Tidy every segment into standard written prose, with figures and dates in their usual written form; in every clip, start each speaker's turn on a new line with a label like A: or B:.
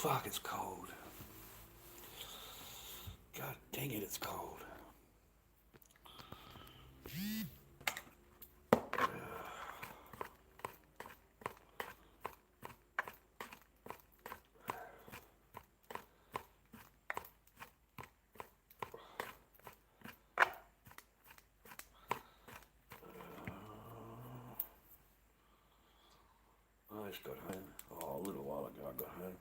A: fuck, it's cold. God dang it, it's cold. I just got home. Oh, a little while ago I got home.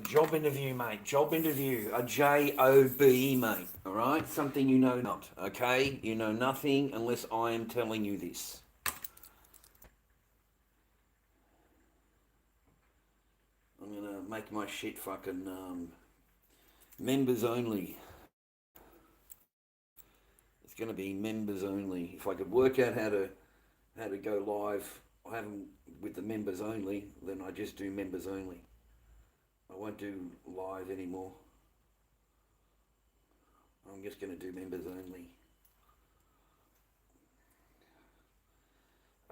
A: Job interview, mate. Job interview. A JOB, mate. All right? Something you know not. Okay? You know nothing unless I am telling you this. I'm going to make my shit fucking members only. It's going to be members only. If I could work out how to go live, I haven't with the members only, then I just do members only. I won't do live anymore. I'm just going to do members only.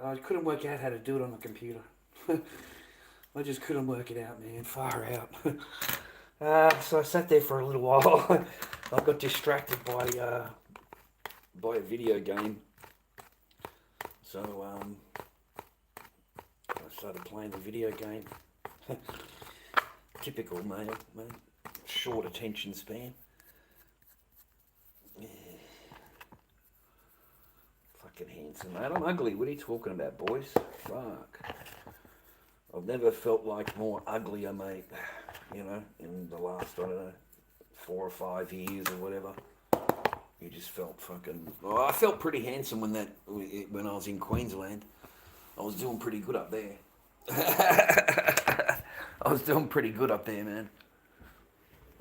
A: I couldn't work out how to do it on the computer. I just couldn't work it out, man. Far out. So I sat there for a little while. I got distracted by a video game. So I started playing the video game. Typical male, man. Short attention span. Yeah. Fucking handsome, mate. I'm ugly. What are you talking about, boys? Fuck. I've never felt like more uglier, mate. You know, in the last, I don't know, 4 or 5 years or whatever. You just felt fucking... Oh, I felt pretty handsome when I was in Queensland. I was doing pretty good up there. I was doing pretty good up there, man.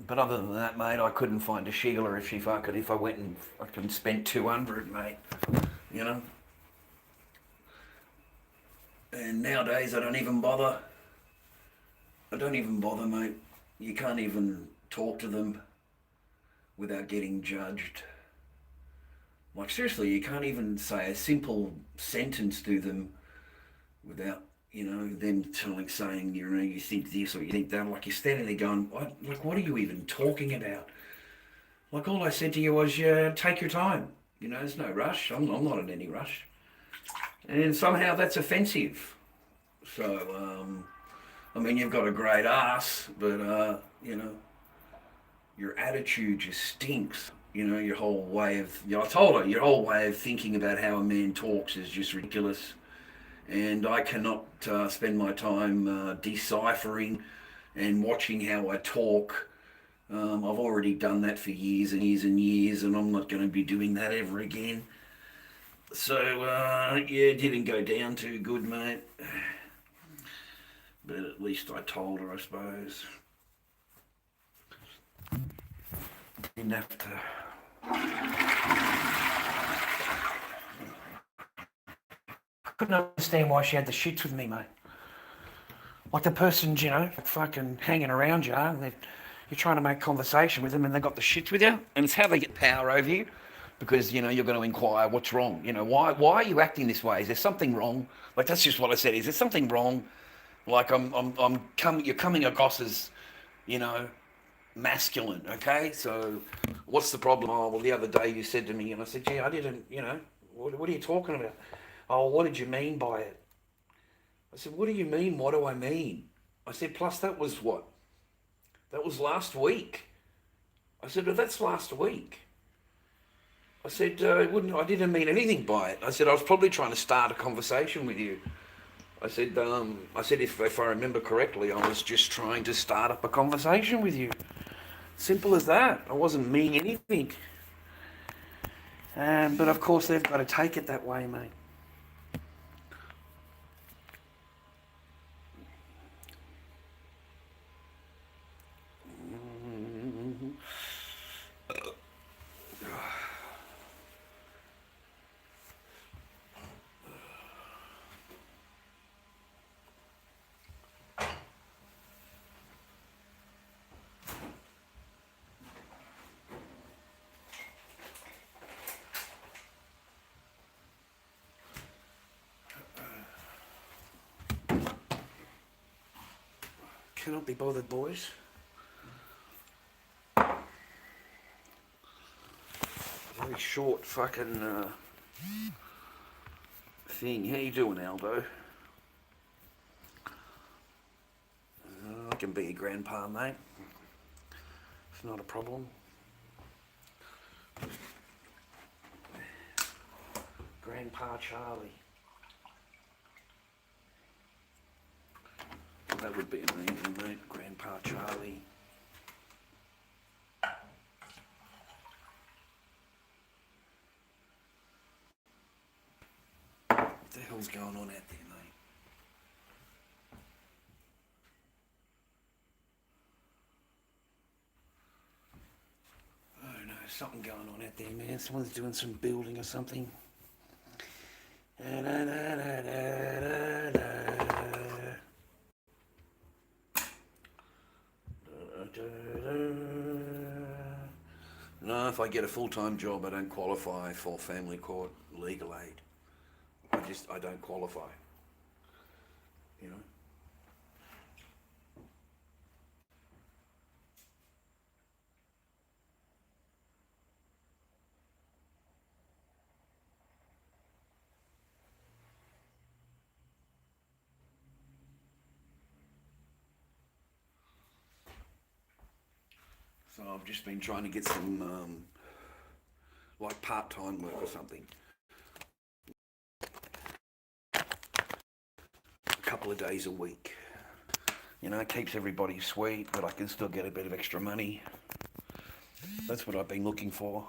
A: But other than that, mate, I couldn't find a Sheila if I went and fucking spent 200, mate. You know? And nowadays, I don't even bother. I don't even bother, mate. You can't even talk to them without getting judged. Like, seriously, you can't even say a simple sentence to them without, you know, them saying, you know, you think this or you think that. Like, you're standing there going, what are you even talking about? Like, all I said to you was, yeah, take your time. You know, there's no rush. I'm not in any rush. And somehow that's offensive. So, I mean, you've got a great ass, but, you know, your attitude just stinks. You know, your whole way of, you know, I told her, your whole way of thinking about how a man talks is just ridiculous. And I cannot spend my time deciphering and watching how I talk. I've already done that for years and years and years, and I'm not going to be doing that ever again. So, yeah, it didn't go down too good, mate. But at least I told her, I suppose. Didn't have to... Couldn't understand why she had the shits with me, mate. Like the person's, you know, fucking hanging around you, and you're trying to make conversation with them and they've got the shits with you, and it's how they get power over you, because, you know, you're going to inquire what's wrong. You know, why are you acting this way? Is there something wrong? Like, that's just what I said. Is there something wrong? Like, you're coming across as, you know, masculine, okay? So what's the problem? Oh, well, the other day you said to me, and I said, gee, I didn't, you know, what are you talking about? Oh, what did you mean by it? I said, what do you mean? What do I mean? I said, plus that was what? That was last week. I said, well, that's last week. I said, I didn't mean anything by it. I said, I was probably trying to start a conversation with you. I said, if I remember correctly, I was just trying to start up a conversation with you. Simple as that. I wasn't meaning anything. But of course, they've got to take it that way, mate. Cannot be bothered, boys. Very short fucking thing. How you doing, Aldo? I can be a grandpa, mate. It's not a problem. Grandpa Charlie. That would be amazing, mate. Grandpa Charlie. What the hell's going on out there, mate? Oh no, something going on out there, man. Someone's doing some building or something. No, if I get a full-time job, I don't qualify for family court legal aid. I don't qualify. You know? So I've just been trying to get some, like part-time work or something. A couple of days a week. You know, it keeps everybody sweet, but I can still get a bit of extra money. That's what I've been looking for.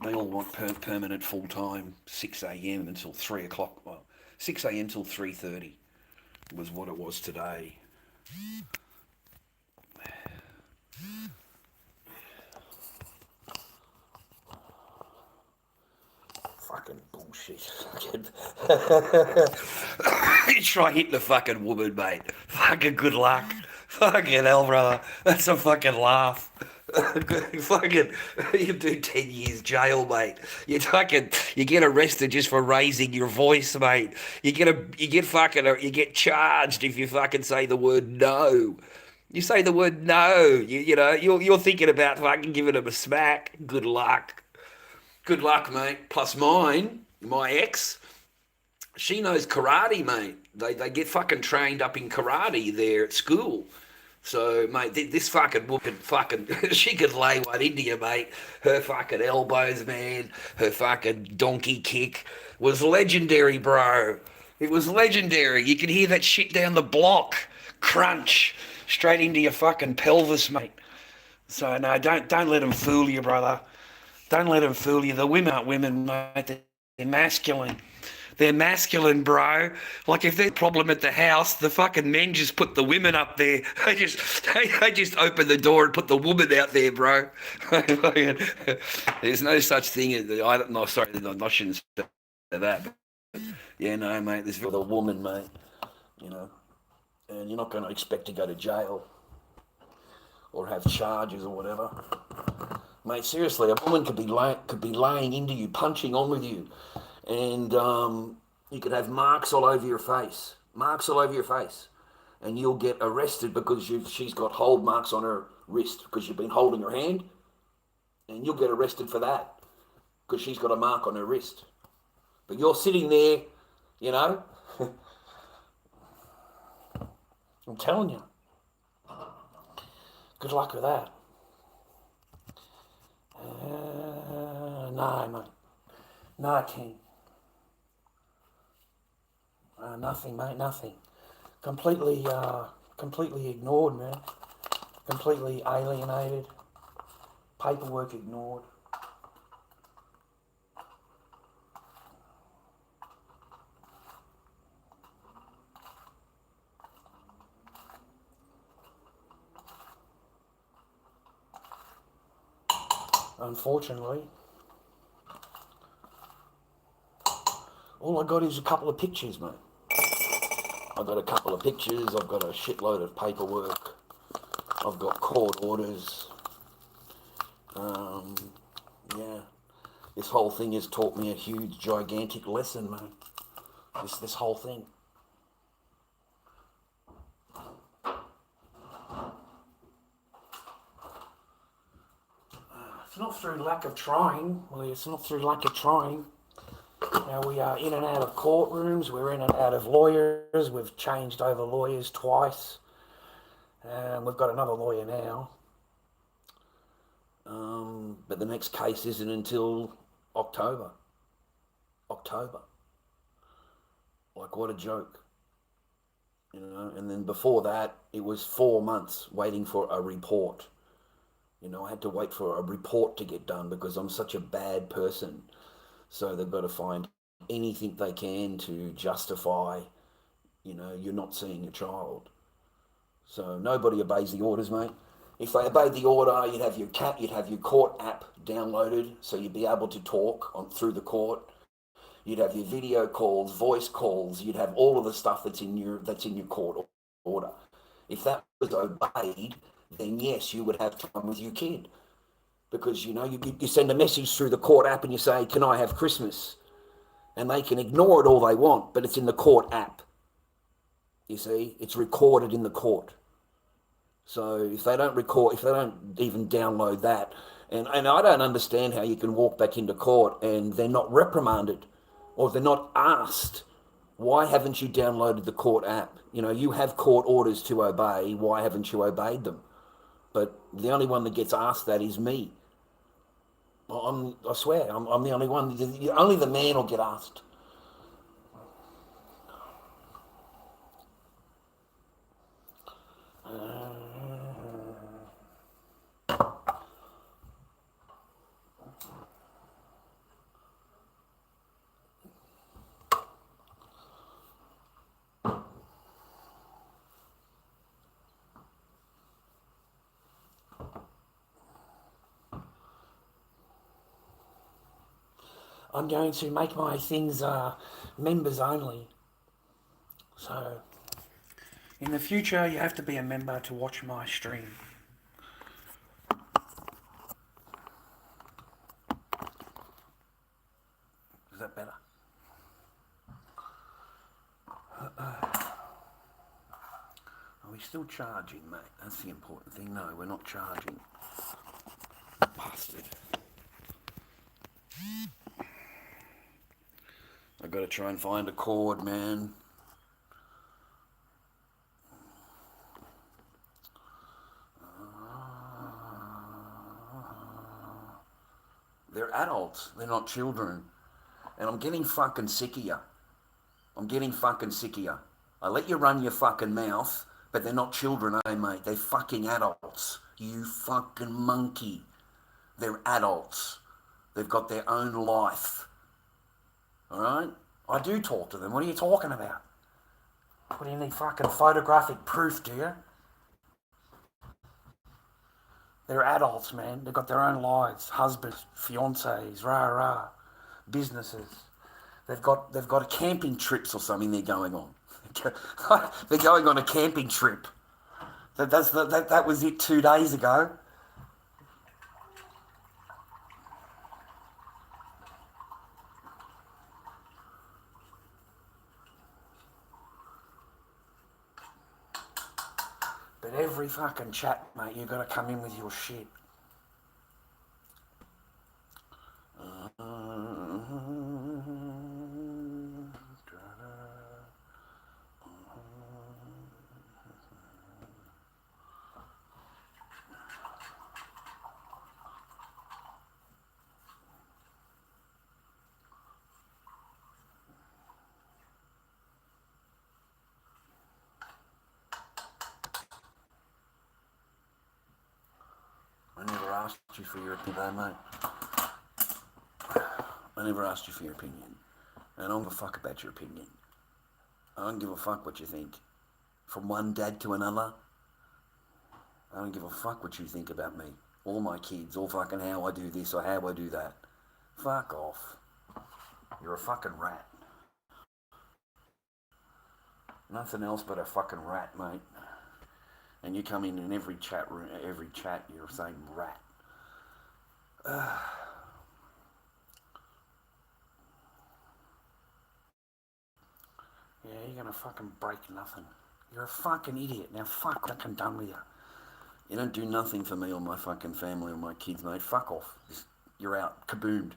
A: They all want permanent full-time, 6 a.m. until 3 o'clock. Well, 6 a.m. till 3:30 was what it was today. Fucking bullshit. You try hitting the fucking woman, mate. Fucking good luck. Fucking hell, brother. That's a fucking laugh. Fucking, you do 10 years jail, mate. You get arrested just for raising your voice, mate. You get charged if you fucking say the word no. You say the word no. You're thinking about fucking giving him a smack. Good luck. Good luck, mate. Plus my ex, she knows karate, mate. They get fucking trained up in karate there at school. So, mate, this fucking woman she could lay one into you, mate. Her fucking elbows, man, her fucking donkey kick was legendary, bro. It was legendary. You could hear that shit down the block. Crunch. Straight into your fucking pelvis, mate. So, no, don't let them fool you, brother. Don't let them fool you. The women aren't women, mate. They're masculine. They're masculine, bro. Like if there's a problem at the house, the fucking men just put the women up there. They just open the door and put the woman out there, bro. There's no such thing as I shouldn't say that. But yeah, no, mate. There's the woman, mate. You know, and you're not going to expect to go to jail or have charges or whatever. Mate, seriously, a woman could be laying into you, punching on with you, and you could have marks all over your face. Marks all over your face. And you'll get arrested because she's got hold marks on her wrist because you've been holding her hand. And you'll get arrested for that because she's got a mark on her wrist. But you're sitting there, you know. I'm telling you. Good luck with that. No, mate. No, King. Nothing, mate, nothing. Completely ignored, man. Completely alienated. Paperwork ignored. Unfortunately, all I got is a couple of pictures, mate. I've got a couple of pictures, I've got a shitload of paperwork, I've got court orders. Yeah, this whole thing has taught me a huge, gigantic lesson, mate. This whole thing.
B: It's not through lack of trying. Well, it's not through lack of trying. Now, we are in and out of courtrooms. We're in and out of lawyers. We've changed over lawyers twice. We've got another lawyer now. But the next case isn't until October. October. Like, what a joke. You know, and then before that, it was 4 months waiting for a report. You know, I had to wait for a report to get done because I'm such a bad person. So they've got to find anything they can to justify, you know, you're not seeing your child. So nobody obeys the orders, mate. If they obeyed the order, you'd have your court app downloaded, so you'd be able to talk through the court. You'd have your video calls, voice calls. You'd have all of the stuff that's in your court order. If that was obeyed, then yes, you would have time with your kid, because you know you send a message through the court app and you say, "Can I have Christmas?" And they can ignore it all they want, but it's in the court app. You see, it's recorded in the court. So if they don't even download that, and I don't understand how you can walk back into court and they're not reprimanded, or they're not asked, why haven't you downloaded the court app? You know, you have court orders to obey, why haven't you obeyed them? But the only one that gets asked that is me. I swear, I'm the only one. Only the man will get asked. I'm going to make my things members only. So in the future, you have to be a member to watch my stream. Is that better? Are we still charging, mate? That's the important thing. No, we're not charging. Bastard. I've got to try and find a cord, man. They're adults. They're not children. And I'm getting fucking sick of you. I'm getting fucking sick of you. I let you run your fucking mouth, but they're not children, eh, mate? They're fucking adults. You fucking monkey. They're adults. They've got their own life. All right? I do talk to them. What are you talking about? What do you need fucking photographic proof, do you? They're adults, man. They've got their own lives. Husbands, fiancés, rah-rah, businesses. They've got camping trips or something they're going on. They're going on a camping trip. That was it 2 days ago. But every fucking chat, mate, you've got to come in with your shit. I never asked you for your opinion, mate. I never asked you for your opinion. And I don't give a fuck about your opinion. I don't give a fuck what you think. From one dad to another, I don't give a fuck what you think about me. All my kids, all fucking how I do this or how I do that. Fuck off. You're a fucking rat. Nothing else but a fucking rat, mate. And you come in every chat room, every chat, you're saying rat. Yeah, you're gonna fucking break nothing. You're a fucking idiot. Now fuck, I'm done with you. You don't do nothing for me or my fucking family or my kids, mate. Fuck off. You're out. Kaboomed.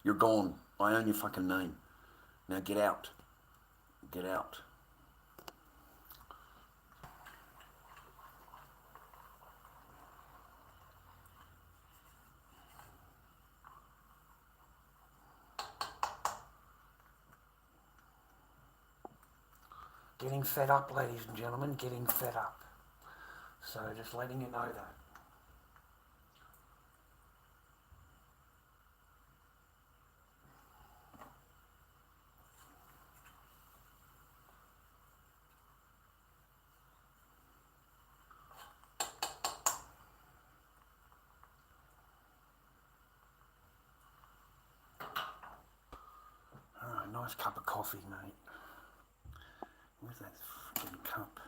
B: You're gone. I own your fucking name. Now get out. Get out. Getting fed up, ladies and gentlemen. Getting fed up. So just letting you know that. Oh, nice cup of coffee, mate. Where's that fucking cup?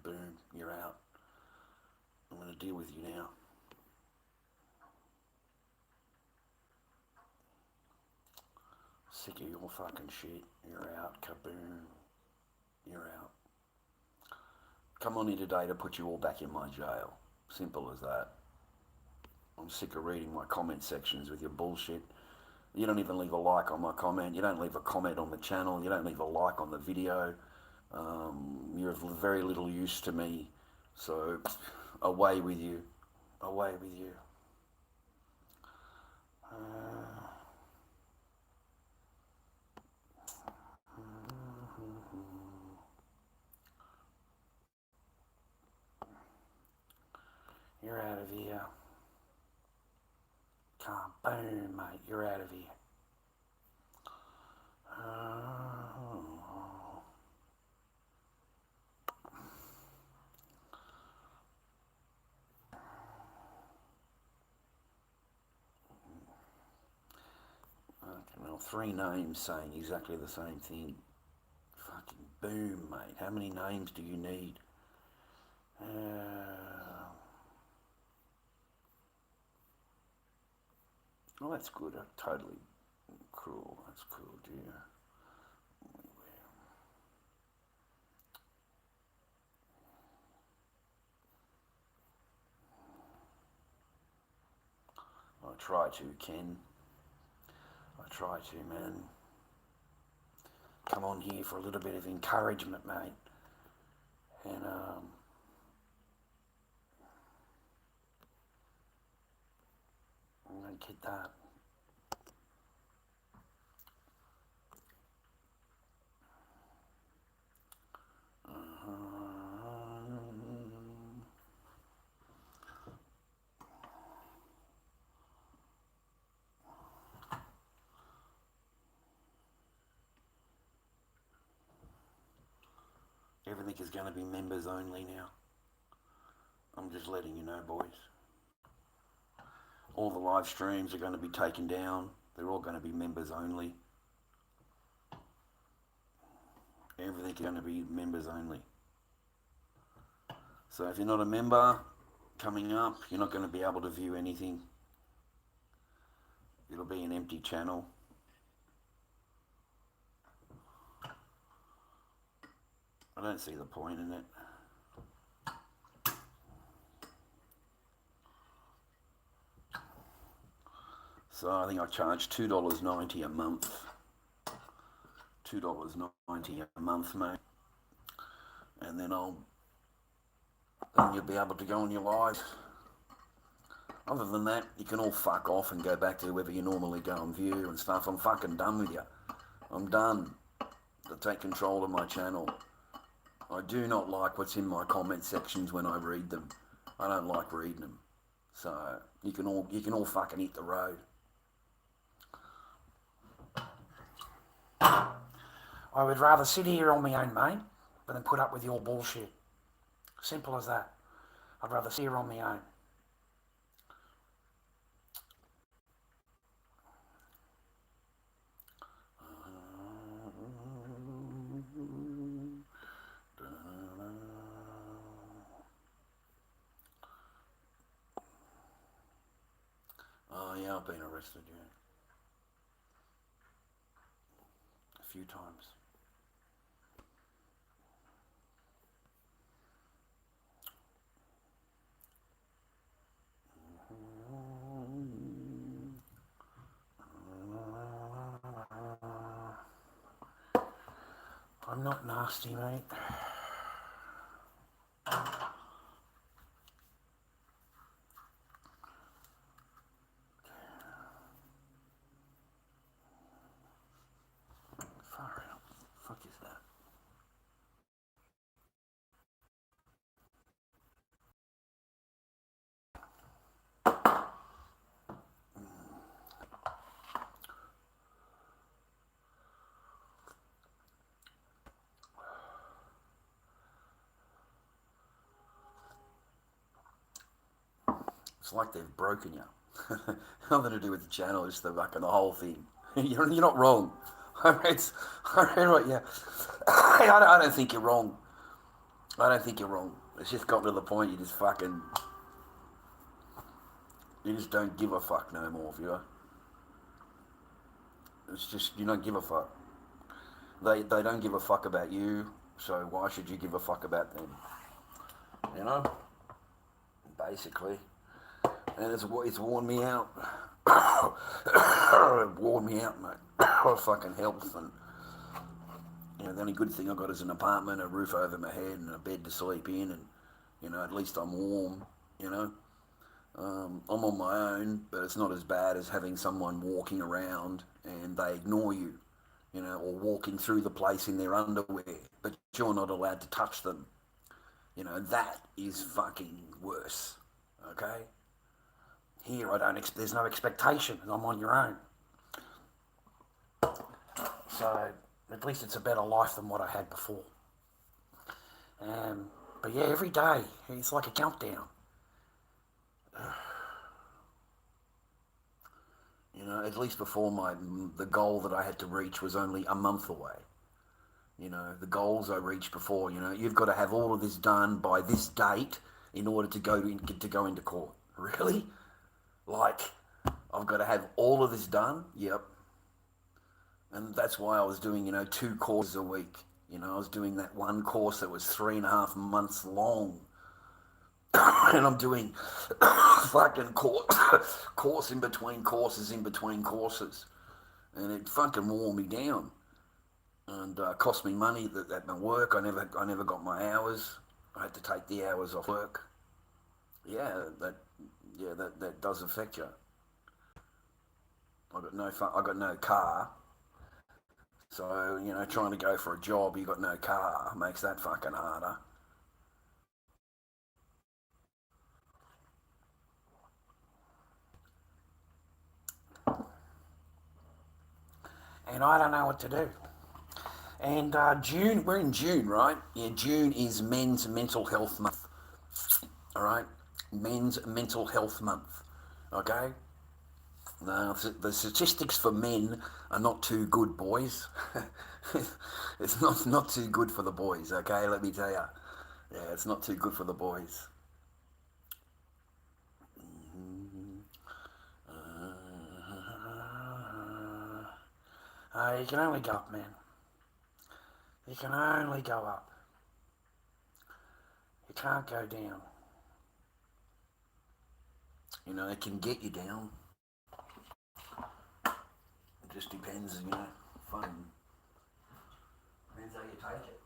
B: Boom, you're out. I'm going to deal with you now. Sick of your fucking shit. You're out. Kaboom. You're out. Come on here today to put you all back in my jail. Simple as that. I'm sick of reading my comment sections with your bullshit. You don't even leave a like on my comment. You don't leave a comment on the channel. You don't leave a like on the video. You're of very little use to me. So, away with you. Away with you. You're out of here. Boom, mate. You're out of here. Well, 3 names saying exactly the same thing. Fucking boom, mate. How many names do you need? Oh, that's good. Totally cruel. That's cool, dear. I try to, Ken. I try to, man. Come on here for a little bit of encouragement, mate. And, I'm going to get that. Everything is going to be members only now. I'm just letting you know, boys. All the live streams are going to be taken down. They're all going to be members only. Everything's going to be members only. So if you're not a member coming up, you're not going to be able to view anything. It'll be an empty channel. I don't see the point in it. So I think I charge $2.90 a month. $2.90 a month, mate. And then you'll be able to go on your live. Other than that, you can all fuck off and go back to wherever you normally go and view and stuff. I'm fucking done with you. I'm done to take control of my channel. I do not like what's in my comment sections when I read them. I don't like reading them. So you can all fucking hit the road.
C: I would rather sit here on my own, mate, than put up with your bullshit. Simple as that. I'd rather sit here on my own.
B: Oh yeah, I've been arrested, yeah. A few times.
C: I'm not nasty, mate.
B: Far out. The fuck is that? It's like they've broken you. Nothing to do with the channel, just the fucking the whole thing. You're not wrong. I read what you. I don't think you're wrong. I don't think you're wrong. It's just gotten to the point you just fucking. You just don't give a fuck no more, viewer. It's just, you don't give a fuck. They don't give a fuck about you, so why should you give a fuck about them? You know? Basically. And it's worn me out. It worn me out, mate. Fucking health, and you know, the only good thing I got is an apartment, a roof over my head, and a bed to sleep in, and you know, at least I'm warm. You know, I'm on my own, but it's not as bad as having someone walking around and they ignore you. You know, or walking through the place in their underwear, but you're not allowed to touch them. You know, that is fucking worse. Okay. Here, there's no expectation. I'm on your own. So, at least it's a better life than what I had before. But yeah, every day, it's like a countdown. You know, at least before the goal that I had to reach was only a month away. You know, the goals I reached before, you know, you've got to have all of this done by this date in order to go into court. Really? Like, I've got to have all of this done? Yep. And that's why I was doing, you know, 2 courses a week. You know, I was doing that one course that was 3.5 months long. And I'm doing fucking course in between courses in between courses. And it fucking wore me down. And cost me money at my work. I never got my hours. I had to take the hours off work. Yeah, that does affect you. I got no car. So, you know, trying to go for a job, you got no car, makes that fucking harder.
C: And I don't know what to do. And June, we're in June, right? Yeah, June is Men's Mental Health Month. All right? Men's Mental Health Month. Okay? Now, the statistics for men are not too good, boys. It's not too good for the boys, okay? Let me tell you. Yeah, it's not too good for the boys. You can only go up, man. You can only go up. You can't go down.
B: You know, it can get you down. It just depends, you know, fun. Depends how you take it.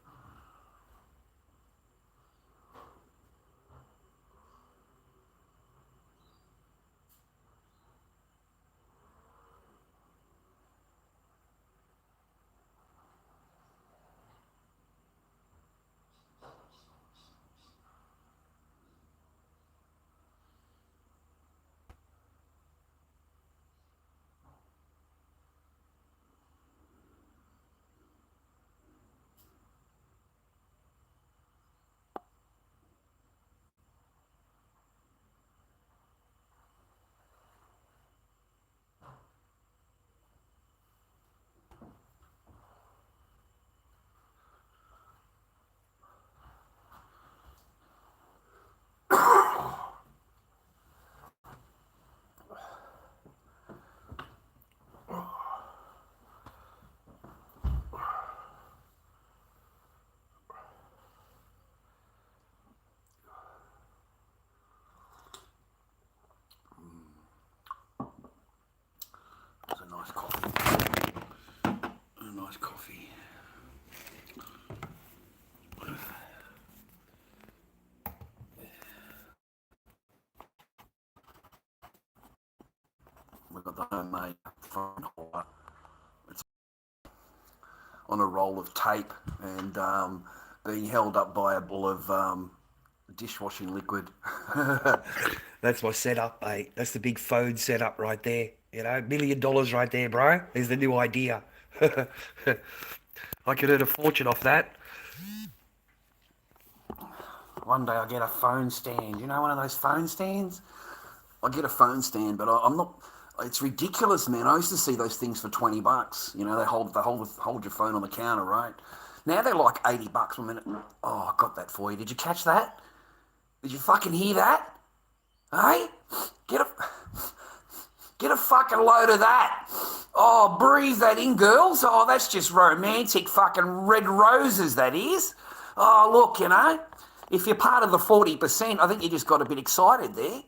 B: coffee. We've got the homemade phone holder. It's on a roll of tape and being held up by a ball of dishwashing liquid. That's my setup, mate. That's the big phone setup right there. You know, $1 million right there, bro. There's the new idea. I could earn a fortune off that. One day I'll get a phone stand. You know, one of those phone stands? I get a phone stand, but I'm not. It's ridiculous, man. I used to see those things for $20. You know, they hold your phone on the counter, right? Now they're like $80 a minute. Oh, I got that for you. Did you catch that? Did you fucking hear that? Hey, get a fucking load of that. Oh, breathe that in, girls. Oh, that's just romantic fucking red roses, that is. Oh, look, you know, if you're part of the 40%, I think you just got a bit excited there.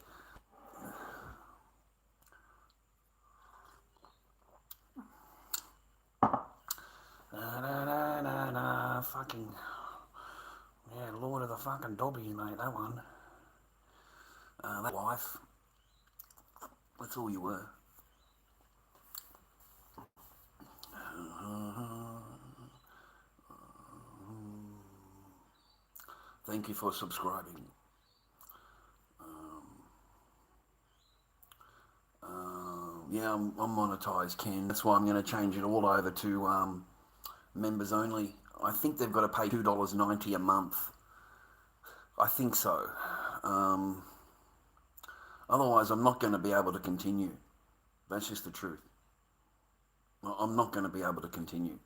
B: Fucking, yeah, Lord of the fucking Dobby, mate, that one. That wife. That's all you were. Thank you for subscribing. Yeah, I'm monetized, Ken. That's why I'm going to change it all over to members only. I think they've got to pay $2.90 a month. I think so. Otherwise, I'm not going to be able to continue. That's just the truth. I'm not going to be able to continue.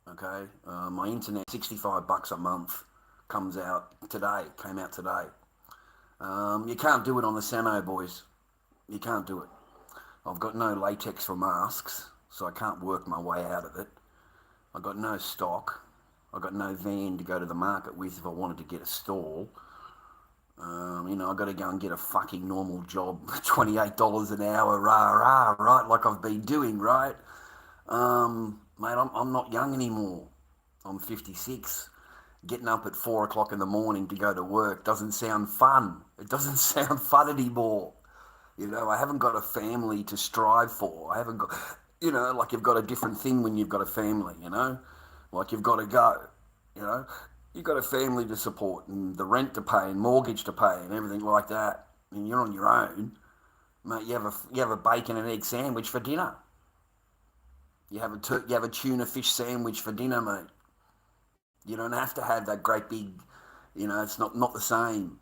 B: Okay? My internet, $65 a month, came out today. You can't do it on the Sano, boys. You can't do it. I've got no latex for masks, so I can't work my way out of it. I've got no stock. I've got no van to go to the market with if I wanted to get a stall. You know, I've got to go and get a fucking normal job, $28 an hour, right, like I've been doing, right? Mate, I'm not young anymore. I'm 56. Getting up at 4 o'clock in the morning to go to work doesn't sound fun. It doesn't sound fun anymore. You know, I haven't got a family to strive for. I haven't got, you know, like you've got a different thing when you've got a family, you know? Like you've got to go, you know? You've got a family to support and the rent to pay and mortgage to pay and everything like that. And you're on your own. Mate, you have a bacon and egg sandwich for dinner. You have a tuna fish sandwich for dinner, mate. You don't have to have that great big, you know, it's not the same.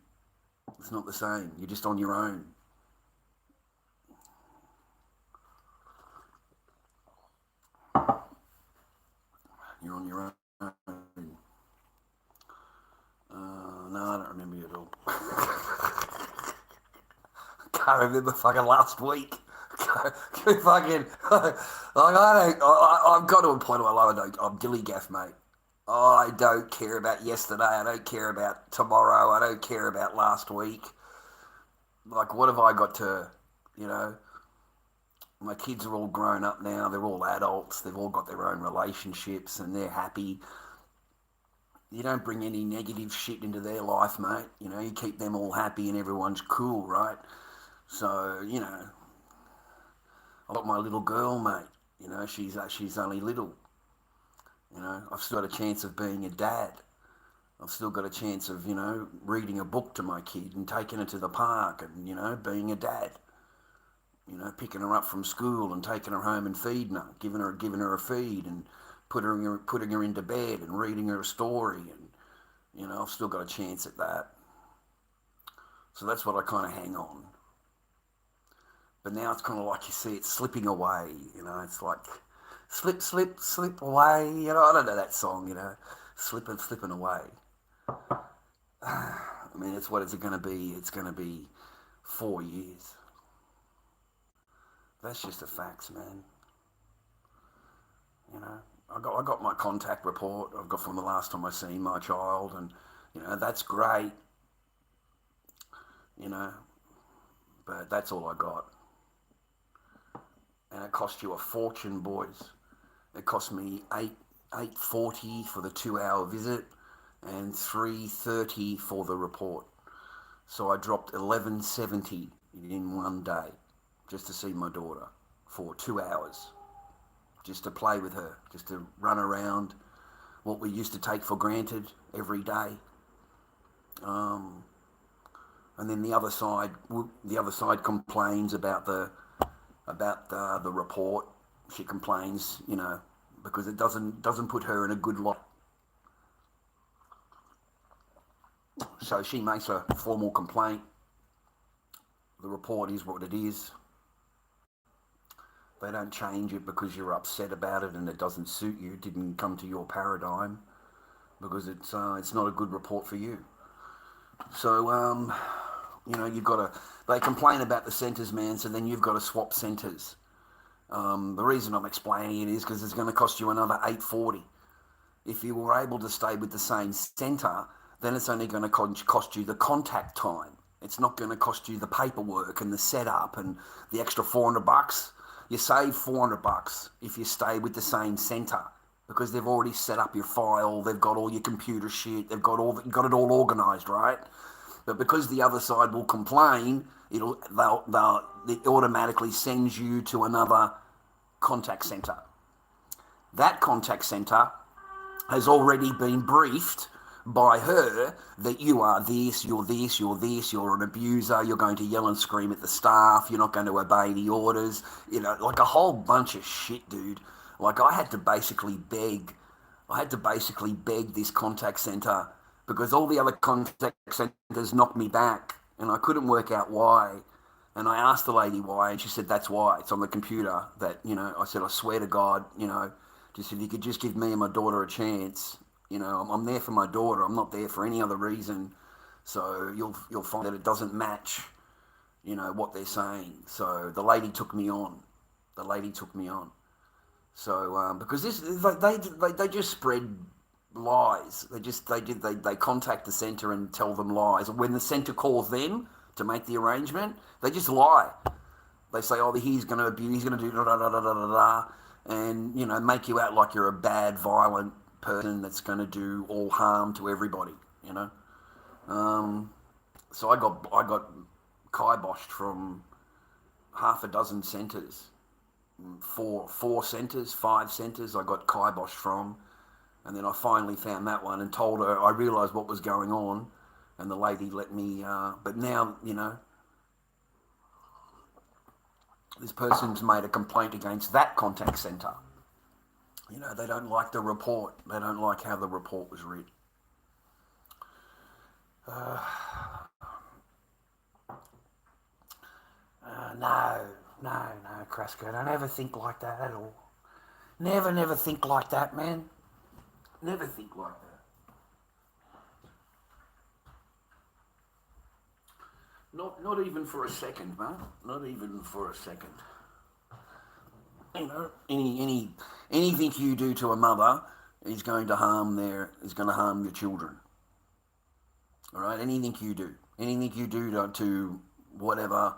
B: It's not the same. You're just on your own. You're on your own. No, I don't remember you at all. Can't remember fucking last week. Fucking, I've got to a point where I'm dilly-gaff, mate. I don't care about yesterday. I don't care about tomorrow. I don't care about last week. Like, what have I got to, you know? My kids are all grown up now. They're all adults. They've all got their own relationships and they're happy. You don't bring any negative shit into their life, mate. You know, you keep them all happy and everyone's cool, right? So, you know, I've got my little girl, mate. You know, she's only little. You know, I've still got a chance of being a dad. I've still got a chance of, you know, reading a book to my kid and taking her to the park and, you know, being a dad. You know, picking her up from school and taking her home and feeding her, giving her a feed and putting her into bed and reading her a story, and you know, I've still got a chance at that. So that's what I kind of hang on. But now it's kind of like you see it slipping away. You know, it's like slip away. You know, I don't know that song. You know, slipping away. I mean, it's what it's going to be. It's going to be 4 years. That's just the facts, man. You know, I got my contact report I've got from the last time I seen my child, and you know, that's great. You know, but that's all I got. And it cost you a fortune, boys.
C: It cost me $8.40 for the 2 hour visit and $3.30 for the report. So I dropped $11.70 in one day just to see my daughter for 2 hours, just to play with her, just to run around what we used to take for granted every day. And then the other side complains about the report. She complains, because it doesn't put her in a good light. So she makes a formal complaint. The report is what it is. They don't change it because you're upset about it and it doesn't suit you. It didn't come to your paradigm because it's not a good report for you. So you've got to. They complain about the centres, man. So then you've got to swap centres. The reason I'm explaining it is because it's going to cost you another $8.40. If you were able to stay with the same centre, then it's only going to cost you the contact time. It's not going to cost you the paperwork and the setup and the extra $400. You save $400 if you stay with the same centre because they've already set up your file. They've got all your computer shit. You've got it all organised, right? But because the other side will complain, it automatically sends you to another contact centre. That contact centre has already been briefed by her that you are this, you're this, you're this, you're an abuser, you're going to yell and scream at the staff, you're not going to obey the orders, like a whole bunch of shit, dude. Like I had to basically beg this contact centre because all the other contact centres knocked me back and I couldn't work out why. And I asked the lady why, and she said, that's why. It's on the computer that, I said, I swear to God, just if you could just give me and my daughter a chance, I'm there for my daughter. I'm not there for any other reason. So you'll find that it doesn't match, what they're saying. So the lady took me on. So because they just spread lies. They contact the centre and tell them lies. When the centre calls them to make the arrangement, they just lie. They say, oh, he's going to abuse, he's going to do da da da da da da, and make you out like you're a bad, violent person that's going to do all harm to everybody. So I got kiboshed from half a dozen centres, four centres, 5 centres. I got kiboshed from, and then I finally found that one and told her. I realised what was going on. And the lady let me, but now, this person's made a complaint against that contact centre. They don't like the report. They don't like how the report was read. No, Krasker, don't ever think like that at all. Never think like that, man. Never think like that. Not even for a second, man. Not even for a second. Anything you do to a mother is going to harm your children. All right. Anything you do to whatever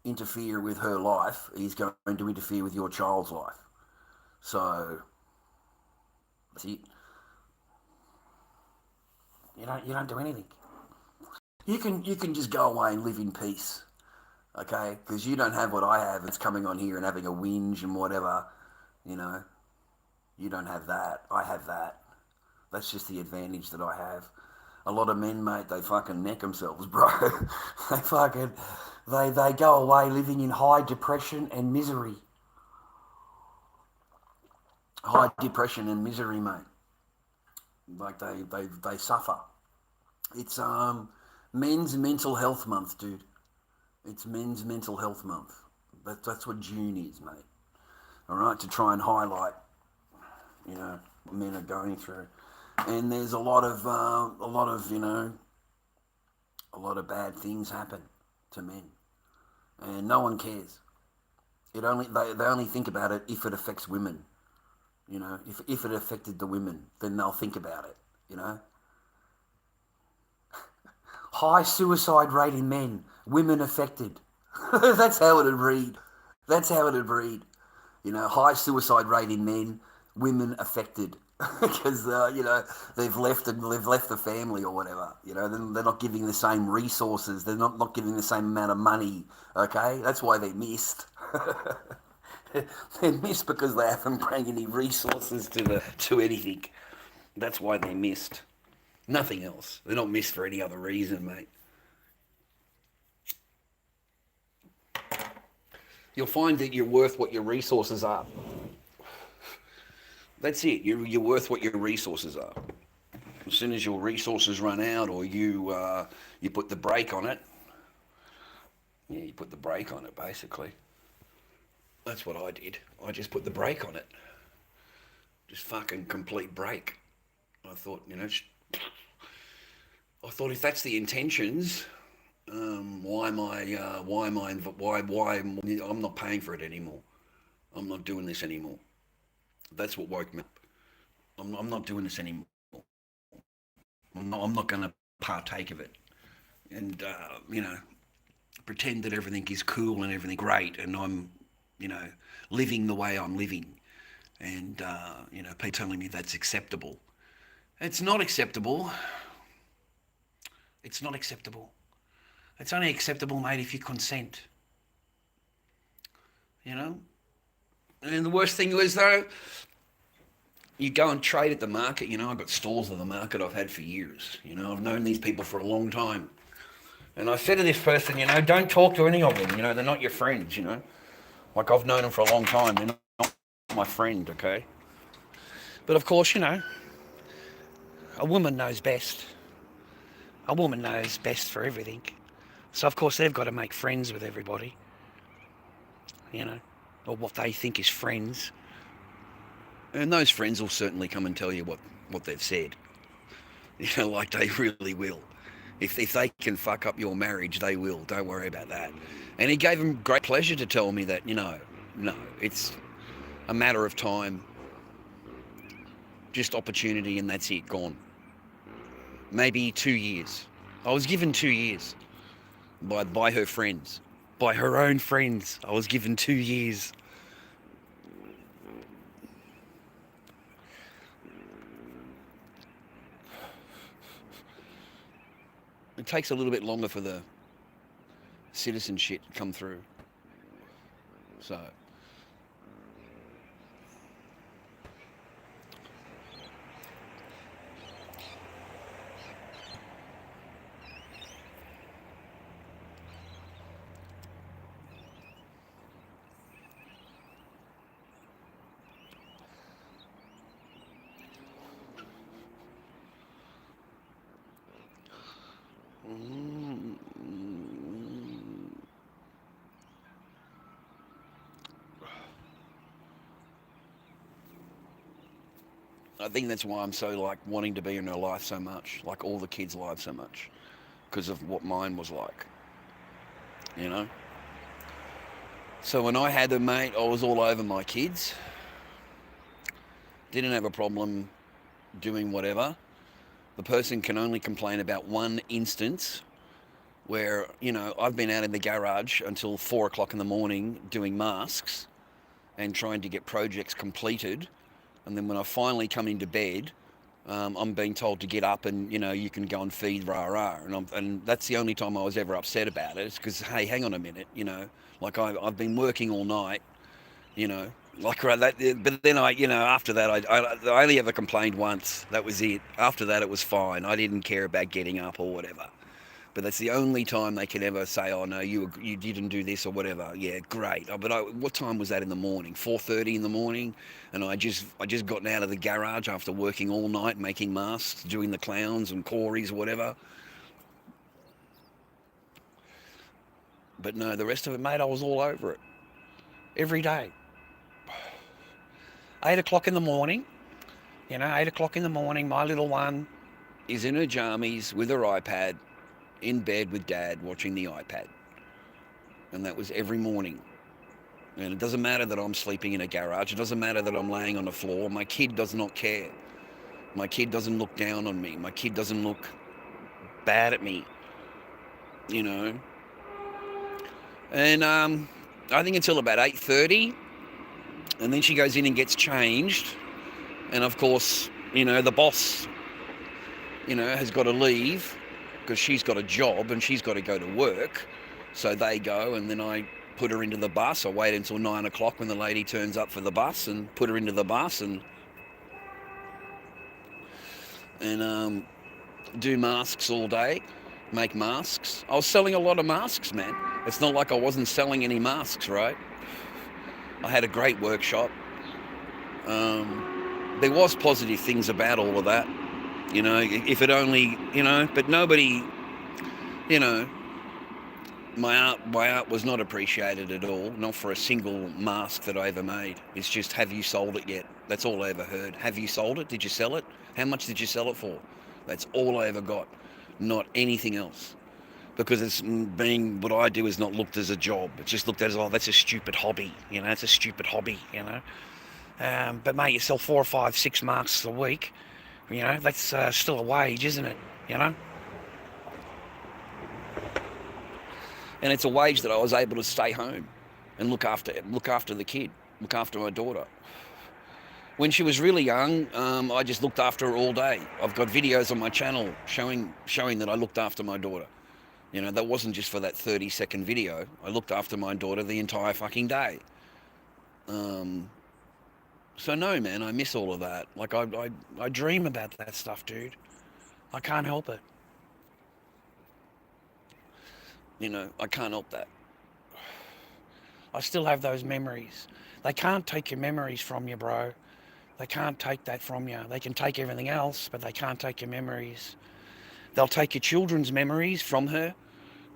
C: interfere with her life is going to interfere with your child's life. So that's it. You don't do anything. You can just go away and live in peace, okay? Because you don't have what I have. It's coming on here and having a whinge and whatever, You don't have that. I have that. That's just the advantage that I have. A lot of men, mate, they fucking neck themselves, bro. They go away living in high depression and misery. High depression and misery, mate. Like they suffer. It's Men's Mental Health Month, dude. It's Men's Mental Health Month. That's what June is, mate. All right, to try and highlight, what men are going through. And there's a lot of bad things happen to men, and no one cares. They only think about it if it affects women. If it affected the women, then they'll think about it. High suicide rate in men, women affected. That's how it'd read. High suicide rate in men, women affected because they've left the family or whatever. They're not giving the same resources. They're not giving the same amount of money. Okay, that's why they're missed. They're missed because they haven't brought any resources to anything. That's why they're missed. Nothing else. They're not missed for any other reason, mate. You'll find that you're worth what your resources are. That's it. You're worth what your resources are. As soon as your resources run out, or you put the brake on it. Yeah, you put the brake on it, basically. That's what I did. I just put the brake on it. Just fucking complete brake. I thought, if that's the intentions, why am I'm not paying for it anymore. I'm not doing this anymore. That's what woke me up. I'm not doing this anymore. I'm not going to partake of it. And, pretend that everything is cool and everything great, and I'm, living the way I'm living. And, people telling me that's acceptable. It's not acceptable. It's not acceptable. It's only acceptable, mate, if you consent. And the worst thing was, though, you go and trade at the market. I've got stalls at the market I've had for years. I've known these people for a long time. And I said to this person, don't talk to any of them. They're not your friends, Like, I've known them for a long time. They're not my friend, okay? But, of course, a woman knows best. A woman knows best for everything. So, of course, they've got to make friends with everybody. Or what they think is friends. And those friends will certainly come and tell you what they've said. Like they really will. If they can fuck up your marriage, they will. Don't worry about that. And it gave him great pleasure to tell me that, no, it's a matter of time. Just opportunity, and that's it, gone. Maybe 2 years. I was given 2 years by her friends. By her own friends. I was given 2 years. It takes a little bit longer for the citizen shit to come through. So... I think that's why I'm so wanting to be in her life so much, like all the kids' lives so much, because of what mine was like, So when I had them, mate, I was all over my kids. Didn't have a problem doing whatever. The person can only complain about one instance where, I've been out in the garage until 4 o'clock in the morning doing masks and trying to get projects completed. And then when I finally come into bed, I'm being told to get up and, you can go and feed rah-rah. And that's the only time I was ever upset about it. It's because, hey, hang on a minute, I've been working all night, like that. But then after that, I only ever complained once. That was it. After that, it was fine. I didn't care about getting up or whatever. But that's the only time they can ever say, oh, no, you didn't do this or whatever. Yeah, great. But what time was that in the morning? 4:30 in the morning? And I just gotten out of the garage after working all night, making masks, doing the clowns and Corys or whatever. But no, the rest of it, mate, I was all over it. Every day. 8 o'clock in the morning, 8 o'clock in the morning, my little one is in her jammies with her iPad, in bed with Dad watching the iPad. And that was every morning. And it doesn't matter that I'm sleeping in a garage. It doesn't matter that I'm laying on the floor. My kid does not care. My kid doesn't look down on me. My kid doesn't look bad at me. And I think until about 8:30. And then she goes in and gets changed.
B: And of course, you know, the boss, you know, has got to leave because she's got a job and she's got to go to work. So they go, and then I put her into the bus. I wait until 9 o'clock when the lady turns up for the bus and put her into the bus and do masks all day, make masks. I was selling a lot of masks, man. It's not like I wasn't selling any masks, right? I had a great workshop. There was positive things about all of that, you know, if it only, you know, but nobody, you know, my art was not appreciated at all, not for a single mask that I ever made. It's just, have you sold it yet? That's all I ever heard. Have you sold it? Did you sell it? How much did you sell it for? That's all I ever got, not anything else. Because it's being, what I do is not looked as a job. It's just looked at as, oh, that's a stupid hobby, you know, it's a stupid hobby, you know. But mate, you sell 4 or 5, 6 masks a week, you know, that's still a wage, isn't it, you know? And it's a wage that I was able to stay home and look after the kid, look after my daughter. When she was really young, I just looked after her all day. I've got videos on my channel showing that I looked after my daughter. You know, that wasn't just for that 30-second video. I looked after my daughter the entire fucking day. So no, man, I miss all of that. Like, I dream about that stuff, dude. I can't help it. You know, I can't help that. I still have those memories. They can't take your memories from you, bro. They can't take that from you. They can take everything else, but they can't take your memories. They'll take your children's memories from her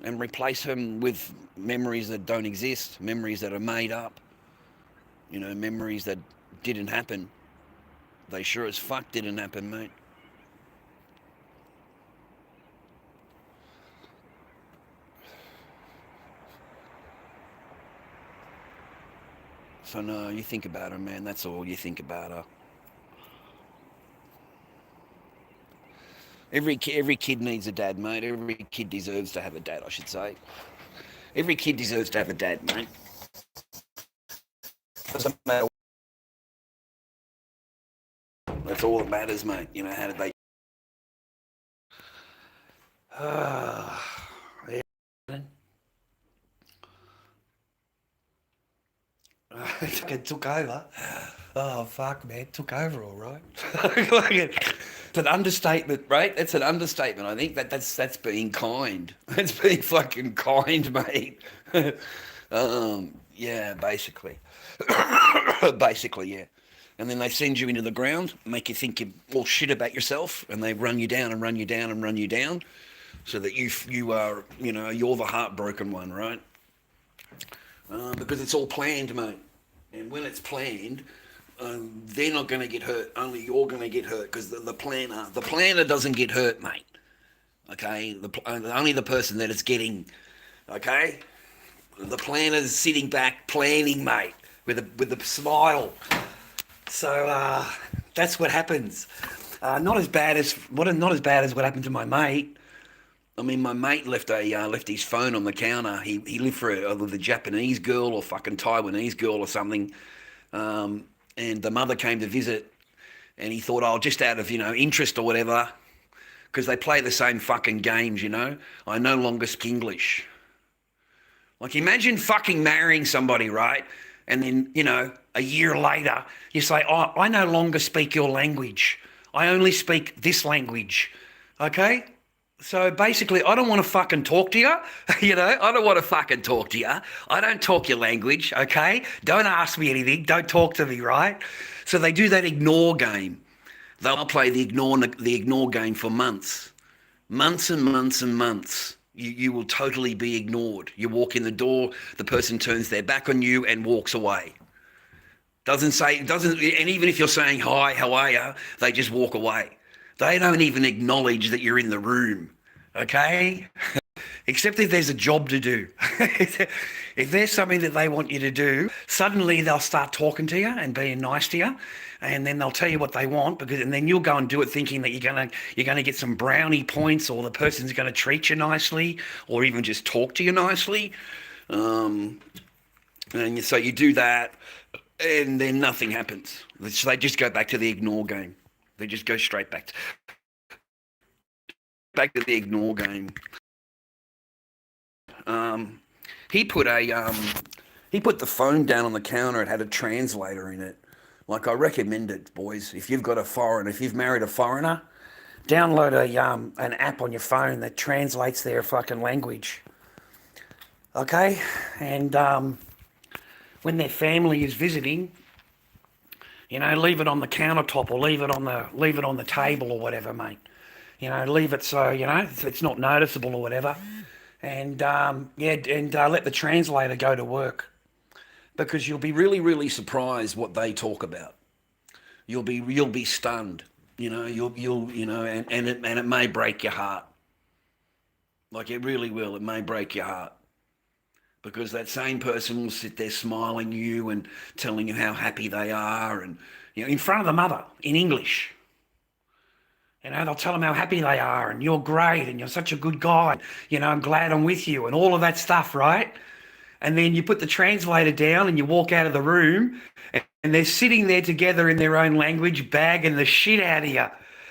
B: and replace them with memories that don't exist, memories that are made up. You know, memories that didn't happen. They sure as fuck didn't happen, mate. So no, you think about her, man. That's all you think about her. Every kid needs a dad, mate. Every kid deserves to have a dad, I should say. Every kid deserves to have a dad, mate. Doesn't matter. That's all that matters, mate. You know, how did they... yeah. It took over. Oh, fuck, man. It took over, all right. It's an understatement, right? That's an understatement. I think that's being kind. That's being fucking kind, mate. Yeah, basically. Basically, yeah. And then they send you into the ground, make you think you're all shit about yourself, and they run you down and run you down and run you down, so that you are, you know, you're the heartbroken one, right? Because it's all planned, mate. And when it's planned, they're not going to get hurt. Only you're going to get hurt, because the planner doesn't get hurt, mate. Okay, only the person that it's getting. Okay, the planner's sitting back planning, mate, with a smile. So that's what happens. Not as bad as what happened to my mate. I mean, my mate left his phone on the counter. He lived with a Japanese girl or fucking Taiwanese girl or something, and the mother came to visit, and he thought, oh, just out of, you know, interest or whatever, because they play the same fucking games, you know. I no longer speak English. Like, imagine fucking marrying somebody, right? And then, you know, a year later, you say, oh, I no longer speak your language. I only speak this language. Okay? So basically, I don't want to fucking talk to you. You know, I don't want to fucking talk to you. I don't talk your language, okay? Don't ask me anything. Don't talk to me, right? So they do that ignore game. They'll play the ignore game for months. Months and months and months. You will totally be ignored. You walk in the door, the person turns their back on you and walks away. And even if you're saying, hi, how are you? They just walk away. They don't even acknowledge that you're in the room, okay? Except if there's a job to do. If there's something that they want you to do, suddenly they'll start talking to you and being nice to you, and then they'll tell you what they want, and then you'll go and do it thinking that you're gonna get some brownie points, or the person's gonna treat you nicely, or even just talk to you nicely. And so you do that,
A: and then nothing happens. So they just go back to the ignore game. They just go straight back to the ignore game. He put the phone down on the counter. It had a translator in it. Like, I recommend it, boys. If you've married a foreigner, download an app on your phone that translates their fucking language. Okay, and when their family is visiting, leave it on the countertop or leave it on the table or whatever, mate. Leave it so it's not noticeable or whatever, and let the translator go to work, because you'll be really, really surprised what they talk about. You'll be stunned. And it may break your heart. Like, it really will. It may break your heart. Because that same person will sit there smiling at you and telling you how happy they are, and in front of the mother in English. They'll tell them how happy they are, and you're great, and you're such a good guy. I'm glad I'm with you, and all of that stuff, right? And then you put the translator down and you walk out of the room, and they're sitting there together in their own language, bagging the shit out of you.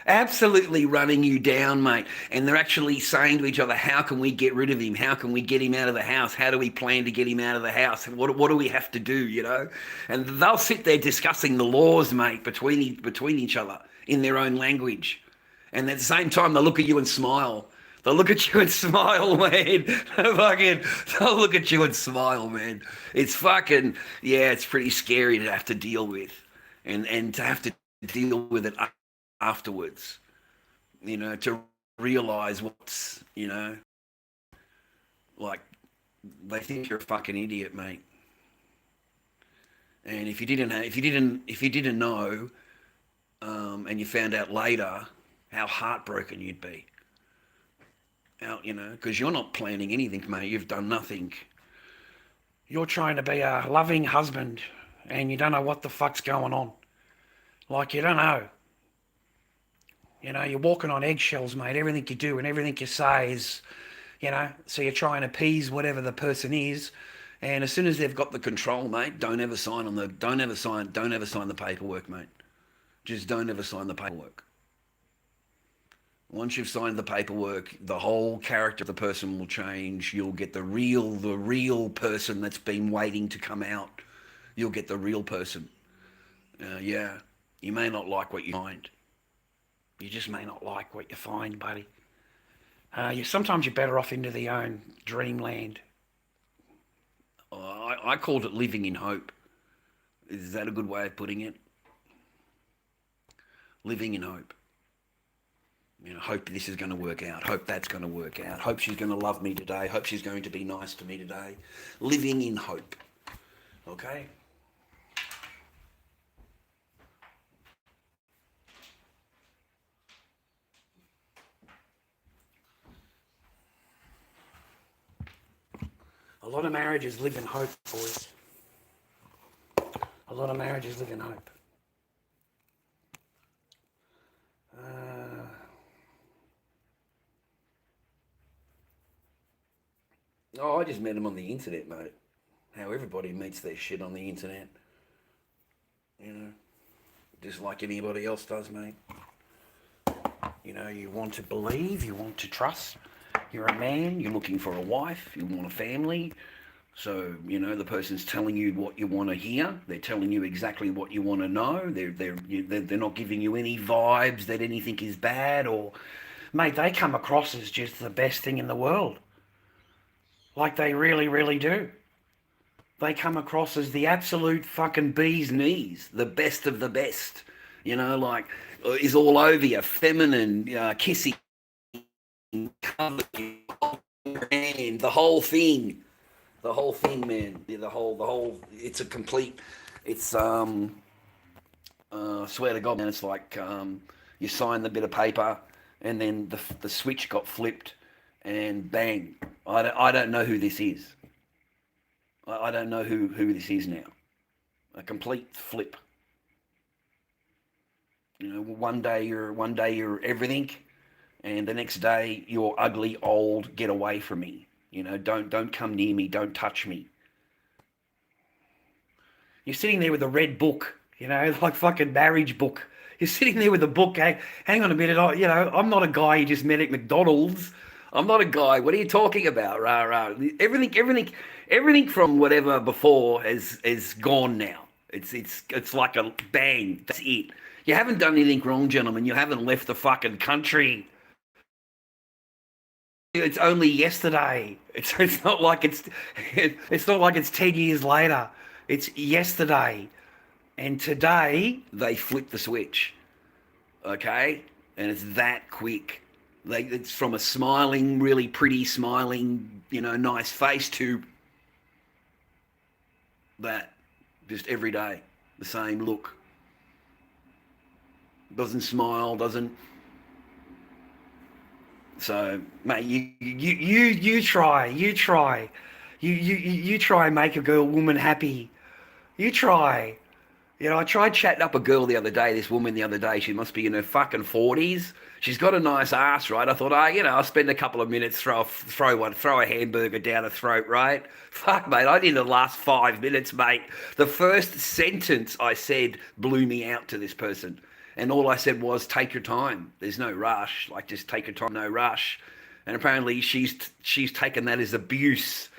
A: Absolutely running you down, mate. And they're actually saying to each other, how can we get rid of him? How can we get him out of the house? How do we plan to get him out of the house? What do we have to do, And they'll sit there discussing the laws, mate, between each other in their own language. And at the same time, they'll look at you and smile. They'll look at you and smile, man. They'll look at you and smile, man. It's fucking, it's pretty scary to have to deal with. And to have to deal with it afterwards, to realize what's, like, they think you're a fucking idiot, mate. And if you didn't know, and you found out later, how heartbroken you'd be. Because you're not planning anything, mate. You've done nothing. You're trying to be a loving husband, and you don't know what the fuck's going on. Like, you don't know. You're walking on eggshells, mate. Everything you do and everything you say is, so you're trying to appease whatever the person is. And as soon as they've got the control, mate, don't ever sign the paperwork, mate. Just don't ever sign the paperwork. Once you've signed the paperwork, the whole character of the person will change. You'll get the real person that's been waiting to come out. You'll get the real person. You may not like what you find. You just may not like what you find, buddy. Sometimes you're better off into the own dreamland. I called it living in hope. Is that a good way of putting it? Living in hope. Hope this is going to work out. Hope that's going to work out. Hope she's going to love me today. Hope she's going to be nice to me today. Living in hope. Okay? A lot of marriages live in hope, boys. A lot of marriages live in hope. I just met him on the internet, mate. How everybody meets their shit on the internet. Just like anybody else does, mate. You want to believe, you want to trust. You're a man, you're looking for a wife, you want a family. So, the person's telling you what you want to hear. They're telling you exactly what you want to know. They're not giving you any vibes that anything is bad, or, mate, they come across as just the best thing in the world. Like, they really, really do. They come across as the absolute fucking bee's knees, the best of the best. Is all over you, feminine, kissing, cuddling, hand, the whole thing. The whole thing, man. The whole, it's a complete, it's, swear to God, man, it's like, you sign the bit of paper, and then the switch got flipped, and bang, I don't know who this is. I don't know who this is now. A complete flip. One day you're everything, and the next day you're ugly, old, get away from me. Don't come near me, don't touch me.
C: You're sitting there with a red book, like fucking marriage book. You're sitting there with a book. Hang on a minute. I'm not a guy you just met at McDonald's. I'm not a guy. What are you talking about? Rah, rah. Everything from whatever before is gone now. It's like a bang. That's it. You haven't done anything wrong, gentlemen. You haven't left the fucking country. It's only yesterday. It's not like it's not like it's 10 years later. It's yesterday. And today they flip the switch. Okay? And it's that quick. It's from a smiling, really pretty smiling, nice face to that. Just every day. The same look. Doesn't smile, doesn't. So, mate, you try and make a woman happy. You try. I tried chatting up a girl the other day, this woman the other day. She must be in her fucking 40s. She's got a nice ass, right? I thought, I'll spend a couple of minutes, throw a hamburger down her throat, right? Fuck, mate, I did the last 5 minutes, mate. The first sentence I said blew me out to this person. And all I said was, take your time. There's no rush. Like, just take your time, no rush. And apparently she's taken that as abuse,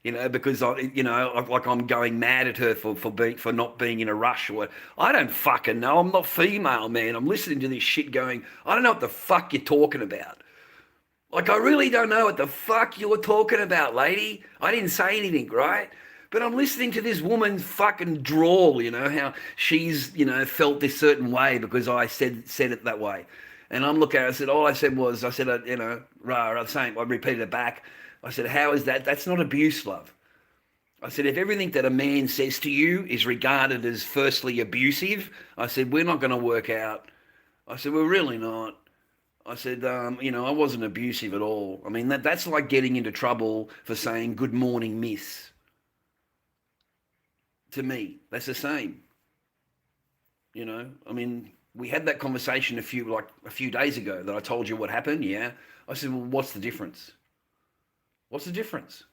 C: because I'm going mad at her for not being in a rush. Or I don't fucking know. I'm not female, man. I'm listening to this shit going, I don't know what the fuck you're talking about. Like, I really don't know what the fuck you're talking about, lady. I didn't say anything, right? But I'm listening to this woman's fucking drawl, how she's, felt this certain way because I said it that way. And I'm looking at her, I said, all I said was, I repeated it back. I said, how is that? That's not abuse, love. I said, if everything that a man says to you is regarded as firstly abusive, I said, we're not going to work out. I said, we're really not. I said, I wasn't abusive at all. I mean, that's like getting into trouble for saying, good morning, miss. To me, that's the same. I mean, we had that conversation a few days ago that I told you what happened. Yeah. I said, well, what's the difference? What's the difference?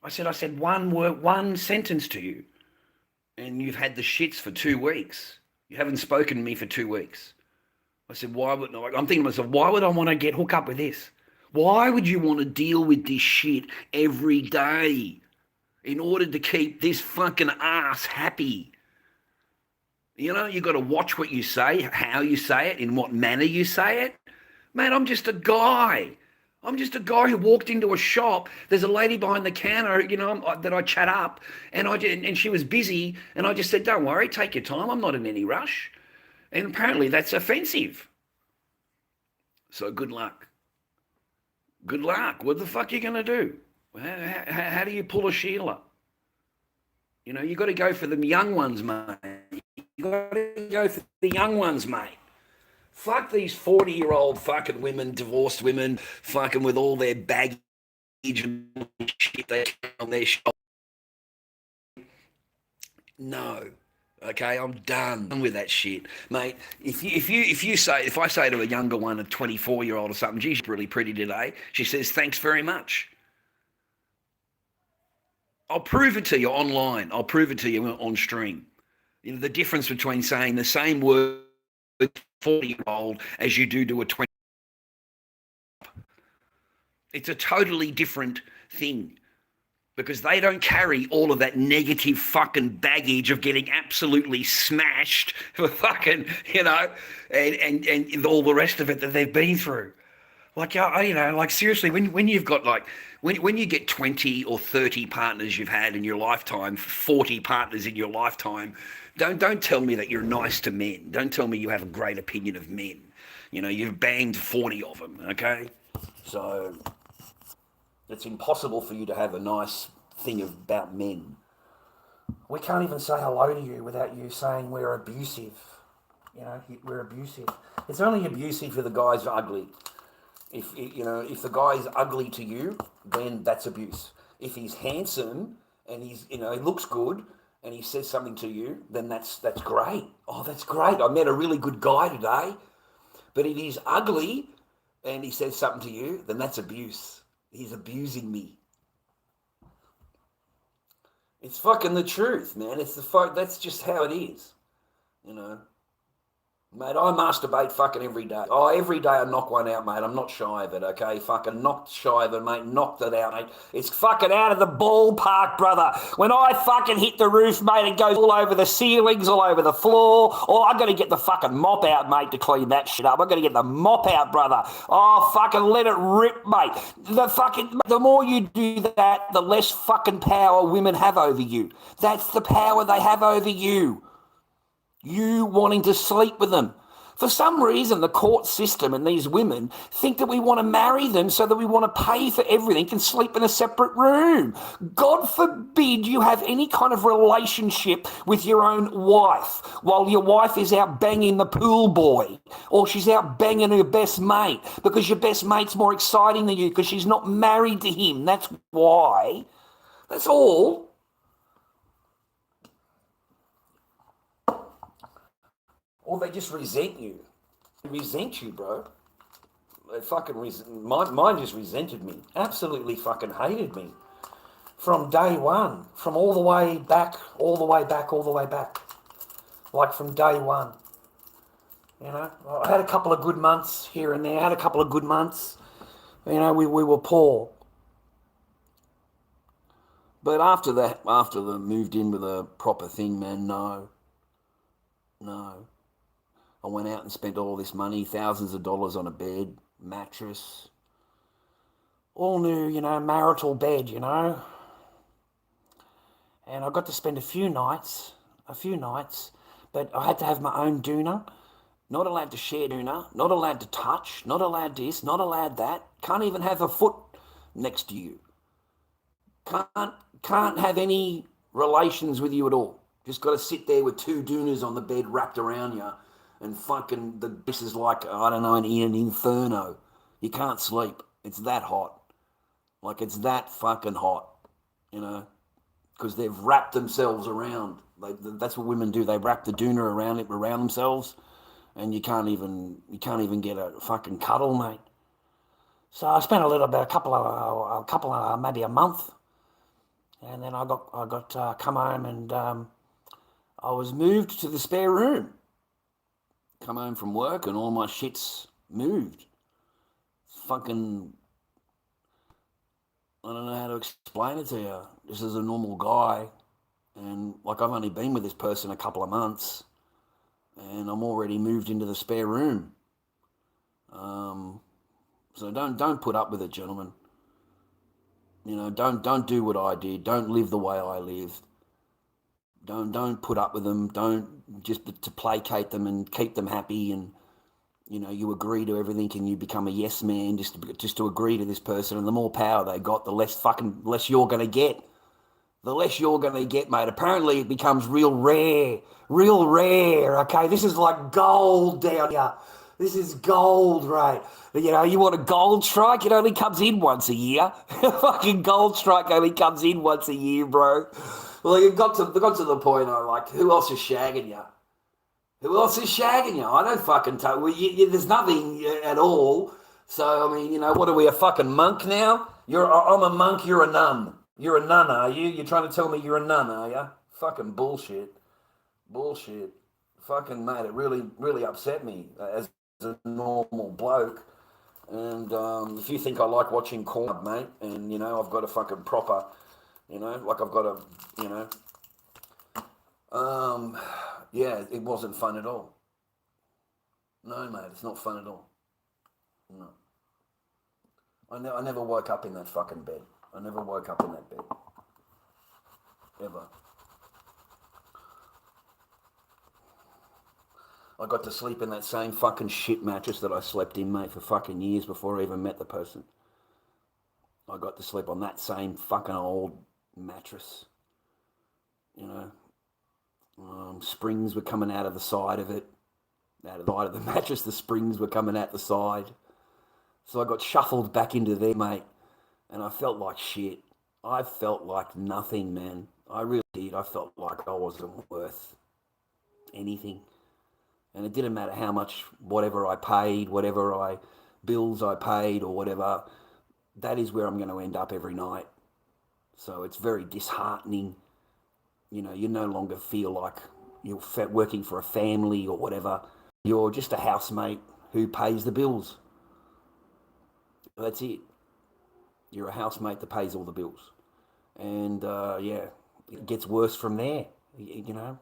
C: I said one sentence to you, and you've had the shits for 2 weeks. You haven't spoken to me for 2 weeks. I said, I'm thinking to myself, why would I want to hook up with this? Why would you want to deal with this shit every day? In order to keep this fucking ass happy. You got to watch what you say, how you say it, in what manner you say it. Man, I'm just a guy. I'm just a guy who walked into a shop. There's a lady behind the counter, that I chat up, and she was busy, and I just said, don't worry, take your time. I'm not in any rush. And apparently that's offensive. So good luck. Good luck. What the fuck are you going to do? How do you pull a Sheila? You got to go for the young ones, mate. You got to go for the young ones, mate. Fuck these 40-year-old fucking women, divorced women, fucking with all their baggage and shit they carry on their shoulders. No. Okay, I'm done with that shit, mate. If I say to a younger one, a 24-year-old or something, geez, she's really pretty today, she says, thanks very much. I'll prove it to you online. I'll prove it to you on stream. The difference between saying the same word to a 40-year-old as you do to a 20. It's a totally different thing because they don't carry all of that negative fucking baggage of getting absolutely smashed for fucking, and all the rest of it that they've been through. Like, like seriously, when you've got when you get 20 or 30 partners you've had in your lifetime, 40 partners in your lifetime, don't tell me that you're nice to men. Don't tell me you have a great opinion of men. You've banged 40 of them, okay? So it's impossible for you to have a nice thing about men. We can't even say hello to you without you saying we're abusive. We're abusive. It's only abusive if the guy's ugly. If the guy's ugly to you, then that's abuse. If he's handsome and he looks good and he says something to you, then that's great. Oh, that's great. I met a really good guy today. But if he's ugly and he says something to you, then that's abuse. He's abusing me.
B: It's fucking the truth, man. It's that's just how it is, you know. Mate, I masturbate fucking every day. Oh, every day I knock one out, mate. I'm not shy of it, okay? Fucking knocked shy of it, mate. Knocked it out, mate. It's fucking out of the ballpark, brother. When I fucking hit the roof, mate, it goes all over the ceilings, all over the floor. Oh, I got to get the fucking mop out, mate, to clean that shit up. I got to get the mop out, brother. Oh, fucking let it rip, mate. The more you do that, the less fucking power women have over you. That's the power they have over you. You wanting to sleep with them. For some reason, the court system and these women think that we want to marry them so that we want to pay for everything and sleep in a separate room. God forbid you have any kind of relationship with your own wife while your wife is out banging the pool boy or she's out banging her best mate because your best mate's more exciting than you because she's not married to him. That's why. That's all. Or they just resent you. They resent you, bro. They fucking mine just resented me. Absolutely fucking hated me. From day one. From all the way back. Like from day one. You know, I had a couple of good months here and there. You know, we were poor. But after they moved in with a proper thing, man, no. I went out and spent all this money, thousands of dollars on a bed, mattress, all new, you know, marital bed, you know. And I got to spend a few nights, but I had to have my own doona. Not allowed to share doona, not allowed to touch, not allowed this, not allowed that. Can't even have a foot next to you. Can't have any relations with you at all. Just got to sit there with two doonas on the bed wrapped around you. And fucking, this is like, I don't know, an inferno. You can't sleep. It's that hot. Like, it's that fucking hot, you know, because they've wrapped themselves around. That's what women do. They wrap the doona around themselves, and you can't even get a fucking cuddle, mate. So I spent a couple of maybe a month, and then I got come home and I was moved to the spare room. Come home from work and all my shit's moved. Fucking, I don't know how to explain it to you. This is a normal guy, and like I've only been with this person a couple of months, and I'm already moved into the spare room. So don't put up with it, gentlemen. You know, don't do what I did. Don't live the way I lived. Don't put up with them. Don't just to placate them and keep them happy. And you know, you agree to everything and you become a yes man just to agree to this person. And the more power they got, the less you're gonna get. The less you're gonna get, mate. Apparently, it becomes real rare. Okay, this is like gold down here. This is gold, right? You know, you want a gold strike? It only comes in once a year. Fucking gold strike only comes in once a year, bro. Well, it got to the point I like, who else is shagging you? I don't fucking tell. Well, there's nothing at all. So, I mean, you know, what are we, a fucking monk now? I'm a monk, you're a nun. You're a nun, are you? You're trying to tell me you're a nun, are you? Fucking bullshit. Fucking, mate, it really upset me as a normal bloke. And if you think I like watching Courtroom, mate, and, you know, I've got a fucking proper... You know, like I've got yeah, it wasn't fun at all. No, mate, it's not fun at all. No. I never woke up in that fucking bed. Ever. I got to sleep in that same fucking shit mattress that I slept in, mate, for fucking years before I even met the person. I got to sleep on that same fucking old mattress, you know. Springs were coming out of the side of it, out of the mattress. The springs were coming out the side, so I got shuffled back into there, mate, and I felt like shit. I felt like nothing, man. I really did. I felt like I wasn't worth anything, and it didn't matter how much, whatever I paid, bills I paid or whatever. That is where I'm going to end up every night. So it's very disheartening you no longer feel like you're working for a family or whatever. You're just a housemate who pays the bills. That's it. You're a housemate that pays all the bills. And it gets worse from there. The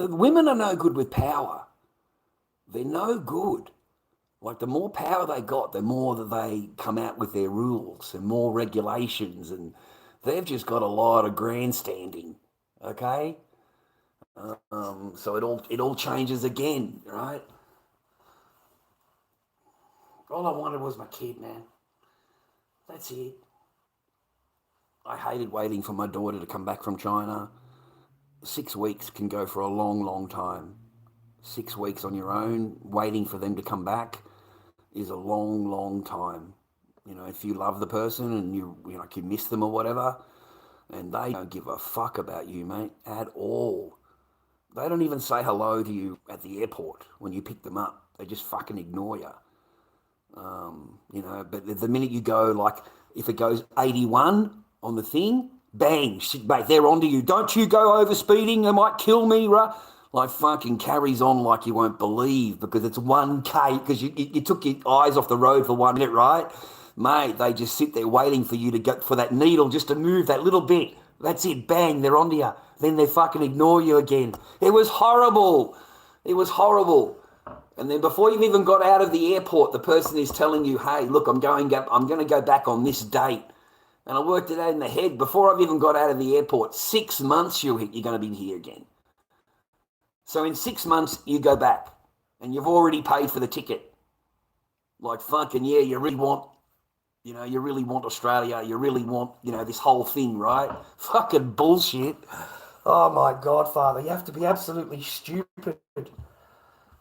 B: women are no good with power. They're no good. Like, the more power they got, the more that they come out with their rules and more regulations, and they've just got a lot of grandstanding. Okay, so it all changes again, right? All I wanted was my kid, man. That's it. I hated waiting for my daughter to come back from China. 6 weeks can go for a long, long time. 6 weeks on your own, waiting for them to come back, is a long, long time. If you love the person and you miss them or whatever, and they don't give a fuck about you, mate, at all. They don't even say hello to you at the airport when you pick them up. They just fucking ignore you. But the minute you go, like, if it goes 81 on the thing, bang, shit, mate, they're onto you. Don't you go over speeding, they might kill me, right? Like, fucking carries on like you won't believe, because it's 1K, because you took your eyes off the road for 1 minute, right? Mate, they just sit there waiting for you to go, for that needle just to move that little bit. That's it, bang, they're onto you. Then they fucking ignore you again. It was horrible. It was horrible. And then before you've even got out of the airport, the person is telling you, hey, look, I'm going to go back on this date. And I worked it out in the head. Before I've even got out of the airport, 6 months you're going to be here again. So in 6 months, you go back. And you've already paid for the ticket. Like, fucking, yeah, you really want Australia. You really want, this whole thing, right? Fucking bullshit. Oh, my God, Father. You have to be absolutely stupid.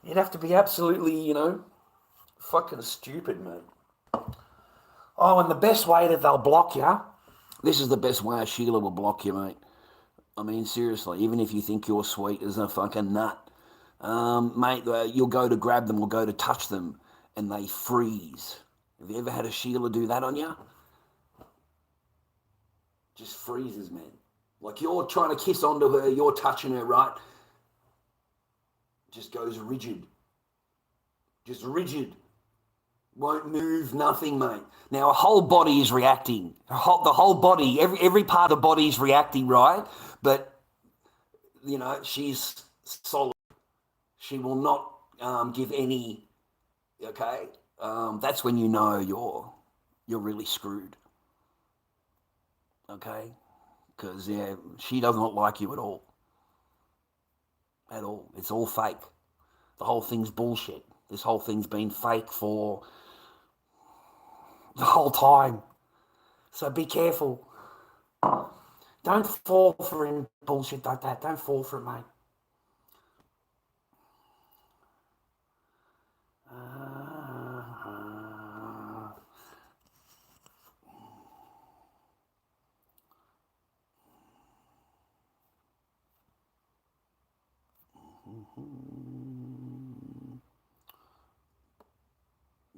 B: You'd have to be absolutely, fucking stupid, mate. Oh, and the best way that they'll block you, this is the best way Sheila will block you, mate. I mean, seriously, even if you think you're sweet as a fucking nut, mate, you'll go to grab them or go to touch them, and they freeze. Have you ever had a Sheila do that on you? Just freezes, man. Like, you're trying to kiss onto her, you're touching her, right? Just goes rigid. Just rigid. Won't move, nothing, mate. Now, her whole body is reacting. The whole body, every part of the body is reacting, right? But, she's solid. She will not give any, okay? That's when you know you're really screwed. Okay? Because, yeah, she does not like you at all. At all. It's all fake. The whole thing's bullshit. This whole thing's been fake for the whole time. So be careful. Don't fall for bullshit like that. Don't fall for it, mate.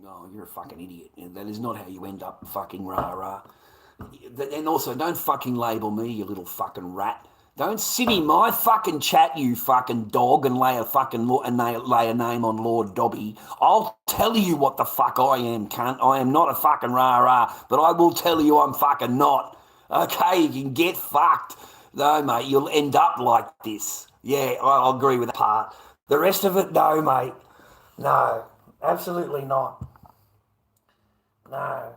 B: No, you're a fucking idiot. That is not how you end up fucking rah-rah. And also, don't fucking label me, you little fucking rat. Don't sit in my fucking chat, you fucking dog, and lay a name on Lord Dobby. I'll tell you what the fuck I am, cunt. I am not a fucking rah-rah, but I will tell you I'm fucking not. Okay, you can get fucked. No, mate, you'll end up like this. Yeah, I'll agree with that part. The rest of it, no, mate. No, absolutely not. No.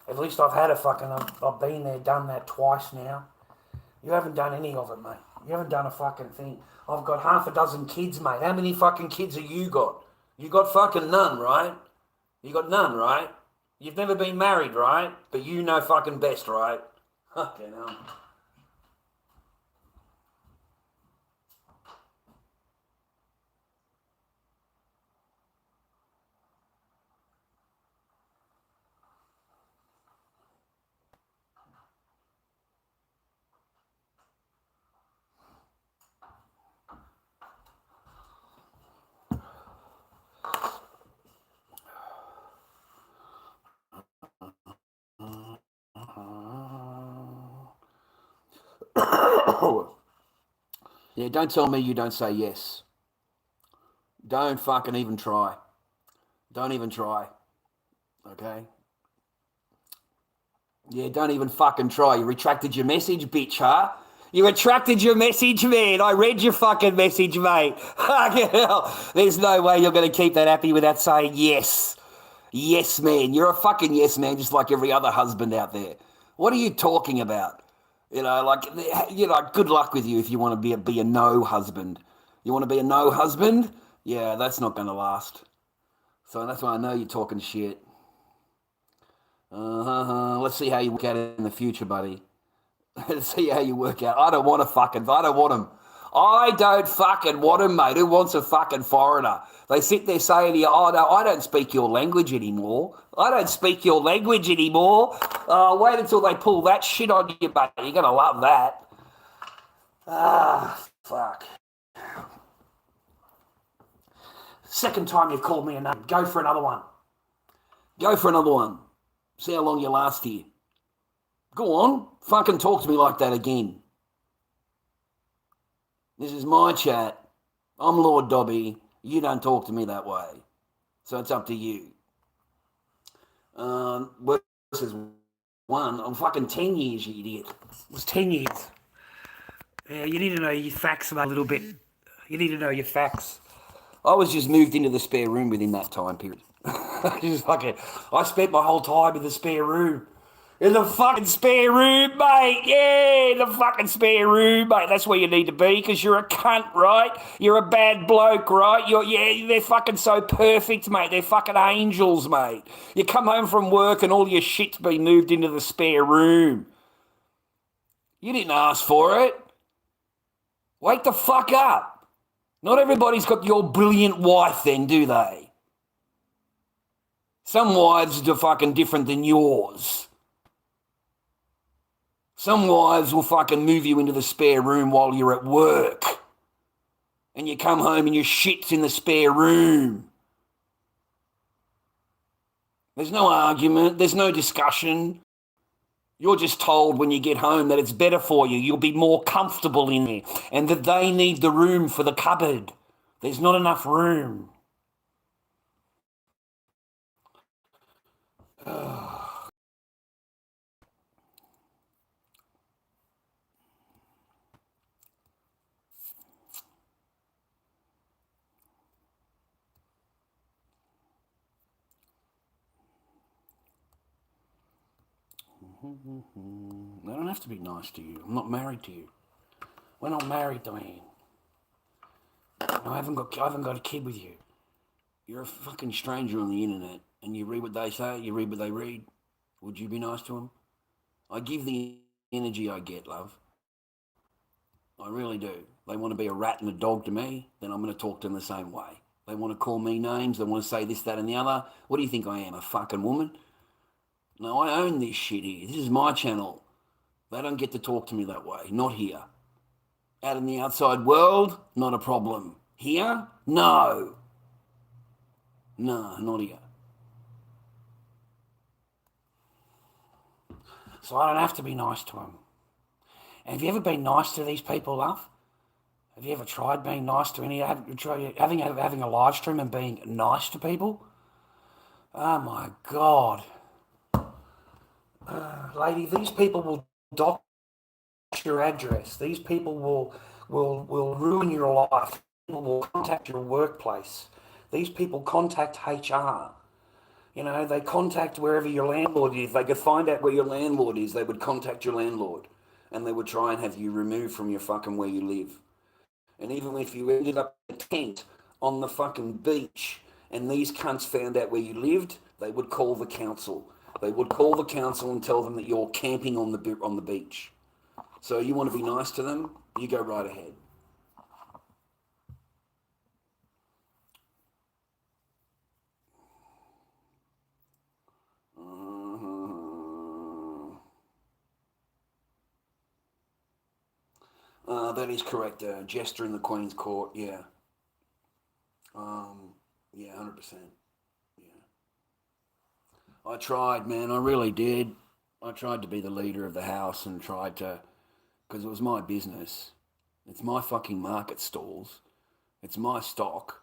B: At least I've had I've been there, done that twice now. You haven't done any of it, mate. You haven't done a fucking thing. I've got half a dozen kids, mate. How many fucking kids have you got? You got fucking none, right? You got none, right? You've never been married, right? But you know fucking best, right? Fucking hell. Yeah, don't tell me you don't say yes. Don't fucking even try. Don't even try. Okay? Yeah, don't even fucking try. You retracted your message, bitch, huh? You retracted your message, man. I read your fucking message, mate. Fucking hell. There's no way you're going to keep that happy without saying yes. Yes, man. You're a fucking yes, man, just like every other husband out there. What are you talking about? Good luck with you if you want to be a no husband. You want to be a no husband? Yeah, that's not going to last. So that's why I know you're talking shit. Let's see how you work out in the future, buddy. Let's see how you work out. I don't want him. I don't fucking want him, mate. Who wants a fucking foreigner? They sit there saying to you, oh, no, I don't speak your language anymore. Oh, wait until they pull that shit on you, buddy. You're going to love that. Fuck. Second time you've called me a name. Go for another one. See how long you last here. Go on. Fucking talk to me like that again. This is my chat. I'm Lord Dobby. You don't talk to me that way. So it's up to you. Versus one. I'm fucking 10 years, you idiot.
C: It was 10 years. Yeah, you need to know your facts a little bit. You need to know your facts.
B: I was just moved into the spare room within that time period. I spent my whole time in the spare room. In the fucking spare room, mate. Yeah, in the fucking spare room, mate. That's where you need to be because you're a cunt, right? You're a bad bloke, right? They're fucking so perfect, mate. They're fucking angels, mate. You come home from work and all your shit's been moved into the spare room. You didn't ask for it. Wake the fuck up. Not everybody's got your brilliant wife then, do they? Some wives are fucking different than yours. Some wives will fucking move you into the spare room while you're at work. And you come home and your shit's in the spare room. There's no argument. There's no discussion. You're just told when you get home that it's better for you. You'll be more comfortable in there. And that they need the room for the cupboard. There's not enough room. They don't have to be nice to you. I'm not married to you. We're not married, Diane. I haven't got a kid with you. You're a fucking stranger on the internet, and you read what they say, you read what they read. Would you be nice to them? I give the energy I get, love. I really do. They want to be a rat and a dog to me, then I'm going to talk to them the same way. They want to call me names, they want to say this, that, and the other. What do you think I am, a fucking woman? No, I own this shit here. This is my channel. They don't get to talk to me that way. Not here. Out in the outside world, not a problem. Here? No. No, not here. So I don't have to be nice to them. And have you ever been nice to these people, love? Have you ever tried being nice to having a live stream and being nice to people? Oh my God. Lady, these people will dox your address. These people will ruin your life. People will contact your workplace. These people contact HR. You know, they contact wherever your landlord is. They could find out where your landlord is. They would contact your landlord. And they would try and have you removed from your fucking where you live. And even if you ended up in a tent on the fucking beach and these cunts found out where you lived, they would call the council. They would call the council and tell them that you're camping on the beach. So you want to be nice to them? You go right ahead. That is correct. Jester in the Queen's Court, yeah. Yeah, 100%. Yeah. I tried, man. I really did. I tried to be the leader of the house and tried to because it was my business. It's my fucking market stalls. It's my stock.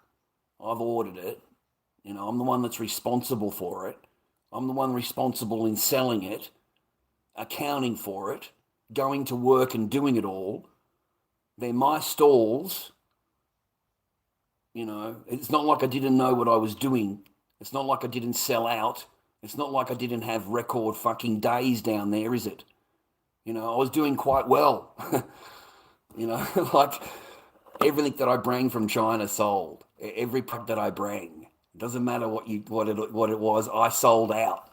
B: I've ordered it. You know, I'm the one that's responsible for it. I'm the one responsible in selling it, accounting for it, going to work and doing it all. They're my stalls. You know, it's not like I didn't know what I was doing. It's not like I didn't sell out. It's not like I didn't have record fucking days down there, is it? You know, I was doing quite well. You know, like everything that I bring from China sold. Every product that I bring. It doesn't matter what it was, I sold out.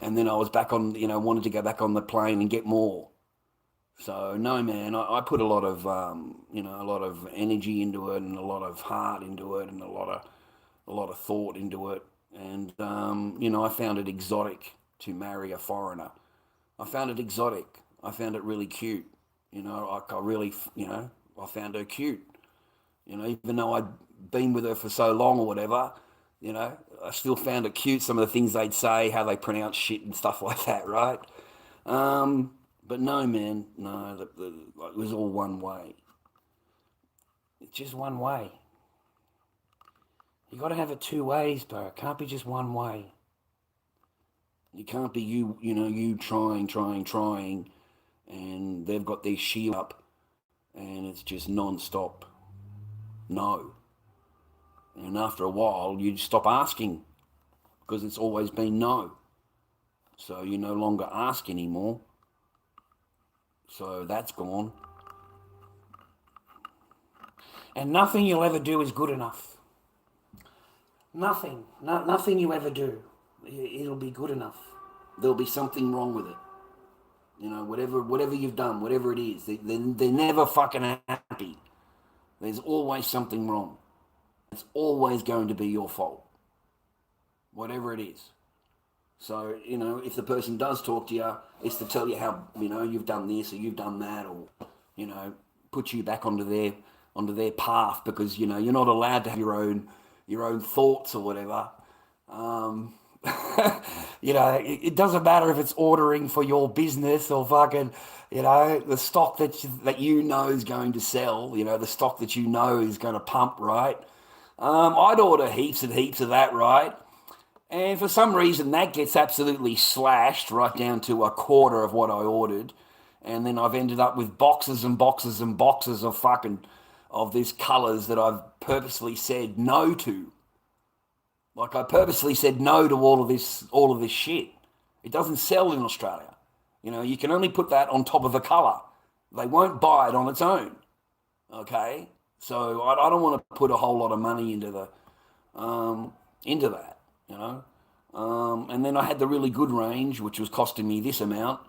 B: And then I was back on, you know, wanted to go back on the plane and get more. So no, man, I put a lot of, you know, a lot of energy into it and a lot of heart into it and a lot of thought into it. And, you know, I found it exotic to marry a foreigner. I found it exotic. I found it really cute. You know, I really, you know, I found her cute. You know, even though I'd been with her for so long or whatever, you know, I still found it cute, some of the things they'd say, how they pronounce shit and stuff like that, right? But no, man, no, it was all one way. It's just one way. You got to have it two ways, bro. It can't be just one way. You can't be you trying, and they've got their shield up, and it's just non-stop. No. And after a while, you stop asking, because it's always been no. So you no longer ask anymore. So that's gone. And nothing you'll ever do is good enough. Nothing. Nothing you ever do, it'll be good enough. There'll be something wrong with it. You know, whatever you've done, whatever it is, they're never fucking happy. There's always something wrong. It's always going to be your fault. Whatever it is. So, you know, if the person does talk to you, it's to tell you how, you know, you've done this or you've done that, or, you know, put you back onto their path, because, you know, you're not allowed to have your own thoughts or whatever. You know, it doesn't matter if it's ordering for your business or fucking, you know, the stock that you know is going to sell, you know, the stock that you know is going to pump, right? I'd order heaps and heaps of that, right? And for some reason, that gets absolutely slashed right down to a quarter of what I ordered. And then I've ended up with boxes and boxes and boxes of these colours that I've purposely said no to. Like, I purposely said no to all of this shit. It doesn't sell in Australia. You know, you can only put that on top of a colour. They won't buy it on its own. Okay? So I don't want to put a whole lot of money into that, you know. And then I had the really good range, which was costing me this amount.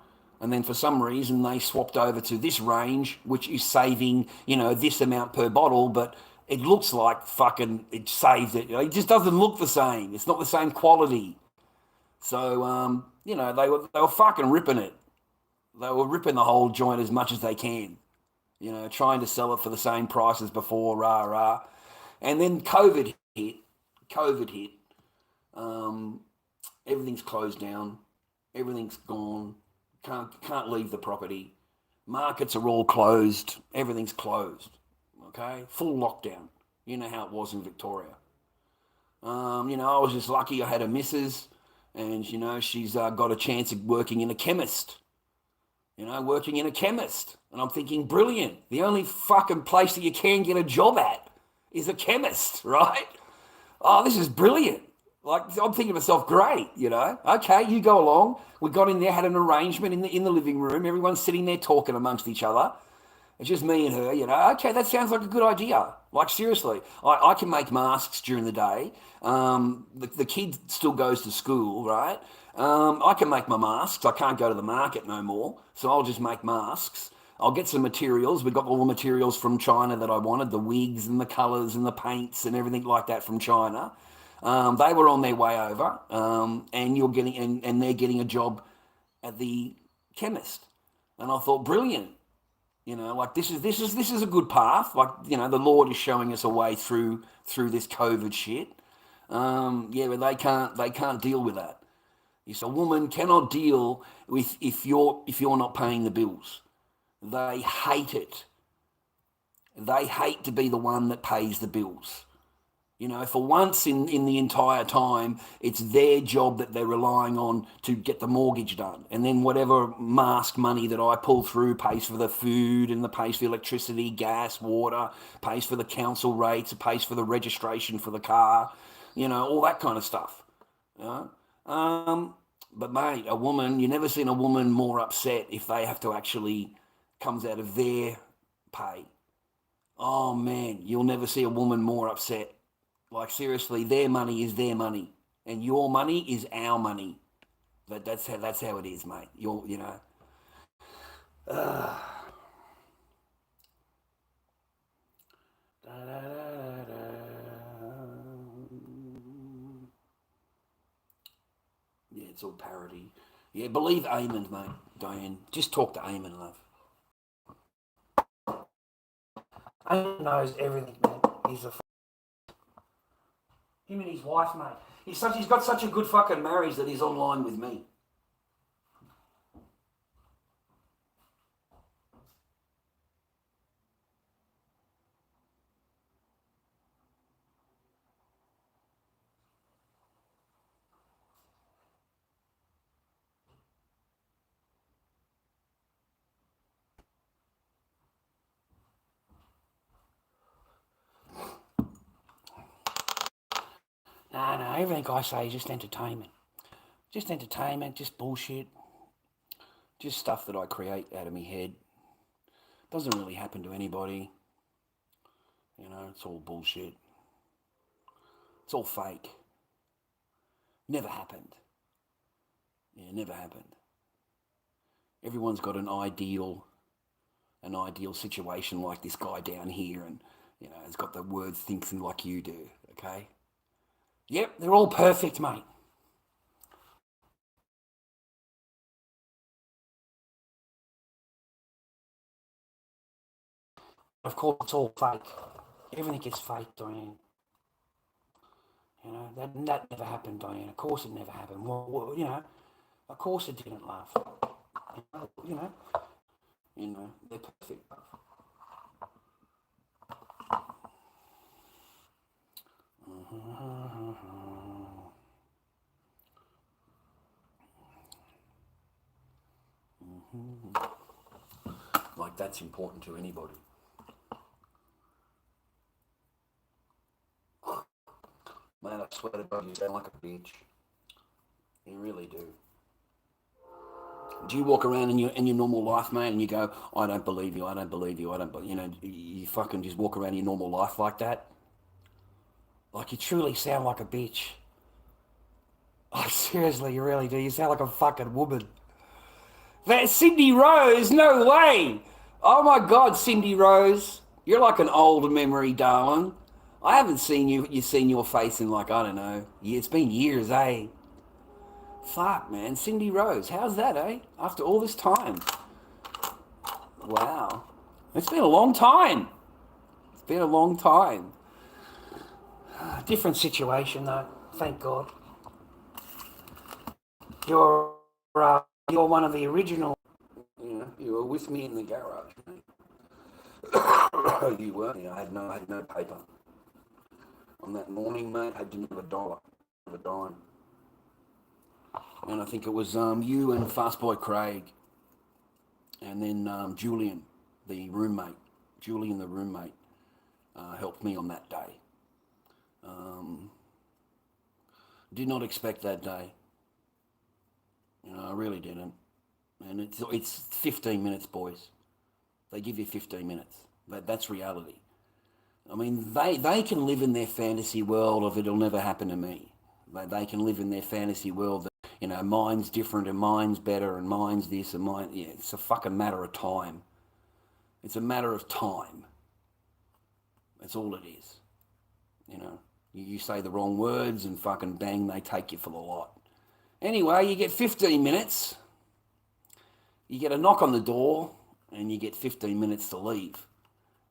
B: And then for some reason they swapped over to this range, which is saving, you know, this amount per bottle, but it looks like fucking it saves it. It just doesn't look the same. It's not the same quality. So, you know, they were fucking ripping it. They were ripping the whole joint as much as they can. You know, trying to sell it for the same price as before, rah. And then COVID hit. Everything's closed down. Everything's gone. Can't leave the property. Markets are all closed. Everything's closed. Okay? Full lockdown. You know how it was in Victoria. You know, I was just lucky I had a missus, and, you know, she's got a chance of working in a chemist. You know, working in a chemist. And I'm thinking, brilliant. The only fucking place that you can get a job at is a chemist, right? Oh, this is brilliant. Like, I'm thinking to myself, great, you know. Okay, you go along. We got in there, had an arrangement in the living room. Everyone's sitting there talking amongst each other. It's just me and her, you know. Okay, that sounds like a good idea. Like, seriously, I can make masks during the day. The kid still goes to school, right? I can make my masks. I can't go to the market no more, so I'll just make masks. I'll get some materials. We got all the materials from China that I wanted, the wigs and the colours and the paints and everything like that from China. They were on their way over, and you're getting and they're getting a job at the chemist. And I thought, brilliant. You know, like this is a good path. Like, you know, the Lord is showing us a way through this COVID shit. Yeah, but they can't deal with that. A woman cannot deal with if you're not paying the bills. They hate it. They hate to be the one that pays the bills. You know, for once in the entire time, it's their job that they're relying on to get the mortgage done. And then whatever mask money that I pull through pays for the food and pays for electricity, gas, water, pays for the council rates, it pays for the registration for the car, you know, all that kind of stuff. You know? But mate, a woman, you never seen a woman more upset if they have to actually comes out of their pay. Oh man, you'll never see a woman more upset. Like seriously, their money is their money, and your money is our money. That's how it is, mate. You know. Yeah, it's all parody. Yeah, believe Eamon, mate, Diane. Just talk to Eamon, love.
C: Eamon knows everything, man. He's a him and his wife, mate.
B: He's got such a good fucking marriage that he's online with me.
C: No, everything I say is just entertainment. Just entertainment, just bullshit.
B: Just stuff that I create out of my head. Doesn't really happen to anybody. You know, it's all bullshit. It's all fake. Never happened. Yeah, never happened. Everyone's got an ideal situation like this guy down here, and you know, has got the words thinking like you do. Okay.
C: Yep, they're all perfect, mate. Of course, it's all fake. Everything is fake, Diane. You know, that never happened, Diane. Of course it never happened. Well, you know, of course it didn't, love. You know,
B: they're perfect, love. Like that's important to anybody. Man, I swear to God, you sound like a bitch. You really do. Do you walk around in your normal life, mate, and you go, I don't believe you, I don't believe you, I don't believe you know, you fucking just walk around your normal life like that?
C: Like you truly sound like a bitch. Oh, seriously, you really do. You sound like a fucking woman. That Cindy Rose, no way. Oh my God, Cindy Rose. You're like an old memory, darling. I haven't seen you seen your face in like, I don't know, it's been years, eh? Fuck, man. Cindy Rose, how's that, eh? After all this time. Wow. It's been a long time. It's been a long time. Different situation, though. Thank God. You're one of the original.
B: You know, you were with me in the garage. You were. You know, I had no paper. On that morning, mate, I didn't have a dollar, a dime. And I think it was you and Fastboy Craig, and then Julian, the roommate. Julian, the roommate, helped me on that day. Did not expect that day. You know, I really didn't. And it's 15 minutes, boys. They give you 15 minutes. That's reality. I mean, they can live in their fantasy world of it'll never happen to me. They can live in their fantasy world that, you know, mine's different and mine's better and mine's this and mine. Yeah, it's a fucking matter of time. It's a matter of time. That's all it is. You know, you say the wrong words and fucking bang, they take you for the lot. Anyway, you get 15 minutes. You get a knock on the door and you get 15 minutes to leave.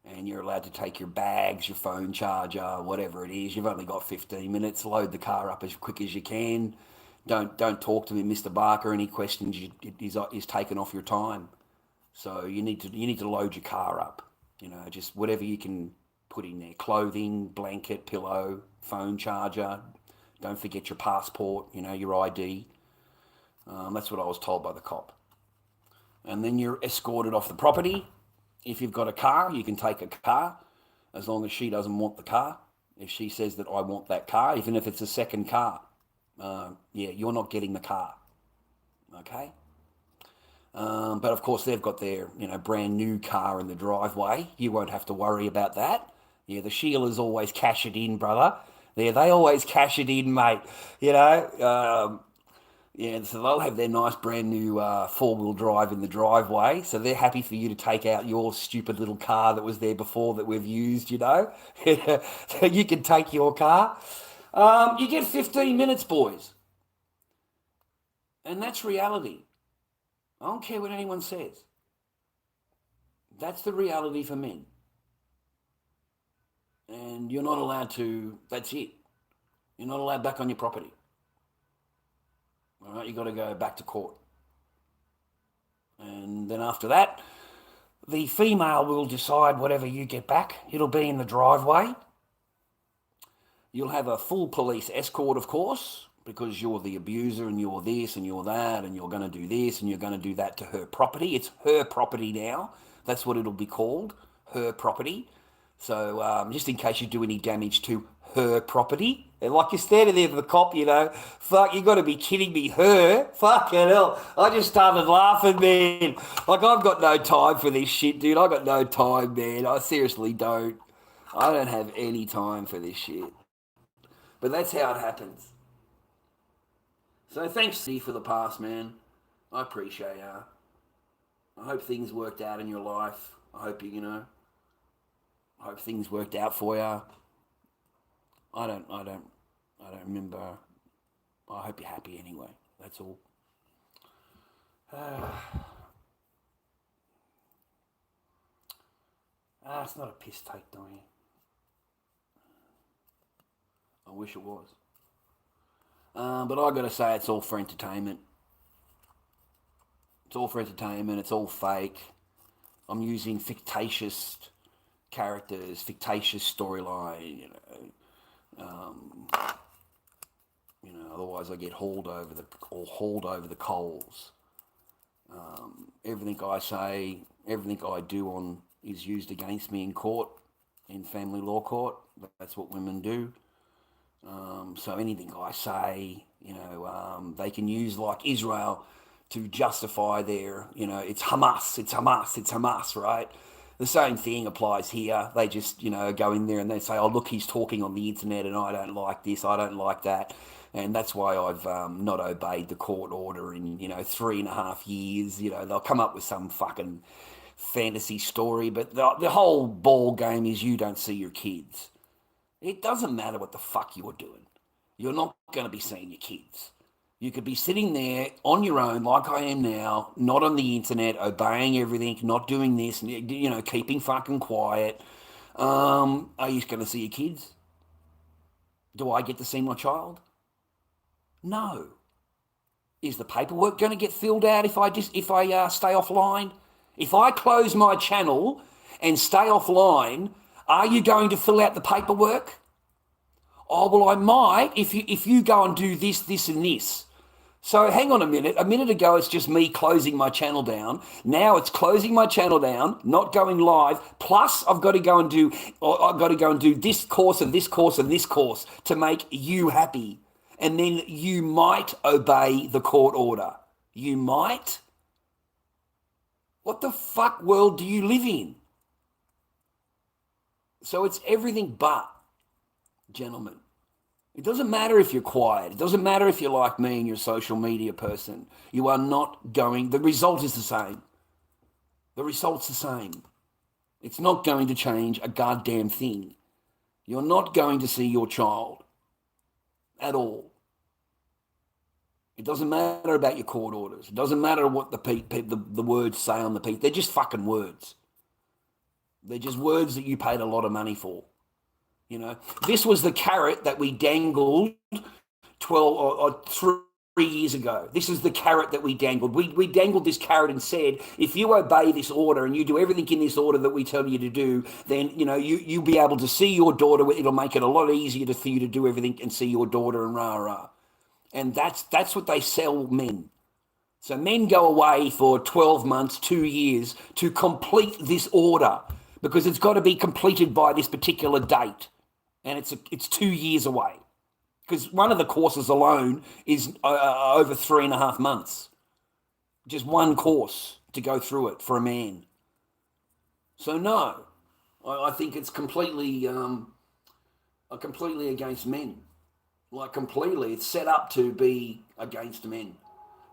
B: And you're allowed to take your bags, your phone charger, whatever it is. You've only got 15 minutes. Load the car up as quick as you can. Don't talk to me, Mr. Barker. Any questions is taken off your time. So you need to load your car up, just whatever you can put in there: clothing, blanket, pillow, phone charger. Don't forget your passport, your ID. That's what I was told by the cop. And then you're escorted off the property. If you've got a car, you can take a car, as long as she doesn't want the car. If she says that I want that car, even if it's a second car, you're not getting the car. Okay? But of course, they've got their brand new car in the driveway. You won't have to worry about that. Yeah, the Sheilas always cash it in, brother. They always cash it in, mate. So they'll have their nice brand new four-wheel drive in the driveway. So they're happy for you to take out your stupid little car that was there before that we've used, So you can take your car. You get 15 minutes, boys. And that's reality. I don't care what anyone says. That's the reality for men. And you're not allowed to, that's it. You're not allowed back on your property. All right, you got to go back to court. And then after that, the female will decide whatever you get back. It'll be in the driveway. You'll have a full police escort, of course, because you're the abuser and you're this and you're that and you're going to do this and you're going to do that to her property. It's her property now. That's what it'll be called, her property. So just in case you do any damage to her property, and like you're standing there for the cop, fuck, you got to be kidding me, her? Fucking hell. I just started laughing, man. Like, I've got no time for this shit, dude. I got no time, man. I seriously don't. I don't have any time for this shit. But that's how it happens. So thanks, C, for the past, man. I appreciate ya. I hope things worked out in your life. I hope I hope things worked out for you. I don't remember. I hope you're happy anyway. That's all. It's not a piss take, don't you? I wish it was. But I got to say, it's all for entertainment. It's all for entertainment. It's all fake. I'm using fictitious characters, fictitious storyline. Otherwise I get hauled over the coals. Everything I say, everything I do is used against me in court, in family law court. That's what women do. So anything I say, they can use, like Israel, to justify their, it's Hamas, right? The same thing applies here. They just, go in there and they say, oh, look, he's talking on the internet and I don't like this, I don't like that. And that's why I've not obeyed the court order in, 3.5 years. They'll come up with some fucking fantasy story, but the whole ball game is you don't see your kids. It doesn't matter what the fuck you're doing. You're not going to be seeing your kids. You could be sitting there on your own like I am now, not on the internet, obeying everything, not doing this, keeping fucking quiet. Are you going to see your kids? Do I get to see my child? No. Is the paperwork going to get filled out if I stay offline? If I close my channel and stay offline, are you going to fill out the paperwork? Oh, well, I might if you go and do this, this, and this. So hang on a minute. A minute ago, it's just me closing my channel down. Now it's closing my channel down, not going live. Plus, I've got to go and do this course and this course and this course to make you happy. And then you might obey the court order. You might. What the fuck world do you live in? So it's everything but, gentlemen. It doesn't matter if you're quiet. It doesn't matter if you're like me and you're a social media person. You are not going, the result is the same. The result's the same. It's not going to change a goddamn thing. You're not going to see your child at all. It doesn't matter about your court orders. It doesn't matter what the words say on the piece. They're just fucking words. They're just words that you paid a lot of money for. This was the carrot that we dangled 12 or years ago. This is the carrot that we dangled. We dangled this carrot and said, if you obey this order and you do everything in this order that we tell you to do, then you'll be able to see your daughter. It'll make it a lot easier for you to do everything and see your daughter and rah rah. And that's what they sell men. So men go away for 12 months, 2 years to complete this order because it's got to be completed by this particular date, and it's 2 years away. Because one of the courses alone is over 3.5 months. Just one course to go through it for a man. So no, I think it's completely against men. Like completely, it's set up to be against men.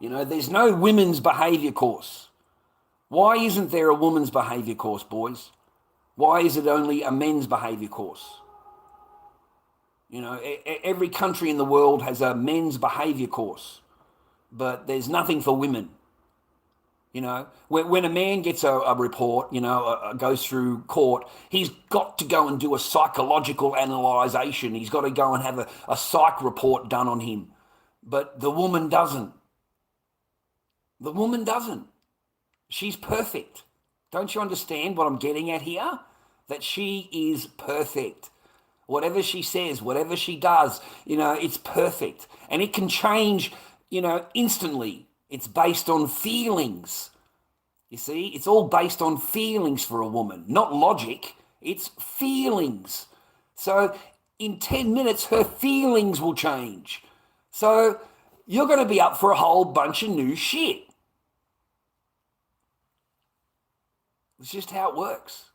B: There's no women's behaviour course. Why isn't there a woman's behaviour course, boys? Why is it only a men's behaviour course? Every country in the world has a men's behaviour course, but there's nothing for women. When a man gets a report, goes through court, he's got to go and do a psychological analysation. He's got to go and have a psych report done on him. But the woman doesn't. The woman doesn't. She's perfect. Don't you understand what I'm getting at here? That she is perfect. Whatever she says, whatever she does, it's perfect. And it can change, instantly. It's based on feelings. You see, it's all based on feelings for a woman, not logic. It's feelings. So in 10 minutes, her feelings will change. So you're going to be up for a whole bunch of new shit. It's just how it works.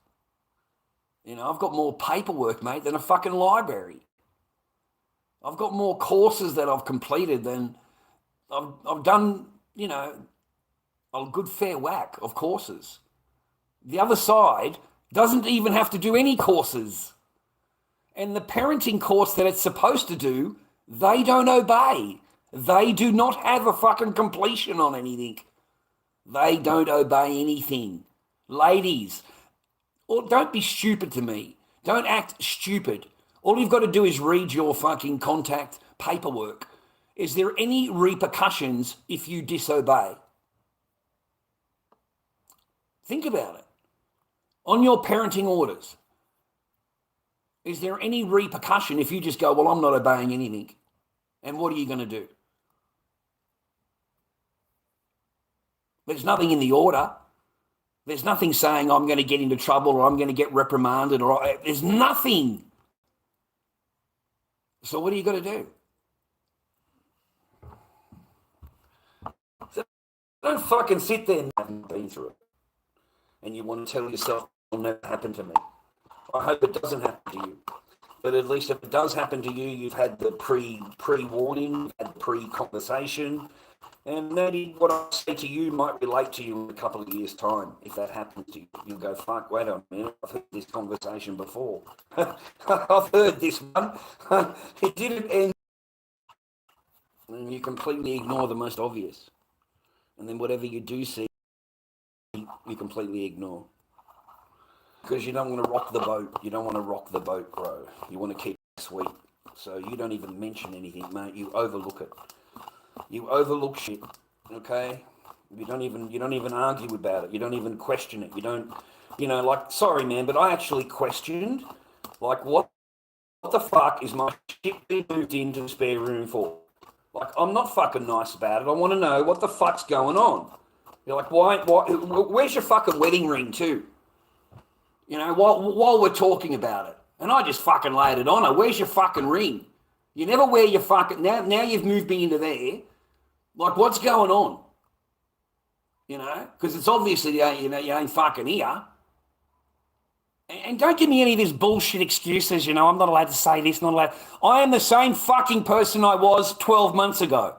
B: I've got more paperwork, mate, than a fucking library. I've got more courses that I've completed than I've done, a good fair whack of courses. The other side doesn't even have to do any courses. And the parenting course that it's supposed to do, they don't obey. They do not have a fucking completion on anything. They don't obey anything. Ladies, don't be stupid to me. Don't act stupid. All you've got to do is read your fucking contact paperwork. Is there any repercussions if you disobey? Think about it. On your parenting orders, is there any repercussion if you just go, well, I'm not obeying anything? And what are you going to do? There's nothing in the order. There's nothing saying I'm going to get into trouble or I'm going to get reprimanded there's nothing. So what are you going to do? So don't fucking sit there and haven't been through it. And you want to tell yourself it'll never happen to me. I hope it doesn't happen to you. But at least if it does happen to you, you've had the pre-warning, had the pre-conversation. And maybe what I say to you might relate to you in a couple of years' time. If that happens to you, you'll go, fuck, wait a minute, I've heard this conversation before. I've heard this one. It didn't end. And you completely ignore the most obvious. And then whatever you do see, you completely ignore. Because you don't want to rock the boat. You don't want to rock the boat, bro. You want to keep it sweet. So you don't even mention anything, mate. You overlook it. You overlook shit, okay? You don't even argue about it. You don't even question it. You don't, sorry, man, but I actually questioned, what the fuck is my shit being moved into the spare room for? I'm not fucking nice about it. I want to know what the fuck's going on. You're like, why, where's your fucking wedding ring too? While we're talking about it. And I just fucking laid it on her. Where's your fucking ring? You never wear your fucking... Now you've moved me into there. What's going on? Because it's obviously, you ain't fucking here. And don't give me any of these bullshit excuses, I'm not allowed to say this, not allowed... I am the same fucking person I was 12 months ago.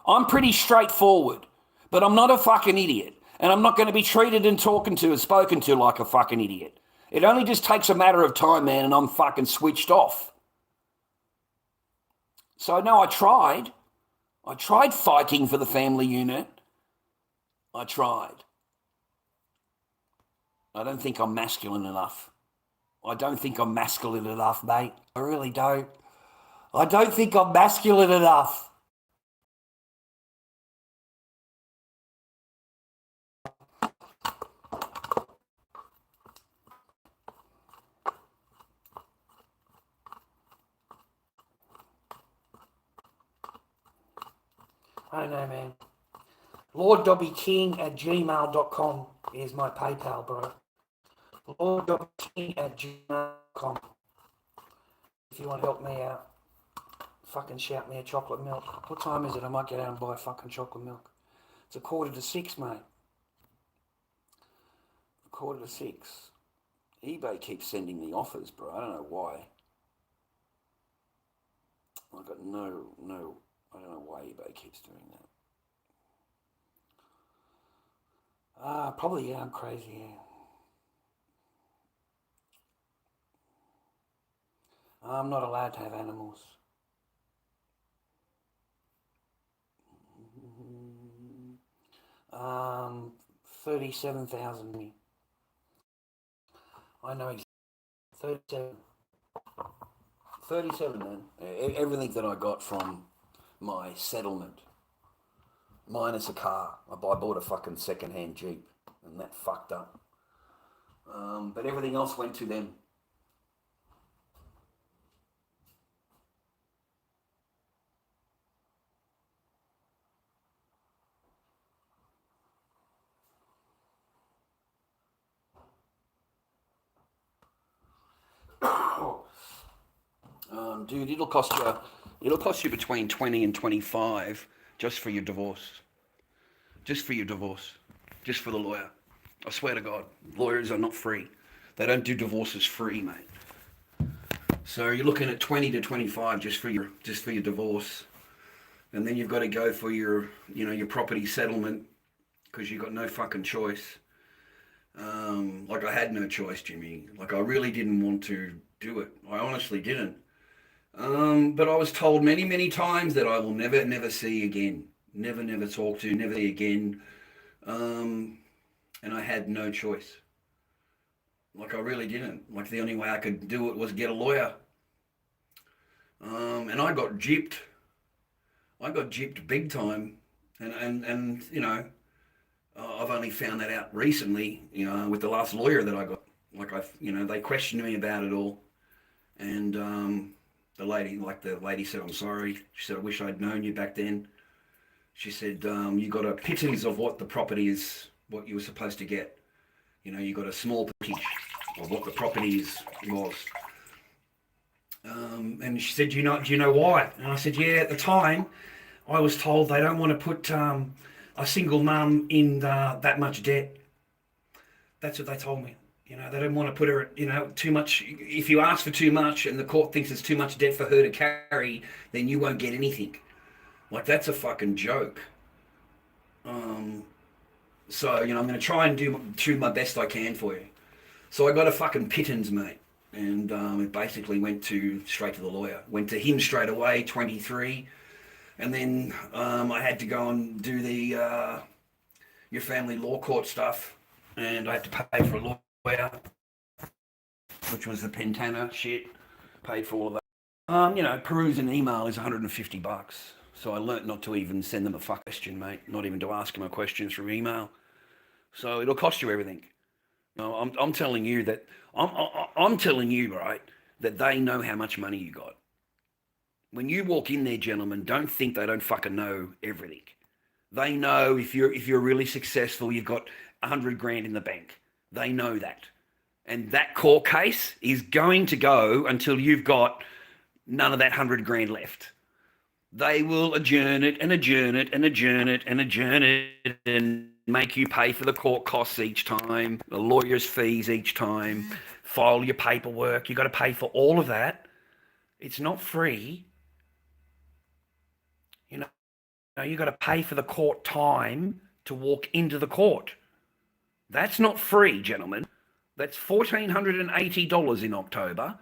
B: I'm pretty straightforward, but I'm not a fucking idiot. And I'm not going to be treated and spoken to like a fucking idiot. It only just takes a matter of time, man, and I'm fucking switched off. So, no, I tried. I tried fighting for the family unit. I tried. I don't think I'm masculine enough. I don't think I'm masculine enough, mate. I really don't. I don't think I'm masculine enough.
C: I don't know, man. LordDobbyKing@gmail.com is my PayPal, bro. LordDobbyKing@gmail.com. If you want to help me out, fucking shout me a chocolate milk. What time is it? I might get out and buy fucking chocolate milk. It's 5:45, mate. 5:45. eBay keeps sending me offers, bro. I don't know why. I've got no, I don't know why eBay keeps doing that. Probably, yeah, I'm crazy, yeah. I'm not allowed to have animals. 37,000. I know exactly. 37. 37, man. Everything that I got from my settlement, minus a car. I bought a fucking second-hand Jeep, and that fucked up. But everything else went to them. Dude, it'll cost you between 20 and 25 just for your divorce. Just for your divorce. Just for the lawyer. I swear to God, lawyers are not free. They don't do divorces free, mate. So you're looking at 20 to 25 just for your divorce. And then you've got to go for your property settlement because you've got no fucking choice. Like I had no choice, Jimmy. Like I really didn't want to do it. I honestly didn't. But I was told many, many times that I will never, never see again. Never, never talk to, never see again. And I had no choice. Like I really didn't. Like the only way I could do it was get a lawyer. And I got gypped. I got gypped big time. And you know, I've only found that out recently, you know, with the last lawyer that I got. Like they questioned me about it all. And the lady said, I'm sorry. She said, I wish I'd known you back then. She said, you got a pittance of what the property is, what you were supposed to get. You know, you got a small pittance of what the property was. And she said, do you know why? And I said, yeah, at the time, I was told they don't want to put a single mum in that much debt. That's what they told me. You know, they don't want to put her, too much. If you ask for too much and the court thinks it's too much debt for her to carry, then you won't get anything. Like, that's a fucking joke. So, I'm going to try and do my best I can for you. So I got a fucking pittance, mate. And it basically went straight to the lawyer. Went to him straight away, 23. And then I had to go and do your family law court stuff. And I had to pay for a lawyer, which was the Pentana shit. Paid for all of that. Perusing an email is $150. So I learnt not to even send them a fuck question, mate. Not even to ask them a question through email. So it'll cost you everything. I'm telling you that I'm telling you, right, that they know how much money you got. When you walk in there, gentlemen, don't think they don't fucking know everything. They know if you're really successful, you've got 100 grand in the bank. They know that. And that court case is going to go until you've got none of that 100 grand left. They will adjourn it and adjourn it and adjourn it and adjourn it and make you pay for the court costs each time, the lawyer's fees each time, file your paperwork. You've got to pay for all of that. It's not free. You've got to pay for the court time to walk into the court. That's not free, gentlemen. That's $1,480 in October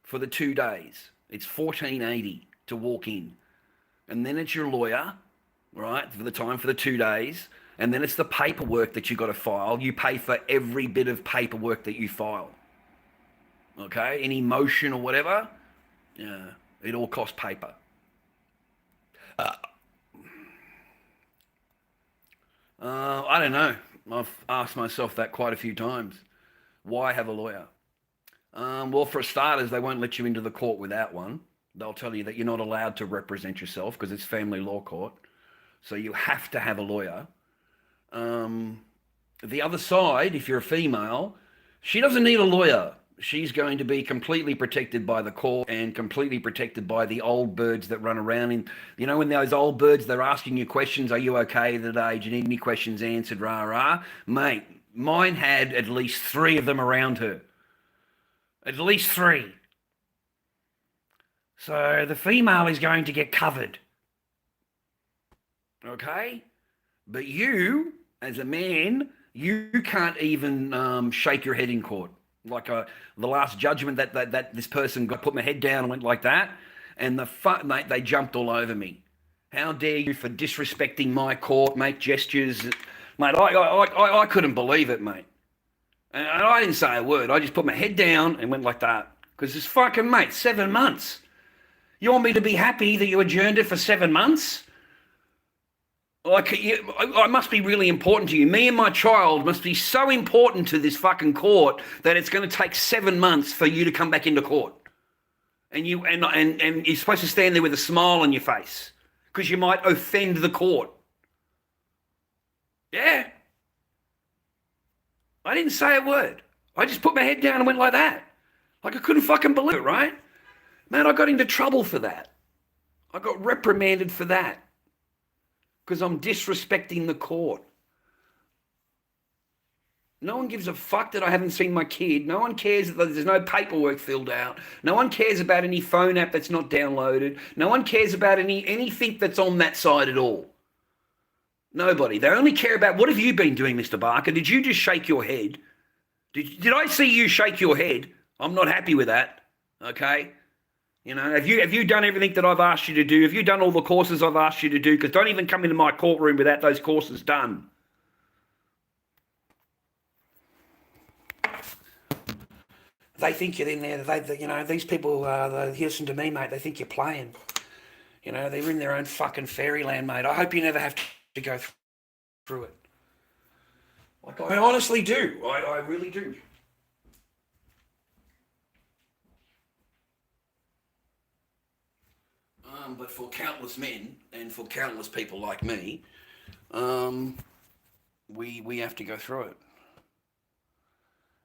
C: for the 2 days. It's $1,480 to walk in. And then it's your lawyer, right, for the time for the 2 days. And then it's the paperwork that you've got to file. You pay for every bit of paperwork that you file. Okay? Any motion or whatever, yeah, it all costs paper. I don't know. I've asked myself that quite a few times. Why have a lawyer? Well, for starters, they won't let you into the court without one. They'll tell you that you're not allowed to represent yourself because it's family law court.
B: So you have to have a lawyer. The other side, if you're a female, she doesn't need a lawyer. She's going to be completely protected by the court and completely protected by the old birds that run around. In, you know, when those old birds, they're asking you questions, are you okay today? Do you need any questions answered? Rah, rah. Mate, mine had at least 3 of them around her. At least 3. So the female is going to get covered. Okay? But you, as a man, you can't even shake your head in court. Like the last judgment that this person got, put my head down and went like that, and mate, they jumped all over me. How dare you for disrespecting my court, make gestures. Mate, I couldn't believe it, mate. And I didn't say a word. I just put my head down and went like that. Because it's fucking, mate, 7 months. You want me to be happy that you adjourned it for 7 months? Like, I must be really important to you. Me and my child must be so important to this fucking court that it's going to take 7 months for you to come back into court. And you're supposed to stand there with a smile on your face because you might offend the court. Yeah. I didn't say a word. I just put my head down and went like that. Like I couldn't fucking believe it, right? Man, I got into trouble for that. I got reprimanded for that. Because I'm disrespecting the court. No one gives a fuck that I haven't seen my kid. No one cares that there's no paperwork filled out. No one cares about any phone app that's not downloaded. No one cares about anything that's on that side at all. Nobody. They only care about, what have you been doing, Mr. Barker? Did you just shake your head? Did I see you shake your head? I'm not happy with that. Okay? You know, have you done everything that I've asked you to do? Have you done all the courses I've asked you to do? Because don't even come into my courtroom without those courses done. They think you're in there. You know, these people, they listen to me, mate. They think you're playing. You know, they're in their own fucking fairyland, mate. I hope you never have to go through it. Like, I honestly do. I really do. But for countless men and for countless people like me, we have to go through it.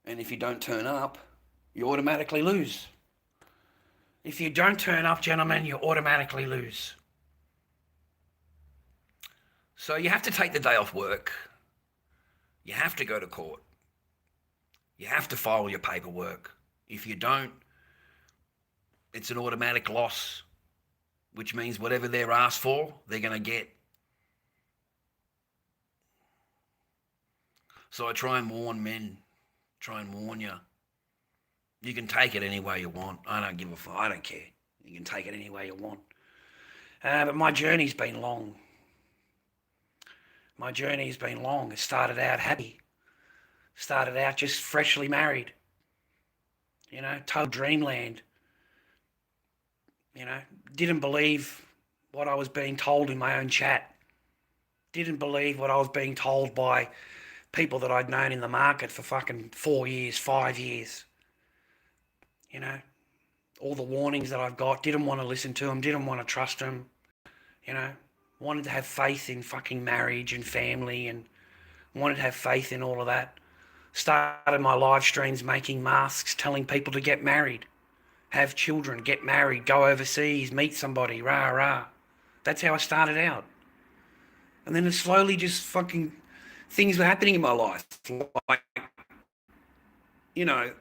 B: And if you don't turn up, you automatically lose. If you don't turn up, gentlemen, you automatically lose. So you have to take the day off work. You have to go to court. You have to file your paperwork. If you don't, it's an automatic loss. Which means whatever they're asked for, they're going to get. So I try and warn men, try and warn you. You can take it any way you want. I don't give a fuck. I don't care. You can take it any way you want. But my journey's been long. My journey's been long. It started out happy. Started out just freshly married. You know, total dreamland. You know, didn't believe what I was being told in my own chat. Didn't believe what I was being told by people that I'd known in the market for fucking 4 years, 5 years. You know, all the warnings that I've got, didn't want to listen to them, didn't want to trust them. You know, wanted to have faith in fucking marriage and family and wanted to have faith in all of that. Started my live streams making masks, telling people to get married. Have children, get married, go overseas, meet somebody, rah, rah. That's how I started out. And then it slowly just fucking, things were happening in my life. Like, you know,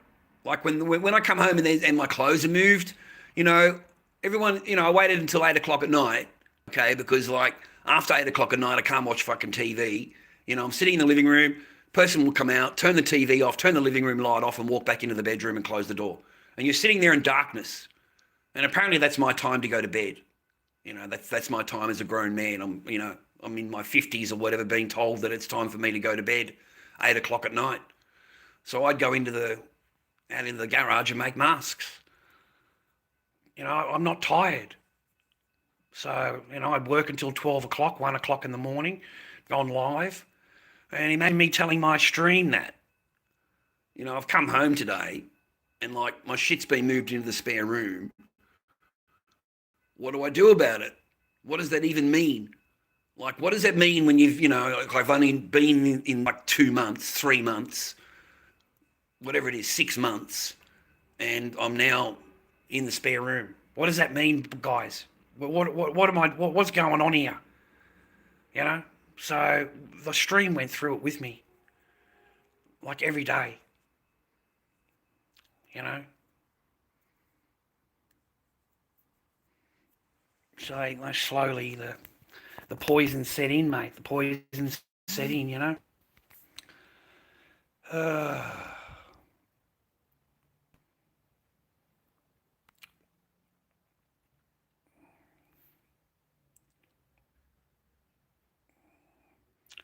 B: like when I come home and my clothes are moved, you know, everyone, you know, I waited until 8 o'clock at night, okay, because like after 8 o'clock at night, I can't watch fucking TV. You know, I'm sitting in the living room, person will come out, turn the TV off, turn the living room light off and walk back into the bedroom and close the door. And you're sitting there in darkness. And apparently that's my time to go to bed. You know, that's my time as a grown man. I'm in my 50s or whatever, being told that it's time for me to go to bed, 8 o'clock at night. So I'd go out into the garage and make masks. You know, I'm not tired. So, you know, I'd work until 12 o'clock, 1 o'clock in the morning, go on live. And he made me telling my stream that. You know, I've come home today and like my shit's been moved into the spare room. What do I do about it? What does that even mean?
C: Like, what does that mean when you've, like I've only been in like 2 months, 3 months, whatever it is, 6 months, and I'm now in the spare room. What does that mean, guys? What's going on here? So the stream went through it with me, like every day. So slowly the poison set in, mate. The poison set in.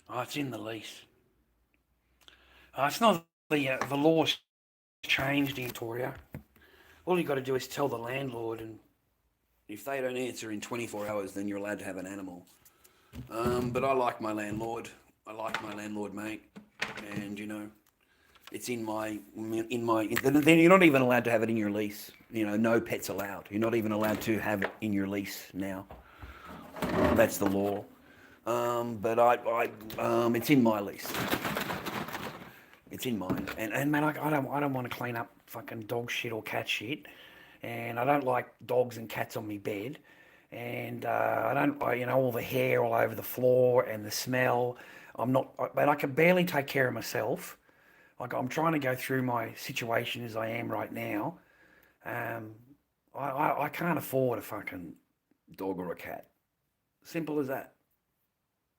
C: Oh, it's in the lease. It's not the law's changed in Victoria. All you got to do is tell the landlord, and if they don't answer in 24 hours, then you're allowed to have an animal. But I like my landlord. I like my landlord, mate. And it's in my. Then you're not even allowed to have it in your lease. No pets allowed. You're not even allowed to have it in your lease now. That's the law. But it's in my lease. It's in mine. And man, I don't want to clean up fucking dog shit or cat shit. And I don't like dogs and cats on my bed. And all the hair all over the floor and the smell. But I can barely take care of myself. Like, I'm trying to go through my situation as I am right now. I can't afford a fucking dog or a cat. Simple as that.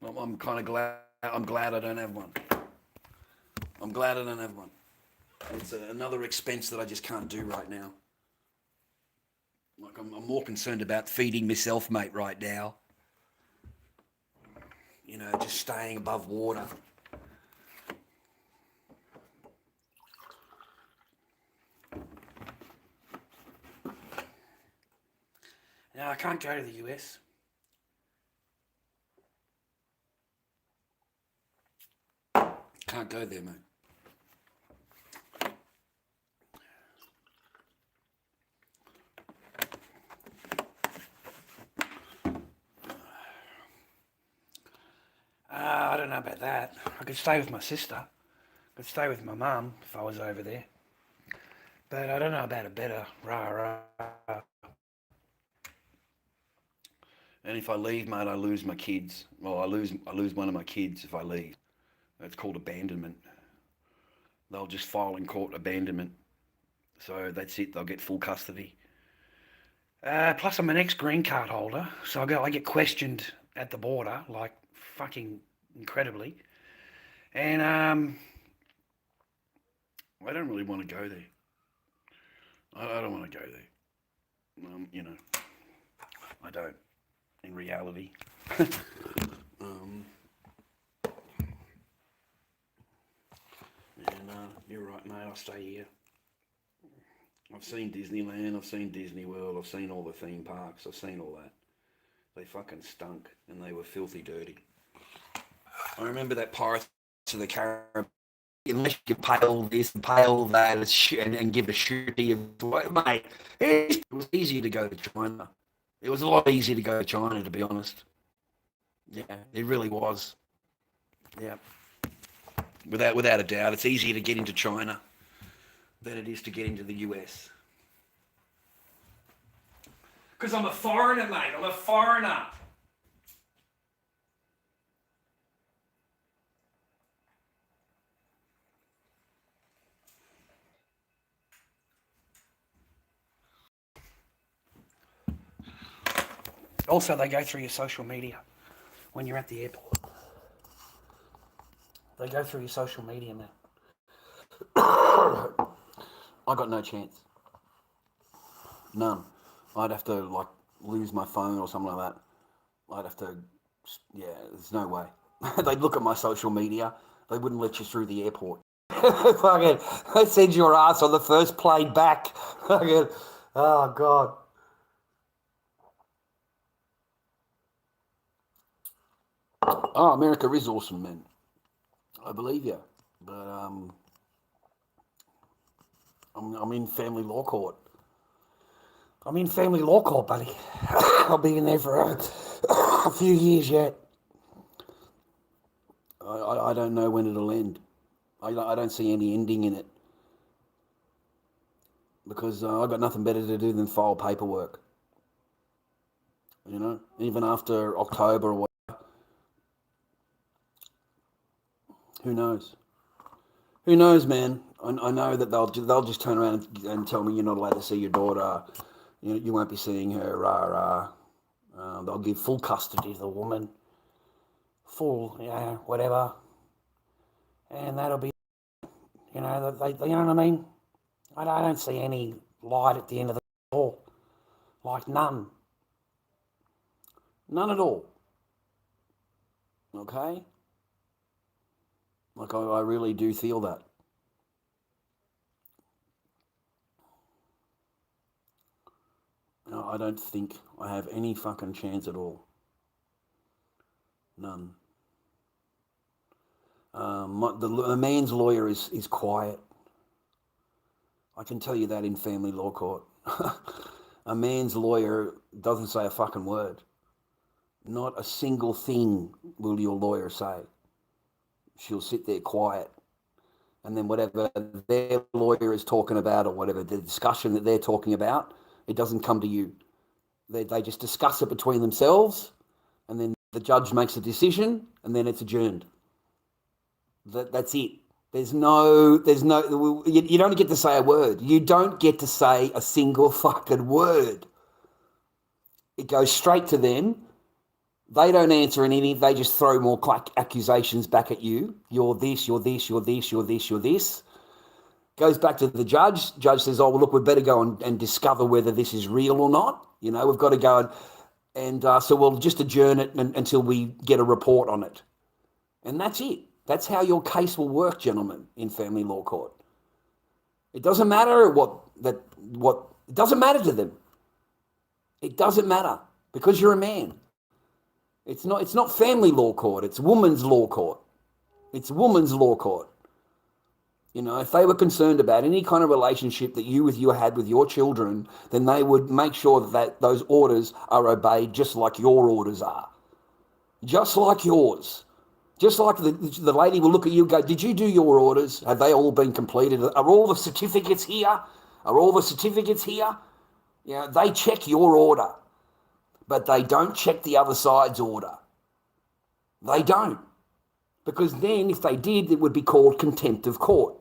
C: I'm kind of glad. I'm glad I don't have one. I'm glad I don't have one. It's another expense that I just can't do right now. Like, I'm more concerned about feeding myself, mate, right now. Just staying above water. Now, I can't go to the US. Can't go there, mate. I don't know about that. I could stay with my sister. I could stay with my mum if I was over there. But I don't know about a better rah. And if I leave, mate, I lose my kids. Well, I lose one of my kids if I leave. That's called abandonment. They'll just file in court abandonment. So that's it. They'll get full custody. Plus, I'm an ex-green card holder, so I get questioned at the border, like fucking incredibly. And I don't really want to go there. I don't want to go there. I don't. In reality. You're right, mate. I'll stay here. I've seen Disneyland, I've seen Disney World, I've seen all the theme parks, I've seen all that. They fucking stunk and they were filthy dirty. I remember that Pirates of the Caribbean, unless you pay all this and pay all that and give a shooty of, mate, it was easy to go to China. It was a lot easier to go to China, to be honest. Yeah, it really was. Yeah. Without a doubt, it's easier to get into China than it is to get into the US. Because I'm a foreigner, mate. I'm a foreigner. Also, they go through your social media when you're at the airport. They go through your social media now. I got no chance. None. I'd have to, lose my phone or something like that. I'd have to, there's no way. They'd look at my social media. They wouldn't let you through the airport. Fucking, they send your ass on the first plane back. Fucking, oh, God. Oh, America is awesome, man. I believe you. But, I'm in family law court. I'm in family law court, buddy. I'll be in there for a few years yet.
B: I don't know when it'll end. I don't see any ending in it because I've got nothing better to do than file paperwork. You know, even after October or whatever. Who knows? Who knows, man? I know that they'll just turn around and tell me you're not allowed to see your daughter. You won't be seeing her. They'll give full custody to the woman. Full, whatever. And that'll be, you know what I mean? I don't see any light at the end of the tunnel. Like none. None at all. Okay? Like I really do feel that. No, I don't think I have any fucking chance at all. None. The man's lawyer is quiet. I can tell you that in family law court. A man's lawyer doesn't say a fucking word. Not a single thing will your lawyer say. She'll sit there quiet. And then whatever their lawyer is talking about or whatever the discussion that they're talking about, it doesn't come to you. They just discuss it between themselves, and then the judge makes a decision, and then it's adjourned. That's it. There's no, you don't get to say a word. You don't get to say a single fucking word. It goes straight to them. They don't answer anything. They just throw more accusations back at you. You're this, you're this, you're this, you're this, you're this. Goes back to the judge. Judge says, oh, well, look, we'd better go and discover whether this is real or not. You know, we've got to go and so we'll just adjourn it until we get a report on it. And that's it. That's how your case will work, gentlemen, in family law court. It doesn't matter it doesn't matter to them. It doesn't matter because you're a man. It's not family law court. It's women's law court. It's women's law court. You know, if they were concerned about any kind of relationship that you had with your children, then they would make sure that those orders are obeyed just like your orders are. Just like yours. Just like the lady will look at you and go, did you do your orders? Have they all been completed? Are all the certificates here? Are all the certificates here? You know, they check your order, but they don't check the other side's order. They don't. Because then if they did, it would be called contempt of court.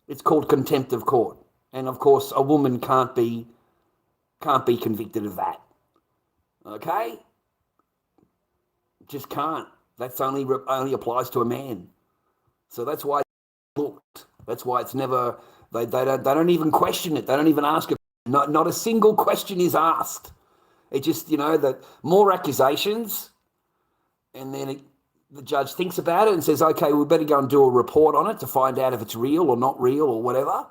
B: It's called contempt of court. And of course, a woman can't be convicted of that. Okay? Just can't. That's only applies to a man. So that's why it's looked. That's why it's never, they don't even question it. They don't even ask it. Not a single question is asked. It just, you know, that more accusations, and then the judge thinks about it and says, okay, we better go and do a report on it to find out if it's real or not real or whatever.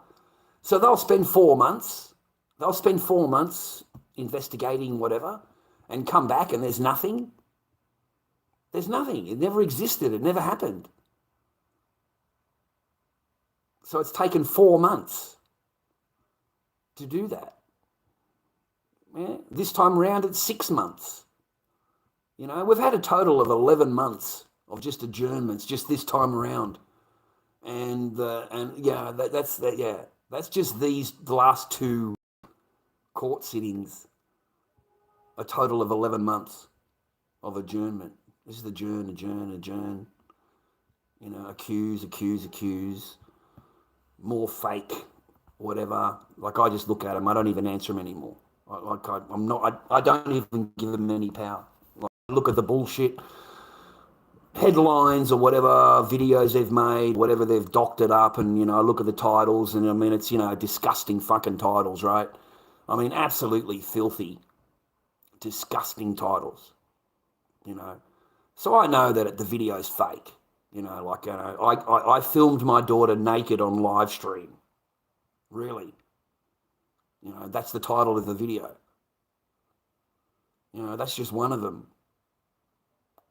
B: So they'll spend 4 months. They'll spend 4 months investigating whatever and come back and there's nothing. There's nothing. It never existed. It never happened. So it's taken 4 months to do that. Yeah. This time around, it's 6 months. You know, we've had a total of 11 months of just adjournments just this time around. And yeah, that's just the last 2 court sittings. A total of 11 months of adjournment. This is adjourn. You know, accuse. More fake, whatever. Like I just look at them. I don't even answer them anymore. I don't even give them any power. Like, look at the bullshit headlines or whatever videos they've made, whatever they've doctored up, and you know, I look at the titles, and I mean, it's, you know, disgusting fucking titles, right? I mean, absolutely filthy, disgusting titles, you know. So I know that the video's fake, you know. Like, you know, I filmed my daughter naked on live stream. Really, you know, that's the title of the video. You know, that's just one of them.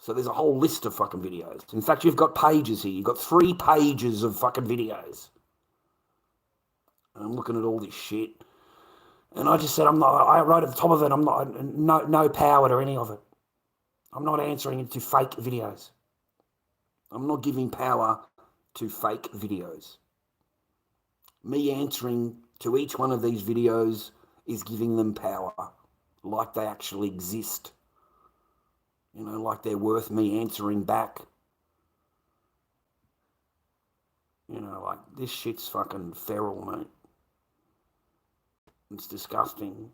B: So there's a whole list of fucking videos. In fact, you've got pages here. You've got 3 pages of fucking videos. And I'm looking at all this shit. And I just said, I wrote at the top of it, no power to any of it. I'm not answering it to fake videos. I'm not giving power to fake videos. Me answering to each one of these videos is giving them power, like they actually exist. You know, like they're worth me answering back. You know, like, this shit's fucking feral, mate. It's disgusting.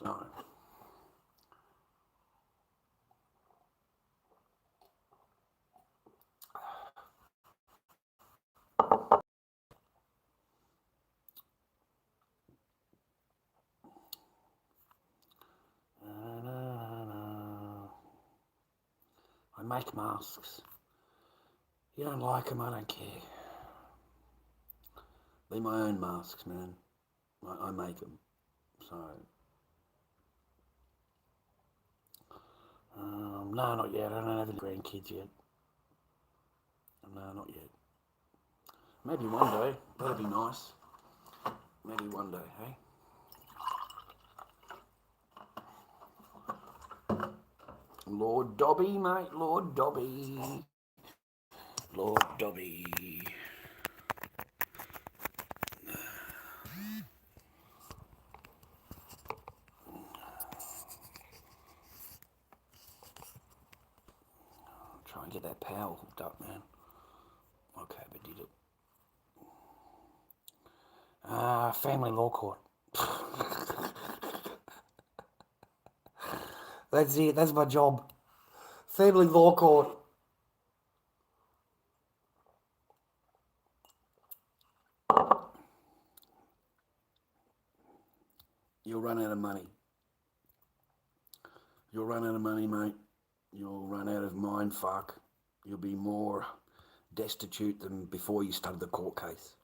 B: So, I make masks. You don't like them, I don't care. They're my own masks, man. I make them. So, no, not yet. I don't have any grandkids yet. No, not yet. Maybe one day. That'd be nice. Maybe one day, hey? Lord Dobby, mate. Lord Dobby. Lord Dobby. Try and get that power hooked up, man. Okay, but did it. Family law court. That's it. That's my job. Family law court. You'll run out of money. You'll run out of money, mate. You'll run out of mind fuck. You'll be more destitute than before you started the court case.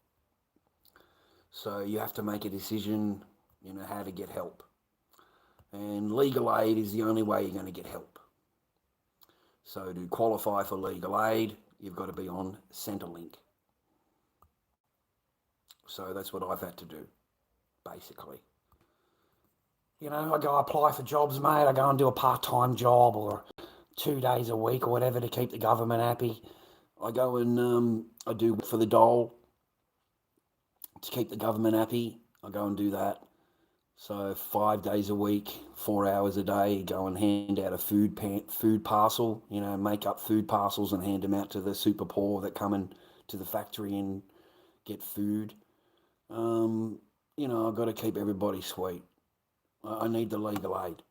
B: So you have to make a decision, you know, how to get help. And legal aid is the only way you're going to get help. So to qualify for legal aid, you've got to be on Centrelink. So that's what I've had to do, basically. You know, I go apply for jobs, mate. I go and do a part-time job or 2 days a week or whatever to keep the government happy. I go and I do for the dole to keep the government happy. I go and do that. So 5 days a week, 4 hours a day, go and hand out a food parcel, you know, make up food parcels and hand them out to the super poor that come in to the factory and get food. You know, I've got to keep everybody sweet. I need the legal aid.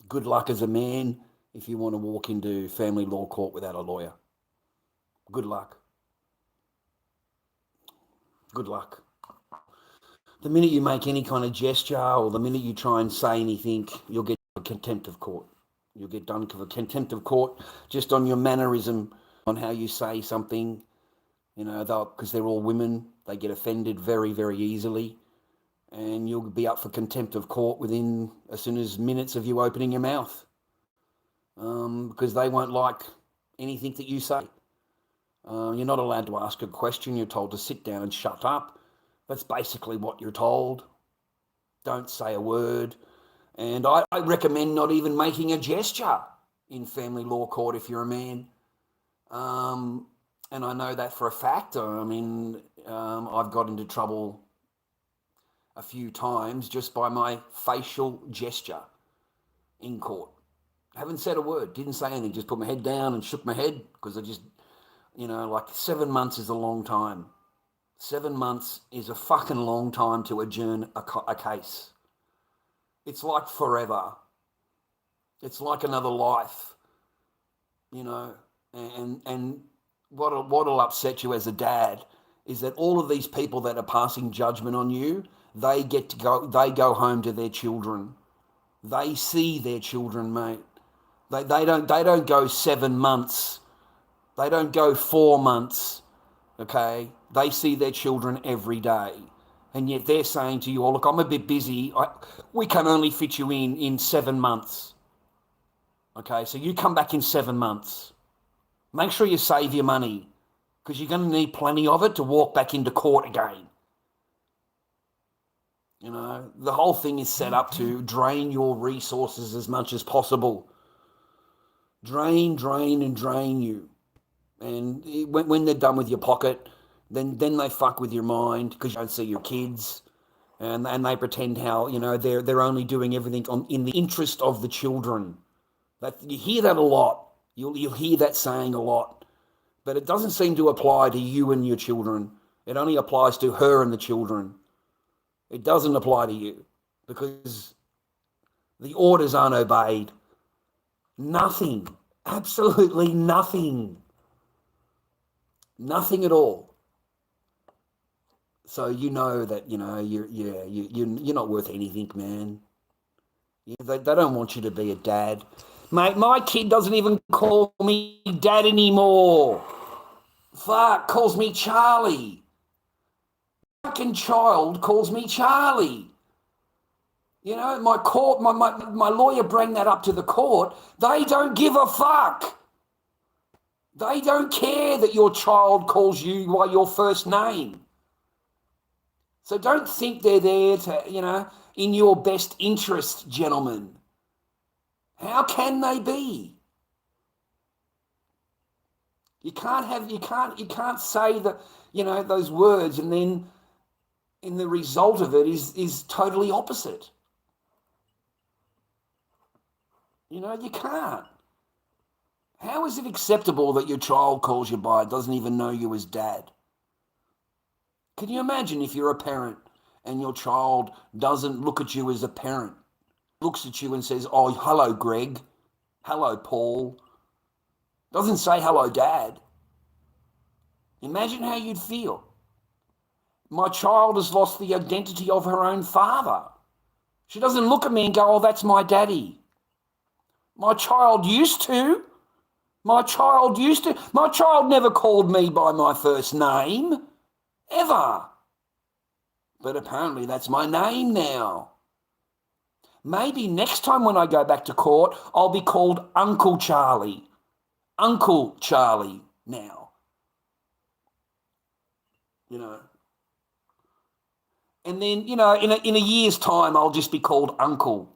B: Good luck as a man if you want to walk into family law court without a lawyer. Good luck. Good luck. The minute you make any kind of gesture or the minute you try and say anything, you'll get contempt of court. You'll get done for contempt of court just on your mannerism, on how you say something. You know, because they're all women, they get offended very, very easily. And you'll be up for contempt of court within as soon as minutes of you opening your mouth. Because they won't like anything that you say. You're not allowed to ask a question. You're told to sit down and shut up. That's basically what you're told. Don't say a word. And I recommend not even making a gesture in family law court if you're a man. And I know that for a fact. I mean, I've got into trouble a few times just by my facial gesture in court. I haven't said a word, didn't say anything, just put my head down and shook my head because I just, you know, like 7 months is a long time. 7 months is a fucking long time to adjourn a case. It's like forever. It's like another life, you know, and what'll upset you as a dad is that all of these people that are passing judgment on you, they go home to their children. They see their children, mate. They don't go 7 months. They don't go 4 months. Okay? They see their children every day. And yet they're saying to you, oh, look, I'm a bit busy. We can only fit you in 7 months. Okay? So you come back in 7 months. Make sure you save your money because you're going to need plenty of it to walk back into court again. You know, the whole thing is set up to drain your resources as much as possible. Drain, and drain you. And when they're done with your pocket, then they fuck with your mind because you don't see your kids. And they pretend how, you know, they're only doing everything in the interest of the children. You hear that a lot. You'll hear that saying a lot. But it doesn't seem to apply to you and your children. It only applies to her and the children. It doesn't apply to you because the orders aren't obeyed. Nothing. Absolutely nothing. Nothing at all. So you know that, you know, you're not worth anything, man. They don't want you to be a dad. Mate, my kid doesn't even call me dad anymore. Fuck, calls me Charlie. Fucking child calls me Charlie. You know, my lawyer bring that up to the court. They don't give a fuck. They don't care that your child calls you by your first name. So don't think they're there to, you know, in your best interest, gentlemen. How can they be? You can't say that, you know, those words and then in the result of it is totally opposite. You know, you can't. How is it acceptable that your child calls you by it, doesn't even know you as dad? Can you imagine if you're a parent and your child doesn't look at you as a parent, looks at you and says, oh, hello, Greg, hello, Paul, doesn't say hello, Dad? Imagine how you'd feel. My child has lost the identity of her own father. She doesn't look at me and go, oh, that's my daddy. My child used to. My child never called me by my first name, ever. But apparently that's my name now. Maybe next time when I go back to court, I'll be called Uncle Charlie. Uncle Charlie now. You know. And then, you know, in a year's time, I'll just be called Uncle.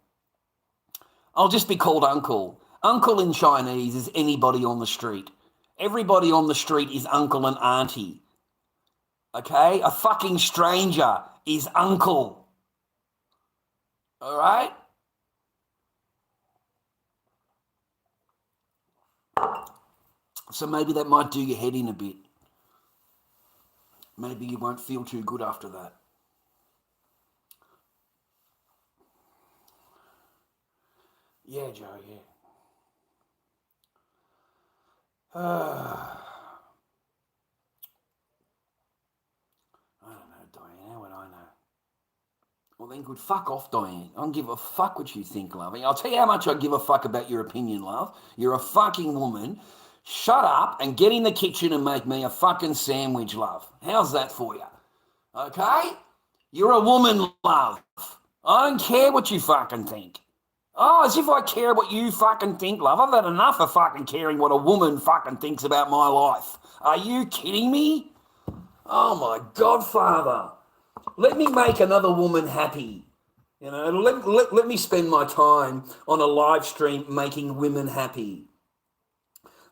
B: I'll just be called Uncle. Uncle in Chinese is anybody on the street. Everybody on the street is uncle and auntie. Okay? A fucking stranger is uncle. All right? So maybe that might do your head in a bit. Maybe you won't feel too good after that. Yeah, Joe, yeah. I don't know, Diane. How would I know? Well, then good. Fuck off, Diane. I don't give a fuck what you think, love. I'll tell you how much I give a fuck about your opinion, love. You're a fucking woman. Shut up and get in the kitchen and make me a fucking sandwich, love. How's that for you? Okay? You're a woman, love. I don't care what you fucking think. Oh, as if I care what you fucking think, love. I've had enough of fucking caring what a woman fucking thinks about my life. Are you kidding me? Oh, my Godfather. Let me make another woman happy. You know, let me spend my time on a live stream making women happy.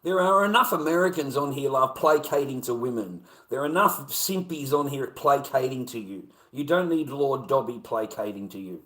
B: There are enough Americans on here, love, placating to women. There are enough simpies on here placating to you. You don't need Lord Dobby placating to you.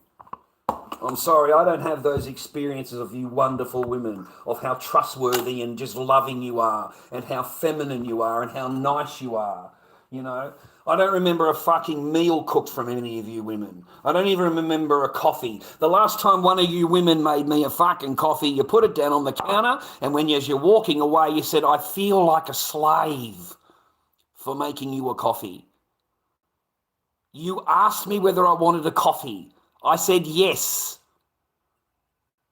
B: I'm sorry, I don't have those experiences of you wonderful women, of how trustworthy and just loving you are, and how feminine you are, and how nice you are, you know. I don't remember a fucking meal cooked from any of you women. I don't even remember a coffee. The last time one of you women made me a fucking coffee, you put it down on the counter, and as you're walking away, you said, I feel like a slave for making you a coffee. You asked me whether I wanted a coffee. I said yes.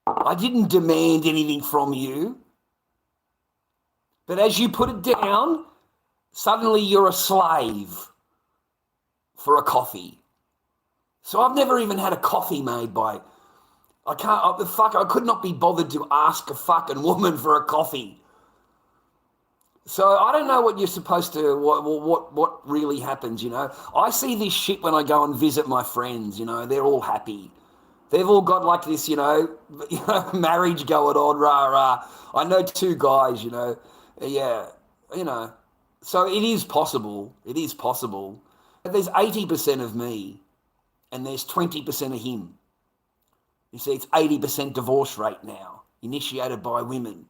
B: I didn't demand anything from you. But as you put it down, suddenly you're a slave for a coffee. So I've never even had a coffee made by... I could not be bothered to ask a fucking woman for a coffee. So I don't know what you're supposed to, what really happens, you know. I see this shit when I go and visit my friends, you know. They're all happy. They've all got like this, marriage going on, rah, rah. I know two guys, yeah, you know. So it is possible. It is possible. There's 80% of me and there's 20% of him. You see, it's 80% divorce rate now, initiated by women.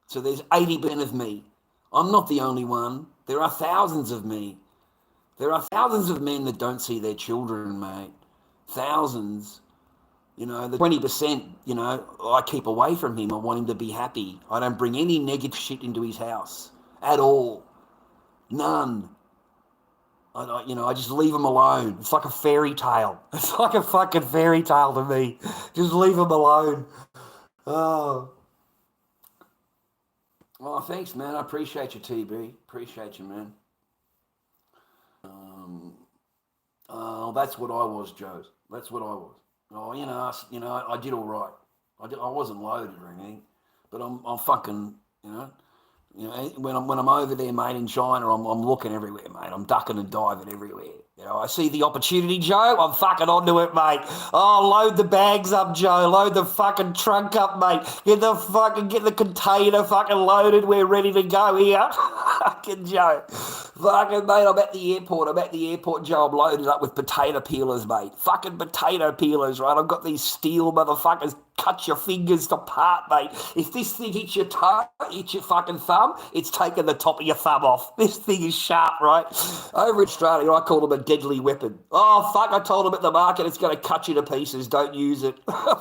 B: So there's 80% of me. I'm not the only one. There are thousands of me. There are thousands of men that don't see their children, mate. Thousands. You know, the 20%, I keep away from him. I want him to be happy. I don't bring any negative shit into his house at all. None. I just leave him alone. It's like a fairy tale. It's like a fucking fairy tale to me. Just leave him alone. Oh. Well, thanks, man. I appreciate you, TB. Appreciate you, man. That's what I was, Joe. That's what I was. Oh, I did all right. I wasn't loaded or anything, but I'm fucking, when I'm over there, mate, in China, I'm looking everywhere, mate. I'm ducking and diving everywhere. I see the opportunity, Joe. I'm fucking onto it, mate. Oh, load the bags up, Joe. Load the fucking trunk up, mate. Get the container fucking loaded. We're ready to go here. Fucking Joe. Fucking, mate, I'm at the airport, Joe. I'm loaded up with potato peelers, mate. Fucking potato peelers, right? I've got these steel motherfuckers. Cut your fingers apart, mate. If this thing hits your toe, hits your fucking thumb, it's taking the top of your thumb off. This thing is sharp, right? Over in Australia, I call them a deadly weapon. Oh, fuck, I told them at the market it's going to cut you to pieces. Don't use it.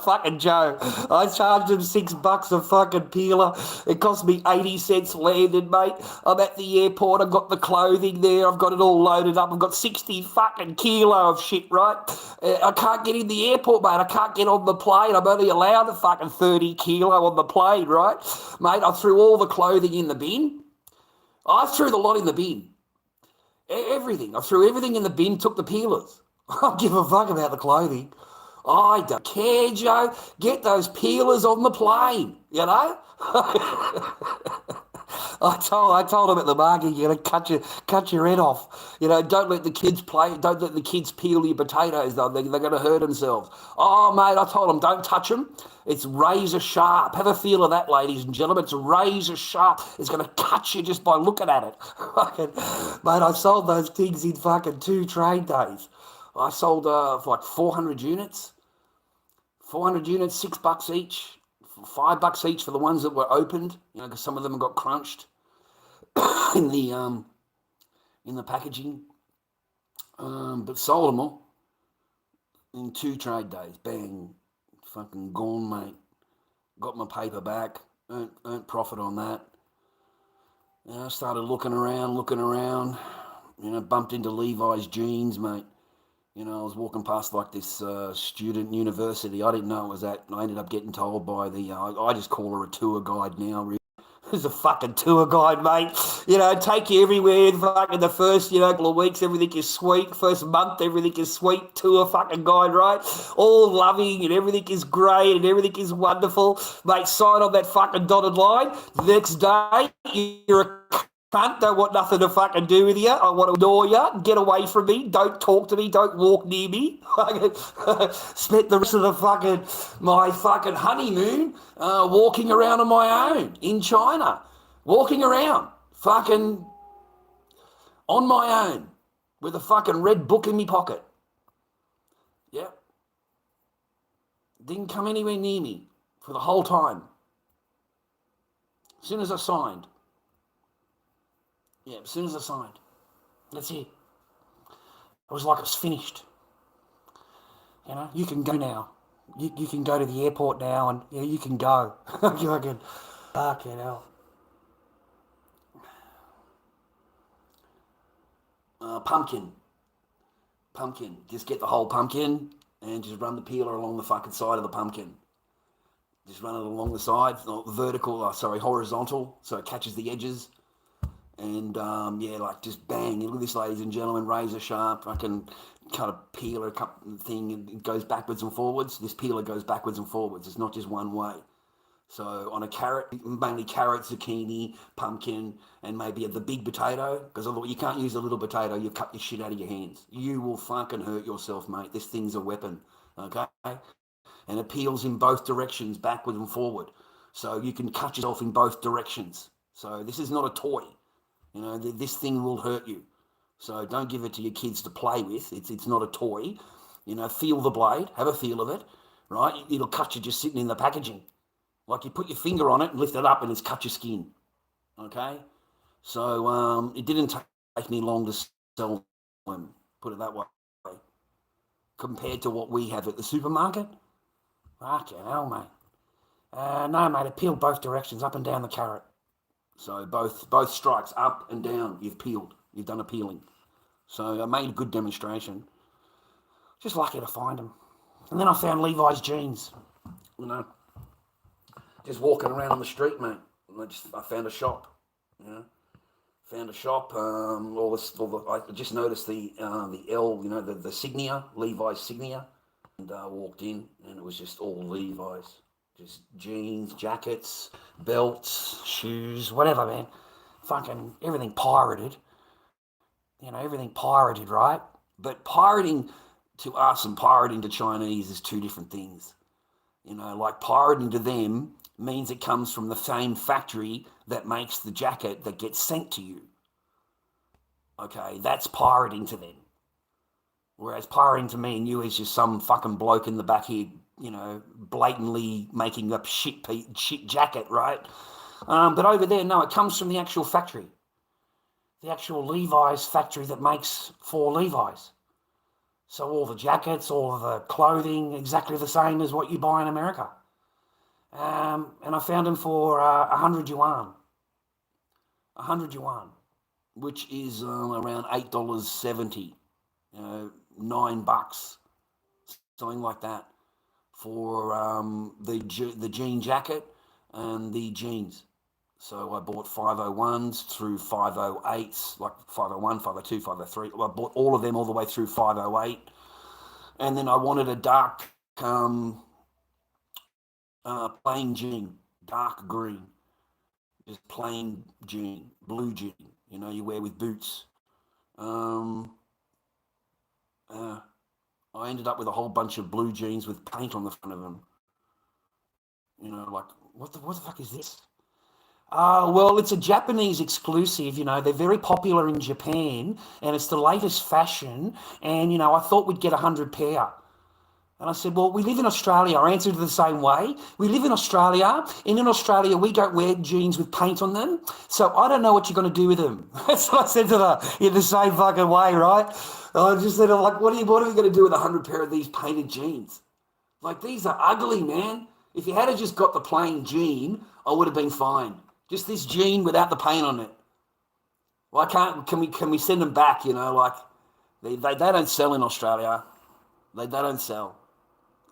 B: Fucking Joe. I charged them $6 a fucking peeler. It cost me 80 cents landed, mate. I'm at the airport. I've got the clothing there. I've got it all loaded up. I've got 60 fucking kilo of shit, right? I can't get in the airport, mate. I can't get on the plane. I'm only allowed the fucking 30 kilo on the plane, right? Mate, I threw all the clothing in the bin. I threw the lot in the bin. Everything. I threw everything in the bin, took the peelers. I don't give a fuck about the clothing. I don't care, Joe. Get those peelers on the plane, you know? I told him at the market, you're gonna cut your head off. Don't let the kids play. Don't let the kids peel your potatoes. They're gonna hurt themselves. Oh, mate, I told them, don't touch them. It's razor sharp. Have a feel of that, ladies and gentlemen. It's razor sharp. It's gonna cut you just by looking at it. Mate, I sold those things in fucking 2 trade days. I sold for like 400 units. 400 units, $6 each. $5 each for the ones that were opened, because some of them got crunched in the packaging. But sold them all in 2 trade days. Bang, fucking gone, mate. Got my paper back. Earned profit on that. I started looking around. Bumped into Levi's jeans, mate. I was walking past like this student university. I didn't know it was that. I ended up getting told by I just call her a tour guide now, really. Who's a fucking tour guide, mate? Take you everywhere. Fucking the first, couple of weeks, everything is sweet. First month, everything is sweet. Tour fucking guide, right? All loving and everything is great and everything is wonderful. Mate, sign on that fucking dotted line. The next day, you're a cunt, don't want nothing to fucking do with you. I want to ignore you. Get away from me. Don't talk to me. Don't walk near me. Spent the rest of my fucking honeymoon walking around on my own in China. Walking around. Fucking on my own. With a fucking red book in my pocket. Yep. Didn't come anywhere near me for the whole time. As soon as I signed. Yeah, as soon as I signed. That's it. It was like it was finished. You can go now. You can go to the airport now and you can go. You can fucking hell. Pumpkin. Just get the whole pumpkin and just run the peeler along the fucking side of the pumpkin. Just run it along the side, horizontal, so it catches the edges. And, just bang. Look at this, ladies and gentlemen, razor sharp. I can cut a peeler thing and it goes backwards and forwards. This peeler goes backwards and forwards. It's not just one way. So on a carrot, mainly carrot, zucchini, pumpkin, and maybe the big potato, because you can't use a little potato, you cut your shit out of your hands. You will fucking hurt yourself, mate. This thing's a weapon, okay? And it peels in both directions, backward and forward. So you can cut yourself in both directions. So this is not a toy. You know, this thing will hurt you. So don't give it to your kids to play with. It's not a toy. You know, feel the blade, have a feel of it, right? It'll cut you just sitting in the packaging. Like you put your finger on it and lift it up and it's cut your skin, okay? So it didn't take me long to sell them, put it that way, compared to what we have at the supermarket. Fucking hell, mate. No, mate, it peeled both directions, up and down the carrot. So both strikes, up and down, you've peeled. You've done a peeling. So I made a good demonstration. Just lucky to find them. And then I found Levi's jeans, you know. Just walking around on the street, mate. I found a shop, you know. Found a shop. I just noticed the L, you know, the signia, Levi's signia, and walked in, and it was just all Levi's, just jeans, jackets, belts, shoes, whatever, man. Fucking everything pirated. You know, everything pirated, right? But pirating to us and pirating to Chinese is two different things. You know, like pirating to them means it comes from the same factory that makes the jacket that gets sent to you. Okay, that's pirating to them. Whereas pirating to me and you is just some fucking bloke in the back here, you know, blatantly making up shit jacket, right? But over there, no, it comes from the actual factory. The actual Levi's factory that makes for Levi's. So all the jackets, all of the clothing, exactly the same as what you buy in America. And I found them for 100 yuan. 100 yuan, which is around $8.70, you know, $9, something like that, for the jean jacket and the jeans. So I bought 501s through 508s, like 501, 502, 503. I bought all of them all the way through 508. And then I wanted a dark plain jean, dark green, just plain jean, blue jean, you know, you wear with boots. I ended up with a whole bunch of blue jeans with paint on the front of them. You know, like, what the fuck is this? Well, it's a Japanese exclusive, you know, they're very popular in Japan, and it's the latest fashion, and, you know, I thought we'd get 100 pair. And I said, well, we live in Australia. I answered the same way. We live in Australia, and in Australia, we don't wear jeans with paint on them, so I don't know what you're going to do with them. That's what I said to her in the same fucking way, right? I just said, I'm like, what are we going to do with 100 pair of these painted jeans? Like, these are ugly, man. If you had just got the plain jean, I would have been fine. Just this jean without the paint on it. Why can we send them back, you know, like, they don't sell in Australia. They don't sell.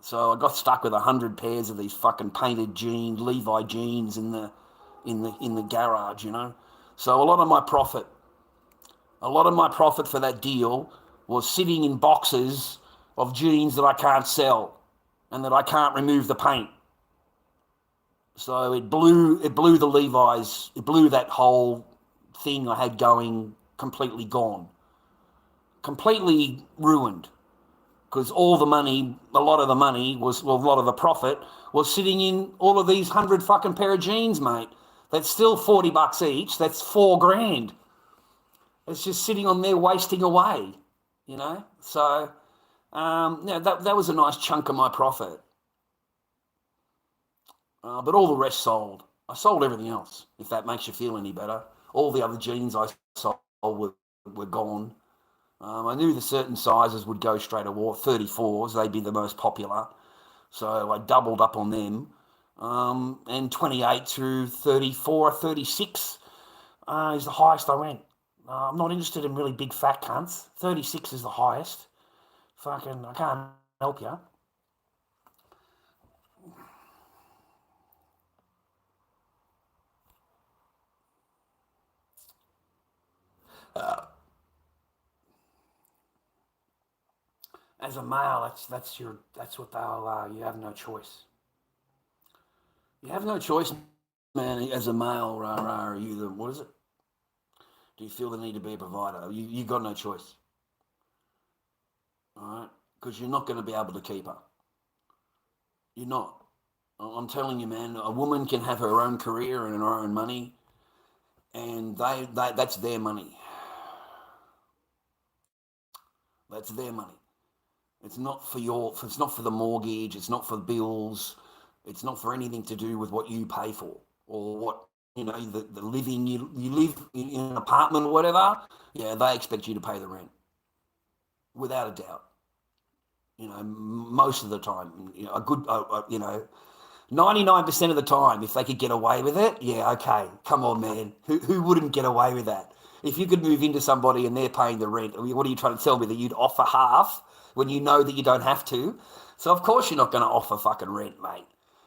B: So I got stuck with 100 pairs of these fucking painted jeans, Levi jeans in the garage, you know. So a lot of my profit for that deal was sitting in boxes of jeans that I can't sell and that I can't remove the paint. So it blew the Levi's, it blew that whole thing I had going completely gone. Completely ruined. Because a lot of the profit was sitting in all of these 100 fucking pair of jeans, mate. That's still $40 each. That's $4,000. It's just sitting on there wasting away, you know. So, that was a nice chunk of my profit. But all the rest sold. I sold everything else, if that makes you feel any better. All the other jeans I sold were gone. I knew the certain sizes would go straight away. 34s, they'd be the most popular. So I doubled up on them. And 28 through 34, 36 is the highest I went. I'm not interested in really big fat cunts. 36 is the highest. Fucking, I can't help you. As a male, that's what they'll. You have no choice. You have no choice, man. As a male, are you the, what is it? Do you feel the need to be a provider? You got no choice. All right? Because you're not going to be able to keep her. You're not. I'm telling you, man, a woman can have her own career and her own money, and that's their money. That's their money. It's not for it's not for the mortgage, it's not for bills, it's not for anything to do with what you pay for or what, the living, you live in an apartment or whatever. Yeah, they expect you to pay the rent. Without a doubt. Most of the time, a good, 99% of the time, if they could get away with it, yeah, okay, come on, man. Who wouldn't get away with that? If you could move into somebody and they're paying the rent, what are you trying to tell me, that you'd offer half when you know that you don't have to? So of course you're not going to offer fucking rent, mate.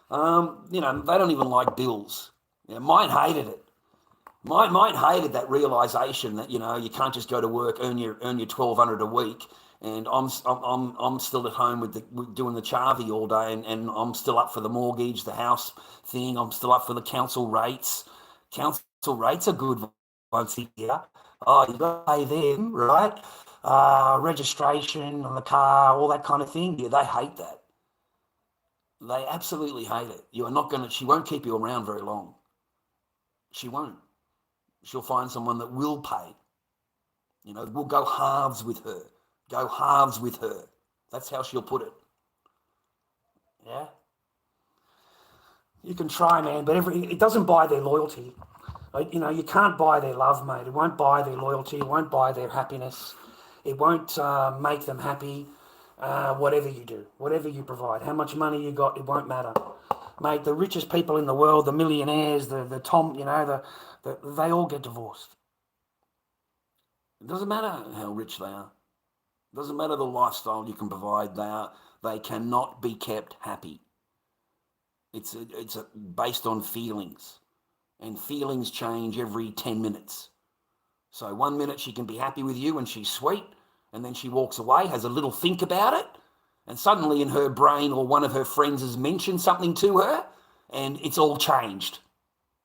B: They don't even like bills. Mine hated it. Mine hated that realization that you can't just go to work, earn your 1,200 a week, and I'm still at home with doing the charvy all day, and I'm still up for the mortgage, the house thing. I'm still up for the council rates. Council rates are good once a year. Oh, you got to pay them, right? Registration on the car, all that kind of thing. Yeah, they hate that. They absolutely hate it. You are not going to. She won't keep you around very long. She won't. She'll find someone that will pay. We'll go halves with her. Go halves with her. That's how she'll put it. Yeah? You can try, man, but it doesn't buy their loyalty. You can't buy their love, mate. It won't buy their loyalty. It won't buy their happiness. It won't make them happy. Whatever you do, whatever you provide, how much money you got, it won't matter. Mate, the richest people in the world, the millionaires, the Tom, they all get divorced. It doesn't matter how rich they are. It doesn't matter the lifestyle you can provide. They cannot be kept happy. It's based on feelings, and feelings change every 10 minutes. So 1 minute she can be happy with you and she's sweet, and then she walks away, has a little think about it, and suddenly in her brain or one of her friends has mentioned something to her, and it's all changed.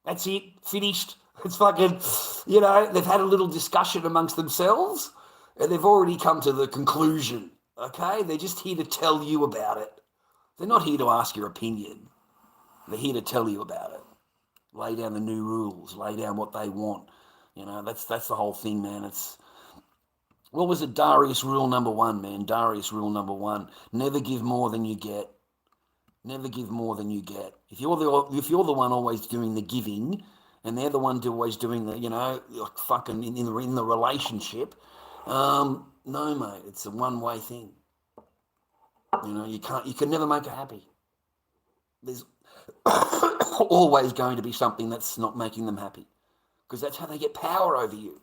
B: That's it, finished. It's fucking, they've had a little discussion amongst themselves, and they've already come to the conclusion, okay? They're just here to tell you about it. They're not here to ask your opinion. They're here to tell you about it. Lay down the new rules, lay down what they want. That's the whole thing, man. What was it? Darius rule number 1, man. Darius rule number 1. Never give more than you get. Never give more than you get. If you're the one always doing the giving, and they're the one always doing the, fucking in the relationship, no, mate. It's a one-way thing. You can never make her happy. There's always going to be something that's not making them happy, because that's how they get power over you.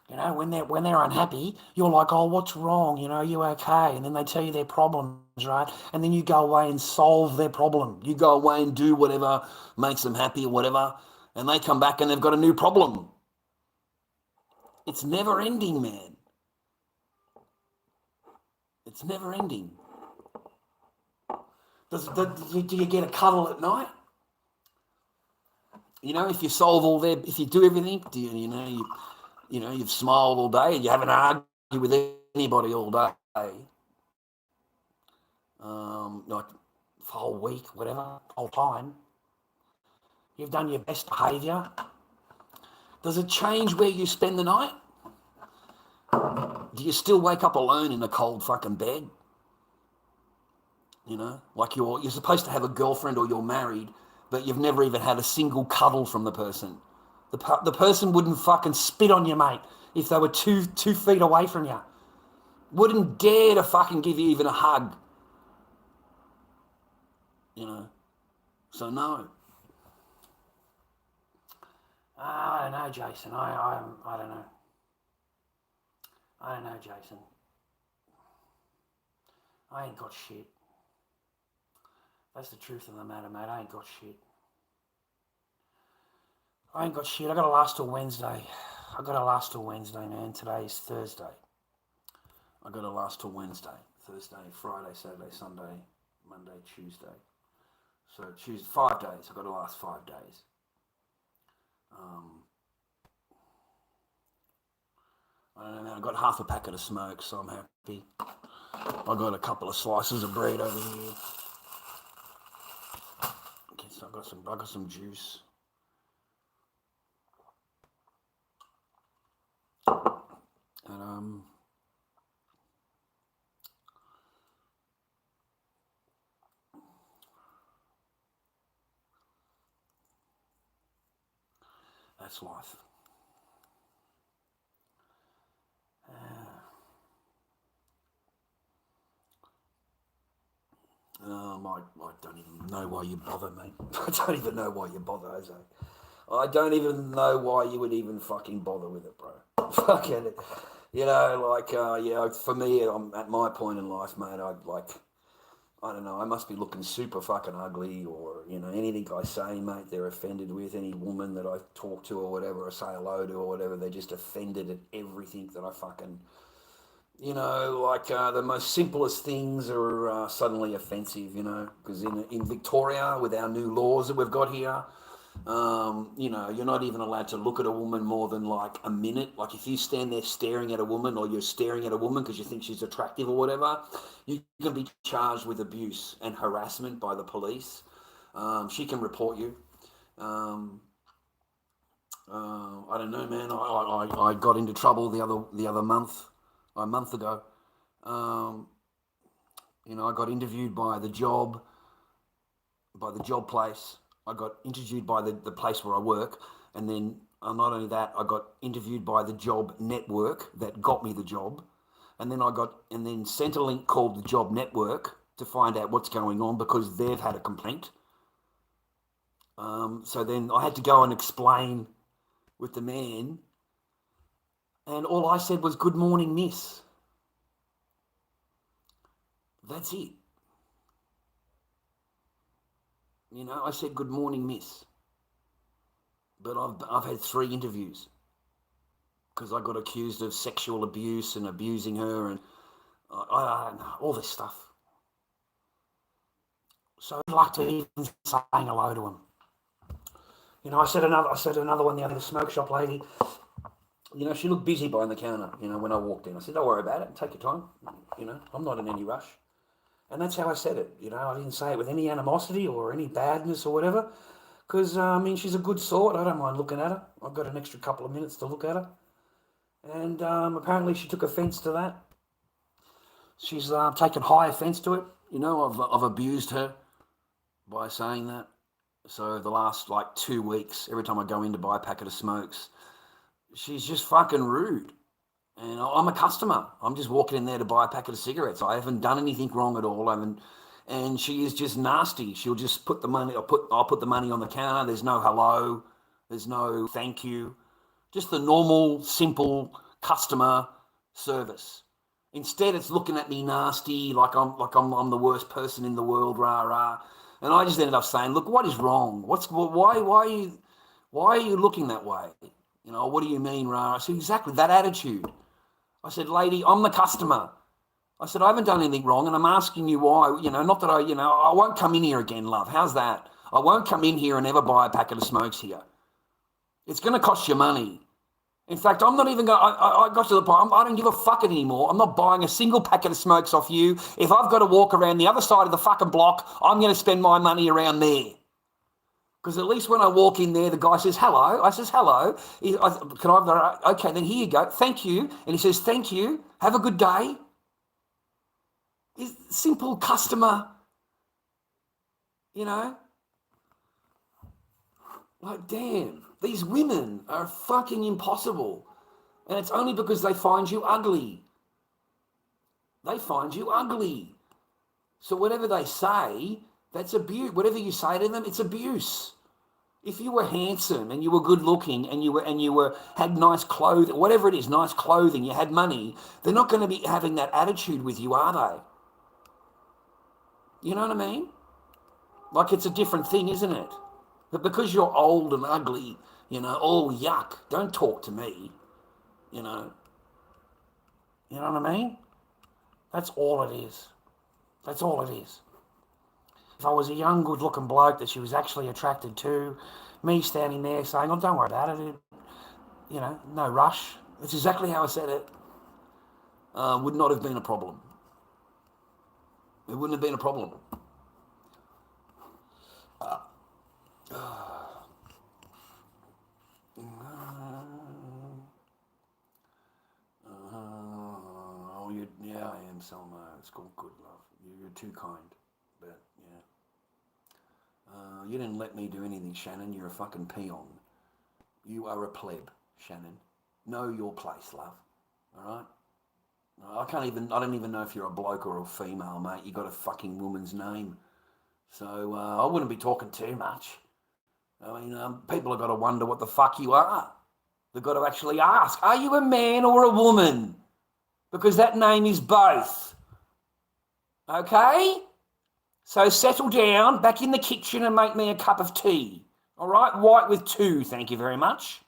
B: When they're unhappy, you're like, oh, what's wrong? You okay? And then they tell you their problems, right? And then you go away and solve their problem. You go away and do whatever makes them happy or whatever, and they come back and they've got a new problem. It's never ending, man. It's never ending. Do you get a cuddle at night? If you solve if you do everything, you've smiled all day and you haven't argued with anybody all day, like the whole week, whatever, whole time. You've done your best behaviour. Does it change where you spend the night? Do you still wake up alone in a cold fucking bed? Like you're supposed to have a girlfriend or you're married, but you've never even had a single cuddle from the person. The person wouldn't fucking spit on you, mate, if they were 2 feet away from you. Wouldn't dare to fucking give you even a hug. So no. I don't know, Jason. I don't know. I don't know, Jason. I ain't got shit. That's the truth of the matter, mate. I ain't got shit. I ain't got shit. I got to last till Wednesday. Man. Today is Thursday. I got to last till Wednesday. Thursday, Friday, Saturday, Sunday, Monday, Tuesday. So Tuesday, 5 days. I've got to last 5 days. I don't know, man. I got half a packet of smoke, so I'm happy. I got a couple of slices of bread over here. Okay, so I got some juice. And that's life. I don't even know why you bother, mate. I don't even know why you bother, Jose. I don't even know why you would even fucking bother with it, bro. Fucking it. You know, like, yeah, for me, I'm at my point in life, mate, I don't know, I must be looking super fucking ugly, or, you know, anything I say, mate, they're offended with. Any woman that I talk to or whatever, or say hello to or whatever, they're just offended at everything that I fucking... You know, like the most simplest things are suddenly offensive, you know, because in Victoria, with our new laws that we've got here, you know, you're not even allowed to look at a woman more than like a minute. Like if you stand there staring at a woman, or you're staring at a woman because you think she's attractive or whatever, you can be charged with abuse and harassment by the police. She can report you. I don't know, man. I got into trouble the other month. A month ago, you know, I got interviewed by the job place. I got interviewed by the place where I work, and then not only that, I got interviewed by the job network that got me the job, and then Centrelink called the job network to find out what's going on because they've had a complaint. So then I had to go and explain with the man. And all I said was, "Good morning, miss." That's it. You know, I said, "Good morning, miss." But I've had 3 interviews because I got accused of sexual abuse and abusing her, and I don't know, all this stuff. So I'd like to even saying hello to him. You know, I said another one the other, the smoke shop lady. You know, she looked busy behind the counter, you know, when I walked in. I said, "Don't worry about it. Take your time. You know, I'm not in any rush." And that's how I said it. You know, I didn't say it with any animosity or any badness or whatever. Because, I mean, she's a good sort. I don't mind looking at her. I've got an extra couple of minutes to look at her. And apparently she took offence to that. She's taken high offence to it. You know, I've abused her by saying that. So the last, 2 weeks, every time I go in to buy a packet of smokes, she's just fucking rude. And I'm a customer. I'm just walking in there to buy a packet of cigarettes. I haven't done anything wrong at all. And she is just nasty. She'll just put the money, I'll put the money on the counter. There's no hello. There's no thank you. Just the normal, simple customer service. Instead, it's looking at me nasty, like I'm the worst person in the world, rah rah. And I just ended up saying, "Look, what is wrong? Why are you looking that way? You know, what do you mean, rah?" I said, "Exactly that attitude." I said, "Lady, I'm the customer." I said, "I haven't done anything wrong, and I'm asking you why. You know, not that I won't come in here again, love. How's that? I won't come in here and ever buy a packet of smokes here. It's going to cost you money. In fact, I'm not even going. I got to the point. I don't give a fuck anymore. I'm not buying a single packet of smokes off you. If I've got to walk around the other side of the fucking block, I'm going to spend my money around there." Because at least when I walk in there, the guy says, "Hello." I says, "Hello. Can I have the..." "Okay, then here you go. Thank you." And he says, "Thank you. Have a good day." It's simple customer, you know. Like, damn, these women are fucking impossible. And it's only because they find you ugly. They find you ugly. So whatever they say, that's abuse. Whatever you say to them, it's abuse. If you were handsome and you were good looking and you had nice clothes, whatever it is, nice clothing, you had money, they're not going to be having that attitude with you, are they? You know what I mean? Like, it's a different thing, isn't it? But because you're old and ugly, you know, oh, yuck, don't talk to me, you know. You know what I mean? That's all it is. That's all it is.
C: if I was a young, good-looking bloke that she was actually attracted to, me standing there saying, "Oh, don't worry about it. You know, no rush." That's exactly how I said it.
B: Would not have been a problem. It wouldn't have been a problem. Yeah, I am, Selma. It's called good love. You're too kind, but yeah. You didn't let me do anything, Shannon. You're a fucking peon. You are a pleb, Shannon. Know your place, love. All right. I don't even know if you're a bloke or a female, mate. You got a fucking woman's name. So I wouldn't be talking too much. I mean, people have got to wonder what the fuck you are. They've got to actually ask, are you a man or a woman? Because that name is both. Okay? So settle down, back in the kitchen and make me a cup of tea. All right? White with 2, thank you very much.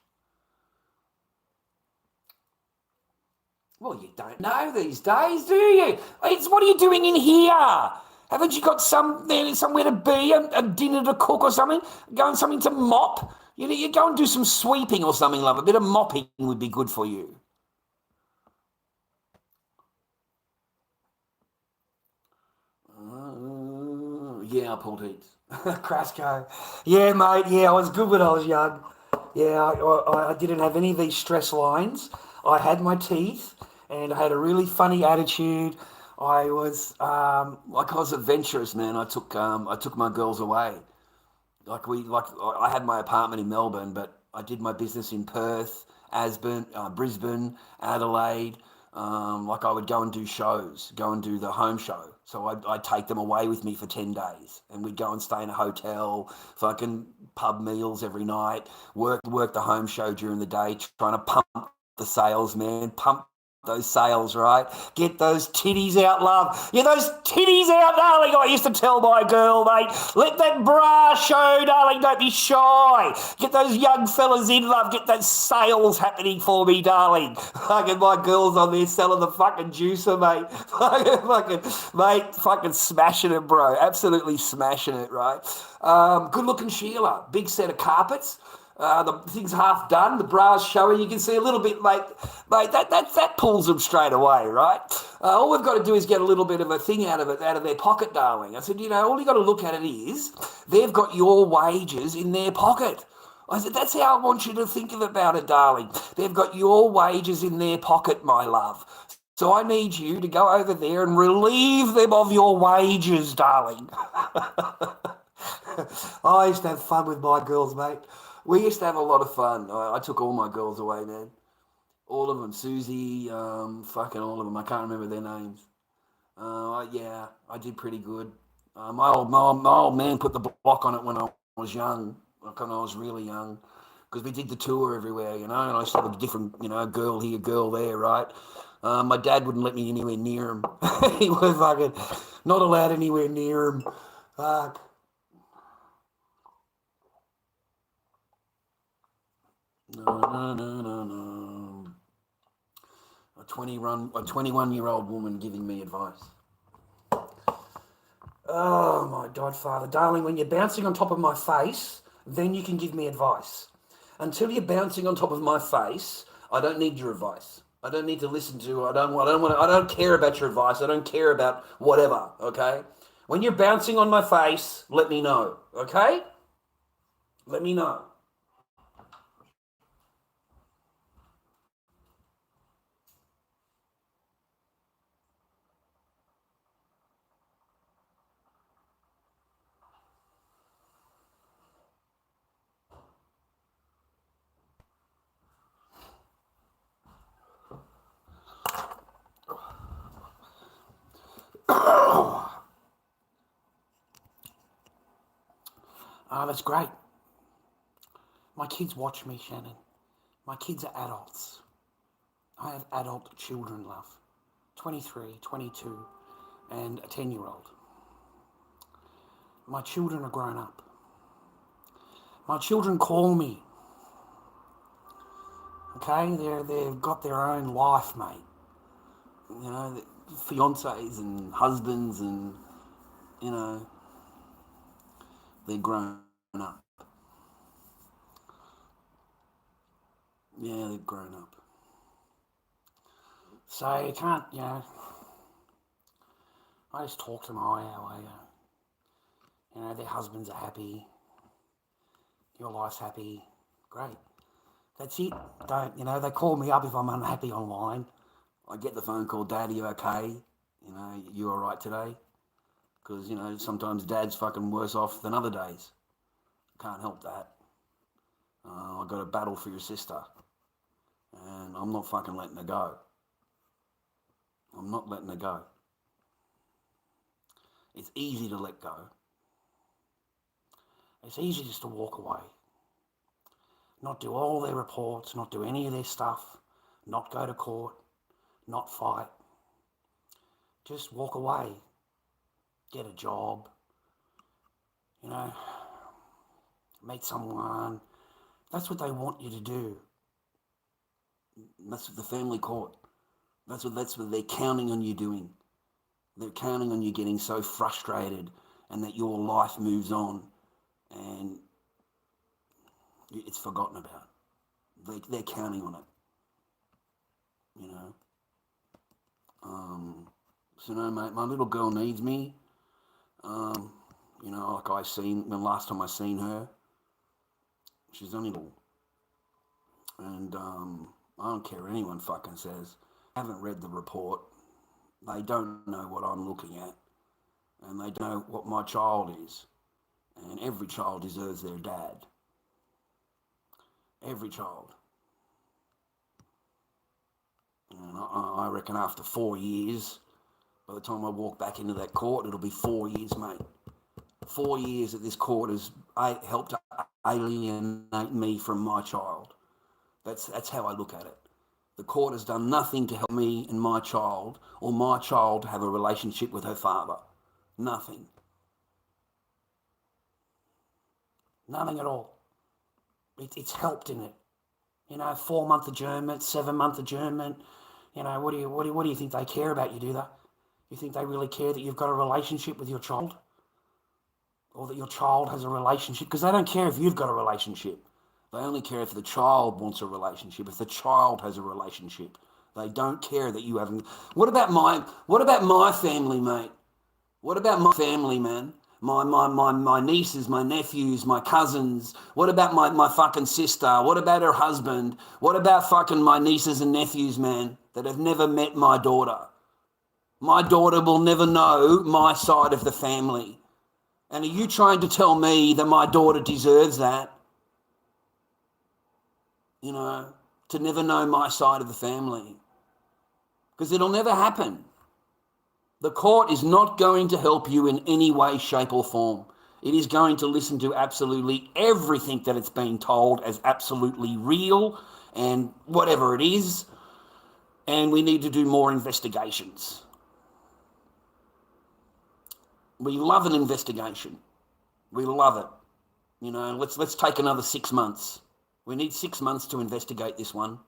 B: Well, you don't know these days, do you? What are you doing in here? Haven't you got somewhere to be, a dinner to cook or something? Something to mop? You go and do some sweeping or something, love. A bit of mopping would be good for you. Yeah, I pulled heaps.
C: Crasco. Yeah, mate. Yeah, I was good when I was young. Yeah, I didn't have any of these stress lines. I had my teeth, and I had a really funny attitude. I was
B: I was adventurous, man. I took my girls away. I had my apartment in Melbourne, but I did my business in Perth, Brisbane, Adelaide. I would go and do shows, go and do the home show. So I'd take them away with me for 10 days, and we'd go and stay in a hotel, fucking pub meals every night, work the home show during the day, trying to pump the sales, man, pump those sales, right? Get those titties out, love. Yeah, those titties out, darling. I used to tell my girl, mate, let that bra show, darling. Don't be shy. Get those young fellas in, love. Get those sales happening for me, darling. Fucking my girl's on there selling the fucking juicer, mate. Fucking smashing it, bro. Absolutely smashing it, right? Good looking Sheila. Big set of carpets. The thing's half done, the bra's showing, you can see a little bit, mate, that pulls them straight away, right? All we've got to do is get a little bit of a thing out of their pocket, darling. I said, all you got to look at it is, they've got your wages in their pocket. I said, that's how I want you to think about it, darling. They've got your wages in their pocket, my love. So I need you to go over there and relieve them of your wages, darling. I used to have fun with my girls, mate. We used to have a lot of fun. I took all my girls away, man. All of them. Susie, fucking all of them. I can't remember their names. Yeah, I did pretty good. My old man put the block on it when I was young, like when I was really young, because we did the tour everywhere, and I used to have a different, girl here, girl there, right? My dad wouldn't let me anywhere near him. He was fucking not allowed anywhere near him. Fuck. No. A 21-year-old woman giving me advice.
C: Oh, my godfather. Darling, when you're bouncing on top of my face, then you can give me advice. Until you're bouncing on top of my face, I don't need your advice. I don't need to listen to. I don't care about your advice. I don't care about whatever. Okay. When you're bouncing on my face, let me know. Okay. Let me know. That's great. My kids watch me, Shannon. My kids are adults. I have adult children, love. 23, 22, and a 10-year-old. My children are grown up. My children call me. Okay? They've got their own life, mate. Fiancés and husbands and,
B: They're grown up. Yeah, they've grown up.
C: So you can't, I just talk to them, their husbands are happy, your life's happy, great. That's it. Don't, they call me up if I'm unhappy online.
B: I get the phone call, Dad, are you okay? You all right today? Because, sometimes Dad's fucking worse off than other days. Can't help that. I got to battle for your sister. And I'm not fucking letting her go. I'm not letting her go. It's easy to let go.
C: It's easy just to walk away. Not do all their reports, not do any of their stuff, not go to court, not fight. Just walk away. Get a job. Meet someone. That's what they want you to do.
B: That's what the family court. That's what they're counting on you doing. They're counting on you getting so frustrated and that your life moves on and it's forgotten about. They're counting on it. So no, mate, my little girl needs me. Like when last time I seen her, she's only little. And I don't care what anyone fucking says. I haven't read the report. They don't know what I'm looking at. And they don't know what my child is. And every child deserves their dad. Every child. And I reckon after 4 years, by the time I walk back into that court, it'll be 4 years, mate. 4 years that this court has helped alienate me from my child. That's how I look at it. The court has done nothing to help me and my child, or my child have a relationship with her father. Nothing.
C: Nothing at all. It's helped in it. 4-month adjournment, 7-month adjournment. What do you think they care about you, do they? You think they really care that you've got a relationship with your child? Or that your child has a relationship? Because they don't care if you've got a relationship.
B: They only care if the child wants a relationship, if the child has a relationship. They don't care that you haven't. What about my family, mate? What about my family, man? My nieces, my nephews, my cousins. What about my fucking sister? What about her husband? What about fucking my nieces and nephews, man, that have never met my daughter? My daughter will never know my side of the family. And are you trying to tell me that my daughter deserves that? To never know my side of the family. Because it'll never happen. The court is not going to help you in any way, shape or form. It is going to listen to absolutely everything that it's been told as absolutely real and whatever it is. And we need to do more investigations. We love an investigation. We love it. Let's take another 6 months. We need 6 months to investigate this one.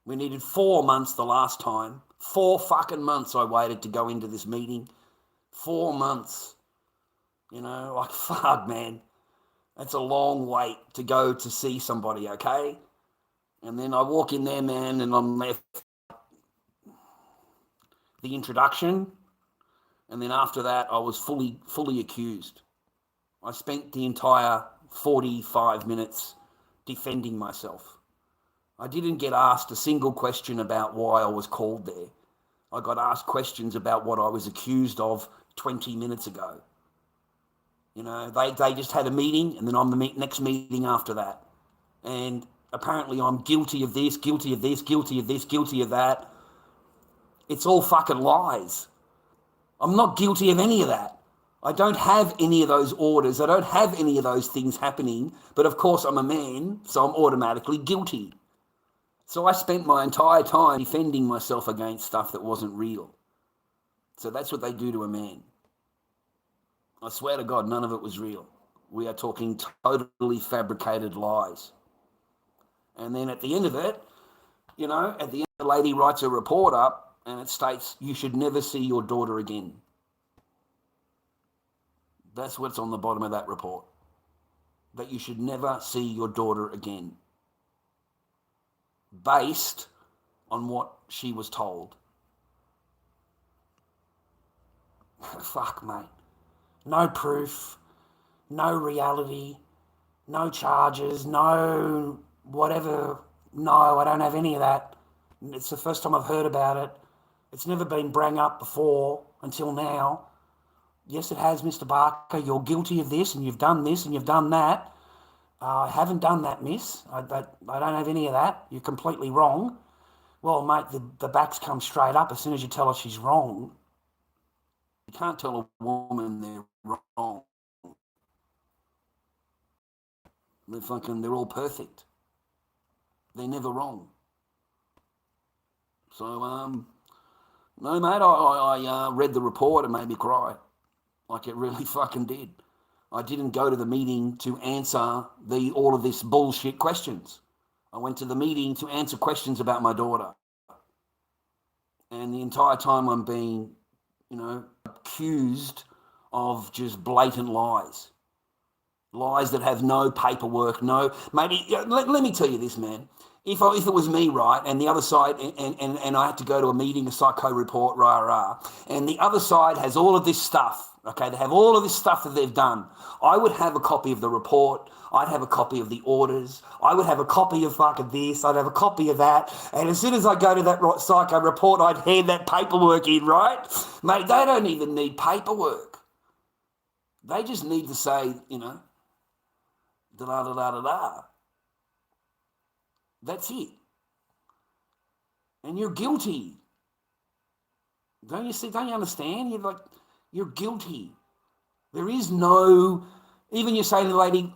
B: We needed 4 months the last time. 4 fucking months I waited to go into this meeting. 4 months. Fuck, man. That's a long wait to go to see somebody, okay? And then I walk in there, man, and I'm left the introduction. And then after that, I was fully accused. I spent the entire 45 minutes defending myself. I didn't get asked a single question about why I was called there. I got asked questions about what I was accused of 20 minutes ago. They just had a meeting, and then I'm the next meeting after that. And apparently I'm guilty of this, guilty of this, guilty of this, guilty of that. It's all fucking lies. I'm not guilty of any of that. I don't have any of those orders. I don't have any of those things happening. But of course I'm a man, so I'm automatically guilty. So I spent my entire time defending myself against stuff that wasn't real. So that's what they do to a man. I swear to God, none of it was real. We are talking totally fabricated lies. And then at the end of it, at the end the lady writes a report up and it states, you should never see your daughter again. That's what's on the bottom of that report. That you should never see your daughter again. Based on what she was told. Fuck, mate. No proof, no reality, no charges, no whatever. No, I don't have any of that. It's the first time I've heard about it. It's never been brought up before until now. Yes, it has, Mr. Barker. You're guilty of this and you've done this and you've done that. I haven't done that, miss. I don't have any of that. You're completely wrong. Well, mate, the backs come straight up as soon as you tell her she's wrong. You can't tell a woman they're wrong. They're all perfect. They're never wrong. So, no, mate, I read the report and made me cry. Like it really fucking did. I didn't go to the meeting to answer all of this bullshit questions. I went to the meeting to answer questions about my daughter. And the entire time I'm being, accused of just blatant lies. Lies that have no paperwork, maybe, let me tell you this, man. If it was me, right, and the other side, and I had to go to a meeting, a psycho report, and the other side has all of this stuff, okay, they have all of this stuff that they've done, I would have a copy of the report, I'd have a copy of the orders, I would have a copy of fucking this, I'd have a copy of that, and as soon as I go to that psycho report, I'd hand that paperwork in, right? Mate, they don't even need paperwork. They just need to say, da-da-da-da-da-da. That's it. And you're guilty. Don't you understand? You're guilty. There is no, even you say to the lady,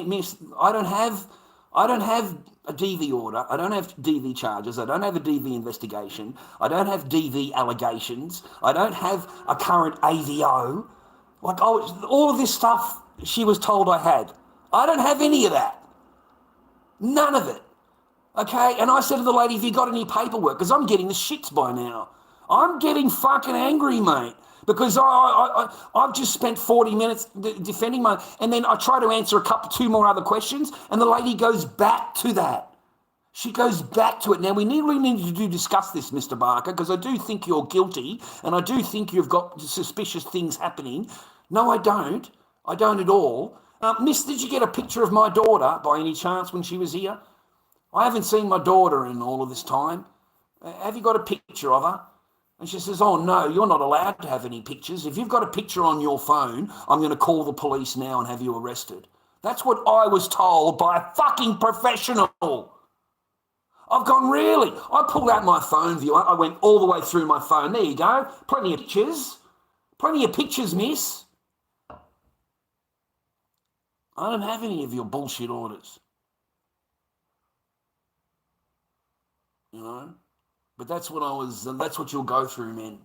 B: miss, I don't have a DV order. I don't have DV charges. I don't have a DV investigation. I don't have DV allegations. I don't have a current AVO. All of this stuff she was told I had. I don't have any of that. None of it. Okay? And I said to the lady, have you got any paperwork? Because I'm getting the shits by now. I'm getting fucking angry, mate. Because I've just spent 40 minutes defending my... And then I try to answer two more other questions, and the lady goes back to that. She goes back to it. Now, we really need to discuss this, Mr. Barker, because I do think you're guilty, and I do think you've got suspicious things happening. No, I don't. I don't at all. Miss, did you get a picture of my daughter by any chance when she was here? I haven't seen my daughter in all of this time. Have you got a picture of her? And she says, oh, no, you're not allowed to have any pictures. If you've got a picture on your phone, I'm going to call the police now and have you arrested. That's what I was told by a fucking professional. I've gone, really? I pulled out my phone viewer. I went all the way through my phone. There you go. Plenty of pictures. Plenty of pictures, miss. I don't have any of your bullshit orders. But that's what you'll go through, man.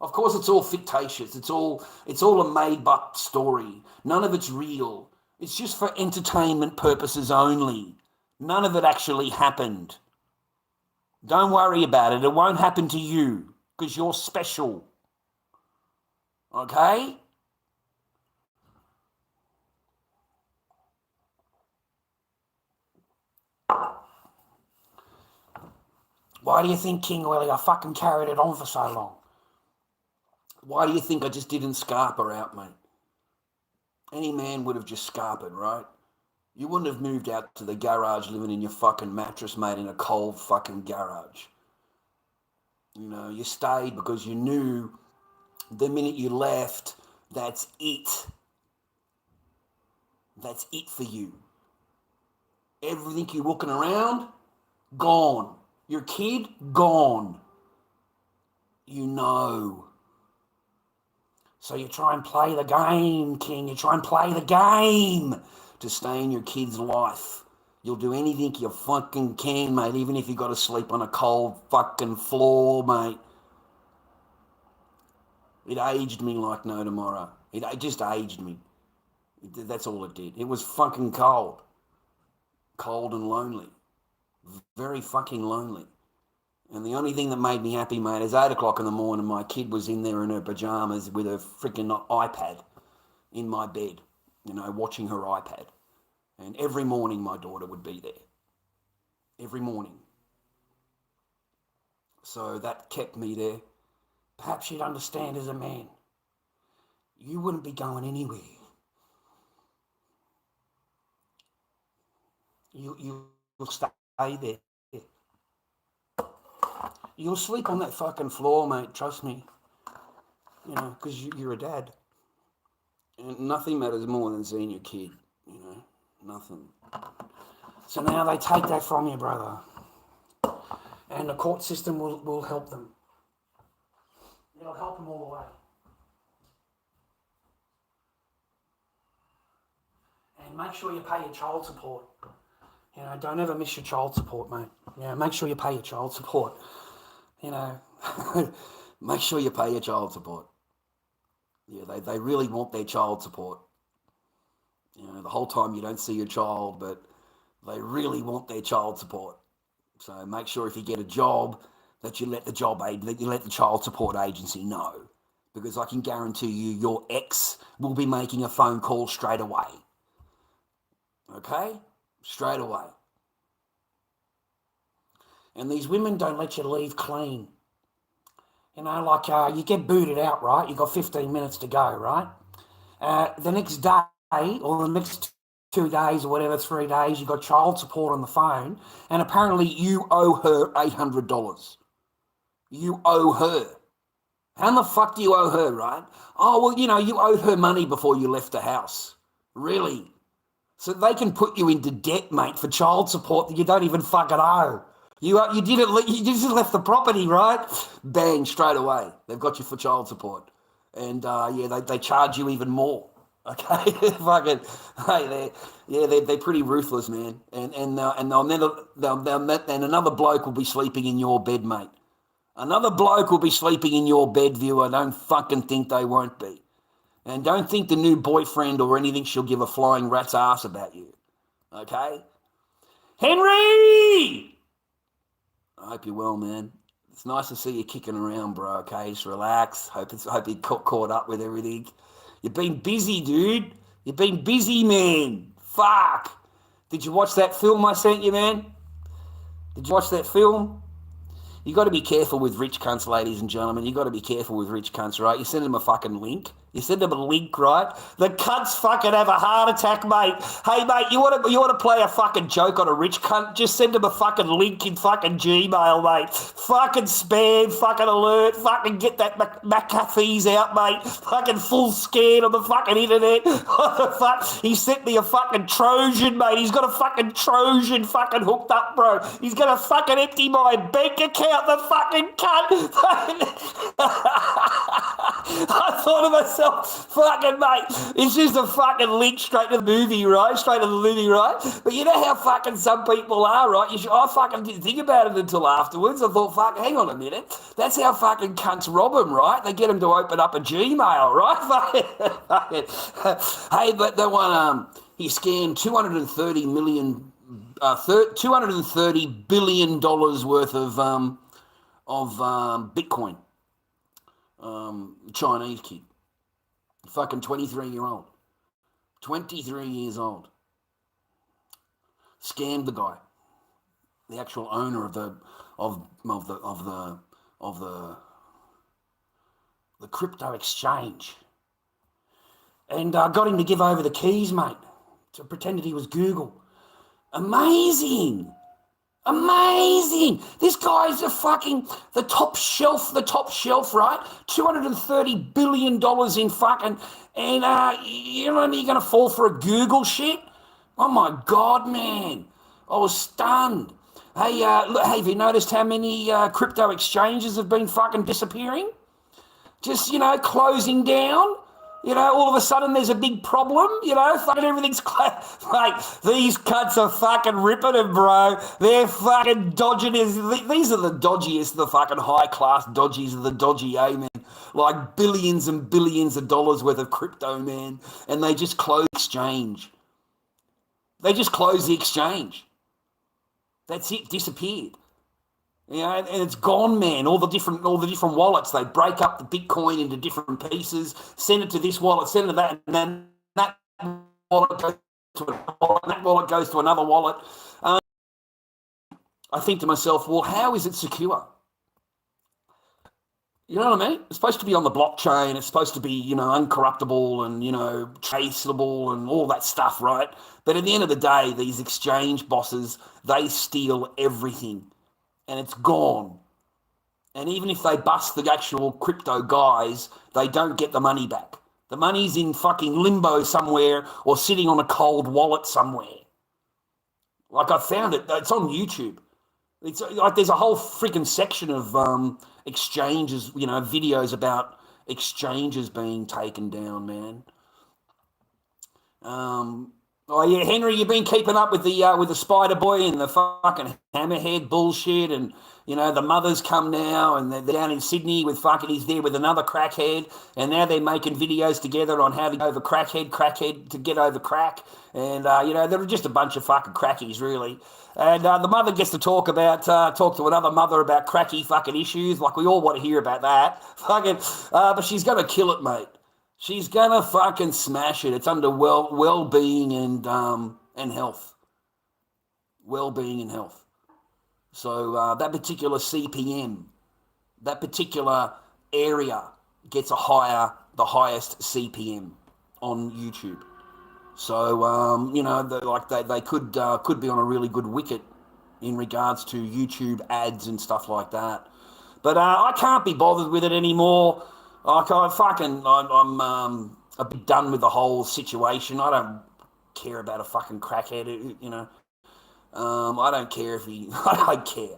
B: Of course, it's all fictitious. It's all a made-up story. None of it's real. It's just for entertainment purposes only. None of it actually happened. Don't worry about it. It won't happen to you because you're special. Okay? Why do you think, King Willie, I fucking carried it on for so long? Why do you think I just didn't scarp her out, mate? Any man would have just scarpered, right? You wouldn't have moved out to the garage living in your fucking mattress, mate, in a cold fucking garage. You stayed because you knew the minute you left, that's it. That's it for you. Everything you're looking around, gone. Your kid, gone. So you try and play the game, King. You try and play the game to stay in your kid's life. You'll do anything you fucking can, mate, even if you got to sleep on a cold fucking floor, mate. It aged me like no tomorrow. It just aged me. That's all it did. It was fucking cold. Cold and lonely. Very fucking lonely. And the only thing that made me happy, mate, is 8 o'clock in the morning, my kid was in there in her pajamas with her freaking iPad. in my bed, watching her iPad. And every morning my daughter would be there. Every morning. So that kept me there. Perhaps you'd understand as a man, you wouldn't be going anywhere. You'll stay there. You'll sleep on that fucking floor, mate, trust me. Because you're a dad. And nothing matters more than seeing your kid, nothing. So now they take that from you, brother. And the court system will help them. It'll help them all the way. And make sure you pay your child support. Don't ever miss your child support, mate. Make sure you pay your child support. Make sure you pay your child support. Yeah, they really want their child support. The whole time you don't see your child, but they really want their child support. So make sure if you get a job that you let the child support agency know, because I can guarantee you your ex will be making a phone call straight away. Okay? Straight away. And these women don't let you leave clean. You get booted out, right? You've got 15 minutes to go, right? The next day or the next 2 days or whatever, 3 days, you've got child support on the phone, and apparently you owe her $800. You owe her. How the fuck do you owe her, right? Oh, well, you owed her money before you left the house. Really? So they can put you into debt, mate, for child support that you don't even fucking owe. You just left the property, right? Bang, straight away. They've got you for child support. And, they charge you even more. Okay? Fucking, hey, they're pretty ruthless, man. And another bloke will be sleeping in your bed, mate. Another bloke will be sleeping in your bed, viewer. Don't fucking think they won't be. And don't think the new boyfriend or anything she'll give a flying rat's ass about you. Okay? Henry! I hope you're well, man. It's nice to see you kicking around, bro, okay? Just relax. Hope you caught up with everything. You've been busy, dude. You've been busy, man. Fuck. Did you watch that film I sent you, man? Did you watch that film? You got to be careful with rich cunts, ladies and gentlemen. You got to be careful with rich cunts, right? You send them a fucking link. You send them a link, right? The cunts fucking have a heart attack, mate. Hey, mate, you want to play a fucking joke on a rich cunt? Just send them a fucking link in fucking Gmail, mate. Fucking spam, fucking alert, fucking get that McAfee's out, mate. Fucking full scan on the fucking internet. What the fuck? He sent me a fucking Trojan, mate. He's got a fucking Trojan fucking hooked up, bro. He's going to fucking empty my bank account, the fucking cunt. I thought to myself, fucking mate, it's just a fucking link straight to the movie, right? Straight to the movie, right? But you know how fucking some people are, right? I fucking didn't think about it until afterwards. I thought, fuck, hang on a minute. That's how fucking cunts rob them, right? They get them to open up a Gmail, right? Hey, but the one, he scammed $230 billion worth of Bitcoin. Chinese kid. Fucking 23-year-old. 23 years old. Scammed the guy. The actual owner of the crypto exchange. And got him to give over the keys, mate. To pretended he was Google. Amazing. This guy's the top shelf, right? $230 billion in fucking, and you're going to fall for a Google shit? Oh my God, man. I was stunned. Hey, look, have you noticed how many crypto exchanges have been fucking disappearing? Just, closing down? All of a sudden there's a big problem, fucking everything's Mate, these cunts are fucking ripping them, bro. They're fucking dodging. These are the dodgiest, the fucking high-class dodgies of the dodgy, man. Like billions and billions of dollars worth of crypto, man. And they just close the exchange. They just close the exchange. That's it, disappeared.
C: You know, and it's gone, man. All the different wallets, they break up the Bitcoin into different pieces, send it to this wallet, send it to that, and then that wallet goes to another wallet, and that wallet goes to another wallet. I think to myself, well, how is it secure? You know what I mean? It's supposed to be on the blockchain. It's supposed to be, you know, uncorruptible and, you know, traceable and all that stuff, right? But at the end of the day, these exchange bosses, they steal everything and it's gone. And even if they bust the actual crypto guys, they don't get the money back. The money's in fucking limbo somewhere or sitting on a cold wallet somewhere. Like I found it. It's on YouTube. It's like there's a whole freaking section of exchanges, you know, videos about exchanges being taken down, man. Oh yeah, Henry, you've been keeping up with the Spider Boy and the fucking Hammerhead bullshit, and you know the mothers come now, and they're down in Sydney with fucking he's there with another crackhead, and now they're making videos together on how to get over crackhead to get over crack, and you know they're just a bunch of fucking crackies really. And the mother gets to talk to another mother about cracky fucking issues, like we all want to hear about that. Fucking, but she's gonna kill it, mate. She's gonna fucking smash it. It's under well-being and health. Well-being and health. So that particular CPM, that particular area gets the highest CPM on YouTube. So you know, they could be on a really good wicket in regards to YouTube ads and stuff like that. But I can't be bothered with it anymore. Like I'm a bit done with the whole situation. I don't care about a fucking crackhead, you know. I don't care if he. I don't care.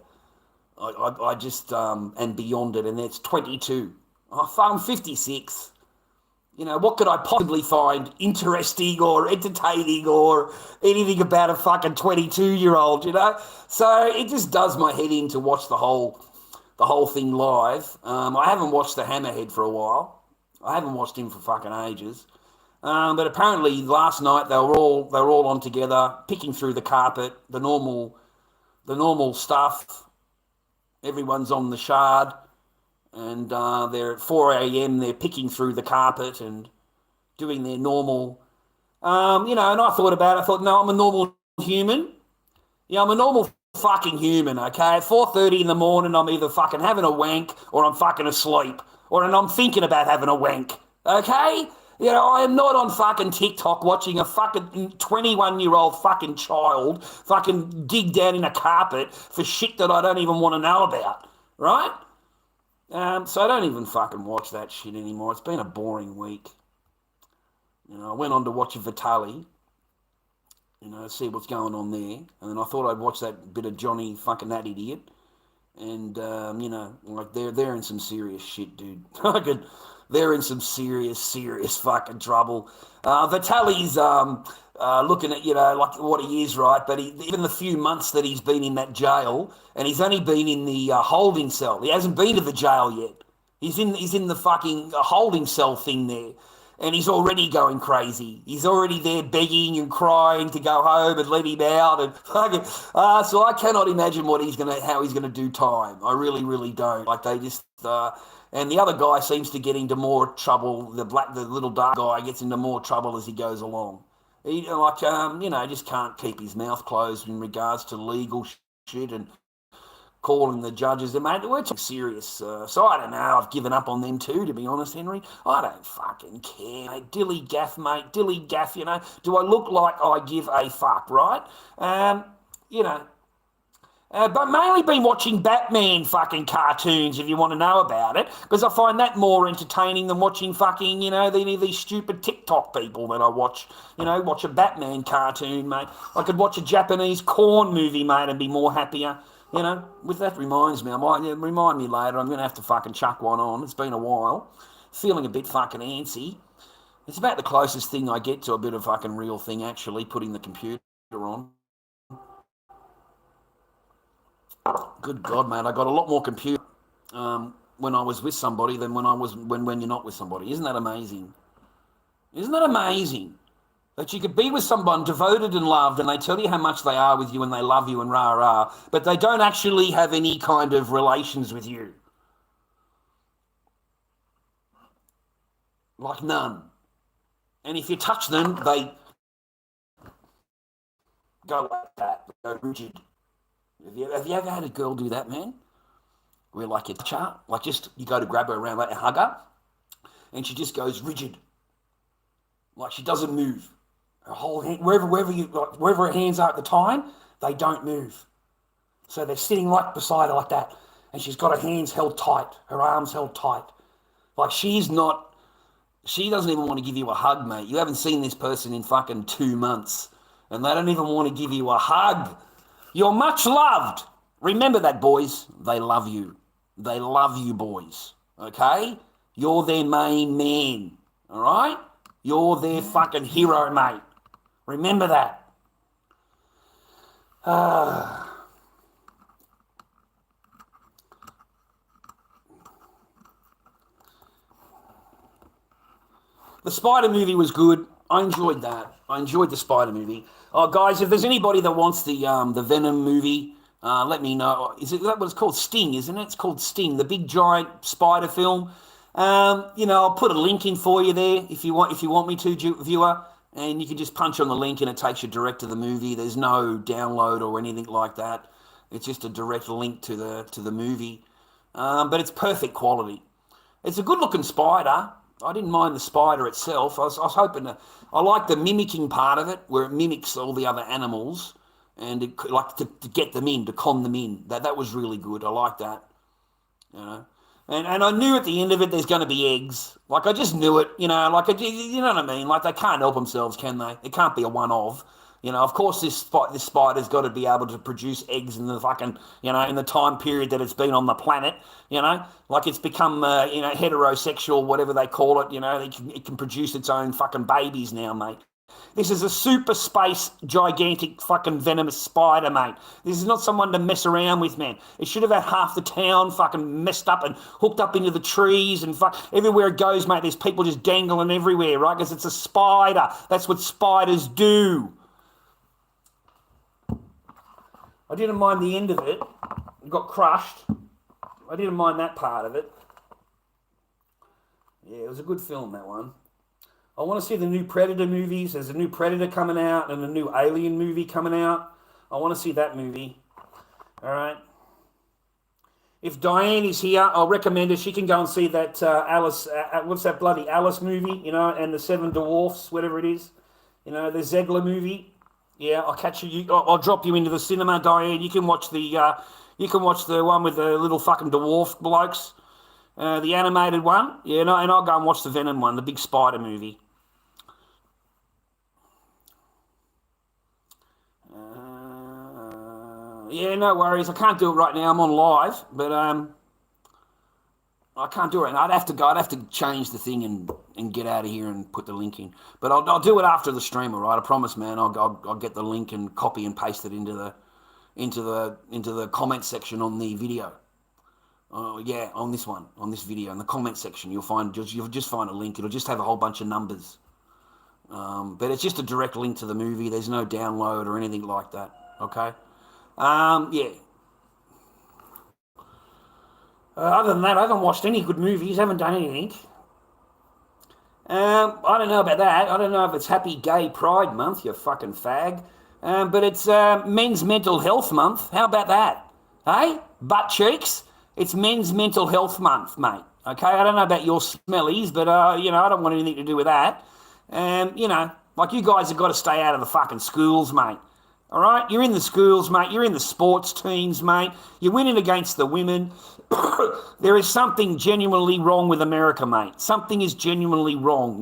C: I just am beyond it, and it's 22. I'm 56. You know, what could I possibly find interesting or entertaining or anything about a fucking 22-year-old? You know, so it just does my head in to watch the whole thing live. I haven't watched the Hammerhead for a while. I haven't watched him for fucking ages. But apparently last night they were all on together, picking through the carpet, the normal stuff. Everyone's on the shard, and they're at 4 a.m. They're picking through the carpet and doing their normal. You know, and I thought about it. I thought, no, I'm a normal human. Yeah, I'm a normal fucking human, okay? At 4:30 in the morning, I'm either fucking having a wank or I'm fucking asleep, and I'm thinking about having a wank, okay? You know, I am not on fucking TikTok watching a fucking 21-year-old fucking child fucking dig down in a carpet for shit that I don't even want to know about, right? So I don't even fucking watch that shit anymore. It's been a boring week. You know, I went on to watch Vitaly, you know, see what's going on there. And then I thought I'd watch that bit of Johnny fucking that idiot. And, you know, like they're in some serious shit, dude. They're in some serious fucking trouble. Vitaly's looking at, you know, like what he is, right? But even the few months that he's been in that jail, and he's only been in the holding cell. He hasn't been to the jail yet. He's in the fucking holding cell thing there. And he's already going crazy. He's already there begging and crying to go home and let him out. And fucking, so I cannot imagine how he's gonna do time. I really, really don't. Like they just, and the other guy seems to get into more trouble. The little dark guy gets into more trouble as he goes along. He you know, just can't keep his mouth closed in regards to legal shit and calling the judges. Mate, we're too serious. So I don't know. I've given up on them too, to be honest, Henry. I don't fucking care, mate. Dilly gaff, mate. Dilly gaff, you know. Do I look like I give a fuck, right? You know. But mainly been watching Batman fucking cartoons, if you want to know about it, because I find that more entertaining than watching fucking, you know, these stupid TikTok people that I watch. You know, watch a Batman cartoon, mate. I could watch a Japanese corn movie, mate, and be more happier. You know, with that reminds me, remind me later, I'm going to have to fucking chuck one on. It's been a while. Feeling a bit fucking antsy. It's about the closest thing I get to a bit of fucking real thing, actually, putting the computer on. Good God, mate, I got a lot more computer when I was with somebody than when you're not with somebody. Isn't that amazing? Isn't that amazing?
B: That you could be with someone devoted and loved, and they tell you how much they are with you and they love you and rah, but they don't actually have any kind of relations with you. Like none. And if you touch them, they go like that, go rigid. Have you ever had a girl do that, man? Where like you touch her, like just you go to grab her around, like a hug her, and she just goes rigid. Like she doesn't move. Her whole hand, wherever her hands are at the time, they don't move. So they're sitting right beside her like that, and she's got her hands held tight, her arms held tight. Like she doesn't even want to give you a hug, mate. You haven't seen this person in fucking 2 months, and they don't even want to give you a hug. You're much loved. Remember that, boys. They love you. They love you, boys. Okay? You're their main man. All right? You're their fucking hero, mate. Remember that. The Spider movie was good. I enjoyed that. I enjoyed the Spider movie. Oh, guys, if there's anybody that wants the Venom movie, let me know. Is it that what it's called? Sting, isn't it? It's called Sting, the big giant spider film. I'll put a link in for you there if you want me to, viewer, and you can just punch on the link and it takes you direct to the movie. There's no download or anything like that. It's just a direct link to the movie. But it's perfect quality. It's a good looking spider. I didn't mind the spider itself. I was hoping I like the mimicking part of it, where it mimics all the other animals, and it, like to get them in, to con them in. That was really good. I like that. You know, and I knew at the end of it there's going to be eggs. Like I just knew it. You know, like you know what I mean. Like they can't help themselves, can they? It can't be a one-of. You know, of course, this spider's got to be able to produce eggs in the fucking, in the time period that it's been on the planet. Like it's become, heterosexual, whatever they call it. It can produce its own fucking babies now, mate. This is a super space, gigantic fucking venomous spider, mate. This is not someone to mess around with, man. It should have had half the town fucking messed up and hooked up into the trees and everywhere it goes, mate. There's people just dangling everywhere, right? Because it's a spider. That's what spiders do. I didn't mind the end of it. It got crushed. I didn't mind that part of it. Yeah, it was a good film, that one. I want to see the new Predator movies. There's a new Predator coming out and a new Alien movie coming out. I want to see that movie. All right. If Diane is here, I'll recommend her. She can go and see that Alice, what's that bloody Alice movie, and the Seven Dwarfs, whatever it is. The Zegler movie. Yeah, I'll catch you. I'll drop you into the cinema, Diane. You can watch the one with the little fucking dwarf blokes, the animated one. Yeah, and I'll go and watch the Venom one, the big spider movie. Yeah, no worries. I can't do it right now. I'm on live, but I can't do it. And I'd have to change the thing and get out of here and put the link in. But I'll do it after the stream, all right? I promise, man. I'll get the link and copy and paste it into the comment section on the video. On this video, in the comment section, you'll just find a link. It'll just have a whole bunch of numbers. But it's just a direct link to the movie. There's no download or anything like that. Okay. Yeah. Other than that, I haven't watched any good movies, haven't done anything. I don't know about that. I don't know if it's Happy Gay Pride Month, you fucking fag. But it's Men's Mental Health Month. How about that? Hey? Butt cheeks? It's Men's Mental Health Month, mate. Okay? I don't know about your smellies, but, I don't want anything to do with that. Like you guys have got to stay out of the fucking schools, mate. All right? You're in the schools, mate. You're in the sports teams, mate. You're winning against the women. There is something genuinely wrong with America, mate. Something is genuinely wrong,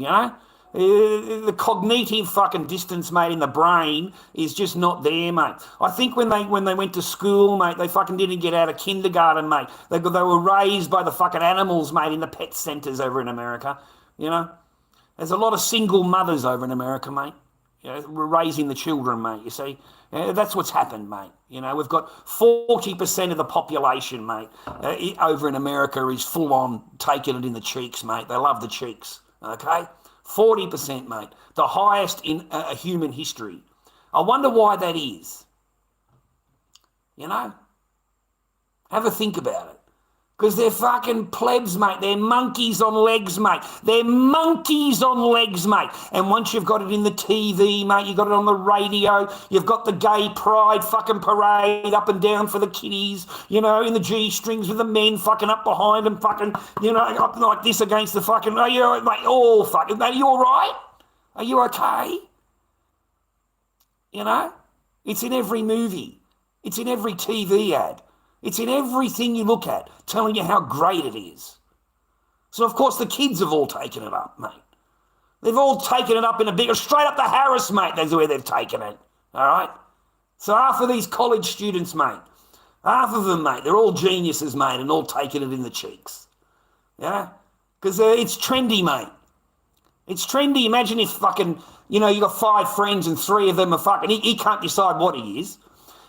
B: The cognitive fucking distance, mate, in the brain is just not there, mate. I think when they went to school, mate, they fucking didn't get out of kindergarten, mate. They were raised by the fucking animals, mate, in the pet centres over in America, There's a lot of single mothers over in America, mate. We're raising the children, mate, you see. That's what's happened, mate. We've got 40% of the population, mate, over in America is full on taking it in the cheeks, mate. They love the cheeks, okay?
C: 40%, mate. The highest in human history. I wonder why that is. You know? Have a think about it. Because they're fucking plebs, mate. They're monkeys on legs, mate. They're monkeys on legs, mate. And once you've got it in the TV, mate, you've got it on the radio, you've got the gay pride fucking parade up and down for the kiddies, you know, in the G-strings with the men fucking up behind them, fucking, you know, up like this against the fucking, are you, mate, all fucking, mate, are you all right? Are you okay? You know? It's in every movie. It's in every TV ad. It's in everything you look at, telling you how great it is. So, of course, the kids have all taken it up, mate. They've all taken it up in a big, straight up the Harris, mate, that's where they've taken it, all right? So half of these college students, mate, half of them, mate, they're all geniuses, mate, and all taking it in the cheeks, yeah? Because it's trendy, mate. It's trendy. Imagine if fucking, you know, you got 5 friends and 3 of them are fucking, he can't decide what he is.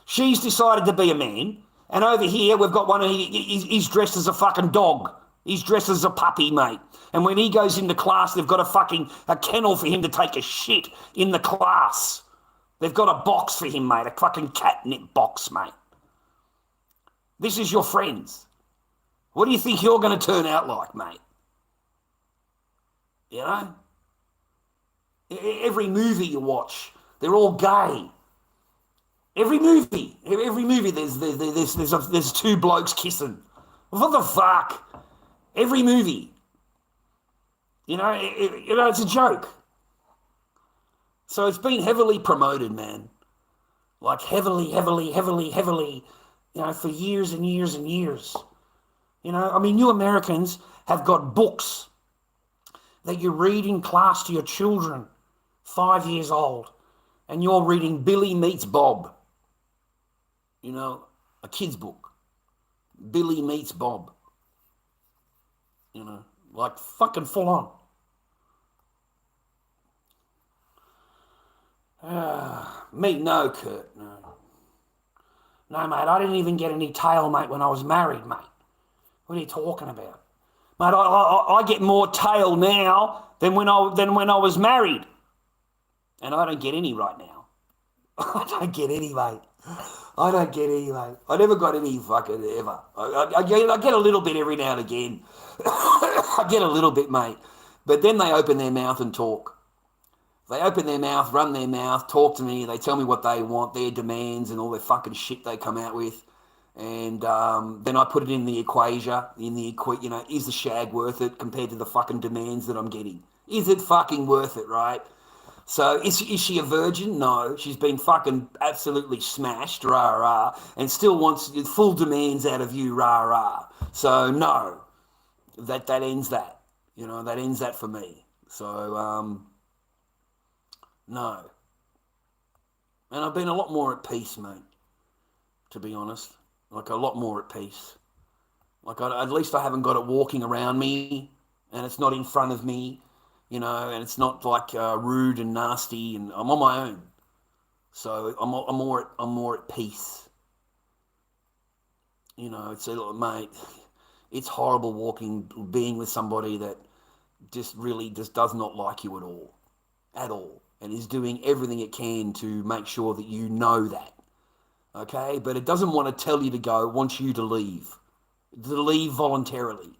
C: She's decided to be a man. And over here, we've got one, he's dressed as a fucking dog. He's dressed as a puppy, mate. And when he goes into class, they've got a kennel for him to take a shit in the class. They've got a box for him, mate, a fucking catnip box, mate. This is your friends. What do you think you're going to turn out like, mate? You know? Every movie you watch, they're all gay. Every movie, there's 2 blokes kissing. What the fuck? Every movie. You know, it's a joke. So it's been heavily promoted, man. Like heavily, you know, for years and years and years. You know, I mean, you Americans have got books that you read in class to your children, 5 years old, and you're reading Billy Meets Bob. You know, a kid's book. Billy Meets Bob. You know, like fucking full on. Me, no, Kurt, no. No, mate, I didn't even get any tail, mate, when I was married, mate. What are you talking about? Mate, I get more tail now than when I was married. And I don't get any right now. I don't get any, mate. I don't get any, mate. I never got any fucking ever. I get a little bit every now and again. I get a little bit, mate. But then they open their mouth and talk. They open their mouth, run their mouth, talk to me. They tell me what they want, their demands and all their fucking shit they come out with. And then I put it in the equation, you know, is the shag worth it compared to the fucking demands that I'm getting? Is it fucking worth it, right? So is she a virgin? No. She's been fucking absolutely smashed, rah-rah, and still wants full demands out of you, rah-rah. So no, that ends that. You know, that ends that for me. So, no. And I've been a lot more at peace, mate, to be honest. Like a lot more at peace. Like at least I haven't got it walking around me and it's not in front of me. You know, and it's not like rude and nasty, and I'm on my own, so I'm more at peace. You know, mate, it's horrible being with somebody that just does not like you at all, and is doing everything it can to make sure that you know that, okay? But it doesn't want to tell you to go, wants you to leave voluntarily.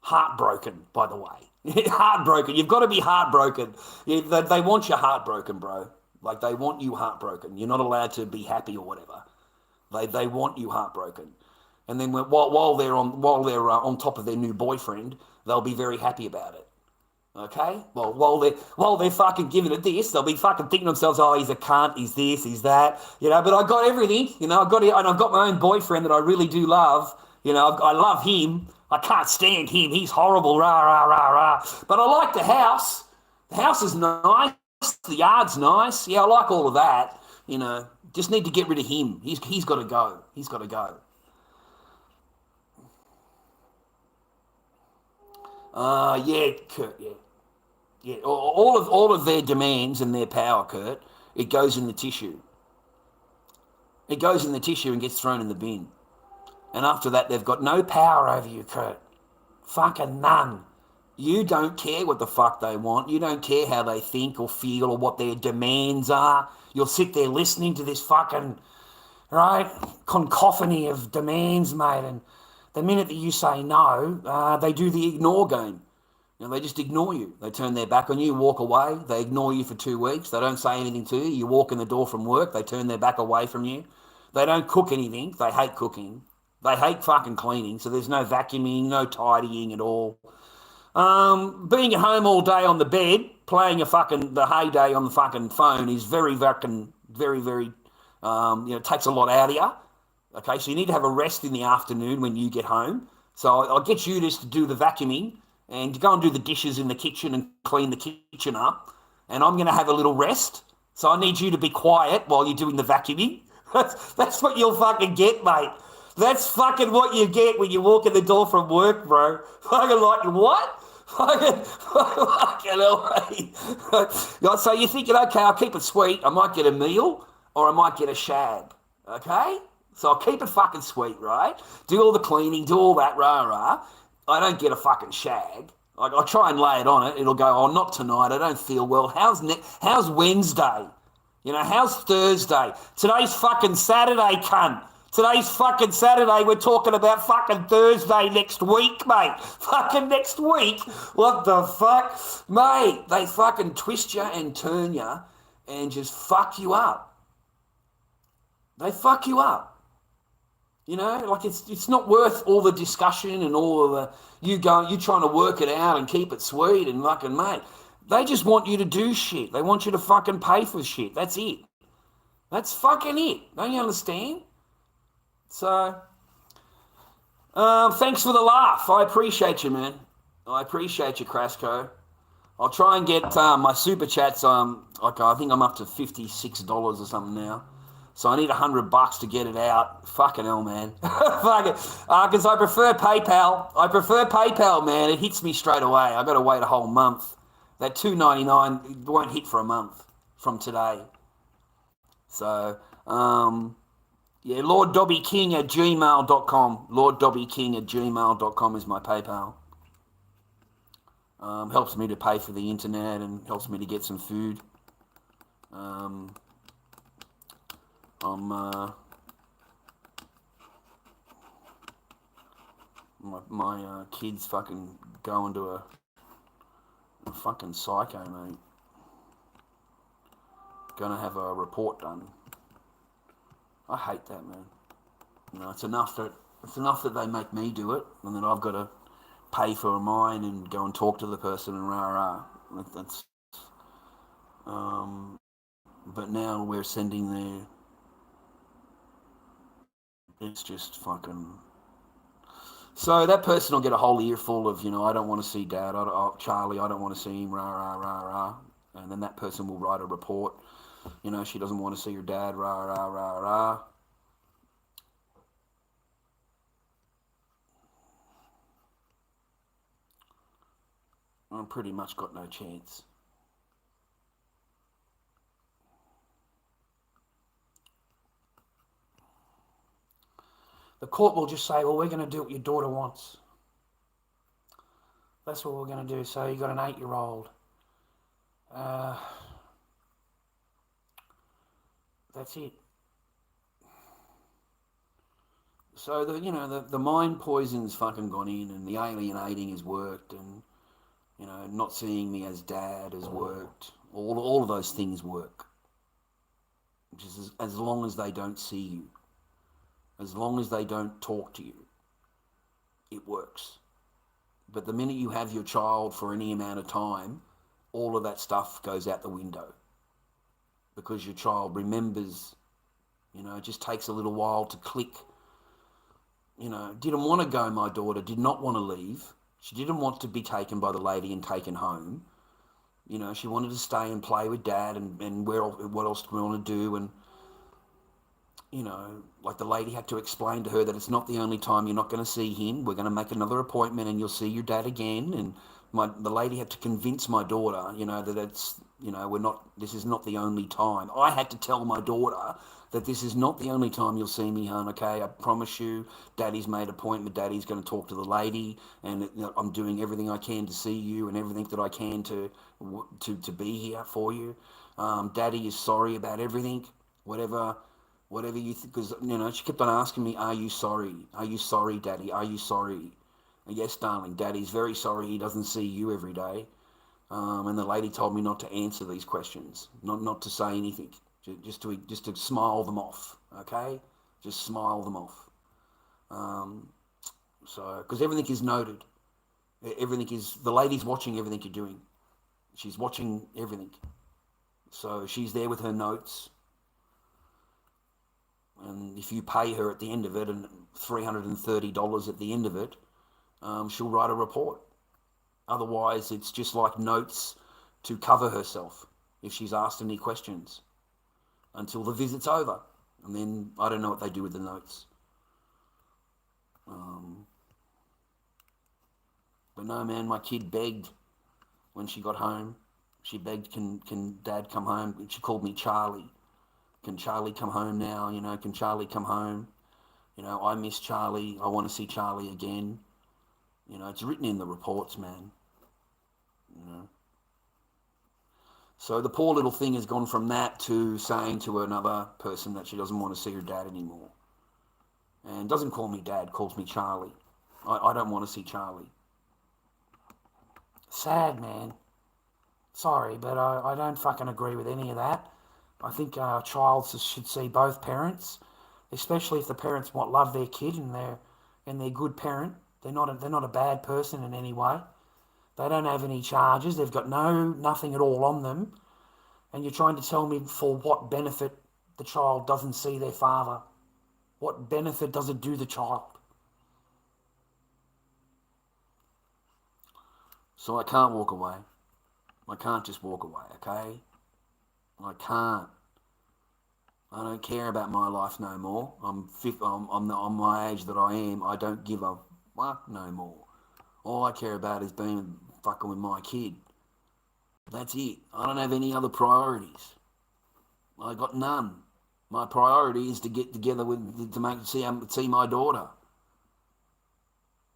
C: Heartbroken, by the way. Heartbroken. You've got to be heartbroken. They want you heartbroken, bro. Like, they want you heartbroken. You're not allowed to be happy or whatever. They want you heartbroken. And then while they're on top of their new boyfriend, they'll be very happy about it. Okay? Well, while they're fucking giving it this, they'll be fucking thinking to themselves, oh, he's a cunt, he's this, he's that. You know, but I got everything. You know, I've got my own boyfriend that I really do love. You know, I love him. I can't stand him. He's horrible, rah, rah, rah, rah. But I like the house. The house is nice. The yard's nice. Yeah, I like all of that. You know, just need to get rid of him. He's got to go. He's got to go. Yeah, Kurt, yeah. Yeah, all of their demands and their power, Kurt, it goes in the tissue. It goes in the tissue and gets thrown in the bin. And after that, they've got no power over you, Kurt. Fucking none.
B: You don't care what the fuck they want. You don't care how they think or feel or what their demands are. You'll sit there listening to this fucking, right, cacophony of demands, mate, and the minute that you say no, they do the ignore game. You know, they just ignore you. They turn their back on you, walk away. They ignore you for 2 weeks. They don't say anything to you. You walk in the door from work. They turn their back away from you. They don't cook anything. They hate cooking. They hate fucking cleaning. So there's no vacuuming, no tidying at all. Being at home all day on the bed, playing the heyday on the fucking phone is very, very, takes a lot out of you. Okay, so you need to have a rest in the afternoon when you get home. So I'll get you just to do the vacuuming and to go and do the dishes in the kitchen and clean the kitchen up. And I'm going to have a little rest. So I need you to be quiet while you're doing the vacuuming. That's what you'll fucking get, mate. That's fucking what you get when you walk in the door from work, bro. Fucking like, what? Fucking hell, mate. So you're thinking, okay, I'll keep it sweet. I might get a meal or I might get a shag. Okay? So I'll keep it fucking sweet, right? Do all the cleaning, do all that, rah-rah. I don't get a fucking shag. I try and lay it on it. It'll go, oh, not tonight. I don't feel well. How's Wednesday? You know, how's Thursday? Today's fucking Saturday, cunt. Today's fucking Saturday. We're talking about fucking Thursday next week, mate. Fucking next week? What the fuck? Mate, they fucking twist you and turn you and just fuck you up. They fuck you up. You know, like it's not worth all the discussion and all of the you trying to work it out and keep it sweet and fucking, mate. They just want you to do shit. They want you to fucking pay for shit. That's it. That's fucking it. Don't you understand? So, thanks for the laugh. I appreciate you, man. I appreciate you, Crasco. I'll try and get my super chats. I think I'm up to $56 or something now. So I need $100 to get it out. Fucking hell, man. Fuck it. Because I prefer PayPal. Man. It hits me straight away. I got to wait a whole month. That $2.99 won't hit for a month from today. So, yeah, LordDobbyKing@gmail.com. LordDobbyKing@gmail.com is my PayPal. Helps me to pay for the internet and helps me to get some food. My kid's fucking going to a fucking psycho, mate. Gonna have a report done. I hate that, man. You know, it's enough that they make me do it, and then I've got to pay for mine and go and talk to the person and rah. That's but now we're sending their. It's just fucking. So that person will get a whole earful of, you know, I don't want to see Dad, Charlie, I don't want to see him, rah. And then that person will write a report. You know, she doesn't want to see her dad, rah. I've pretty much got no chance. The court will just say, well, we're going to do what your daughter wants. That's what we're going to do. So you got an 8-year-old. That's it. So the mind poison's fucking gone in, and the alienating has worked, and not seeing me as Dad has worked. All of those things work. Which is as long as they don't see you. As long as they don't talk to you, it works. But the minute you have your child for any amount of time, all of that stuff goes out the window. Because your child remembers, it just takes a little while to click. Didn't want to go, my daughter, did not want to leave. She didn't want to be taken by the lady and taken home. She wanted to stay and play with Dad and what else do we want to do, and like the lady had to explain to her that it's not the only time you're not going to see him. We're going to make another appointment and you'll see your dad again. And the lady had to convince my daughter, that this is not the only time. I had to tell my daughter that this is not the only time you'll see me, hon, okay? I promise you, Daddy's made an appointment, Daddy's going to talk to the lady, and I'm doing everything I can to see you and everything that I can to be here for you. Daddy is sorry about everything, whatever you think, because, she kept on asking me, are you sorry? Are you sorry, Daddy? Are you sorry? And yes, darling, Daddy's very sorry he doesn't see you every day. And the lady told me not to answer these questions, not to say anything, just to smile them off, okay? Just smile them off. Because everything is noted. The lady's watching everything you're doing. She's watching everything. So she's there with her notes. And if you pay her at the end of it, and $330 at the end of it, she'll write a report. Otherwise, it's just like notes to cover herself if she's asked any questions until the visit's over. And then I don't know what they do with the notes. But no, man, my kid begged when she got home. She begged, can Dad come home? She called me Charlie. Can Charlie come home now? Can Charlie come home? I miss Charlie. I want to see Charlie again. It's written in the reports, man. So the poor little thing has gone from that to saying to another person that she doesn't want to see her dad anymore. And doesn't call me Dad, calls me Charlie. I don't want to see Charlie.
C: Sad, man. Sorry, but I don't fucking agree with any of that. I think a child should see both parents, especially if the parents love their kid and they're good parent. They're not a bad person in any way. They don't have any charges. They've got nothing at all on them. And you're trying to tell me for what benefit the child doesn't see their father. What benefit does it do the child?
B: So I can't walk away. I can't just walk away, okay? I can't. I don't care about my life no more. I'm my age that I am. I don't give a fuck no more. All I care about is being fucking with my kid. That's it. I don't have any other priorities. I got none. My priority is to get together see my daughter.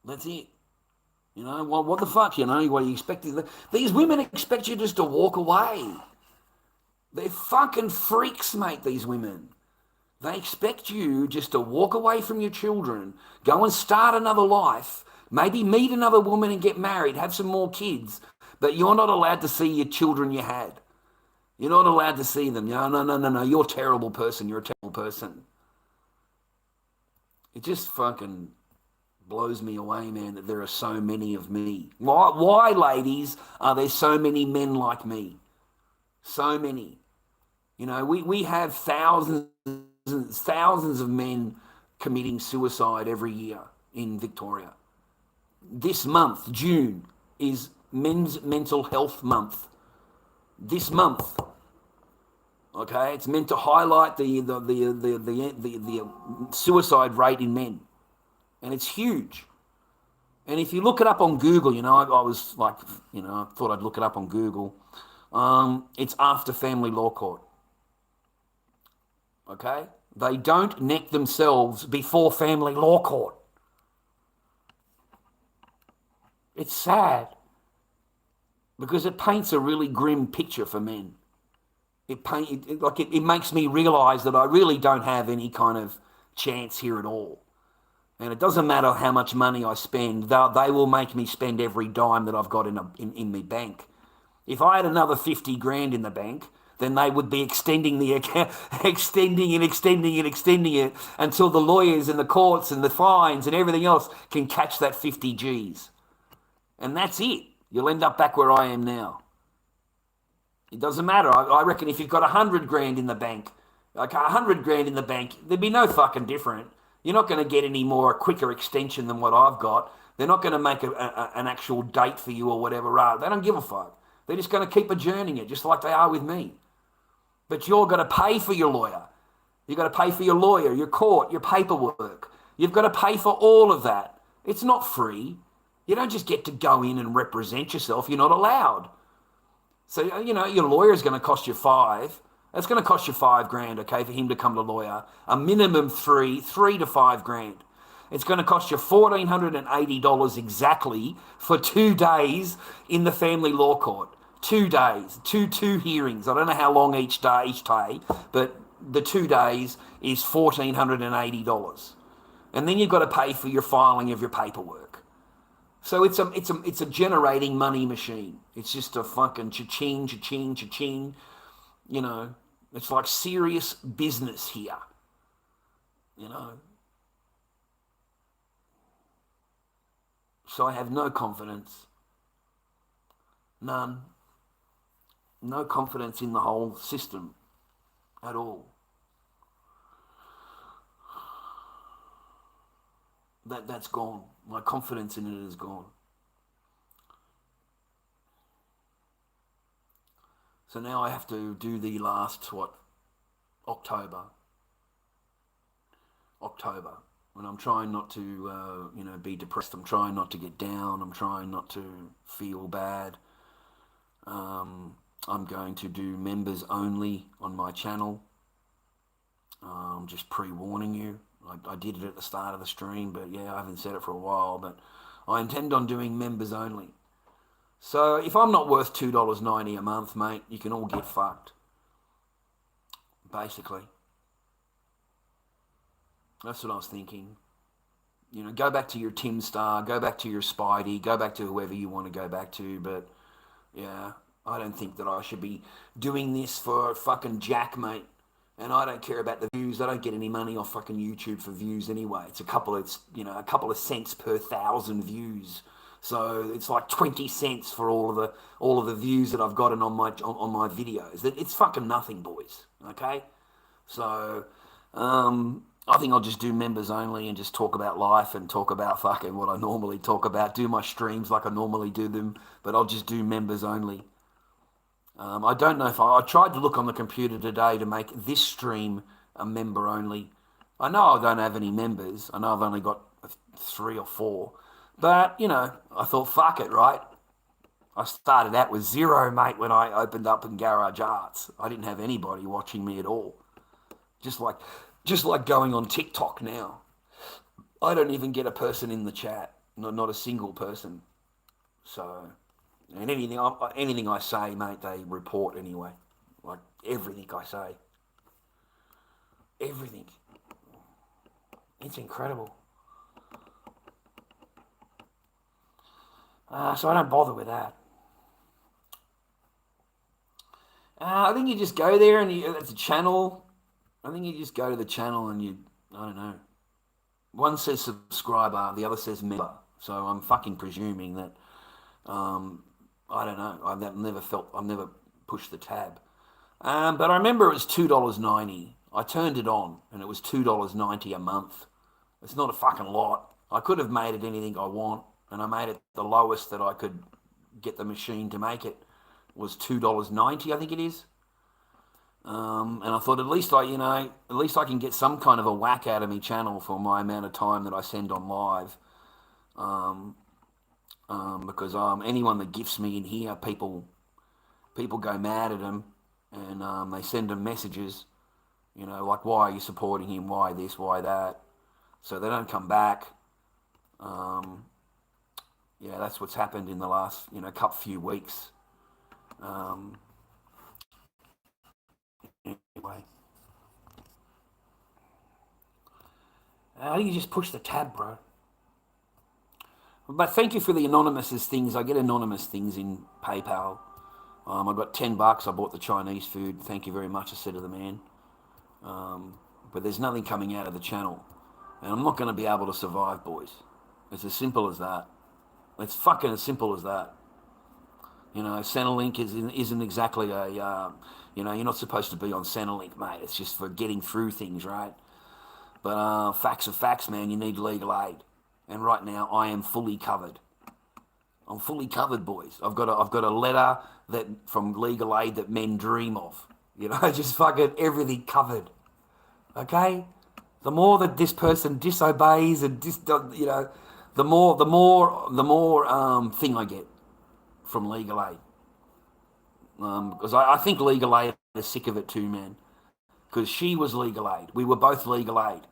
B: That's it. What the fuck, what you expect? These women expect you just to walk away. They're fucking freaks, mate, these women. They expect you just to walk away from your children, go and start another life, maybe meet another woman and get married, have some more kids, but you're not allowed to see your children you had. You're not allowed to see them. No, you're a terrible person. You're a terrible person. It just fucking blows me away, man, that there are so many of me. Why, ladies, are there so many men like me? So many. We have thousands of men committing suicide every year in Victoria. This month, June, is Men's Mental Health Month. This month, okay, it's meant to highlight the suicide rate in men, and it's huge. And if you look it up on Google, I was like, I thought I'd look it up on Google. It's after family law court. Okay? They don't neck themselves before family law court. It's sad because it paints a really grim picture for men. It makes me realise that I really don't have any kind of chance here at all. And it doesn't matter how much money I spend, they will make me spend every dime that I've got in my bank. If I had another 50 grand in the bank, then they would be extending the account, extending it until the lawyers and the courts and the fines and everything else can catch that 50 G's. And that's it. You'll end up back where I am now. It doesn't matter. I reckon if you've got 100 grand in the bank, like 100 grand in the bank, there'd be no fucking different. You're not going to get any more, a quicker extension than what I've got. They're not going to make an actual date for you or whatever. They don't give a fuck. They're just going to keep adjourning it, just like they are with me. But you're going to pay for your lawyer. You've got to pay for your lawyer, your court, your paperwork. You've got to pay for all of that. It's not free. You don't just get to go in and represent yourself. You're not allowed. So, you know, your lawyer is going to cost you $5. That's going to cost you $5,000, okay, for him to come to lawyer. A minimum $3 to $5,000. It's going to cost you $1,480 exactly for 2 days in the family law court. 2 days, two hearings. I don't know how long each day, but the 2 days is $1,480. And then you've got to pay for your filing of your paperwork. So it's a generating money machine. It's just a fucking cha-ching, cha-ching, cha-ching. You know, it's like serious business here. You know. So I have no confidence. None. No confidence in the whole system at all. That's gone. My confidence in it is gone. So now I have to do the last, October, when I'm trying not to, be depressed. I'm trying not to get down. I'm trying not to feel bad. I'm going to do members only on my channel. Just pre-warning you. I did it at the start of the stream, but yeah, I haven't said it for a while, but I intend on doing members only. So if I'm not worth $2.90 a month, mate, you can all get fucked. Basically. That's what I was thinking. You know, go back to your Tim Star, go back to your Spidey, go back to whoever you want to go back to, but yeah, I don't think that I should be doing this for fucking jack, mate. And I don't care about the views. I don't get any money off fucking YouTube for views anyway. It's a couple of cents per 1,000 views. So it's like 20 cents for all of the views that I've gotten on my videos. It's fucking nothing, boys. Okay? So I think I'll just do members only and just talk about life and talk about fucking what I normally talk about. Do my streams like I normally do them, but I'll just do members only. I don't know if I tried to look on the computer today to make this stream a member only. I know I don't have any members. I know I've only got 3 or 4. But, you know, I thought, fuck it, right? I started out with 0, mate, when I opened up in Garage Arts. I didn't have anybody watching me at all. Just like going on TikTok now. I don't even get a person in the chat. Not a single person. So... And anything I say, mate, they report anyway. Like, everything I say. Everything. It's incredible. So I don't bother with that. I think you just go there and it's a channel. I think you just go to the channel and I don't know. One says subscriber, the other says member. So I'm fucking presuming that... I don't know. I've never pushed the tab. But I remember it was $2.90. I turned it on and it was $2.90 a month. It's not a fucking lot. I could have made it anything I want, and I made it the lowest that I could get the machine to make it was $2.90, I think it is. And I thought at least I can get some kind of a whack out of my channel for my amount of time that I send on live. Because anyone that gifts me in here, people go mad at him, and they send him messages, you know, like, why are you supporting him? Why this? Why that? So they don't come back. Yeah, that's what's happened in the last, few weeks. Anyway, I think you just push the tab, bro. But thank you for the anonymous things. I get anonymous things in PayPal. I got $10. I bought the Chinese food. Thank you very much, I said to the man. But there's nothing coming out of the channel. And I'm not going to be able to survive, boys. It's as simple as that. It's fucking as simple as that. You know, Centrelink isn't exactly a, you're not supposed to be on Centrelink, mate. It's just for getting through things, right? But facts are facts, man. You need legal aid. And right now, I am fully covered. I'm fully covered, boys. I've got a letter from legal aid that men dream of. Just fucking everything covered. Okay? The more that this person disobeys and the more thing I get from legal aid. Because I think legal aid is sick of it too, man. Because she was legal aid. We were both legal aid.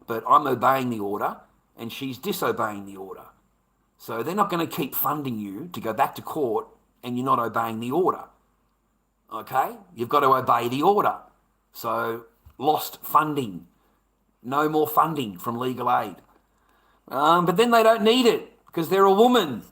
B: But I'm obeying the order and she's disobeying the order. So they're not going to keep funding you to go back to court and you're not obeying the order. Okay? You've got to obey the order. So lost funding. No more funding from legal aid. But then they don't need it because they're a woman.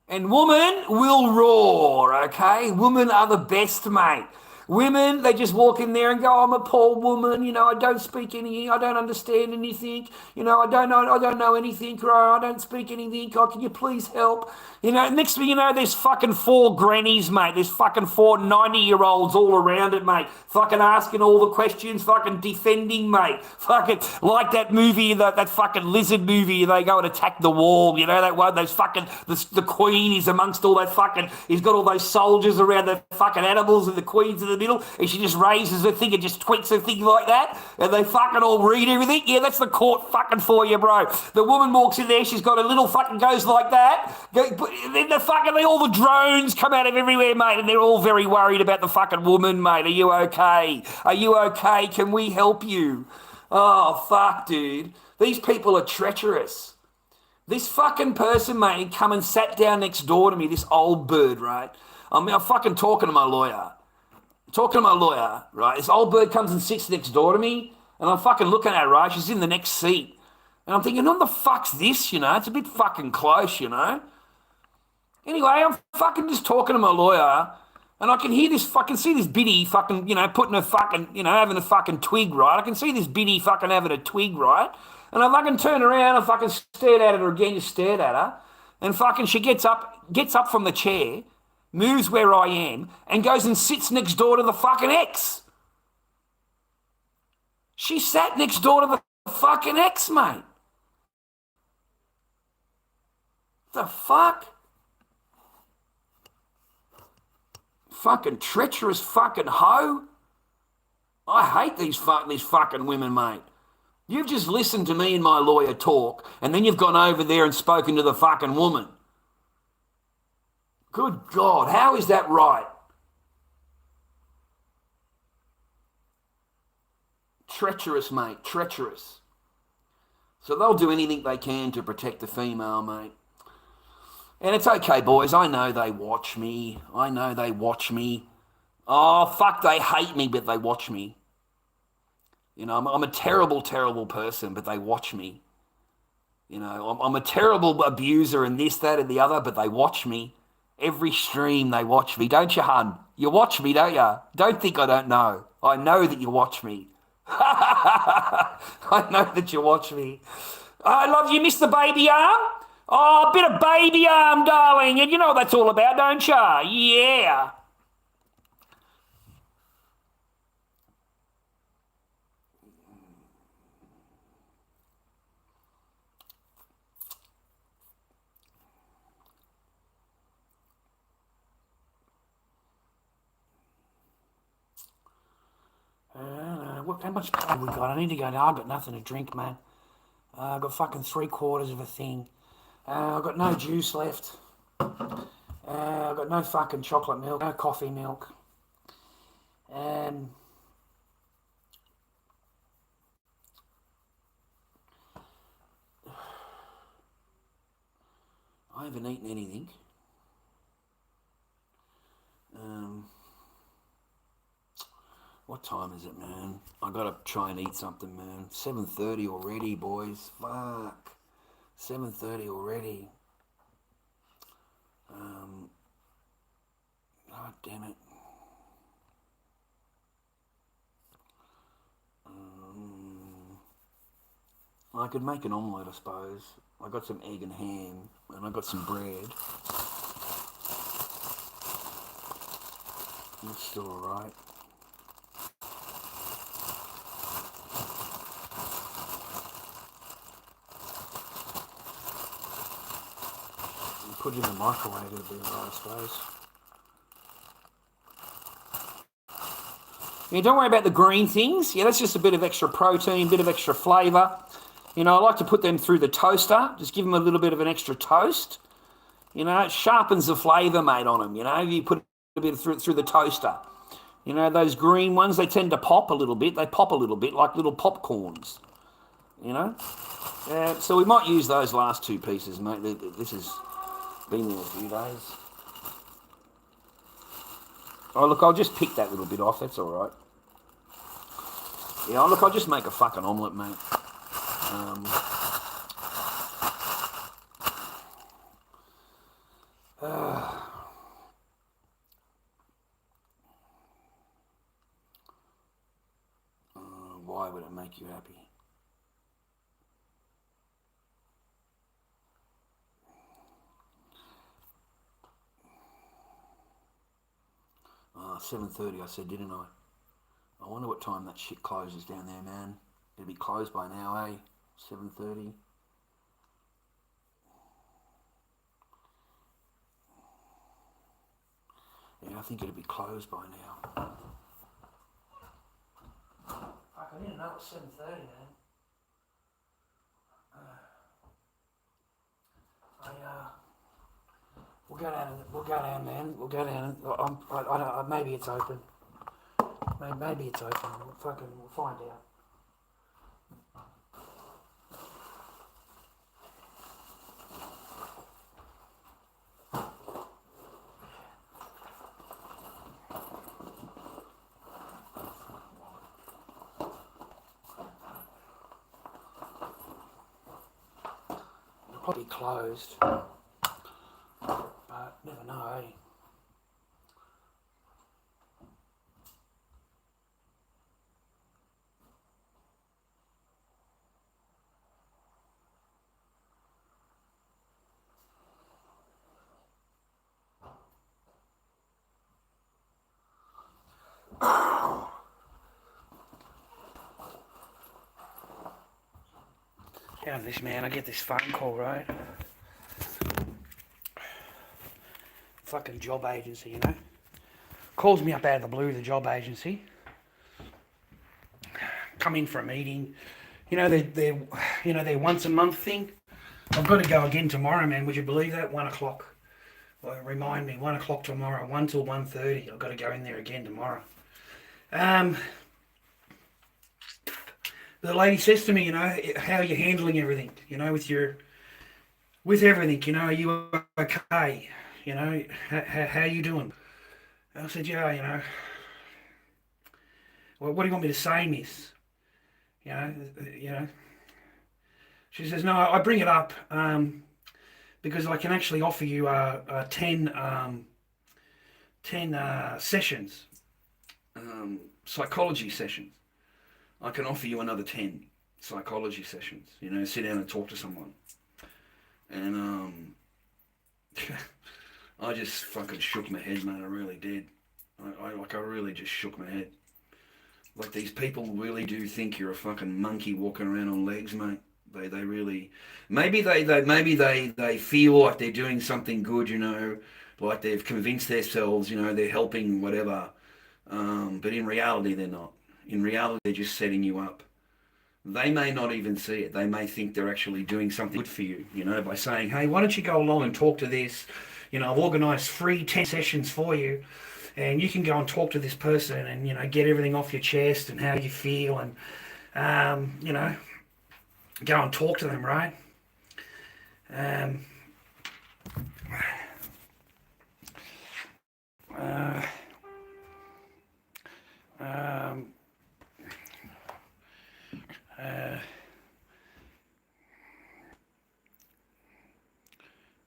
B: And women will roar, okay? Women are the best, mate. Women, they just walk in there and go, I'm a poor woman, you know, I don't speak anything, I don't understand anything, you know, I don't know anything, I don't speak anything, oh, can you please help? You know, next thing you know, there's fucking 4 grannies, mate. There's fucking 4 90-year-olds all around it, mate. Fucking asking all the questions, fucking defending, mate. Fucking like that movie, that fucking lizard movie, they go and attack the wall, you know, that one, those fucking, the queen is amongst all that fucking, he's got all those soldiers around the fucking animals and the queen's in the middle, and she just raises her thing and just tweaks her thing like that, and they fucking all read everything. Yeah, that's the court fucking for you, bro. The woman walks in there, she's got a little fucking goes like that, then all the drones come out of everywhere, mate, and they're all very worried about the fucking woman, mate. Are you okay? Are you okay? Can we help you? Oh, fuck, dude. These people are treacherous. This fucking person, mate, come and sat down next door to me, this old bird, right? I'm fucking talking to my lawyer. Right? This old bird comes and sits next door to me, and I'm fucking looking at her, right? She's in the next seat. And I'm thinking, what the fuck's this, you know? It's a bit fucking close, you know? Anyway, I'm fucking just talking to my lawyer, and I can hear this fucking, see this biddy fucking, you know, putting a fucking, you know, having a fucking twig, right? I can see this biddy fucking having a twig, right? And I fucking turn around and fucking stared at her again, just stared at her, and fucking she gets up from the chair, moves where I am, and goes and sits next door to the fucking ex. She sat next door to the fucking ex, mate. The fuck? Fucking treacherous fucking hoe. I hate these fucking women, mate. You've just listened to me and my lawyer talk, and then you've gone over there and spoken to the fucking woman. Good God, how is that right? Treacherous, mate, treacherous. So they'll do anything they can to protect the female, mate. And it's okay, boys. I know they watch me. Oh, fuck, they hate me, but they watch me. You know, I'm a terrible, terrible person, but they watch me. You know, I'm a terrible abuser and this, that, and the other, but they watch me. Every stream they watch me. Don't you, hun? You watch me, don't you? Don't think I don't know. I know that you watch me. I know that you watch me. I love you, miss the baby arm? Oh, a bit of baby arm, darling. And you know what that's all about, don't you? Yeah. How much time we got? I need to go now. I've got nothing to drink, man. I've got fucking 3/4 of a thing. I've got no juice left. I've got no fucking chocolate milk, no coffee milk. I haven't eaten anything. What time is it, man? I gotta try and eat something, man. 7:30 already, boys. Fuck. 7:30 already. God damn it. I could make an omelette, I suppose. I got some egg and ham, and I got some bread. That's still alright. Put it in the microwave, it'll be alright, I suppose. Yeah, don't worry about the green things. Yeah, that's just a bit of extra protein, bit of extra flavour. You know, I like to put them through the toaster. Just give them a little bit of an extra toast. You know, it sharpens the flavour, mate, on them. You know, you put bit through the toaster. You know, those green ones, they tend to pop a little bit. They pop a little bit like little popcorns, you know. So we might use those last two pieces, mate. This has been there a few days. Oh, look, I'll just pick that little bit off. That's all right. Yeah, look, I'll just make a fucking omelette, mate. Why would it make you happy? 7:30, I said, didn't I? I wonder what time that shit closes down there, man. It'll be closed by now, eh? 7:30. Yeah, I think it'll be closed by now. Fuck, I didn't know it was 7:30, man. We'll go down, man. We'll go down. I don't, maybe it's open. Maybe it's open. We'll find out. It'll probably be closed. But never know, eh? Down this, man, I get this phone call, right? Fucking job agency, you know? Calls me up out of the blue, the job agency. Come in for a meeting. You know, their once a month thing. I've got to go again tomorrow, man. Would you believe that? 1 o'clock. Well, remind me, 1 o'clock tomorrow, 1 till 1:30. I've got to go in there again tomorrow. The lady says to me, you know, how are you handling everything? You know, with everything, you know, are you okay? You know, how you doing? And I said, yeah, you know. Well, what do you want me to say, miss? You know. She says, no, I bring it up because I can actually offer you 10 sessions, psychology sessions. I can offer you another 10 psychology sessions, you know, sit down and talk to someone. And I just fucking shook my head, man, I really did. I really just shook my head. Like, these people really do think you're a fucking monkey walking around on legs, mate. They really, maybe they feel like they're doing something good, you know, like they've convinced themselves, you know, they're helping, whatever. But in reality, they're not. In reality, they're just setting you up. They may not even see it. They may think they're actually doing something good for you, you know, by saying, hey, why don't you go along and talk to this? You know, I've organised free 10 sessions for you, and you can go and talk to this person and, you know, get everything off your chest and how you feel and, you know, go and talk to them, right?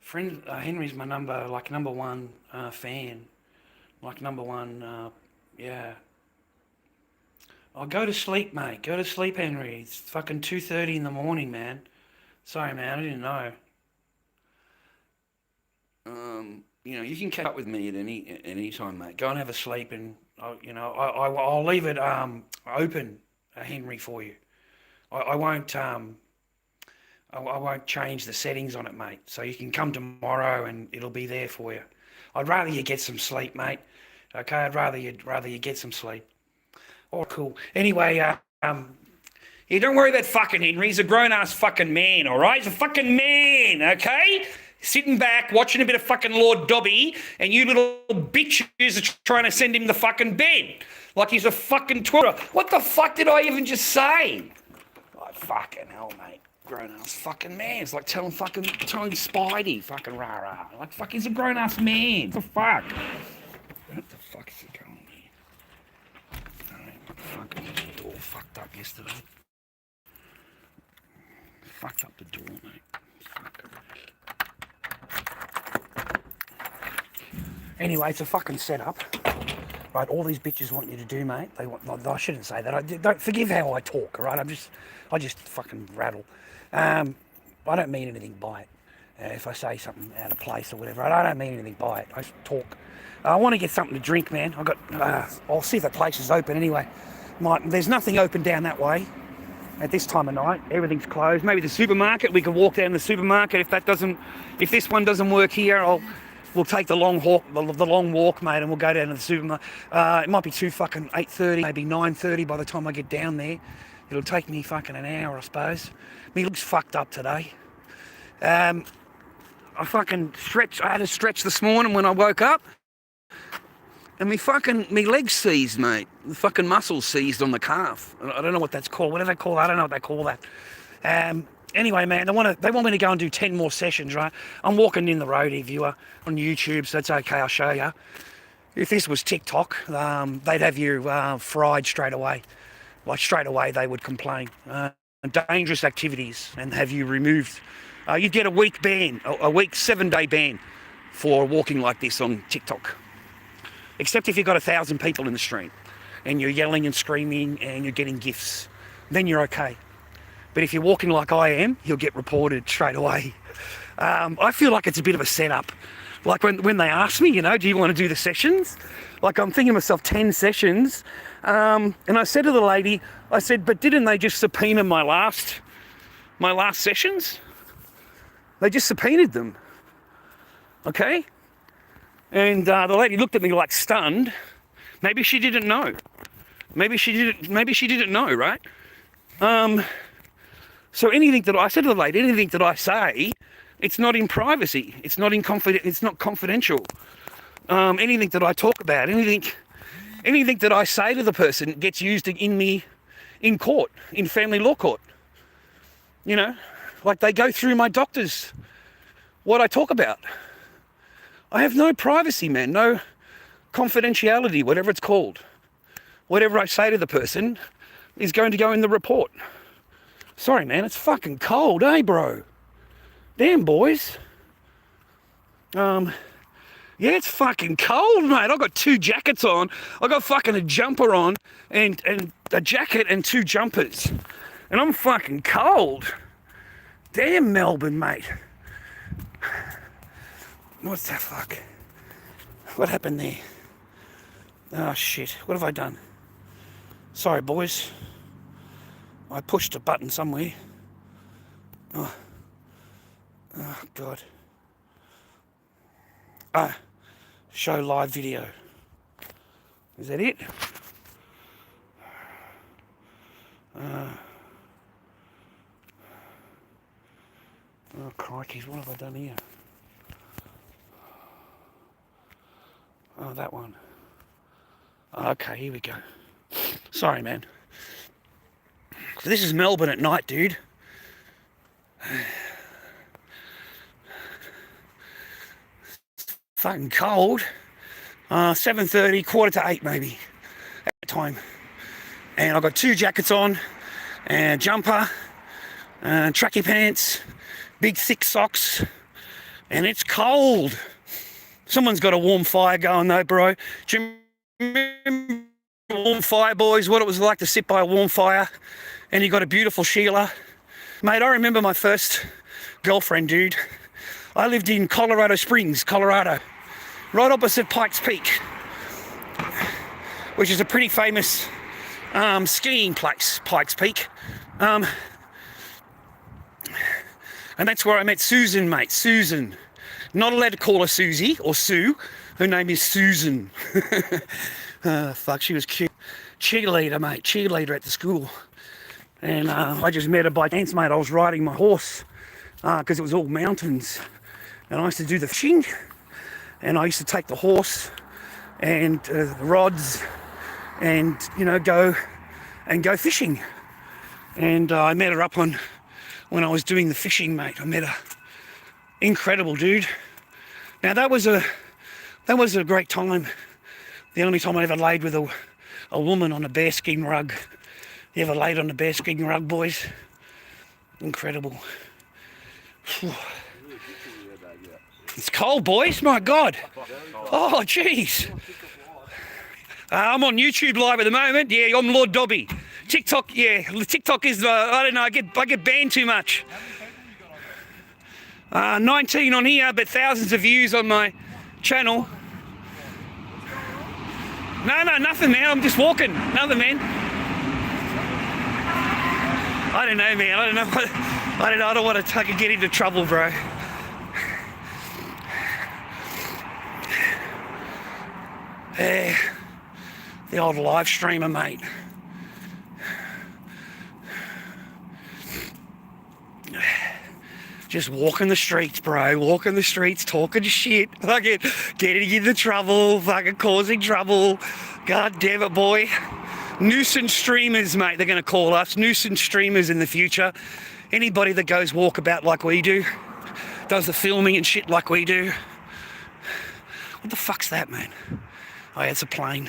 B: Friend Henry's my number one fan, number one. Yeah. Oh, go to sleep, mate. Go to sleep, Henry. It's fucking 2:30 in the morning, man. Sorry, man. I didn't know. You know, you can catch up with me at any time, mate. Go and have a sleep, and you know, I'll leave it open, Henry, for you. I won't I won't change the settings on it, mate. So you can come tomorrow and it'll be there for you. I'd rather you get some sleep, mate. Okay, I'd rather you get some sleep. Oh, cool. Anyway, yeah, don't worry about fucking Henry. He's a grown-ass fucking man, all right? He's a fucking man, okay?
D: Sitting back, watching a bit of fucking Lord Dobby, and you little bitches are trying to send him to fucking bed. Like he's a fucking twirler. What the fuck did I even just say? Like, fucking hell, mate. Grown-ass fucking man. It's like telling Spidey, fucking rah-rah. Like, fuck, he's a grown-ass man. What the fuck? What the fuck is he going here? Alright, fucking door fucked up yesterday. Fucked up the door, mate. Fuck. Anyway, it's a fucking setup. Right, all these bitches want you to do, mate. They want. I shouldn't say that. Don't forgive how I talk. All right, I just fucking rattle. I don't mean anything by it. If I say something out of place or whatever, I don't mean anything by it. I just talk. I want to get something to drink, man. I'll see if the place is open anyway. There's nothing open down that way at this time of night. Everything's closed. Maybe the supermarket. We could walk down the supermarket if this one doesn't work here. We'll take the long walk, mate, and we'll go down to the supermarket. It might be 8:30, maybe 9:30 by the time I get down there. It'll take me fucking an hour, I suppose. Me looks fucked up today. I fucking stretch. I had a stretch this morning when I woke up, and me legs seized, mate. The fucking muscles seized on the calf. I don't know what that's called. What do they call that? I don't know what they call that. Anyway, man, they want me to go and do 10 more sessions, right? I'm walking in the road here, viewer, on YouTube, so that's okay, I'll show you. If this was TikTok, they'd have you fried straight away. Like, straight away they would complain. Dangerous activities, and have you removed. You'd get a week ban, a week 7-day ban for walking like this on TikTok. Except if you've got 1,000 people in the stream, and you're yelling and screaming, and you're getting gifts, then you're okay. But if you're walking like I am, you'll get reported straight away. I feel like it's a bit of a setup. Like when they ask me, do you want to do the sessions? Like, I'm thinking to myself, 10 sessions. And I said to the lady, but didn't they just subpoena my last sessions? They just subpoenaed them. Okay? And the lady looked at me like stunned. Maybe she didn't know. Maybe she didn't know, right? So anything that I said to the lady, anything that I say, it's not in privacy. It's not confidential. Anything that I talk about, anything that I say to the person gets used in court, in family law court. Like they go through my doctors, what I talk about. I have no privacy, man, no confidentiality, whatever it's called. Whatever I say to the person is going to go in the report. Sorry, man, it's fucking cold, eh, bro? Damn, boys. Yeah, it's fucking cold, mate. I've got 2 jackets on. I've got fucking a jumper on and a jacket and 2 jumpers. And I'm fucking cold. Damn, Melbourne, mate. What's that fuck? What happened there? Oh, shit. What have I done? Sorry, boys. I pushed a button somewhere. Oh, God. Show live video. Is that it? Oh, crikey, what have I done here? Oh, that one. Okay, here we go. Sorry, man. So this is Melbourne at night, dude. Fucking cold. 7:30, 7:45 maybe at the time. And I've got 2 jackets on, and a jumper, tracky pants, big thick socks, and it's cold. Someone's got a warm fire going though, bro. Do you remember warm fire, boys? What it was like to sit by a warm fire, and you got a beautiful Sheila. Mate, I remember my first girlfriend, dude. I lived in Colorado Springs, Colorado, right opposite Pikes Peak, which is a pretty famous skiing place, Pikes Peak. And that's where I met Susan, mate, Susan. Not allowed to call her Susie or Sue. Her name is Susan. Fuck, she was cute. Cheerleader, mate, cheerleader at the school. And I just met her by chance, mate. I was riding my horse because it was all mountains. and I used to do the fishing, and I used to take the horse and the rods and, you know, go fishing. And I met her up on, when I was doing the fishing, mate. I met her. Incredible dude. Now that was a great time. The only time I ever laid with a woman on a bearskin rug. You ever laid on a bearskin rug, boys? Incredible. Whew. It's cold, boys. My God. Oh, jeez. I'm on YouTube Live at the moment. Yeah, I'm Lord Dobby. TikTok, yeah. TikTok is, I don't know, I get banned too much. 19 on here, but thousands of views on my channel. No, nothing, man. I'm just walking. Nothing, man. I don't know, man. I don't know. I don't want to get into trouble, bro. The old live streamer, mate. Just walking the streets, bro. Walking the streets, talking shit. Fucking getting into trouble. Fucking causing trouble. God damn it, boy. Nuisance streamers, mate. They're going to call us nuisance streamers in the future. Anybody that goes walkabout like we do, does the filming and shit like we do. What the fuck's that, man? Oh, yeah, it's a plane.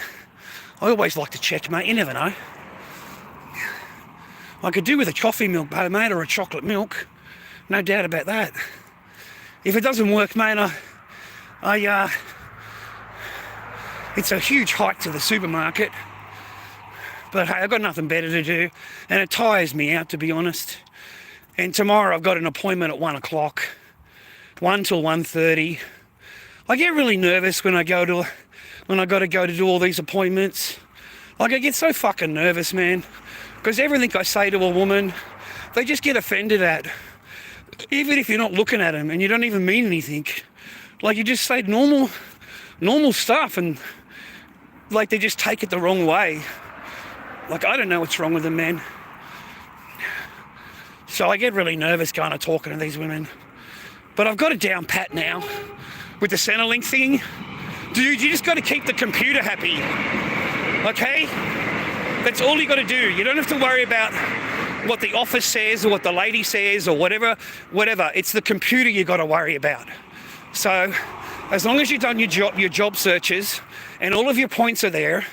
D: I always like to check, mate. You never know. I could do with a coffee milk, mate, or a chocolate milk. No doubt about that. If it doesn't work, mate, it's a huge hike to the supermarket. But hey, I've got nothing better to do, and it tires me out, to be honest. And tomorrow I've got an appointment at 1 o'clock, 1 till 1:30. I get really nervous when I got to go to do all these appointments. Like, I get so fucking nervous, man, because everything I say to a woman, they just get offended at. Even if you're not looking at them and you don't even mean anything, like, you just say normal stuff, and like, they just take it the wrong way. Like, I don't know what's wrong with them, man. So I get really nervous kind of talking to these women. But I've got it down pat now with the Centrelink thing. Dude, you just got to keep the computer happy, okay? That's all you got to do. You don't have to worry about what the office says or what the lady says or whatever. It's the computer you got to worry about. So as long as you've done your job searches and all of your points are there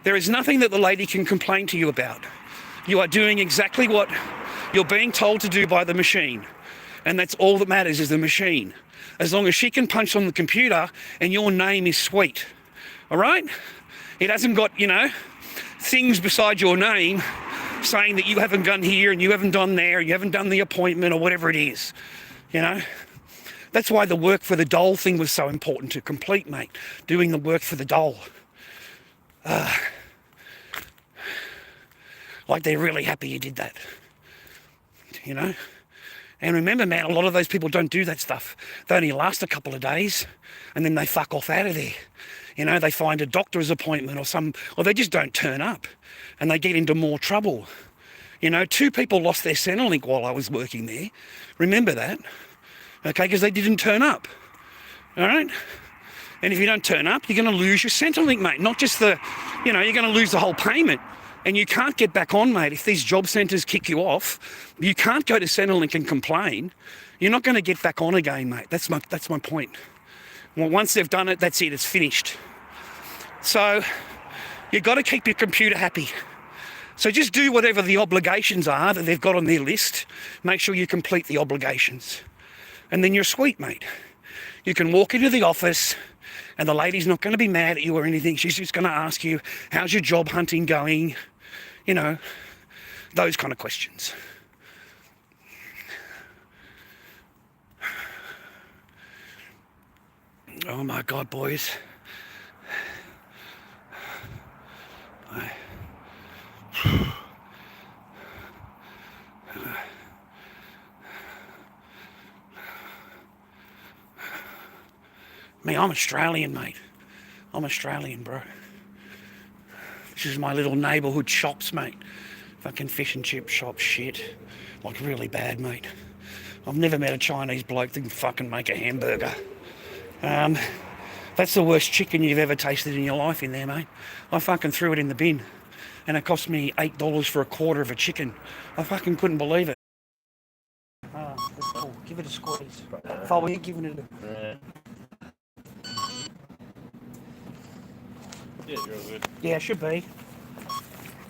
D: is nothing that the lady can complain to you about. You are doing exactly what you're being told to do by the machine. And that's all that matters, is the machine. As long as she can punch on the computer and your name is sweet. All right? It hasn't got, things beside your name saying that you haven't gone here and you haven't done there, you haven't done the appointment or whatever it is. That's why the work for the dole thing was so important to complete, mate. Doing the work for the dole. Like, they're really happy you did that. And remember, man, a lot of those people don't do that stuff. They only last a couple of days and then they fuck off out of there. They find a doctor's appointment or they just don't turn up and they get into more trouble. 2 people lost their Centrelink while I was working there. Remember that, okay? Because they didn't turn up, all right? And if you don't turn up, you're going to lose your Centrelink, mate. Not just you're going to lose the whole payment. And you can't get back on, mate. If these job centres kick you off, you can't go to Centrelink and complain. You're not going to get back on again, mate. That's my point. Well, once they've done it, that's it. It's finished. So you've got to keep your computer happy. So just do whatever the obligations are that they've got on their list. Make sure you complete the obligations. And then you're sweet, mate. You can walk into the office and the lady's not going to be mad at you or anything. She's just going to ask you, how's your job hunting going? Those kind of questions. Oh my God, boys. Me, I'm Australian, mate. I'm Australian, bro. This is my little neighbourhood shops, mate. Fucking fish and chip shop shit. Like, really bad, mate. I've never met a Chinese bloke that can fucking make a hamburger. That's the worst chicken you've ever tasted in your life in there, mate. I fucking threw it in the bin, and it cost me $8 for a quarter of a chicken. I fucking couldn't believe it. That's cool. Give it a squeeze. If I were you giving it a...
E: Yeah, you're all good.
D: Yeah, it should be.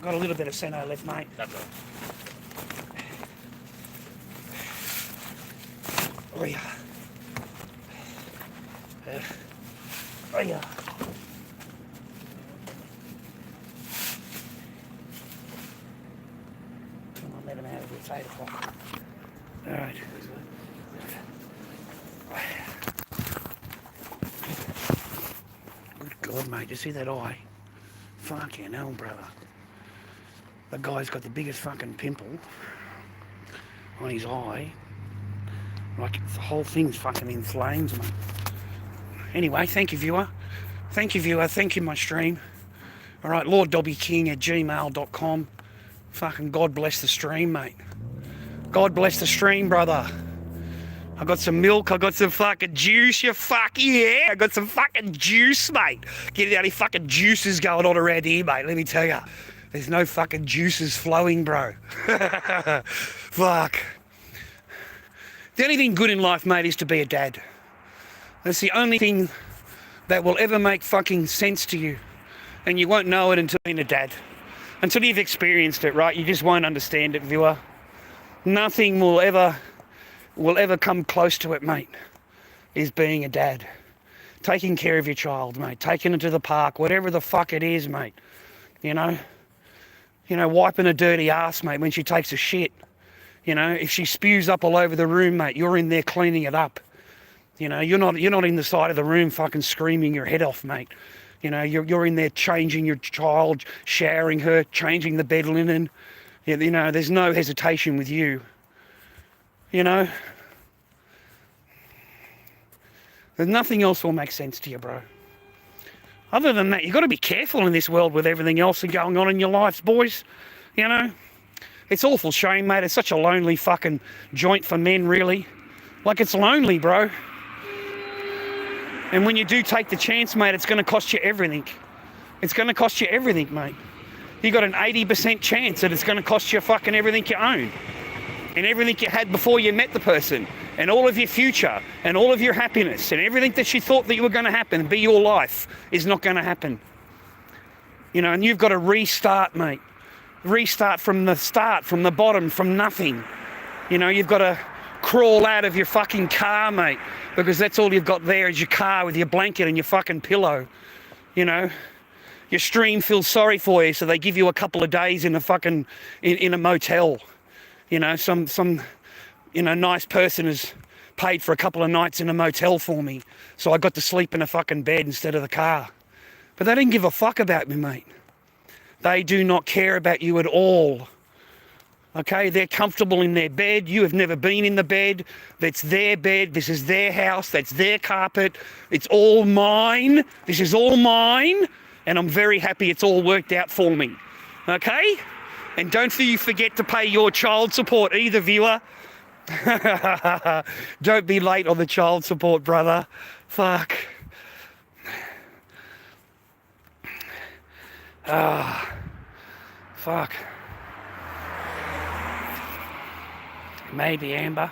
D: Got a little bit of Seno left, mate.
E: That's all.
D: Oh yeah. Oh yeah. Come on, let him out of here. It's 8 o'clock. All right. Good God, mate. You see that eye? Fucking hell, brother. The guy's got the biggest fucking pimple on his eye. Like, the whole thing's fucking in flames, mate. Anyway, thank you, viewer. Thank you, viewer. Thank you, my stream. All right, LordDobbyKing@gmail.com. Fucking God bless the stream, mate. God bless the stream, brother. I got some milk. I got some fucking juice. You fuck yeah. I got some fucking juice, mate. Get any fucking juices going on around here, mate. Let me tell you. There's no fucking juices flowing, bro. Fuck. The only thing good in life, mate, is to be a dad. That's the only thing that will ever make fucking sense to you. And you won't know it until being a dad. Until you've experienced it, right? You just won't understand it, viewer. Nothing will ever come close to it, mate, is being a dad. Taking care of your child, mate. Taking it to the park, whatever the fuck it is, mate. You know, wiping a dirty ass, mate, when she takes a shit. You know, if she spews up all over the room, mate, you're in there cleaning it up. You know, you're not in the side of the room fucking screaming your head off, mate. You know, you're in there changing your child, showering her, changing the bed linen. You know, there's no hesitation with you. You know? There's nothing else will make sense to you, bro. Other than that, you've got to be careful in this world with everything else going on in your lives, boys. You know? It's awful shame, mate. It's such a lonely fucking joint for men, really. Like, it's lonely, bro. And when you do take the chance, mate, it's going to cost you everything. It's going to cost you everything, mate. You got an 80% chance that it's going to cost you fucking everything you own. And everything you had before you met the person. And all of your future. And all of your happiness. And everything that you thought that you were going to happen, be your life, is not going to happen. You know, and you've got to restart, mate. Restart from the start, from the bottom, from nothing. You know, you've got to crawl out of your fucking car, mate, because that's all you've got there is your car with your blanket and your fucking pillow. You know, your stream feels sorry for you, so they give you a couple of days in a fucking in a motel. You know, some nice person has paid for a couple of nights in a motel for me, so I got to sleep in a fucking bed instead of the car. But they didn't give a fuck about me, mate. They do not care about you at all. Okay, they're comfortable in their bed. You have never been in the bed. That's their bed. This is their house. That's their carpet. It's all mine. This is all mine. And I'm very happy it's all worked out for me. Okay? And don't you forget to pay your child support either, viewer. Don't be late on the child support, brother. Fuck. Fuck. Maybe, Amber.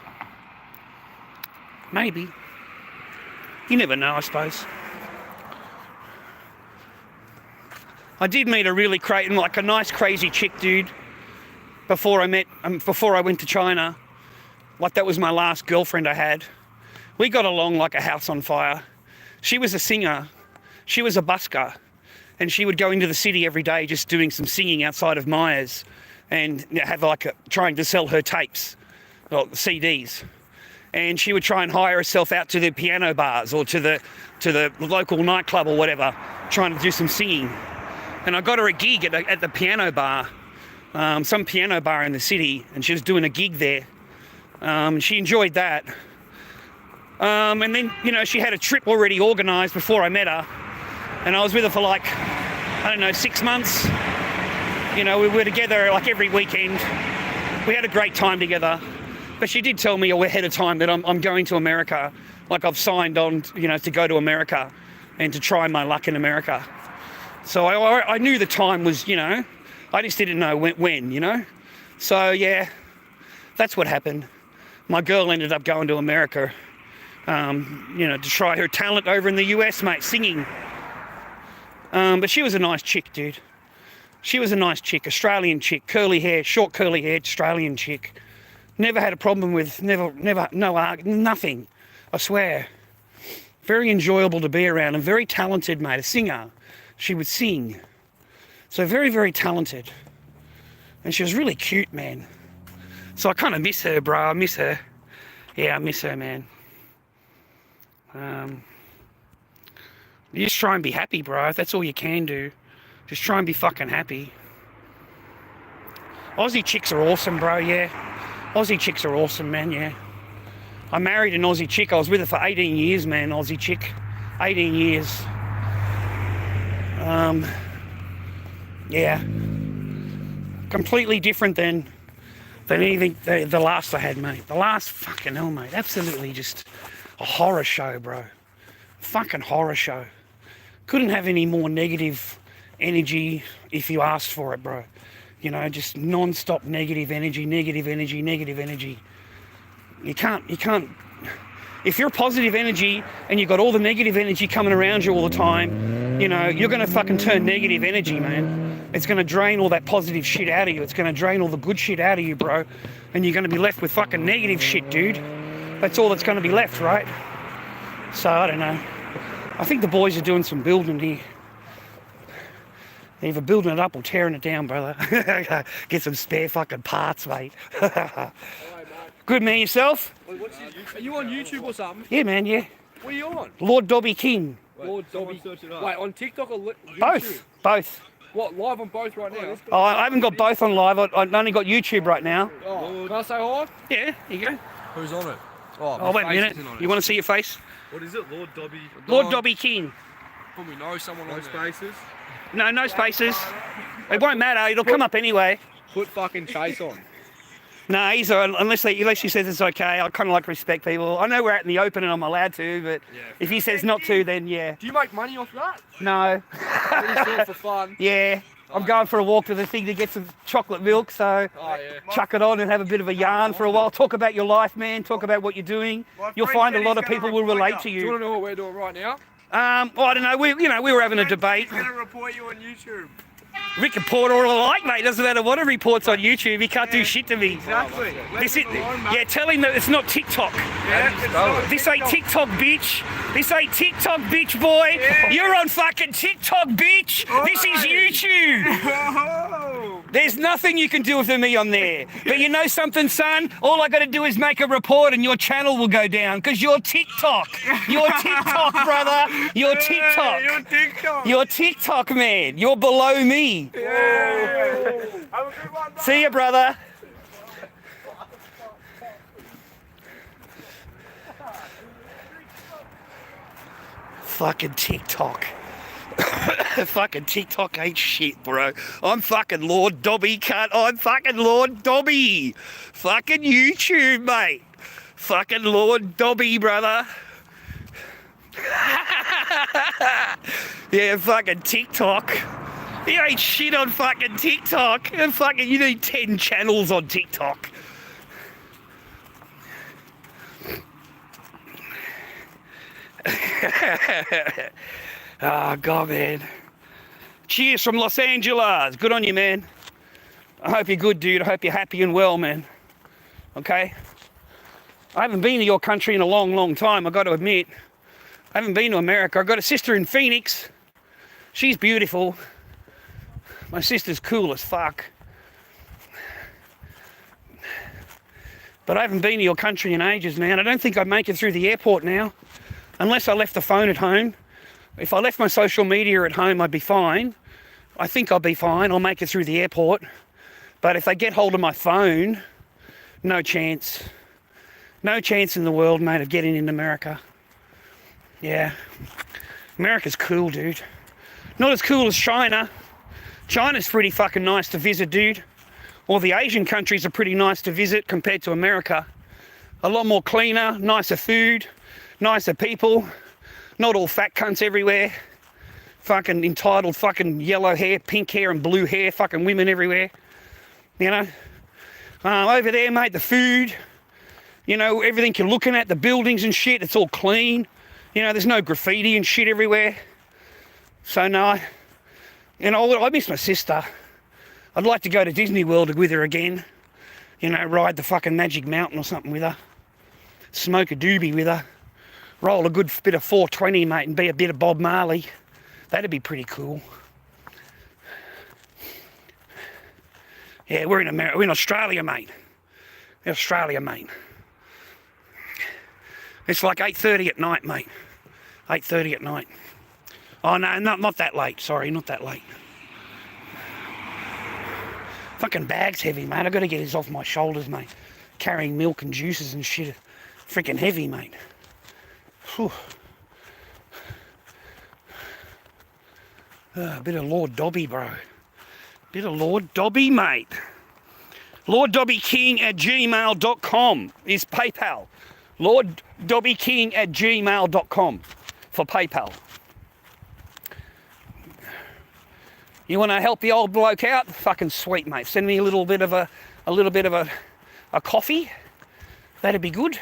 D: Maybe. You never know, I suppose. I did meet a really a nice crazy chick, dude, before I went to China. Like, that was my last girlfriend I had. We got along like a house on fire. She was a singer. She was a busker. And she would go into the city every day just doing some singing outside of Myers and have trying to sell her tapes, or CDs. And she would try and hire herself out to the piano bars or to the local nightclub or whatever, trying to do some singing. And I got her a gig at the piano bar, some piano bar in the city, and she was doing a gig there. She enjoyed that. And then, you know, she had a trip already organised before I met her. And I was with her for 6 months. You know, we were together every weekend. We had a great time together. But she did tell me ahead of time that I'm going to America. Like I've signed on, you know, to go to America and to try my luck in America. So I knew the time was, you know, I just didn't know when, you know. So yeah, that's what happened. My girl ended up going to America, you know, to try her talent over in the US, mate, singing. But she was a nice chick, dude. She was a nice chick, Australian chick, curly hair, short curly hair, Australian chick. Never had a problem with, nothing, I swear. Very enjoyable to be around and very talented, mate, a singer. She would sing. So very, very talented. And she was really cute, man. So I kind of miss her, bro. I miss her. Yeah, I miss her, man. You just try and be happy, bro. That's all you can do. Just try and be fucking happy. Aussie chicks are awesome, bro, yeah. Aussie chicks are awesome, man, yeah. I married an Aussie chick. I was with her for 18 years, man, Aussie chick. 18 years. Yeah. Completely different than anything, the last I had, mate. The last, fucking hell, mate. Absolutely just a horror show, bro. Fucking horror show. Couldn't have any more negative energy if you asked for it, bro. You know, just non-stop negative energy, negative energy, negative energy. You can't, if you're positive energy and you've got all the negative energy coming around you all the time, you know, you're going to fucking turn negative energy, man. It's going to drain all that positive shit out of you. It's going to drain all the good shit out of you, bro. And you're going to be left with fucking negative shit, dude. That's all that's going to be left, right? So, I don't know. I think the boys are doing some building here. They're either building it up or tearing it down, brother. Get some spare fucking parts, mate. Good, man, yourself?
E: Are you on YouTube or something?
D: Yeah, man, yeah.
E: What are you on?
D: Lord Dobby King.
E: Lord Dobby. Wait, on TikTok or YouTube?
D: Both.
E: What, live on both right now?
D: Oh, I haven't got both on live. I've only got YouTube right now.
E: Oh, can I say hi?
D: Yeah, here you go.
E: Who's on it?
D: Oh, wait a minute. You want to see your face?
E: What is it, Lord Dobby?
D: Lord Dobby King.
E: Probably know someone on spaces.
D: No spaces. It won't matter. It'll come up anyway.
E: Put fucking Chase on.
D: No, he's unless he says it's okay. I kind of like respect people. I know we're out in the open and I'm allowed to, but if he says not to, then yeah.
E: Do you make money off that?
D: No.
E: Just do it for fun.
D: Yeah. I'm going for a walk to the thing to get some chocolate milk, so chuck it on and have a bit of a yarn for a while. Talk about your life, man. Talk about what you're doing. You'll find a lot of people will relate to
E: Do you
D: you.
E: want to know what we're doing right now?
D: Well, I don't know. We were having a debate.
E: He's going to report you on YouTube.
D: Rick report all I like, mate. Doesn't matter what he reports on YouTube. He can't do shit to me.
E: Exactly.
D: Tell him that it's not TikTok. This ain't TikTok, bitch. This ain't TikTok, bitch, boy. You're on fucking TikTok, bitch. This is YouTube. There's nothing you can do with me on there. But you know something, son? All I got to do is make a report and your channel will go down because you're TikTok. You're TikTok, brother. You're TikTok.
E: You're TikTok.
D: You're TikTok, man. You're below me. See ya, brother. Fucking TikTok. Fucking TikTok ain't shit, bro. I'm fucking Lord Dobby, cunt. I'm fucking Lord Dobby. Fucking YouTube, mate. Fucking Lord Dobby, brother. Yeah, fucking TikTok. You ain't shit on fucking TikTok. And fucking, you need 10 channels on TikTok. Oh, God, man. Cheers from Los Angeles. Good on you, man. I hope you're good, dude. I hope you're happy and well, man. Okay? I haven't been to your country in a long, long time, I've got to admit. I haven't been to America. I've got a sister in Phoenix. She's beautiful. My sister's cool as fuck. But I haven't been to your country in ages, man. I don't think I'd make it through the airport now. Unless I left the phone at home. If I left my social media at home, I'd be fine. I think I'll be fine. I'll make it through the airport. But if they get hold of my phone, no chance. No chance in the world, mate, of getting into America. Yeah. America's cool, dude. Not as cool as China. China's pretty fucking nice to visit, dude. All the Asian countries are pretty nice to visit compared to America. a lot more cleaner, nicer food, nicer people, not all fat cunts everywhere, fucking entitled fucking yellow hair, pink hair and blue hair, fucking women everywhere, you know. Over there, mate, the food, you know, everything you're looking at, the buildings and shit, it's all clean. You know, there's no graffiti and shit everywhere. So no, you know, I miss my sister. I'd like to go to Disney World with her again. You know, ride the fucking Magic Mountain or something with her. Smoke a doobie with her. Roll a good bit of 420, mate, and be a bit of Bob Marley. That'd be pretty cool. Yeah, we're in America. We're in Australia, mate. Australia, mate. It's like 8:30 at night, mate. 8:30 at night. Oh, no, not that late. Sorry, not that late. Fucking bag's heavy, mate. I've got to get this off my shoulders, mate. Carrying milk and juices and shit. Freaking heavy, mate. Whew. A bit of Lord Dobby, bro. Bit of Lord Dobby, mate. LordDobbyKing@gmail.com is PayPal. LordDobbyKing@gmail.com for PayPal. You want to help the old bloke out? Fucking sweet, mate. Send me a little bit of a coffee. That'd be good.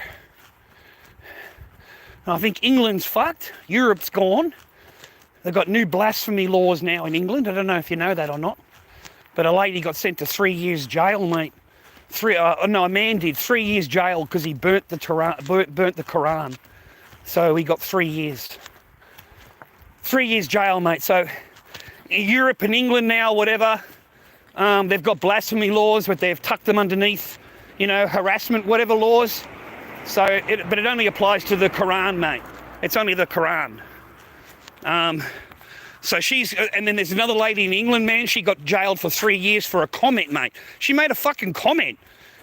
D: I think England's fucked. Europe's gone. They've got new blasphemy laws now in England. I don't know if you know that or not. But a lady got sent to 3 years jail, mate. A man did 3 years jail because he burnt the Quran. So he got 3 years. 3 years jail, mate. So Europe and England now, whatever, they've got blasphemy laws, but they've tucked them underneath, you know, harassment, whatever laws. So, but it only applies to the Quran, mate. It's only the Quran. So and then there's another lady in England, man, she got jailed for 3 years for a comment, mate. She made a fucking comment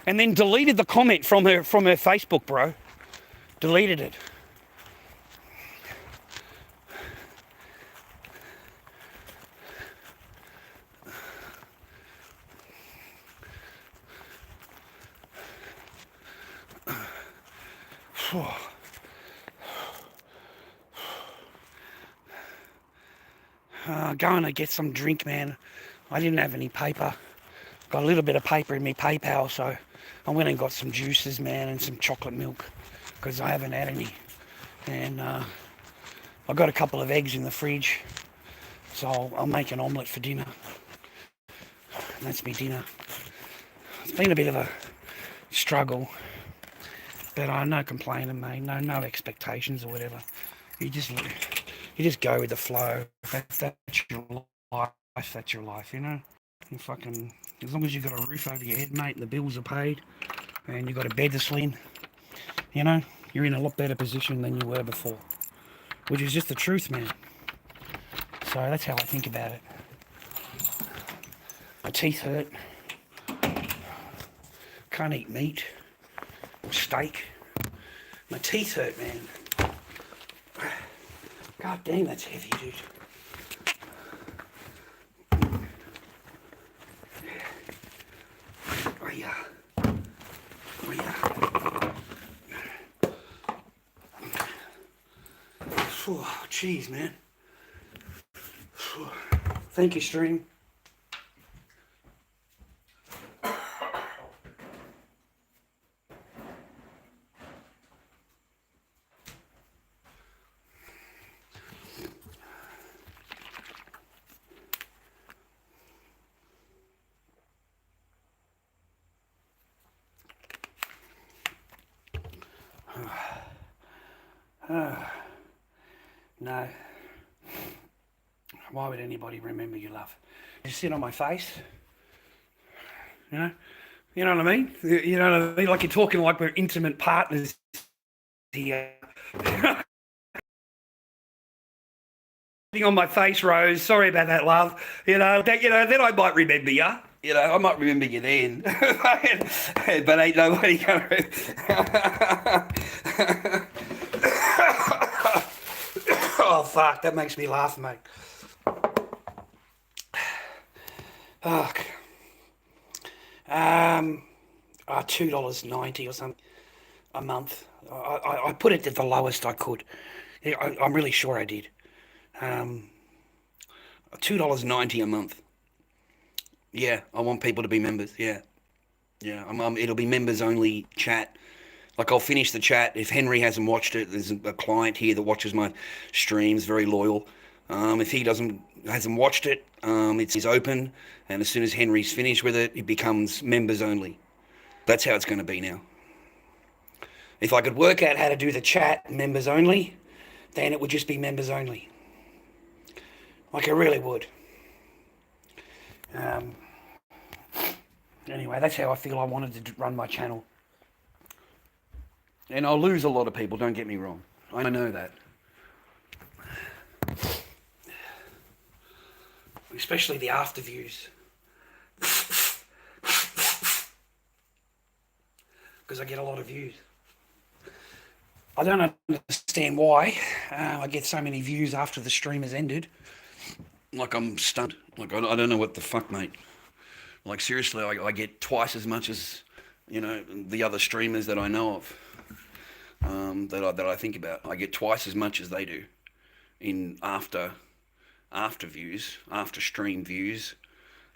D: and then deleted the comment from her Facebook, bro. Deleted it. Going to get some drink, man. I didn't have any paper. Got a little bit of paper in my PayPal, so I went and got some juices, man, and some chocolate milk, because I haven't had any. And I got a couple of eggs in the fridge, so I'll make an omelette for dinner. And that's me dinner. It's been a bit of a struggle, but I'm no complaining, mate. No expectations or whatever. You just go with the flow. That's your life. That's your life, you know. You fucking, as long as you've got a roof over your head, mate, and the bills are paid, and you've got a bed to sleep, you know, you're in a lot better position than you were before. Which is just the truth, man. So that's how I think about it. My teeth hurt. Can't eat meat or steak. My teeth hurt, man. God damn, that's heavy, dude. Oh yeah. Oh yeah. Oh, jeez, man. Thank you, stream. No. Why would anybody remember your love? You sit on my face, you know? You know what I mean? You know what I mean? Like you're talking like we're intimate partners here. Sitting on my face, Rose. Sorry about that, love. Then I might remember you. You know, I might remember you then. But ain't nobody gonna. Oh, fuck, that makes me laugh, mate. Fuck. $2.90 or something. a month. I put it at the lowest I could. Yeah, I'm really sure I did. $2.90 a month. Yeah, I want people to be members. Yeah, yeah. It'll be members only chat. Like I'll finish the chat if Henry hasn't watched it. There's a client here that watches my streams, very loyal. If he hasn't watched it, it's open, and as soon as Henry's finished with it, it becomes members only. That's how it's going to be now. If I could work out how to do the chat members only, then it would just be members only. Like I really would. Anyway, that's how I feel I wanted to run my channel. And I'll lose a lot of people, don't get me wrong. I know that. Especially the after views. Because I get a lot of views. I don't understand why I get so many views after the stream has ended. Like I'm stunned. Like I don't know what the fuck, mate. Like seriously, I get twice as much as, you know, the other streamers that I know of, that I think about. I get twice as much as they do in after views, after stream views.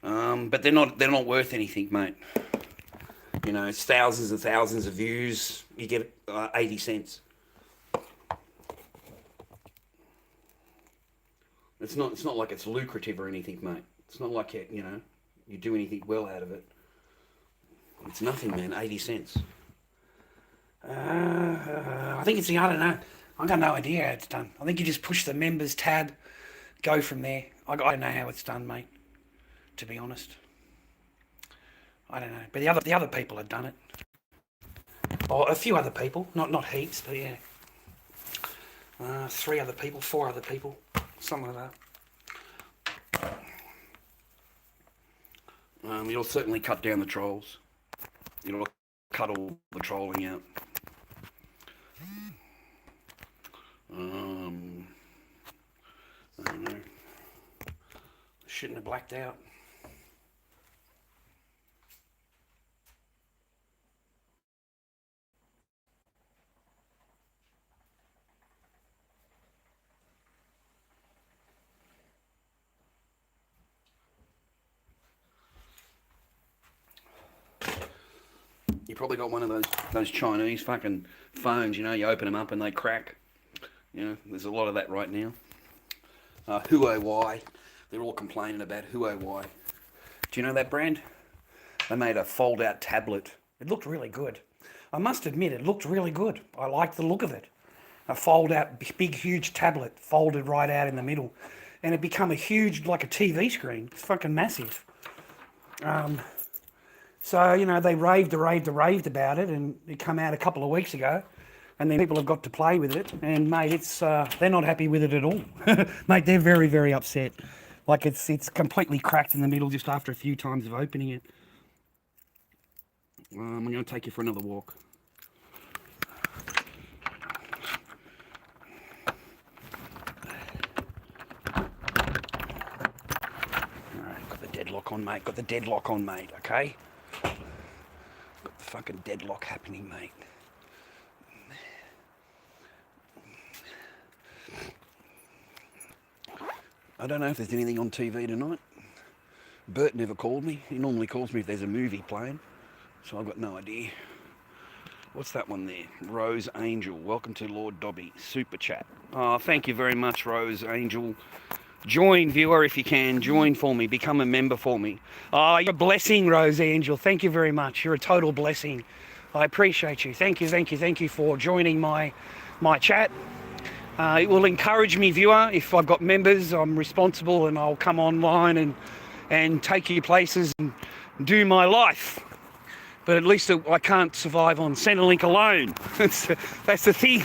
D: But they're not worth anything, mate. You know, it's thousands and thousands of views. You get 80 cents. It's not like it's lucrative or anything, mate. It's not like you do anything well out of it. It's nothing, man. 80 cents. I think I don't know. I got no idea how it's done. I think you just push the members tab, go from there. I don't know how it's done, mate. To be honest, I don't know. But the other people have done it. Or a few other people, not heaps, but yeah. 3 other people, 4 other people, something like that. It'll certainly cut down the trolls. It'll cut all the trolling out. I don't know. Shouldn't have blacked out. You probably got one of those Chinese fucking phones, you know, you open them up and they crack. You know, there's a lot of that right now. Huawei, they're all complaining about Huawei. Do you know that brand? They made a fold-out tablet. It looked really good. I must admit, it looked really good. I liked the look of it. A fold-out, big, huge tablet, folded right out in the middle. And it become a huge, like a TV screen. It's fucking massive. So, you know, they raved about it, and it come out a couple of weeks ago, and then people have got to play with it, and mate, it's they're not happy with it at all. Mate, they're very, very upset. Like it's completely cracked in the middle just after a few times of opening it. I'm going to take you for another walk. Alright, got the deadlock on, mate. Got the deadlock on, mate, okay? Got the fucking deadlock happening, mate. I don't know if there's anything on TV tonight. Bert never called me. He normally calls me if there's a movie playing. So I've got no idea. What's that one there? Rose Angel. Welcome to Lord Dobby. Super chat. Oh, thank you very much, Rose Angel. Join, viewer, if you can. Join for me. Become a member for me. Oh, you're a blessing, Rose Angel. Thank you very much. You're a total blessing. I appreciate you. Thank you for joining my chat. It will encourage me, viewer. If I've got members, I'm responsible, and I'll come online and take you places and do my life. But at least I can't survive on Centrelink alone. That's the thing.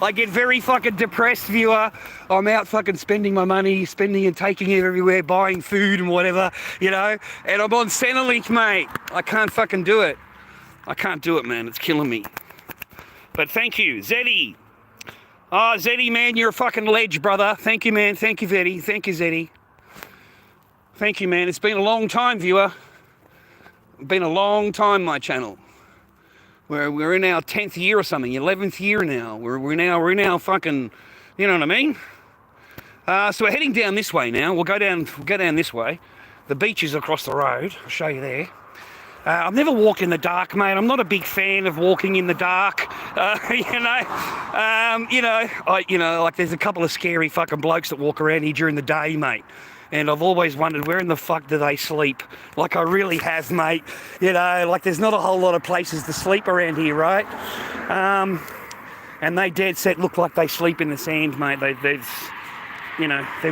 D: I get very fucking depressed, viewer. I'm out fucking spending my money, and taking it everywhere, buying food and whatever, you know. And I'm on Centrelink, mate. I can't fucking do it. I can't do it, man. It's killing me. But thank you, Zeddy. Oh, Zeddy, man, you're a fucking ledge, brother. Thank you, man. Thank you, Zeddy. Thank you, Zeddy. Thank you, man. It's been a long time, viewer. Been a long time, my channel. We're in our 10th year or something, 11th year now. We're now fucking, you know what I mean? So we're heading down this way now. We'll go down this way. The beach is across the road. I'll show you there. I've never walked in the dark, mate. I'm not a big fan of walking in the dark. Like there's a couple of scary fucking blokes that walk around here during the day, mate. And I've always wondered, where in the fuck do they sleep? Like, I really have, mate. Like there's not a whole lot of places to sleep around here, right? And they dead set look like they sleep in the sand, mate. They're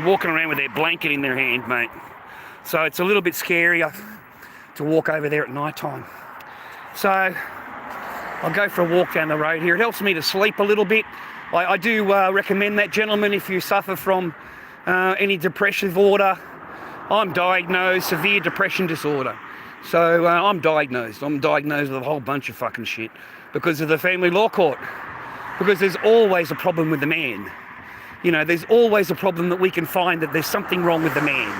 D: walking around with their blanket in their hand, mate. So it's a little bit scary to walk over there at night time. So I'll go for a walk down the road here. It helps me to sleep a little bit. I do recommend that, gentlemen, if you suffer from any depressive order. I'm diagnosed, severe depression disorder. So I'm diagnosed with a whole bunch of fucking shit because of the family law court. Because there's always a problem with the man. There's always a problem that we can find that there's something wrong with the man.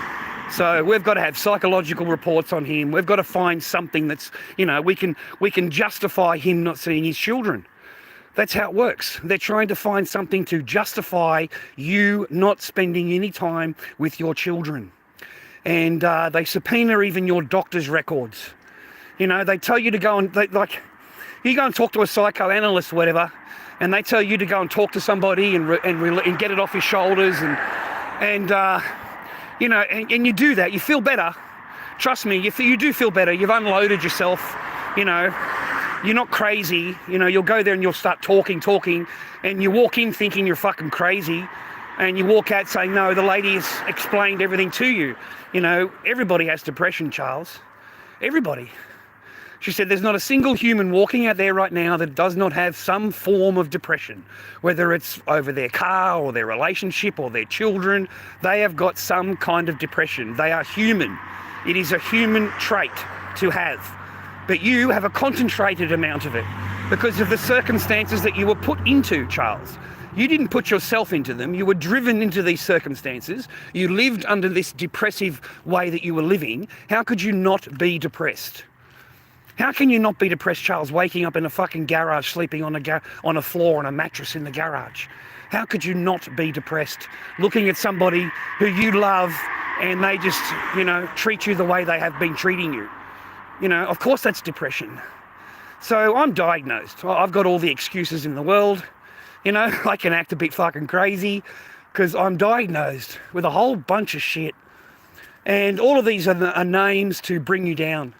D: So we've got to have psychological reports on him. We've got to find something that's, we can justify him not seeing his children. That's how it works. They're trying to find something to justify you not spending any time with your children. And they subpoena even your doctor's records. They tell you to go and, you go and talk to a psychoanalyst or whatever, and they tell you to go and talk to somebody and get it off your shoulders and you do that, you feel better. Trust me, you do feel better. You've unloaded yourself, You're not crazy. You'll go there and you'll start talking, and you walk in thinking you're fucking crazy, and you walk out saying, no, the lady has explained everything to you. Everybody has depression, Charles. Everybody. She said there's not a single human walking out there right now that does not have some form of depression, whether it's over their car or their relationship or their children. They have got some kind of depression. They are human. It is a human trait to have. But you have a concentrated amount of it because of the circumstances that you were put into, Charles. You didn't put yourself into them. You were driven into these circumstances. You lived under this depressive way that you were living. How could you not be depressed? How can you not be depressed, Charles, waking up in a fucking garage, sleeping on a floor on a mattress in the garage? How could you not be depressed, looking at somebody who you love and they just, treat you the way they have been treating you? Of course that's depression. So I'm diagnosed. I've got all the excuses in the world. I can act a bit fucking crazy because I'm diagnosed with a whole bunch of shit. And all of these are names to bring you down.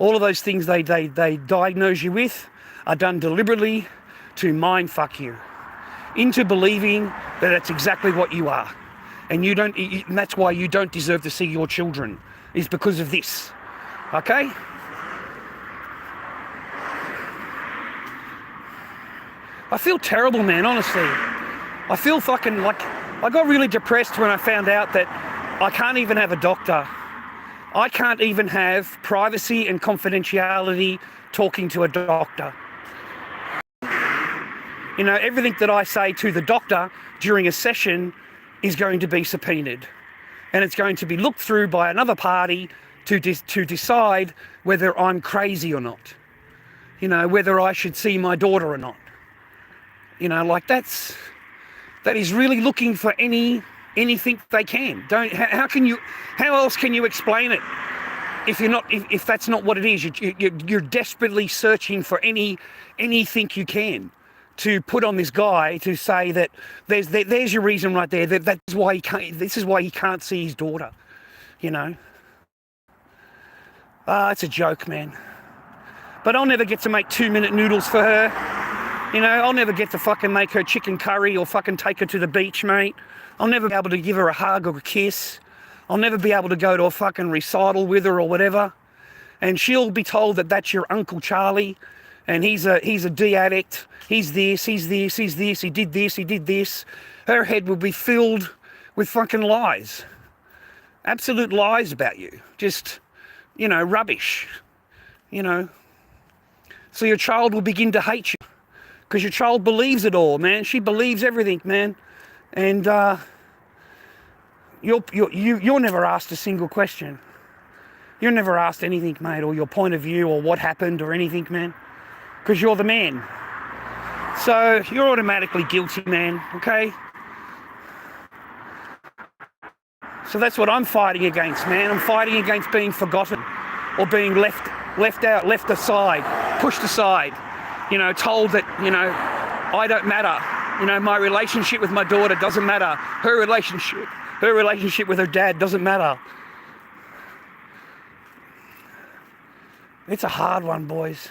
D: All of those things they diagnose you with are done deliberately to mind fuck you into believing that that's exactly what you are. And and that's why you don't deserve to see your children, is because of this. Okay? I feel terrible, man, honestly. I feel fucking like, I got really depressed when I found out that I can't even have a doctor. I can't even have privacy and confidentiality talking to a doctor. Everything that I say to the doctor during a session is going to be subpoenaed. And it's going to be looked through by another party to decide whether I'm crazy or not. Whether I should see my daughter or not. That is really looking for anything they can. How else can you explain it if that's not what it is? You're desperately searching for anything you can to put on this guy to say that there's your reason right there, that's why this is why he can't see his daughter. It's a joke, man. But I'll never get to make 2-minute noodles for her. I'll never get to fucking make her chicken curry or fucking take her to the beach, mate. I'll never be able to give her a hug or a kiss. I'll never be able to go to a fucking recital with her or whatever. And she'll be told that that's your Uncle Charlie and he's a D addict. He's this, he did this. Her head will be filled with fucking lies. Absolute lies about you. Just, rubbish. So your child will begin to hate you. Because your child believes it all, man. She believes everything, man. And you're never asked a single question. You're never asked anything, mate, or your point of view or what happened or anything, man. because you're the man. So you're automatically guilty, man, okay? So that's what I'm fighting against, man. I'm fighting against being forgotten or being left out, left aside, pushed aside, you know, told that, you know, I don't matter. You know, my relationship with my daughter doesn't matter. Her relationship with her dad doesn't matter. It's a hard one, boys.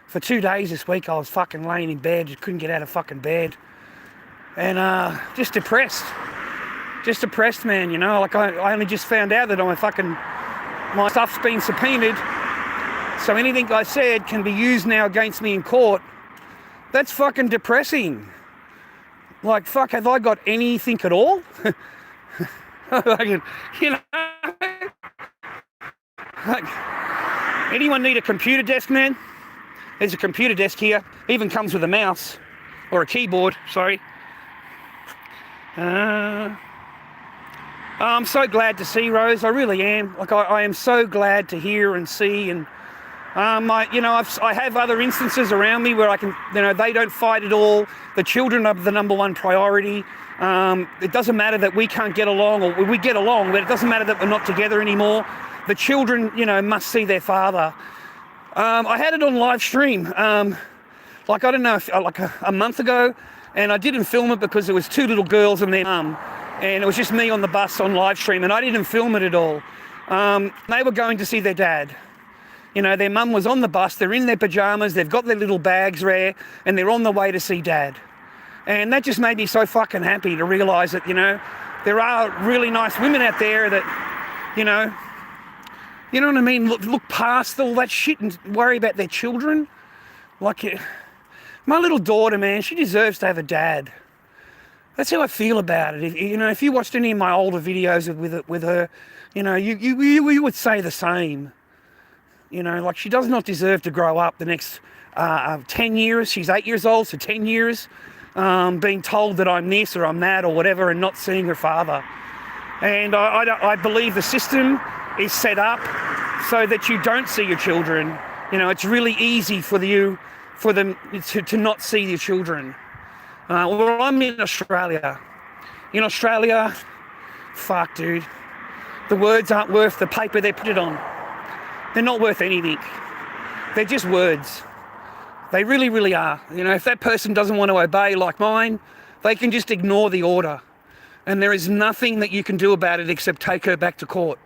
D: For 2 days this week, I was fucking laying in bed, just couldn't get out of fucking bed. And just depressed. Just depressed, man, you know. Like, I only just found out that my stuff's been subpoenaed. So anything I said can be used now against me in court. That's fucking depressing. Like, fuck, have I got anything at all? Like, you know, like, anyone need a computer desk, man? There's a computer desk here. Even comes with a mouse or a keyboard, sorry. I'm so glad to see Rose. I really am. Like, I am so glad to hear and see. And I have other instances around me where I can, you know, they don't fight at all. The children are the number one priority. It doesn't matter that we can't get along, or we get along, but it doesn't matter that we're not together anymore. The children, you know, must see their father. I had it on live stream, like, I don't know, like a month ago, and I didn't film it because there was 2 little girls and their mum, and it was just me on the bus on live stream, and I didn't film it at all. They were going to see their dad. You know, their mum was on the bus, they're in their pajamas, they've got their little bags there, and they're on the way to see dad. And that just made me so fucking happy to realise that, you know, there are really nice women out there that, you know what I mean, look past all that shit and worry about their children. Like, my little daughter, man, she deserves to have a dad. That's how I feel about it. You know, if you watched any of my older videos with her, you know, you would say the same. You know, like, she does not deserve to grow up the next 10 years. She's 8 years old, so 10 years, being told that I'm this or I'm that or whatever, and not seeing her father. And I believe the system is set up so that you don't see your children. You know, it's really easy for them to not see your children. Well, I'm in Australia. In Australia, fuck, dude. The words aren't worth the paper they put it on. They're not worth anything. They're just words. They really, really are. You know, if that person doesn't want to obey like mine, they can just ignore the order. And there is nothing that you can do about it except take her back to court.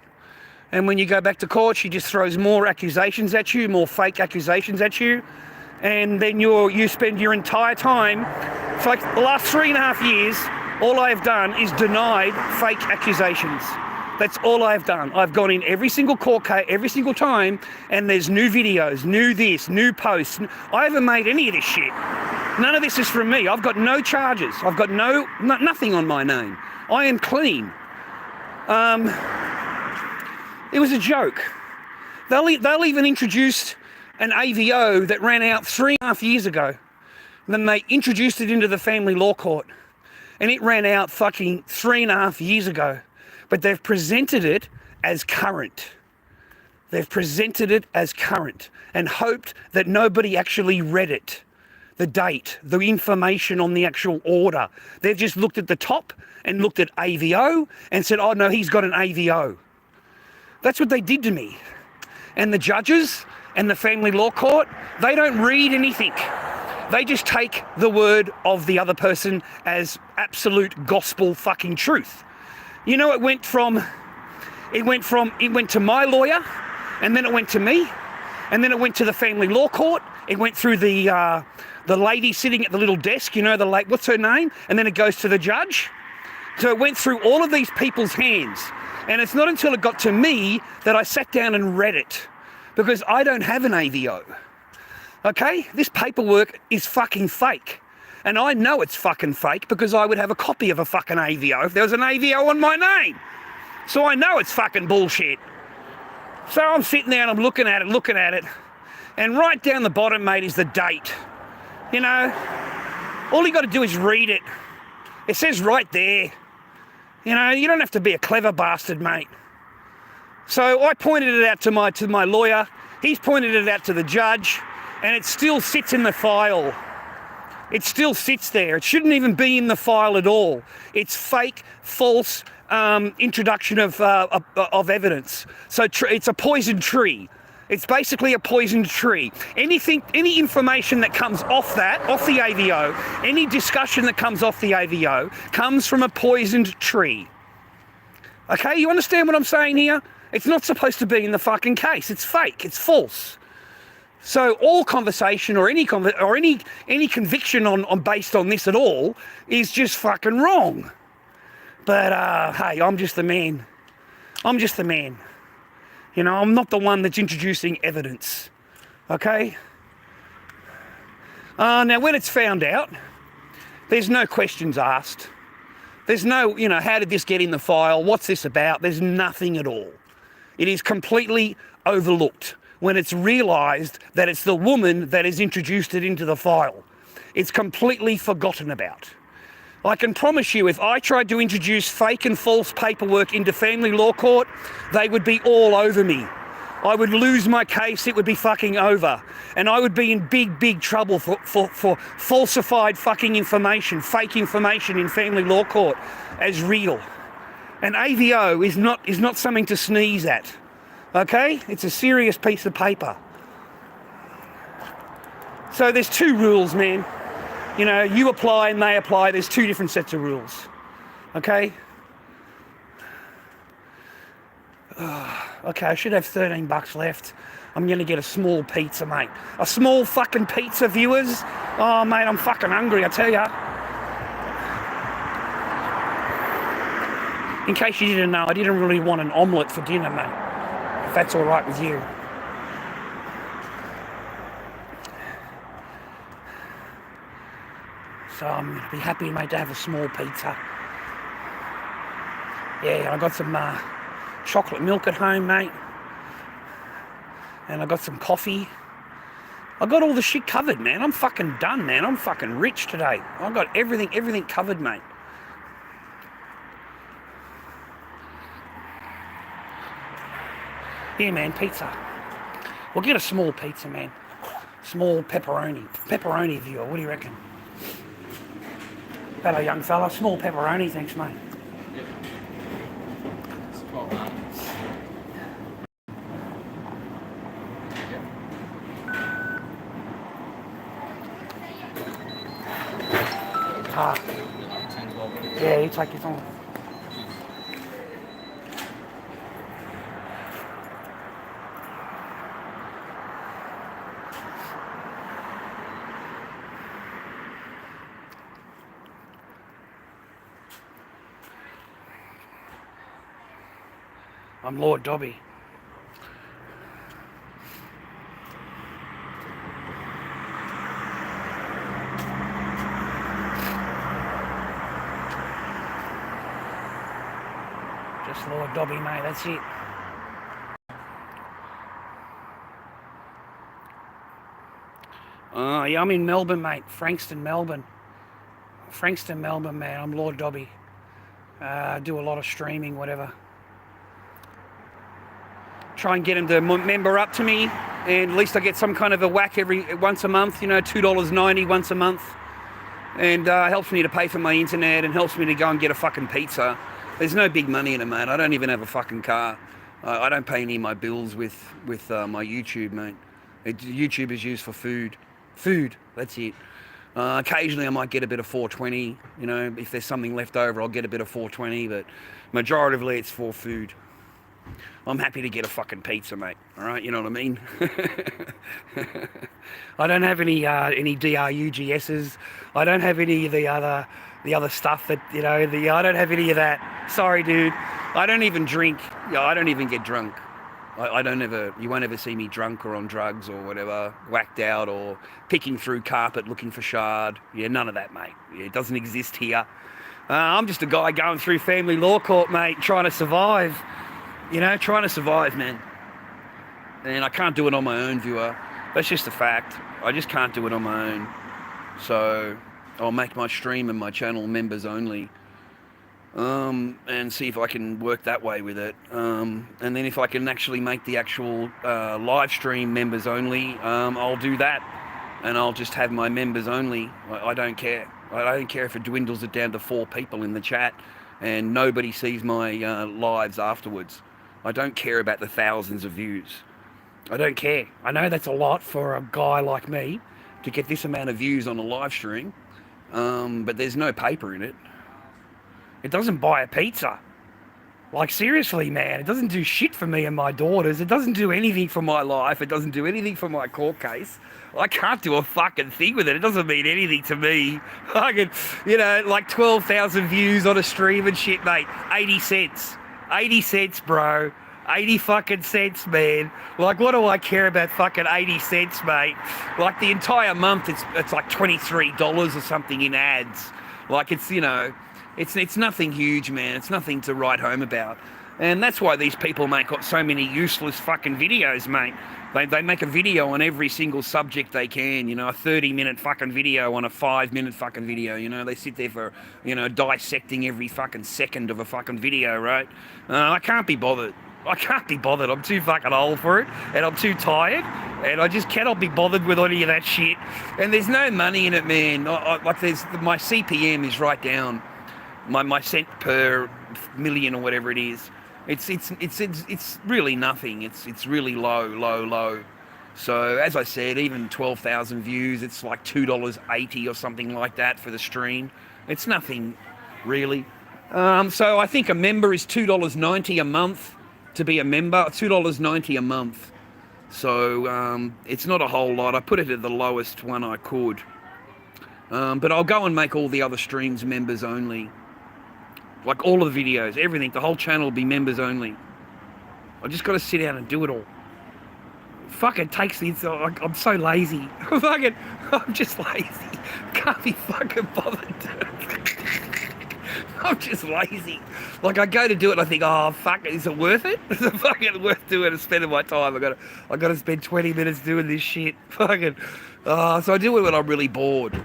D: And when you go back to court, she just throws more accusations at you, more fake accusations at you. And then you spend your entire time, for like the last 3.5 years, all I have done is denied fake accusations. That's all I've done. I've gone in every single court case, every single time, and there's new videos, new this, new posts. I haven't made any of this shit. None of this is from me. I've got no charges. I've got nothing on my name. I am clean. It was a joke. They'll even introduced an AVO that ran out 3.5 years ago. Then they introduced it into the family law court, and it ran out fucking 3.5 years ago. But they've presented it as current. They've presented it as current and hoped that nobody actually read it. The date, the information on the actual order. They've just looked at the top and looked at AVO and said, oh no, he's got an AVO. That's what they did to me. And the judges and the family law court, they don't read anything. They just take the word of the other person as absolute gospel fucking truth. You know, it went to my lawyer, and then it went to me, and then it went to the family law court. It went through the lady sitting at the little desk, you know, what's her name? And then it goes to the judge. So it went through all of these people's hands. And it's not until it got to me that I sat down and read it, because I don't have an AVO. Okay? This paperwork is fucking fake. And I know it's fucking fake because I would have a copy of a fucking AVO if there was an AVO on my name. So I know it's fucking bullshit. So I'm sitting there and I'm looking at it. And right down the bottom, mate, is the date. You know, all you got to do is read it. It says right there. You know, you don't have to be a clever bastard, mate. So I pointed it out to my lawyer. He's pointed it out to the judge. and it still sits in the file. It still sits there. It shouldn't even be in the file at all. It's fake, false introduction of evidence. So it's a poisoned tree. It's basically a poisoned tree. Any information that comes off the AVO, any discussion that comes off the AVO comes from a poisoned tree. Okay, you understand what I'm saying here? It's not supposed to be in the fucking case. It's fake. It's false. So all conversation or any conviction on based on this at all is just fucking wrong. But hey, I'm just the man. I'm just the man. You know, I'm not the one that's introducing evidence. Okay? Now when it's found out, there's no questions asked. There's no, you know, how did this get in the file? What's this about? There's nothing at all. It is completely overlooked when it's realised that it's the woman that has introduced it into the file. It's completely forgotten about. I can promise you, if I tried to introduce fake and false paperwork into family law court, they would be all over me. I would lose my case, it would be fucking over. And I would be in big, big trouble for falsified fucking information, fake information in family law court as real. And AVO is not something to sneeze at. Okay? It's a serious piece of paper. So there's two rules, man. You know, you apply and they apply. There's two different sets of rules. Okay? Okay, I should have $13 left. I'm going to get a small pizza, mate. A small fucking pizza, viewers. Oh, mate, I'm fucking hungry, I tell ya. In case you didn't know, I didn't really want an omelette for dinner, mate. If that's all right with you. So I'm going to be happy, mate, to have a small pizza. Yeah, I got some chocolate milk at home, mate. And I got some coffee. I got all the shit covered, man. I'm fucking done, man. I'm fucking rich today. I got everything covered, mate. Yeah, man, pizza. We'll get a small pizza, man. Small pepperoni. Pepperoni, viewer. What do you reckon? Hello, young fella. Small pepperoni, thanks, mate. Yeah, you take your time. I'm Lord Dobby. Just Lord Dobby, mate, that's it. Yeah, I'm in Melbourne, mate. Frankston, Melbourne. Man. I'm Lord Dobby. Do a lot of streaming, whatever. Try and get them to member up to me, and at least I get some kind of a whack once a month, you know, $2.90 once a month. And helps me to pay for my internet and helps me to go and get a fucking pizza. There's no big money in it, mate. I don't even have a fucking car. I don't pay any of my bills with my YouTube, mate. YouTube is used for food. Food, that's it. Occasionally I might get a bit of 420, you know, if there's something left over I'll get a bit of 420, but majoritively it's for food. I'm happy to get a fucking pizza, mate. All right, you know what I mean? I don't have any DRUGSs. I don't have any of the other stuff that, you know, I don't have any of that. Sorry, dude. I don't even drink. Yeah, I don't even get drunk. You won't ever see me drunk or on drugs or whatever, whacked out or picking through carpet looking for shard. Yeah, none of that, mate. Yeah, it doesn't exist here. I'm just a guy going through family law court, mate, trying to survive. You know, trying to survive, man. And I can't do it on my own, viewer. That's just a fact. I just can't do it on my own. So I'll make my stream and my channel members only.
B: and see if I can work that way with it. And then if I can actually make the actual live stream members only, I'll do that, and I'll just have my members only. I don't care. I don't care if it dwindles it down to 4 people in the chat and nobody sees my lives afterwards. I don't care about the thousands of views. I don't care. I know that's a lot for a guy like me to get this amount of views on a live stream, but there's no paper in it. It doesn't buy a pizza. Like, seriously, man, it doesn't do shit for me and my daughters. It doesn't do anything for my life. It doesn't do anything for my court case. I can't do a fucking thing with it. It doesn't mean anything to me. Fucking, you know, like 12,000 views on a stream and shit, mate. 80 cents. 80 cents, bro. 80 fucking cents, man. Like, what do I care about fucking 80 cents, mate? Like, the entire month, it's like $23 or something in ads. Like, it's, you know, it's nothing huge, man. It's nothing to write home about. And that's why these people make so many useless fucking videos, mate. They make a video on every single subject they can, you know, a 30-minute fucking video on a 5-minute fucking video, you know. They sit there for, you know, dissecting every fucking second of a fucking video, right? I can't be bothered. I can't be bothered. I'm too fucking old for it, and I'm too tired, and I just cannot be bothered with any of that shit. And there's no money in it, man. Like, my CPM is right down. My cent per million or whatever it is. It's really nothing. It's really low. So as I said, even 12,000 views, it's like $2.80 or something like that for the stream. It's nothing really. So I think a member is $2.90 a month to be a member. $2.90 a month. So it's not a whole lot. I put it at the lowest one I could. But I'll go and make all the other streams members only. Like, all of the videos, everything, the whole channel will be members only. I just got to sit down and do it all. Fucking takes me, I'm so lazy. I'm just lazy. Can't be fucking bothered. I'm just lazy. Like, I go to do it and I think, oh, fuck, is it worth it? Is it fucking worth doing and spending my time? I got to spend 20 minutes doing this shit. Fucking, so I do it when I'm really bored.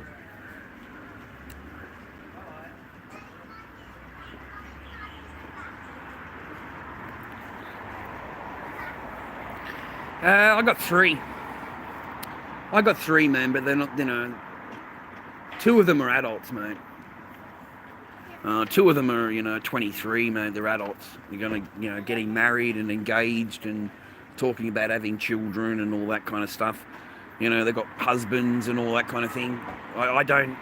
B: I got 3. I got 3, man, but they're not, you know, 2 of them are adults, mate. 2 of them are, you know, 23, mate. They're adults. They're gonna, you know, getting married and engaged and talking about having children and all that kind of stuff. You know, they've got husbands and all that kind of thing. I don't,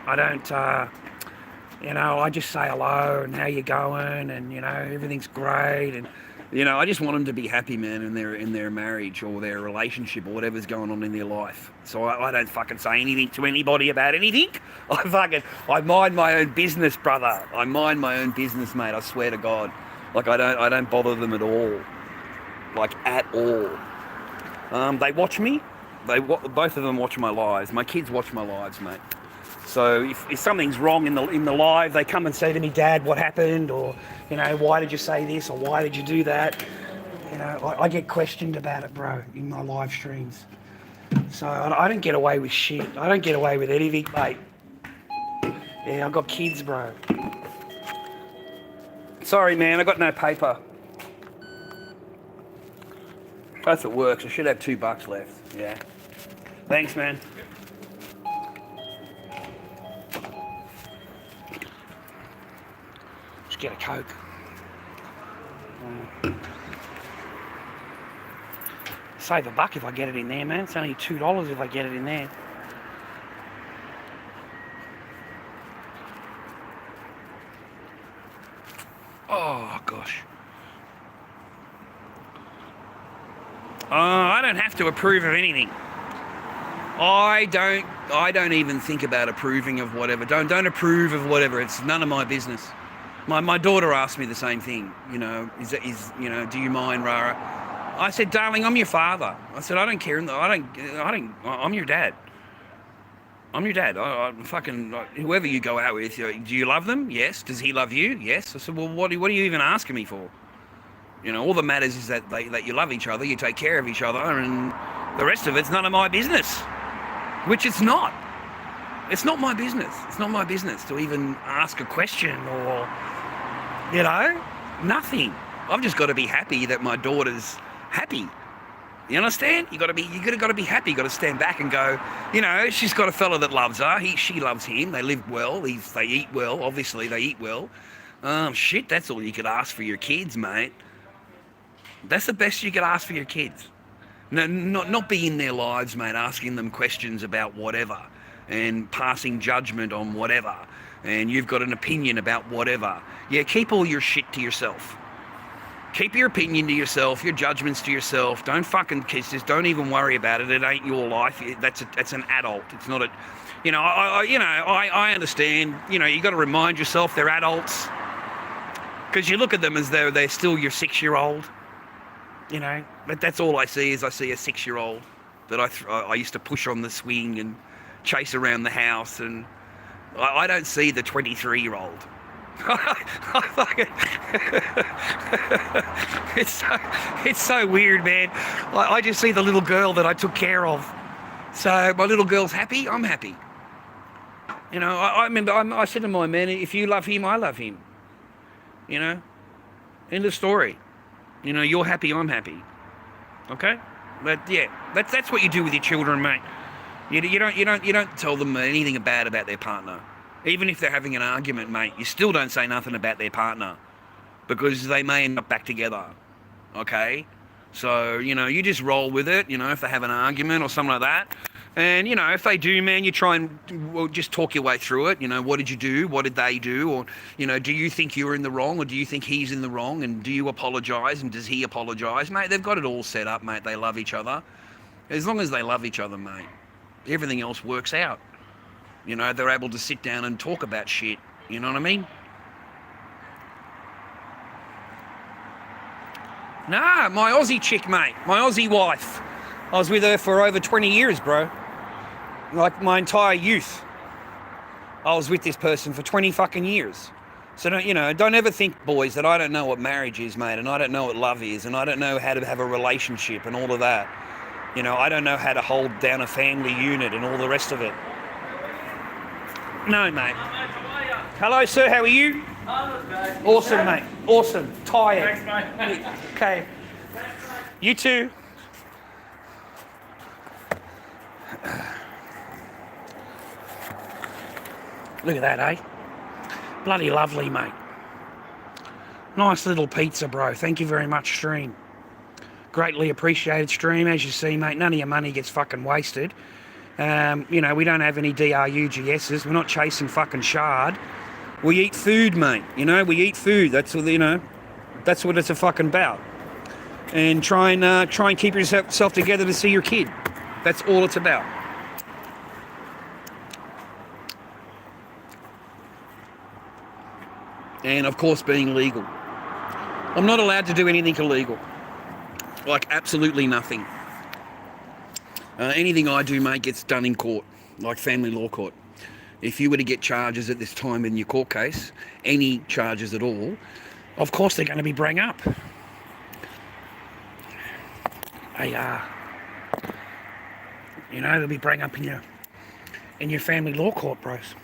B: you know, I just say hello and how you going and, you know, everything's great, and, you know, I just want them to be happy, man, in their marriage or their relationship or whatever's going on in their life. So I don't fucking say anything to anybody about anything. I mind my own business, brother. I mind my own business, mate. I swear to God. Like, I don't bother them at all. Like, at all. They watch me. Both of them watch my lives. My kids watch my lives, mate. So if something's wrong in the live, they come and say to me, Dad, what happened? Or, you know, why did you say this? Or why did you do that? You know, I get questioned about it, bro, in my live streams. So I don't get away with shit. I don't get away with anything, mate. Yeah, I've got kids, bro. Sorry, man, I got no paper. Hope it works. I should have $2 left. Yeah. Thanks, man. Get a Coke. Save $1 if I get it in there, man. It's only $2 if I get it in there. Oh gosh. I don't have to approve of anything. I don't even think about approving of whatever. Don't approve of whatever. It's none of my business. My daughter asked me the same thing, you know, you know, do you mind, Rara? I said, darling, I'm your father. I said, I don't care. I'm your dad. I'm your dad. I fucking, whoever you go out with, do you love them? Yes. Does he love you? Yes. I said, well, what are you even asking me for? You know, all that matters is that you love each other, you take care of each other, and the rest of it's none of my business. Which it's not. It's not my business. It's not my business to even ask a question or,
D: You know, nothing.
A: I've just got to be happy that my daughter's happy. You understand? You got to be happy. You got to stand back and go, you know, she's got a fella that loves her. She loves him. They live well. They eat well. Obviously, they eat well. Shit, that's all you could ask for your kids, mate. That's the best you could ask for your kids. No, not be in their lives, mate, asking them questions about whatever and passing judgment on whatever. And you've got an opinion about whatever. Yeah, keep all your shit to yourself. Keep your opinion to yourself, your judgments to yourself. Don't fucking kiss this. Don't even worry about it. It ain't your life. That's an adult. It's not a, you know. I understand. You know, you got to remind yourself they're adults, because you look at them as though they're still your 6-year-old. You know, but that's all I see is I see a 6-year-old that I used to push on the swing and chase around the house, and I don't see the 23-year-old. It's so weird, man. I just see the little girl that I took care of. So my little girl's happy, I'm happy. You know, I remember I said to my man, if you love him, I love him. You know, end of story. You know, you're happy, I'm happy. Okay? But yeah, that's what you do with your children, mate. You don't tell them anything bad about their partner. Even if they're having an argument, mate, you still don't say nothing about their partner, because they may end up back together, okay? So, you know, you just roll with it, you know, if they have an argument or something like that. And, you know, if they do, man, you try and just talk your way through it. You know, what did you do? What did they do? Or, you know, do you think you're in the wrong, or do you think he's in the wrong? And do you apologise, and does he apologise? Mate, they've got it all set up, mate. They love each other. As long as they love each other, mate, everything else works out. You know, they're able to sit down and talk about shit. You know what I mean? Nah, my Aussie chick, mate. My Aussie wife. I was with her for over 20 years, bro. Like, my entire youth. I was with this person for 20 fucking years. So, don't ever think, boys, that I don't know what marriage is, mate, and I don't know what love is, and I don't know how to have a relationship and all of that. You know, I don't know how to hold down a family unit and all the rest of it. No, mate. Hello, sir. How are you? Awesome, mate. Awesome. Tired.
E: Thanks, mate.
D: Okay. You too. Look at that, eh? Bloody lovely, mate. Nice little pizza, bro. Thank you very much, stream. Greatly appreciated, stream. As you see, mate, none of your money gets fucking wasted. You know, we don't have any DRUGSs. We're not chasing fucking shard. We eat food, mate. You know, we eat food. That's what, you know, that's what it's a fucking about. And try and keep yourself together to see your kid. That's all it's about. And of course, being legal. I'm not allowed to do anything illegal. Like, absolutely nothing. Anything I do, mate, gets done in court, like family law court. If you were to get charges at this time in your court case, any charges at all, of course they're going to be brought up. You know, they'll be brought up in your family law court, bros.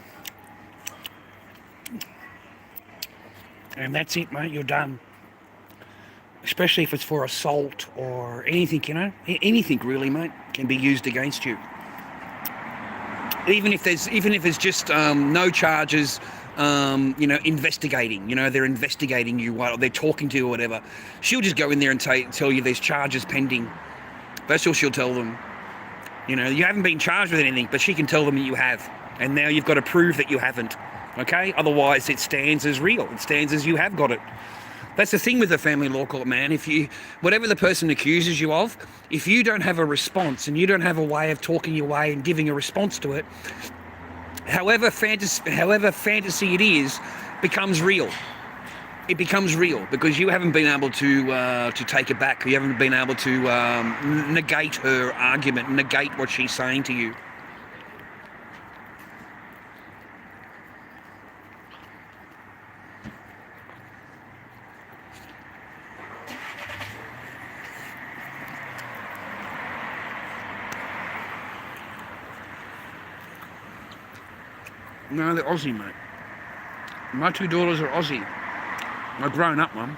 D: And that's it, mate. You're done. Especially if it's for assault or anything, you know, anything really, mate, can be used against you. Even if there's just no charges, you know, investigating. You know, they're investigating you while they're talking to you or whatever. She'll just go in there and tell you there's charges pending. That's all she'll tell them. You know, you haven't been charged with anything, but she can tell them that you have, and now you've got to prove that you haven't. Okay? Otherwise, it stands as real. It stands as you have got it. That's the thing with the family law court, man. Whatever the person accuses you of, if you don't have a response and you don't have a way of talking your way and giving a response to it, however fantasy it is, becomes real. It becomes real because you haven't been able to take it back. You haven't been able to negate her argument, negate what she's saying to you. No, they're Aussie, mate. My two daughters are Aussie.
C: a grown-up one.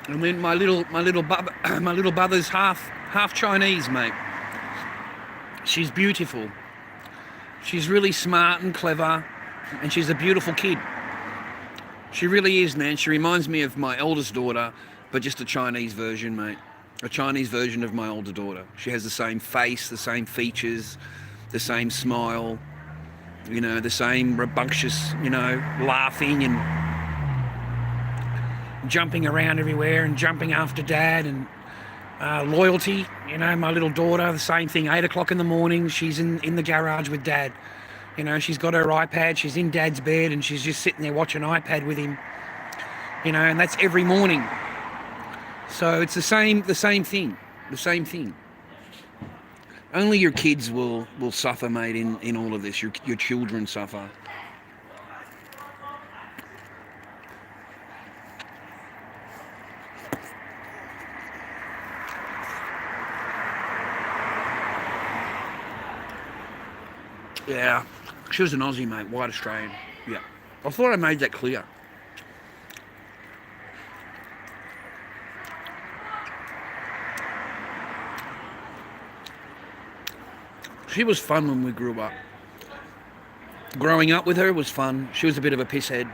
C: And then my little brother's half Chinese, mate. She's beautiful. She's really smart and clever, and she's a beautiful kid. She really is, man. She reminds me of my eldest daughter, but just a Chinese version, mate. A Chinese version of my older daughter. She has the same face, the same features, the same smile, you know, the same rambunctious, you know, laughing and jumping around everywhere and jumping after dad, and loyalty. You know, my little daughter, the same thing. 8 o'clock in the morning, she's in the garage with dad. You know, she's got her iPad, she's in dad's bed, and she's just sitting there watching iPad with him. You know, and that's every morning. So it's the same thing. The same thing. Only your kids will suffer, mate, in all of this. Your children suffer. Yeah, she was an Aussie, mate, white Australian. Yeah, I thought I made that clear. She was fun when we grew up. Growing up with her was fun. She was a bit of a pisshead,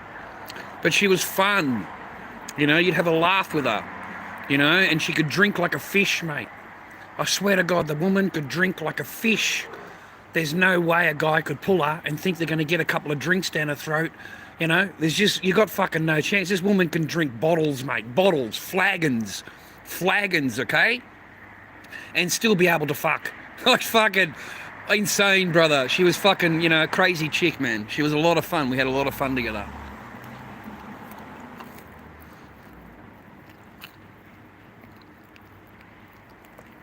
C: but she was fun. You know, you'd have a laugh with her, you know, and she could drink like a fish, mate. I swear to God, the woman could drink like a fish. There's no way a guy could pull her and think they're going to get a couple of drinks down her throat. You know, you got fucking no chance. This woman can drink bottles, mate. Bottles, flagons, okay? And still be able to fuck. Like fucking insane, brother. She was fucking, you know, a crazy chick, man. She was a lot of fun. We had a lot of fun together.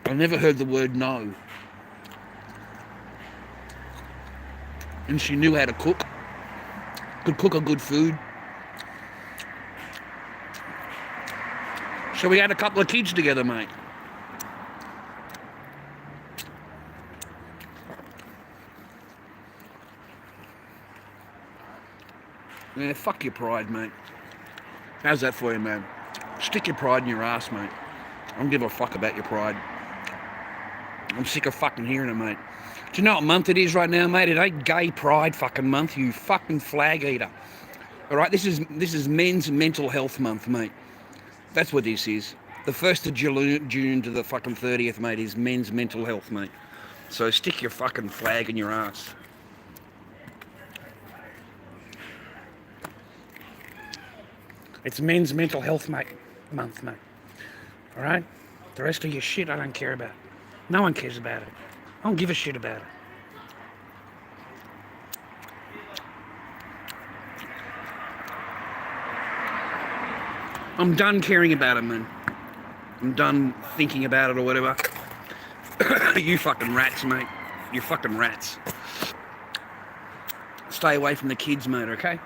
C: I never heard the word no. And she knew how to cook. Could cook a good food. So we had a couple of kids together, mate. Yeah, fuck your pride, mate. How's that for you, man? Stick your pride in your ass, mate. I don't give a fuck about your pride. I'm sick of fucking hearing it, mate. Do you know what month it is right now, mate? It ain't Gay Pride fucking month, you fucking flag eater. All right, this is Men's Mental Health Month, mate. That's what this is. The 1st of June to the fucking 30th, mate, is Men's Mental Health, mate. So stick your fucking flag in your ass.
D: It's Men's Mental Health Month, mate. All right? The rest of your shit I don't care about. No one cares about it. I don't give a shit about it.
C: I'm done caring about it, man. I'm done thinking about it or whatever. You fucking rats, mate. You fucking rats. Stay away from the kids, mate, okay?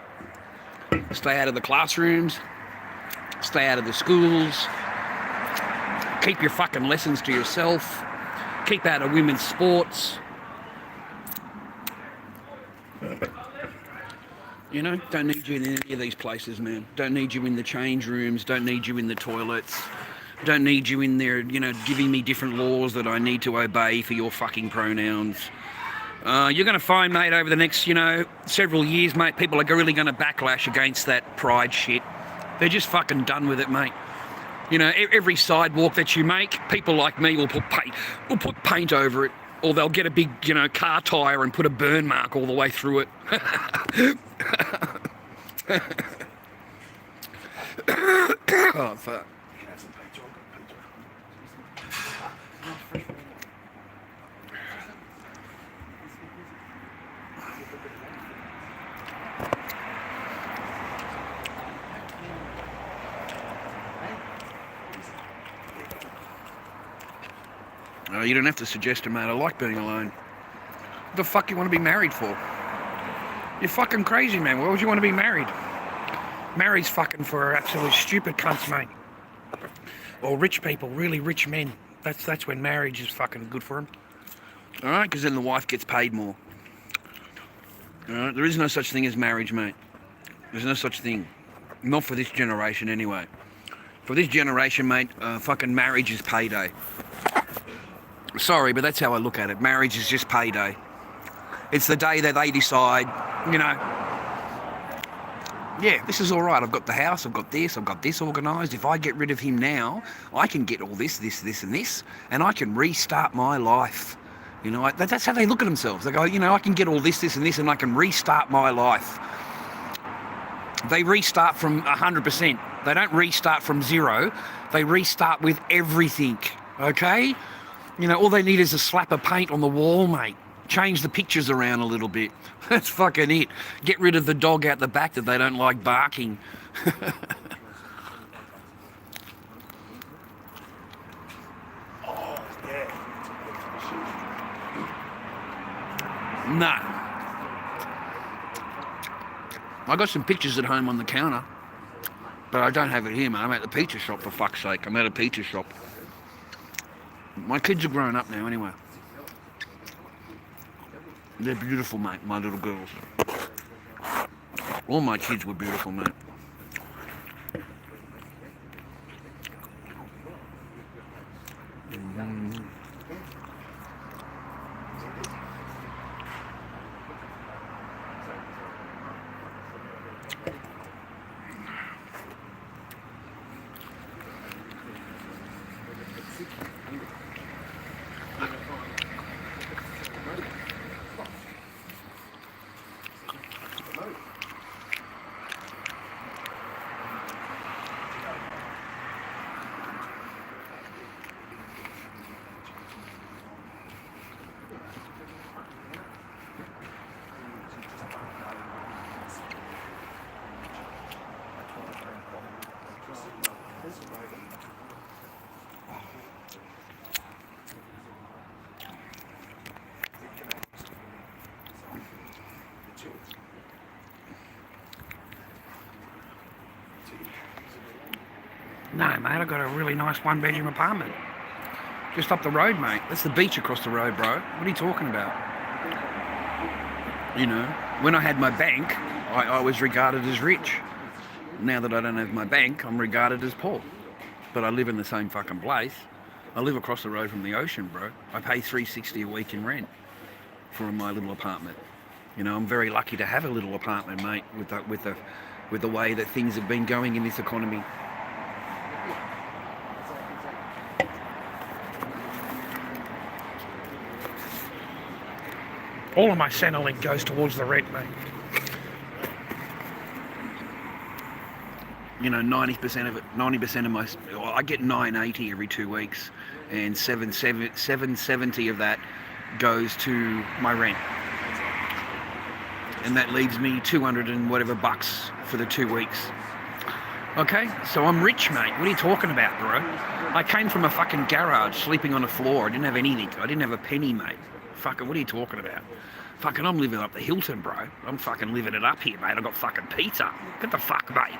C: Stay out of the classrooms. Stay out of the schools. Keep your fucking lessons to yourself. Keep out of women's sports. You know, don't need you in any of these places, man. Don't need you in the change rooms. Don't need you in the toilets. Don't need you in there, you know, giving me different laws that I need to obey for your fucking pronouns. You're going to find, mate, over the next, you know, several years, mate, people are really going to backlash against that pride shit. They're just fucking done with it, mate. You know, every sidewalk that you make, people like me will put paint over it, or they'll get a big, you know, car tyre and put a burn mark all the way through it. Oh, fuck. You don't have to suggest it, mate. I like being alone. What the fuck you want to be married for? You're fucking crazy, man. Why would you want to be married?
D: Married's fucking for absolute stupid cunts, mate. Or rich people, really rich men. That's when marriage is fucking good for them.
C: All right, because then the wife gets paid more. All right, there is no such thing as marriage, mate. There's no such thing.
B: Not for this generation anyway. For this generation, mate, fucking marriage is payday. Sorry, but that's how I look at it. Marriage is just payday. It's the day that they decide, you know, yeah, this is all right. I've got the house, I've got this organised. If I get rid of him now, I can get all this, and this, and I can restart my life. You know, that's how they look at themselves. They go, you know, I can get all this, and this, and I can restart my life. They restart from 100%. They don't restart from zero. They restart with everything, okay? You know, all they need is a slap of paint on the wall, mate. Change the pictures around a little bit. That's fucking it. Get rid of the dog out the back that they don't like barking. No. I got some pictures at home on the counter, but I don't have it here, mate. I'm at the pizza shop, for fuck's sake. I'm at a pizza shop. My kids are grown up now anyway. They're beautiful, mate, my little girls. All my kids were beautiful, mate.
D: No, mate, I've got a really nice one-bedroom apartment. Just up the road, mate.
B: That's the beach across the road, bro. What are you talking about? You know, when I had my bank, I was regarded as rich. Now that I don't have my bank, I'm regarded as poor. But I live in the same fucking place. I live across the road from the ocean, bro. I pay $360 a week in rent for my little apartment. You know, I'm very lucky to have a little apartment, mate, with the way that things have been going in this economy.
D: All of my Centrelink goes towards the rent, mate.
B: You know, 90% of it, 90% of my, I get $980 every 2 weeks, and $770 of that goes to my rent, and that leaves me 200 and whatever bucks for the 2 weeks. Okay, so I'm rich, mate. What are you talking about, bro? I came from a fucking garage, sleeping on the floor. I didn't have anything. I didn't have a penny, mate. Fucking, what are you talking about? Fucking, I'm living up the Hilton, bro. I'm fucking living it up here, mate. I got fucking pizza. Get the fuck, mate.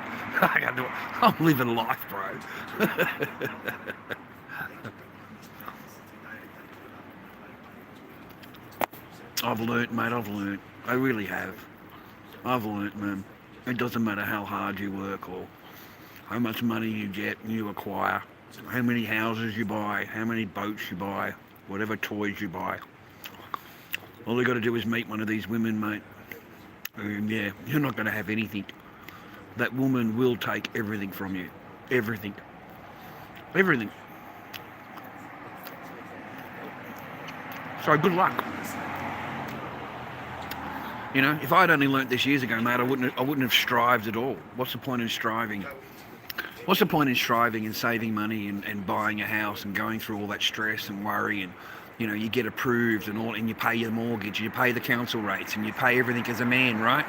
B: I'm living life, bro. I've learnt, mate. I've learnt. I really have. I've learnt, man. It doesn't matter how hard you work or how much money you get and you acquire, how many houses you buy, how many boats you buy, whatever toys you buy. All you got to do is meet one of these women, mate. Yeah, you're not going to have anything. That woman will take everything from you. Everything. Everything. So good luck. You know, if I'd only learnt this years ago, mate, I wouldn't have strived at all. What's the point in striving? What's the point in striving and saving money and buying a house and going through all that stress and worry and, you know, you get approved and all, and you pay your mortgage, you pay the council rates, and you pay everything as a man, right?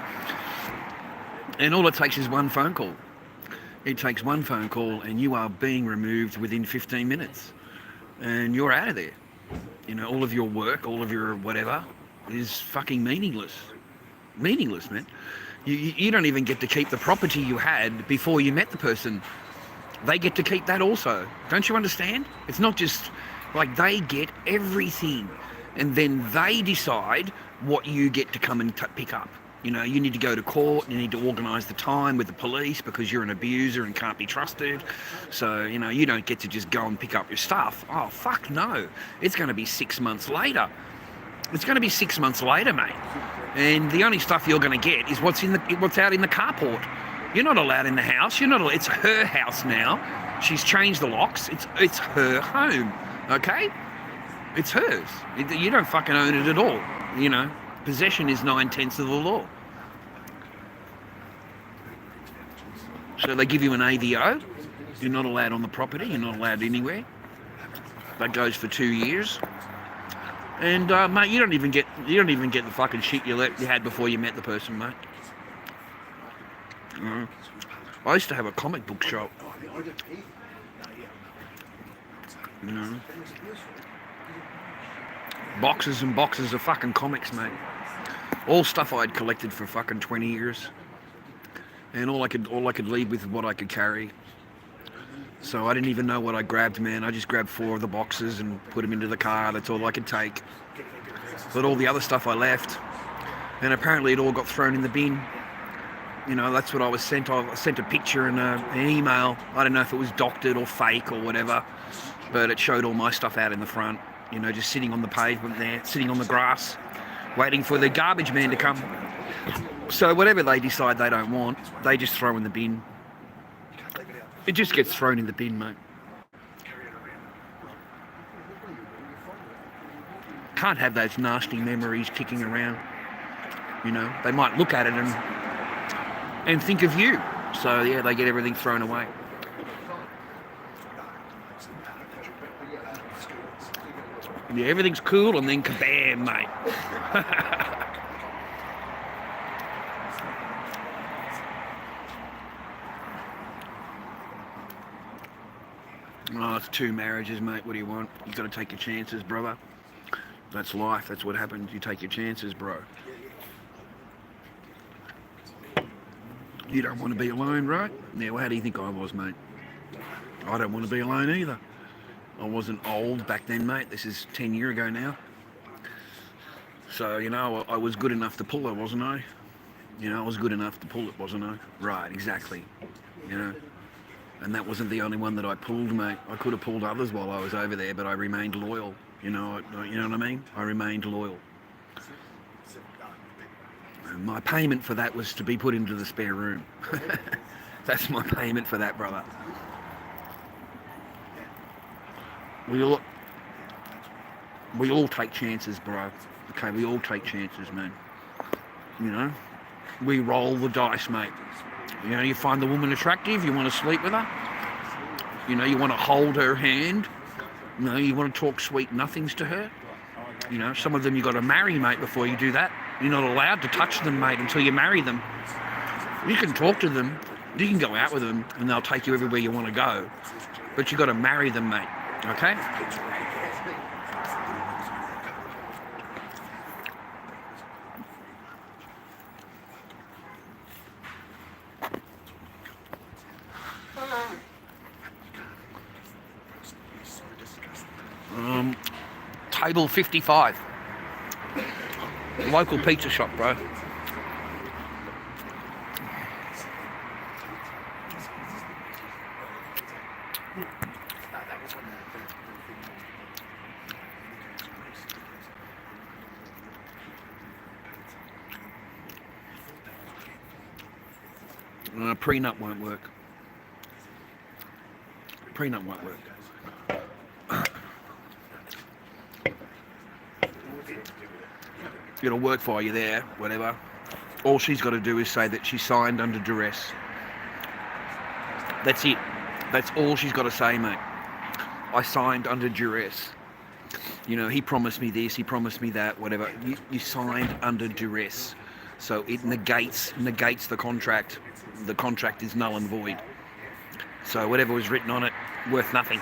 B: And all it takes is one phone call. It takes one phone call, and you are being removed within 15 minutes, and you're out of there. You know, all of your work, all of your whatever, is fucking meaningless. Meaningless, man. You don't even get to keep the property you had before you met the person. They get to keep that also. Don't you understand? It's not just like they get everything, and then they decide what you get to come and pick up. You know, you need to go to court, you need to organise the time with the police because you're an abuser and can't be trusted. So, you know, you don't get to just go and pick up your stuff. Oh, fuck no. It's going to be 6 months later. It's going to be 6 months later, mate. And the only stuff you're going to get is what's out in the carport. You're not allowed in the house. It's her house now. She's changed the locks. It's her home, okay? It's hers. You don't fucking own it at all, you know. Possession is 9/10 of the law. So they give you an AVO. You're not allowed on the property. You're not allowed anywhere. That goes for 2 years. And mate, you don't even get the fucking shit you had before you met the person, mate. I used to have a comic book shop. You know, boxes and boxes of fucking comics, mate. All stuff I'd collected for fucking 20 years. And all I could leave with what I could carry. So I didn't even know what I grabbed, man. I just grabbed 4 of the boxes and put them into the car. That's all I could take. But all the other stuff I left. And apparently it all got thrown in the bin. You know, that's what I was sent. I sent a picture and an email. I don't know if it was doctored or fake or whatever. But it showed all my stuff out in the front. You know, just sitting on the pavement there, sitting on the grass, waiting for the garbage man to come. So whatever they decide they don't want, they just throw in the bin. It just gets thrown in the bin, mate. Can't have those nasty memories kicking around. You know, they might look at it and think of you. So yeah, they get everything thrown away. Yeah, everything's cool and then kabam, mate. Oh, it's 2 marriages, mate. What do you want? You've got to take your chances, brother. That's life. That's what happens. You take your chances, bro. You don't want to be alone, right? Yeah, well, how do you think I was, mate? I don't want to be alone either. I wasn't old back then, mate. This is 10 years ago now. So, you know, I was good enough to pull it, wasn't I? You know, I was good enough to pull it, wasn't I? Right, exactly. You know, and that wasn't the only one that I pulled, mate. I could have pulled others while I was over there, but I remained loyal. You know what I mean? I remained loyal. And my payment for that was to be put into the spare room. That's my payment for that, brother. We all take chances, bro. Okay, we all take chances, man. You know, we roll the dice, mate. You know, you find the woman attractive, you want to sleep with her. You know, you want to hold her hand. You know, you want to talk sweet nothings to her. You know, some of them you got to marry, mate, before you do that. You're not allowed to touch them, mate, until you marry them. You can talk to them, you can go out with them, and they'll take you everywhere you want to go. But you got to marry them, mate. Okay? Table 55. Local pizza shop, bro. Prenup won't work. Prenup won't work. It'll work for you there, whatever. All she's got to do is say that she signed under duress. That's it. That's all she's got to say, mate. I signed under duress. You know, he promised me this, he promised me that, whatever. You signed under duress. So it negates the contract. The contract is null and void. So whatever was written on it, worth nothing.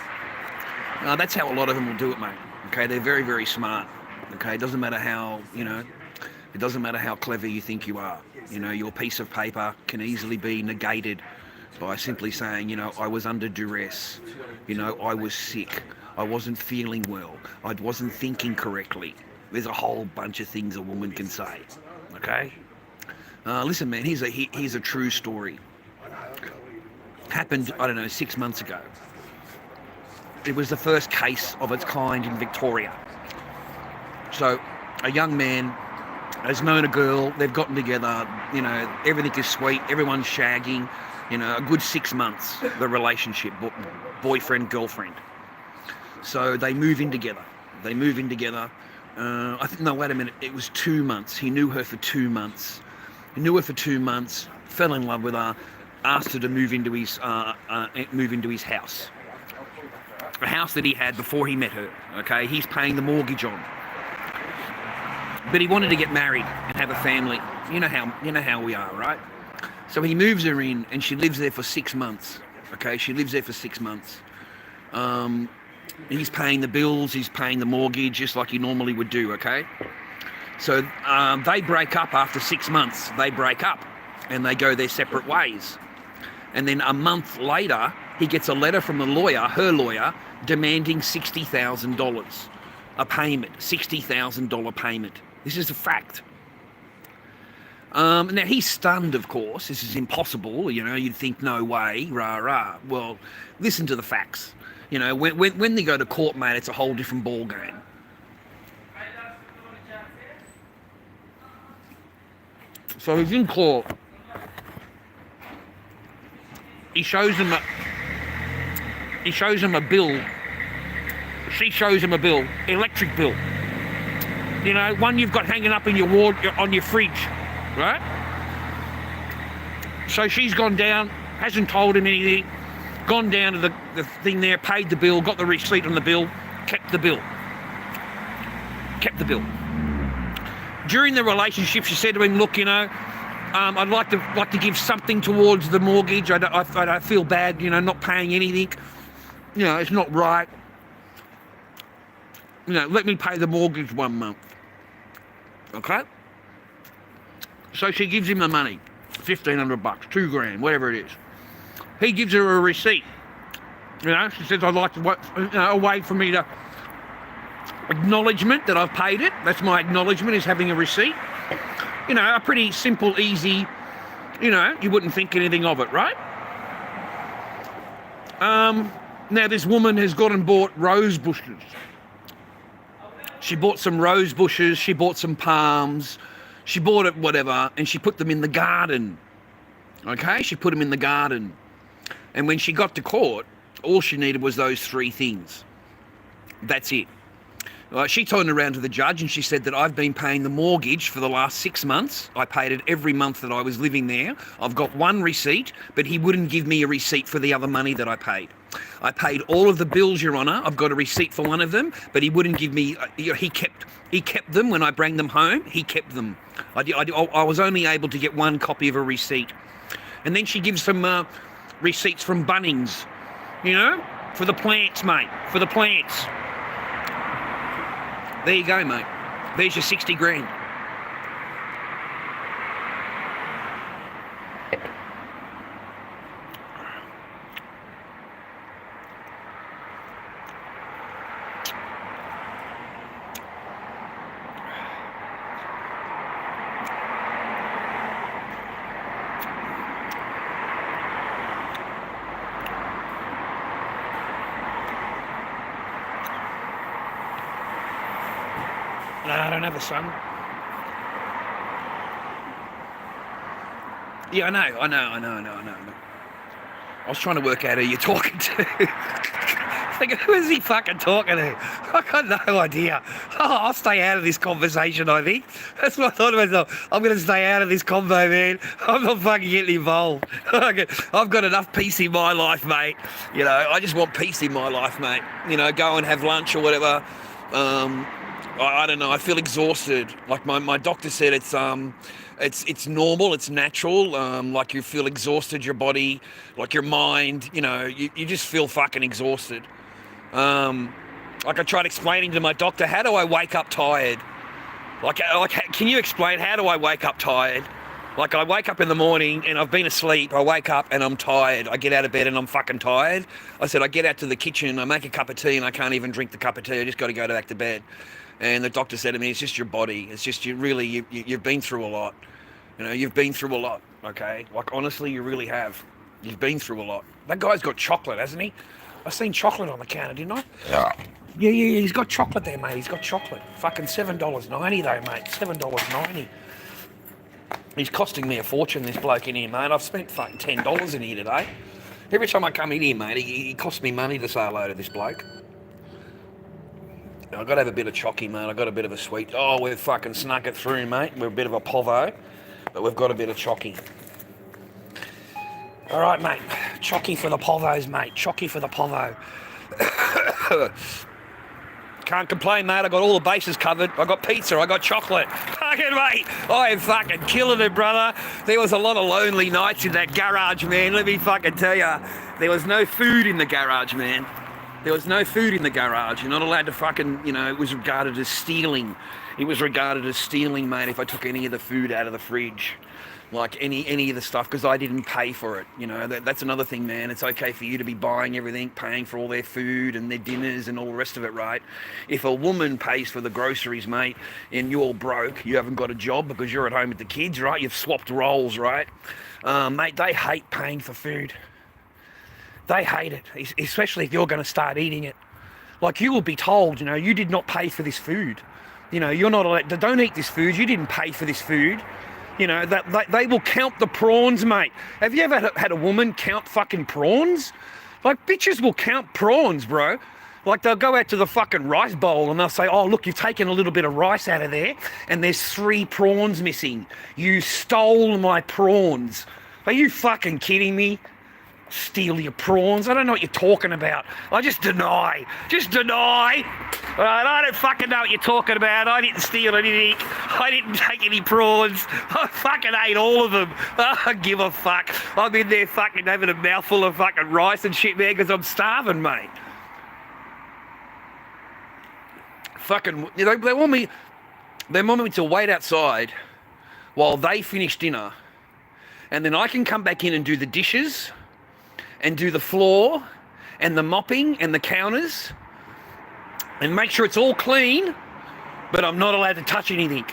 B: That's how a lot of them will do it, mate. Okay, they're very, very smart. Okay, it doesn't matter how, it doesn't matter how clever you think you are. You know, your piece of paper can easily be negated by simply saying, I was under duress. I was sick. I wasn't feeling well. I wasn't thinking correctly. There's a whole bunch of things a woman can say. Okay? Listen, man, here's a true story. Happened, I don't know, 6 months ago. It was the first case of its kind in Victoria. So a young man has known a girl, they've gotten together, you know, everything is sweet, everyone's shagging, you know, a good 6 months, the relationship, boyfriend, girlfriend. So they move in together. I think, no, wait a minute, it was 2 months. He knew her for 2 months. Fell in love with her, asked her to move into his house. A house that he had before he met her, okay? He's paying the mortgage on. But he wanted to get married and have a family. You know how we are, right? So he moves her in and she lives there for 6 months, okay? He's paying the bills, he's paying the mortgage, just like he normally would do, okay? So they break up after 6 months. They break up and they go their separate ways. And then a month later, he gets a letter from the lawyer, her lawyer, demanding $60,000, a payment, $60,000 payment. This is a fact. Now, he's stunned, of course. This is impossible. You know, you'd think, no way, rah, rah. Well, listen to the facts. You know, when they go to court, mate, it's a whole different ball game. So he's in court. He shows him a bill. She shows him a bill, electric bill. You know, one you've got hanging up in your ward on your fridge, right? So she's gone down, hasn't told him anything, gone down to the thing there, paid the bill, got the receipt on the bill, kept the bill. During the relationship, she said to him, look, you know, I'd like to give something towards the mortgage. I don't feel bad, you know, not paying anything. You know, it's not right. You know, let me pay the mortgage 1 month. Okay? So she gives him the money, $1,500, $2,000, whatever it is. He gives her a receipt. You know, she says, I'd like to, a way for me to acknowledgement that I've paid it. That's my acknowledgement, is having a receipt. You know, a pretty simple, easy, you know, you wouldn't think anything of it, right? Now this woman has gone and bought rose bushes. She bought some rose bushes, she bought some palms, she bought it, whatever, and she put them in the garden. Okay, she put them in the garden. And when she got to court, all she needed was those 3 things. That's it. She turned around to the judge and she said that I've been paying the mortgage for the last 6 months. I paid it every month that I was living there. I've got one receipt, but he wouldn't give me a receipt for the other money that I paid. I paid all of the bills, Your Honour. I've got a receipt for one of them, but he wouldn't give me. He kept them when I bring them home. He kept them. I was only able to get one copy of a receipt, and then she gives some receipts from Bunnings, you know, for the plants, mate. For the plants. There you go, mate. There's your 60 grand.
D: No, I don't have a son.
B: Yeah, I know. I was trying to work out who you're talking to. Thinking, who is he fucking talking to? I got no idea. Oh, I'll stay out of this conversation, I think. That's what I thought to myself. I'm going to stay out of this convo, man. I'm not fucking getting involved. I've got enough peace in my life, mate. You know, I just want peace in my life, mate. You know, go and have lunch or whatever. I don't know, I feel exhausted. Like my doctor said, it's normal, it's natural. Like you feel exhausted, your body, like your mind, you know, you just feel fucking exhausted. Like I tried explaining to my doctor, how do I wake up tired? Like, can you explain, how do I wake up tired? Like I wake up in the morning and I've been asleep, I wake up and I'm tired. I get out of bed and I'm fucking tired. I said, I get out to the kitchen, I make a cup of tea and I can't even drink the cup of tea, I just got to go back to bed. And the doctor said to me, it's just your body. It's just you've been through a lot. You know, you've been through a lot, okay? Like, honestly, you really have. You've been through a lot.
D: That guy's got chocolate, hasn't he? I seen chocolate on the counter, didn't I? Yeah, he's got chocolate there, mate. He's got chocolate. Fucking $7.90 though, mate. $7.90. He's costing me a fortune, this bloke in here, mate. I've spent fucking $10 in here today. Every time I come in here, mate, he costs me money to say hello to this bloke. I've got to have a bit of chocky, mate. I've got a bit of a sweet. Oh, we've fucking snuck it through, mate. We're a bit of a povo, but we've got a bit of chocky. All right, mate. Chocky for the povos, mate. Chocky for the povo.
B: Can't complain, mate. I got all the bases covered. I got pizza. I got chocolate. Fucking mate, I am fucking killing it, brother. There was a lot of lonely nights in that garage, man. Let me fucking tell you. There was no food in the garage, man. There was no food in the garage. You're not allowed to fucking, you know, it was regarded as stealing. It was regarded as stealing, mate, if I took any of the food out of the fridge. Like any of the stuff, because I didn't pay for it. You know, that's another thing, man. It's okay for you to be buying everything, paying for all their food and their dinners and all the rest of it, right? If a woman pays for the groceries, mate, and you're broke, you haven't got a job because you're at home with the kids, right? You've swapped roles, right? Mate, they hate paying for food. They hate it, especially if you're going to start eating it. Like, you will be told, you know, you did not pay for this food. You know, you're not allowed to, don't eat this food. You didn't pay for this food. You know, that they will count the prawns, mate. Have you ever had a woman count fucking prawns? Like, bitches will count prawns, bro. Like, they'll go out to the fucking rice bowl and they'll say, oh, look, you've taken a little bit of rice out of there and there's 3 prawns missing. You stole my prawns. Are you fucking kidding me? Steal your prawns? I don't know what you're talking about. I just deny. Just deny. I don't fucking know what you're talking about. I didn't steal anything. I didn't take any prawns. I fucking ate all of them. I don't give a fuck. I'm in there fucking having a mouthful of fucking rice and shit, man, because I'm starving, mate. Fucking, you know, they want me to wait outside while they finish dinner, and then I can come back in and do the dishes and do the floor and the mopping and the counters and make sure it's all clean, but I'm not allowed to touch anything.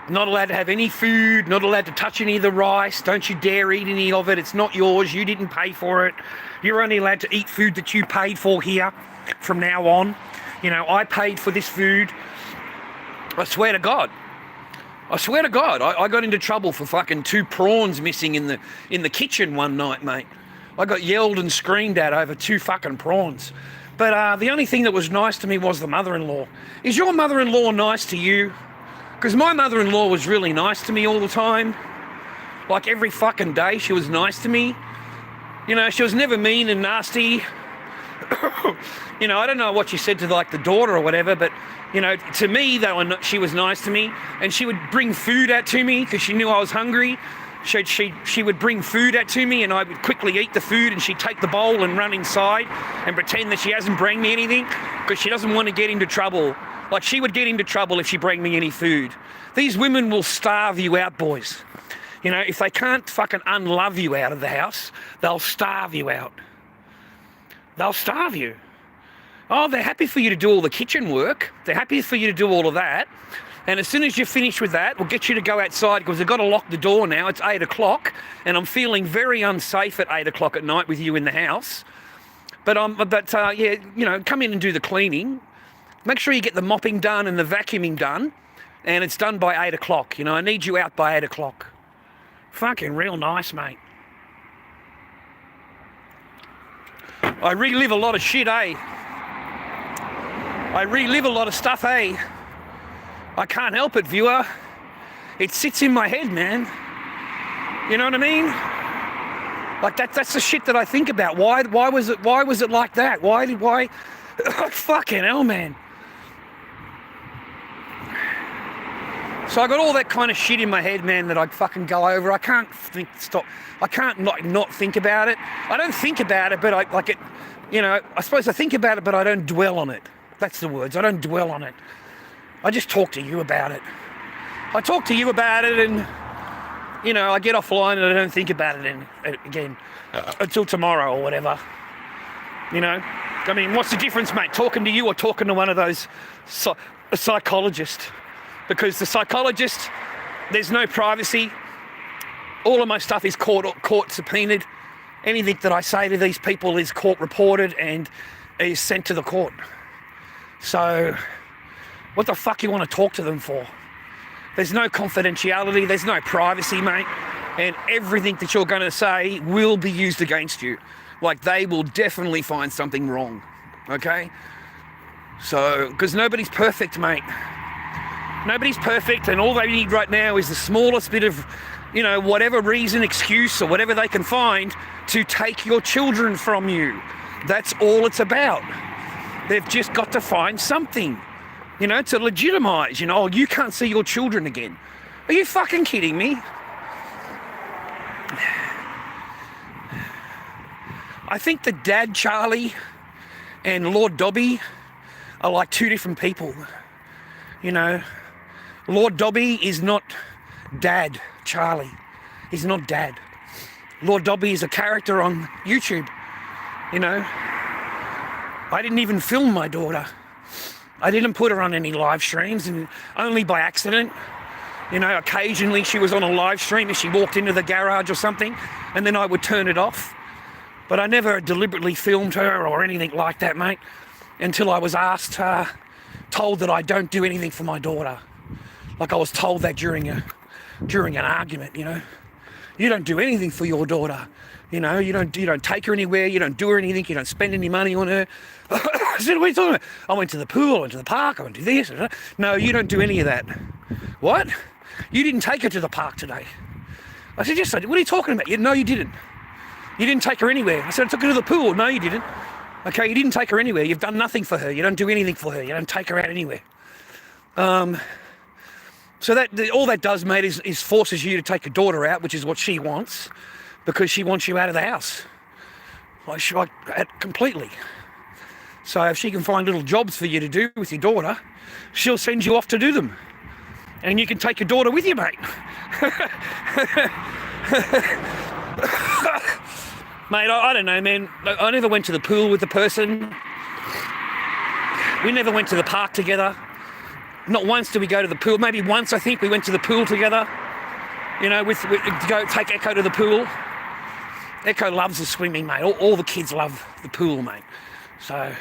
B: Not allowed to have any food, not allowed to touch any of the rice. Don't you dare eat any of it. It's not yours. You didn't pay for it. You're only allowed to eat food that you paid for here from now on. You know, I paid for this food. I swear to God. I swear to God, I got into trouble for fucking 2 prawns missing in the kitchen one night, mate. I got yelled and screamed at over 2 fucking prawns. But the only thing that was nice to me was the mother-in-law. Is your mother-in-law nice to you? Because my mother-in-law was really nice to me all the time. Like, every fucking day she was nice to me. You know, she was never mean and nasty. You know, I don't know what she said to like the daughter or whatever, but you know, to me, she was nice to me, and she would bring food out to me because she knew I was hungry. She would bring food out to me, and I would quickly eat the food, and she'd take the bowl and run inside and pretend that she hasn't bring me anything because she doesn't want to get into trouble. Like, she would get into trouble if she bring me any food. These women will starve you out, boys. You know, if they can't fucking unlove you out of the house, they'll starve you out. They'll starve you. Oh, they're happy for you to do all the kitchen work. They're happy for you to do all of that. And as soon as you're finished with that, we'll get you to go outside because they've got to lock the door now. It's 8 o'clock and I'm feeling very unsafe at 8 o'clock at night with you in the house. But yeah, you know, come in and do the cleaning. Make sure you get the mopping done and the vacuuming done. And it's done by 8 o'clock. You know, I need you out by 8 o'clock. Fucking real nice, mate. I relive a lot of shit, eh? I relive a lot of stuff, eh? I can't help it, viewer. It sits in my head, man. You know what I mean? Like, that's the shit that I think about. Why was it like that? Why? Fucking hell, man. So I got all that kind of shit in my head, man, that I fucking go over. I can't I can't not think about it. I don't think about it, but you know, I suppose I think about it, but I don't dwell on it. That's the words. I don't dwell on it. I just talk to you about it. I talk to you about it, and you know, I get offline and I don't think about it again until tomorrow or whatever. You know, I mean, what's the difference, mate? Talking to you or talking to one of those psychologists? Because the psychologist, there's no privacy.
D: All of my stuff is court subpoenaed. Anything that I say to these people is court reported and is sent to the court. So what the fuck you want to talk to them for? There's no confidentiality, there's no privacy, mate. And everything that you're going to say will be used against you. Like, they will definitely find something wrong, okay? So, because nobody's perfect, mate. Nobody's perfect, and all they need right now is the smallest bit of, you know, whatever reason, excuse, or whatever they can find to take your children from you. That's all it's about. They've just got to find something, you know, to legitimize, you know, oh, you can't see your children again. Are you fucking kidding me? I think that Dad Charlie and Lord Dobby are like two different people. You know, Lord Dobby is not Dad Charlie. He's not Dad. Lord Dobby is a character on YouTube. You know, I didn't even film my daughter. I didn't put her on any live streams, and only by accident. You know, occasionally she was on a live stream if she walked into the garage or something, and then I would turn it off. But I never deliberately filmed her or anything like that, mate, until I was asked, told that I don't do anything for my daughter. Like, I was told that during an argument, you know. You don't do anything for your daughter. You know, you don't take her anywhere, you don't do her anything, you don't spend any money on her. I said, what are you talking about? I went to the pool, I went to the park, I went to this. No, you don't do any of that. What? You didn't take her to the park today. I said, yes, I did. What are you talking about? No, you didn't. You didn't take her anywhere. I said, I took her to the pool. No, you didn't. Okay, you didn't take her anywhere. You've done nothing for her. You don't do anything for her. You don't take her out anywhere. So that all that does, mate, is forces you to take your daughter out, which is what she wants, because she wants you out of the house. Completely. So if she can find little jobs for you to do with your daughter, she'll send you off to do them. And you can take your daughter with you, mate. Mate, I don't know, man. I never went to the pool with the person. We never went to the park together. Not once did we go to the pool. Maybe once, I think, we went to the pool together. You know, to go take Echo to the pool. Echo loves the swimming, mate. All the kids love the pool, mate. So,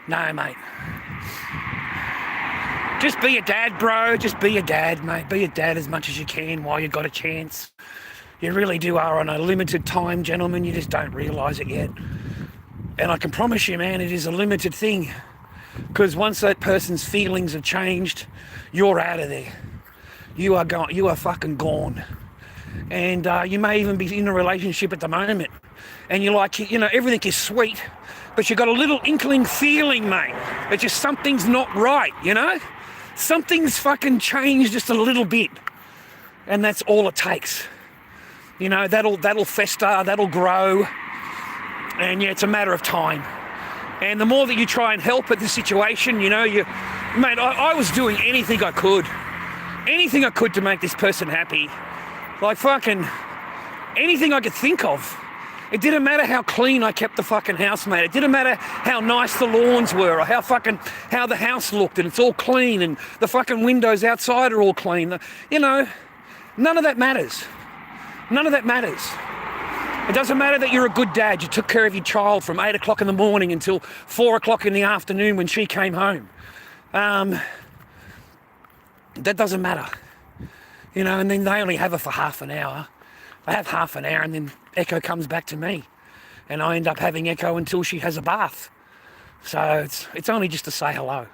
D: no, mate. Just be a dad, bro. Just be a dad, mate. Be a dad as much as you can while you've got a chance. You really are on a limited time, gentlemen. You just don't realise it yet. And I can promise you, man, it is a limited thing. Because once that person's feelings have changed, you're out of there. You are gone. You are fucking gone. And you may even be in a relationship at the moment. And you're like, you know, everything is sweet. But you've got a little inkling feeling, mate. That just something's not right, you know? Something's fucking changed just a little bit. And that's all it takes. You know, that'll fester, that'll grow. And yeah, it's a matter of time. And the more that you try and help at the situation, you know, mate, I was doing anything I could. Anything I could to make this person happy. Like fucking anything I could think of. It didn't matter how clean I kept the fucking house, mate. It didn't matter how nice the lawns were or how the house looked and it's all clean and the fucking windows outside are all clean. You know, none of that matters. None of that matters. It doesn't matter that you're a good dad. You took care of your child from 8 o'clock in the morning until 4 o'clock in the afternoon when she came home. That doesn't matter. You know, and then they only have her for half an hour. They have half an hour and then Echo comes back to me. And I end up having Echo until she has a bath. So it's only just to say hello.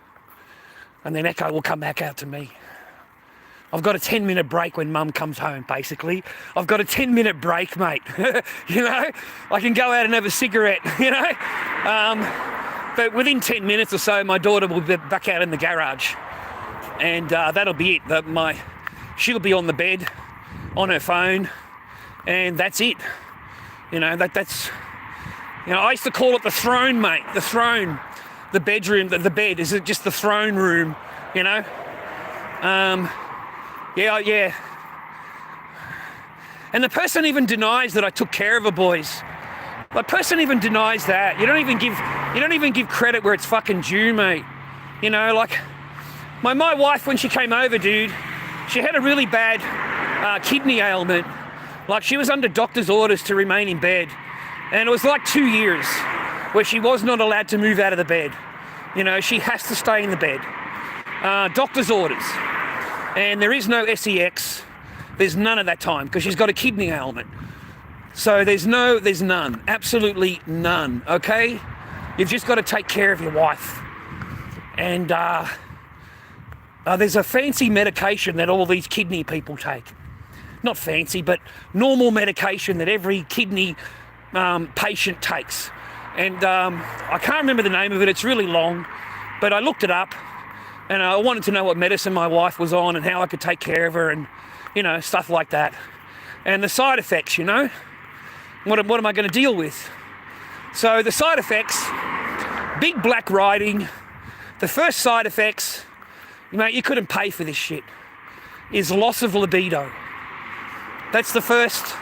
D: And then Echo will come back out to me. I've got a 10-minute break when Mum comes home, basically. I've got a 10-minute break, mate. You know, I can go out and have a cigarette, you know. But within 10 minutes or so, my daughter will be back out in the garage. And that'll be it. She'll be on the bed, on her phone, and that's it. You know, that's... You know, I used to call it the throne, mate. The throne. The bedroom, the bed. Is it just the throne room, you know? Yeah. And the person even denies that I took care of her, boys. The person even denies that. You don't even give credit where it's fucking due, mate. You know, like my wife when she came over, dude, She had a really bad kidney ailment. Like, she was under doctor's orders to remain in bed. And it was like 2 years where she was not allowed to move out of the bed. You know, she has to stay in the bed. Doctor's orders. And there is no SEX. There's none at that time because she's got a kidney ailment. So there's none. Absolutely none, okay? You've just got to take care of your wife. And there's a fancy medication that all these kidney people take. Not fancy, but normal medication that every kidney patient takes. And I can't remember the name of it, it's really long, but I looked it up and I wanted to know what medicine my wife was on and how I could take care of her and, you know, stuff like that. And the side effects, you know, what am I going to deal with? So the side effects, big black writing. The first side effects, mate, you couldn't pay for this shit, is loss of libido. That's the first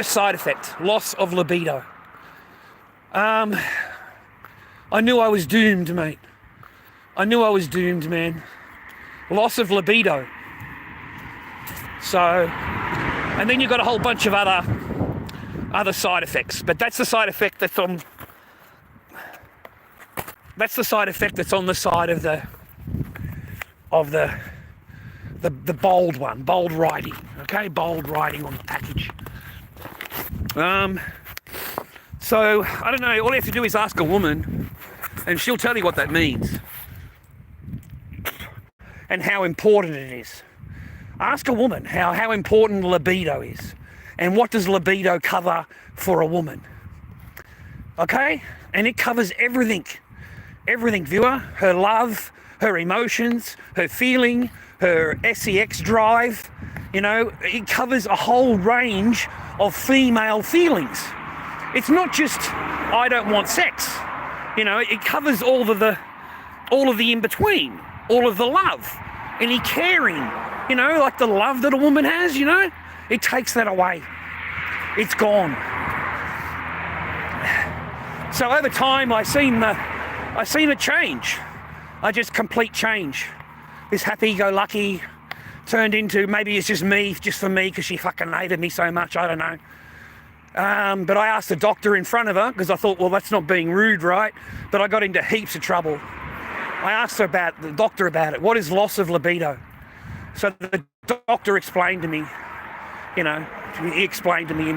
D: side effect, loss of libido. I knew I was doomed, mate. I knew I was doomed, man. Loss of libido. So, and then you've got a whole bunch of other side effects, but that's the side effect that's on. That's the side effect that's on the side of the bold one, bold writing. Okay, bold writing on the package. So I don't know. All you have to do is ask a woman, and she'll tell you what that means and how important it is. Ask a woman how important libido is, and what does libido cover for a woman. Okay, and it covers everything. Everything, viewer. Her love, her emotions, her feeling, her sex drive. You know, it covers a whole range of female feelings. It's not just, I don't want sex. You know, it covers all of the in between, all of the love, any caring, you know, like the love that a woman has, you know, it takes that away. It's gone. So over time, I seen a change. Just complete change. This happy-go-lucky turned into, maybe it's just me, just for me, because she fucking hated me so much, I don't know. But I asked the doctor in front of her, because I thought, well, that's not being rude, right? But I got into heaps of trouble. I asked the doctor about it. What is loss of libido? So the doctor explained to me, you know, he explained to me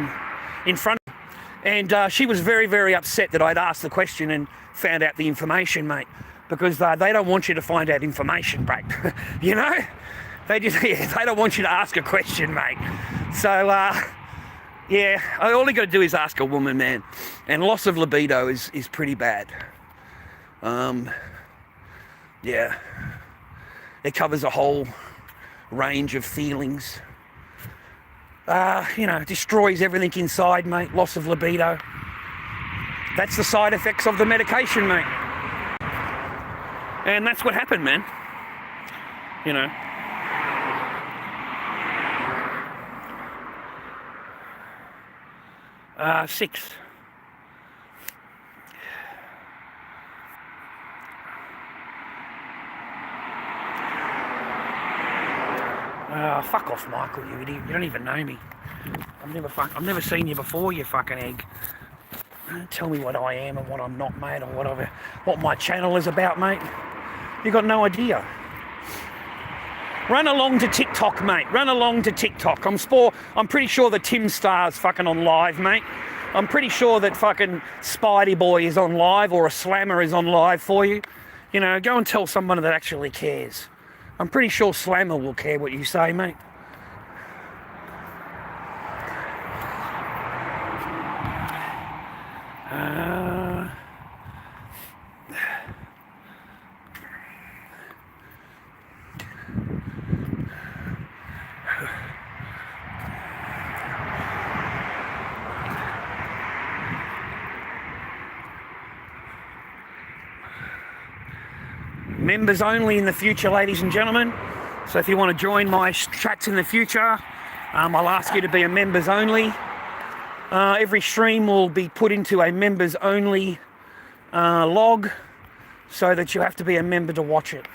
D: in front of her. And she was very, very upset that I'd asked the question and found out the information, mate. Because they don't want you to find out information, mate. You know? They don't want you to ask a question, mate. So, yeah, all you got to do is ask a woman, man. And loss of libido is pretty bad. Yeah. It covers a whole range of feelings. You know, destroys everything inside, mate. Loss of libido. That's the side effects of the medication, mate. And that's what happened, man. You know. Six. Fuck off, Michael, you idiot. You don't even know me. I've never seen you before, you fucking egg. Don't tell me what I am and what I'm not, mate, or what my channel is about, mate. You got no idea. Run along to TikTok, mate. Run along to TikTok. I'm pretty sure that Tim Star's fucking on live, mate. I'm pretty sure that fucking Spidey Boy is on live, or a Slammer is on live for you. You know, go and tell someone that actually cares. I'm pretty sure Slammer will care what you say, mate. Members only in the future, ladies and gentlemen. So if you want to join my chats in the future, I'll ask you to be a members only. Every stream will be put into a members only log, so that you have to be a member to watch it.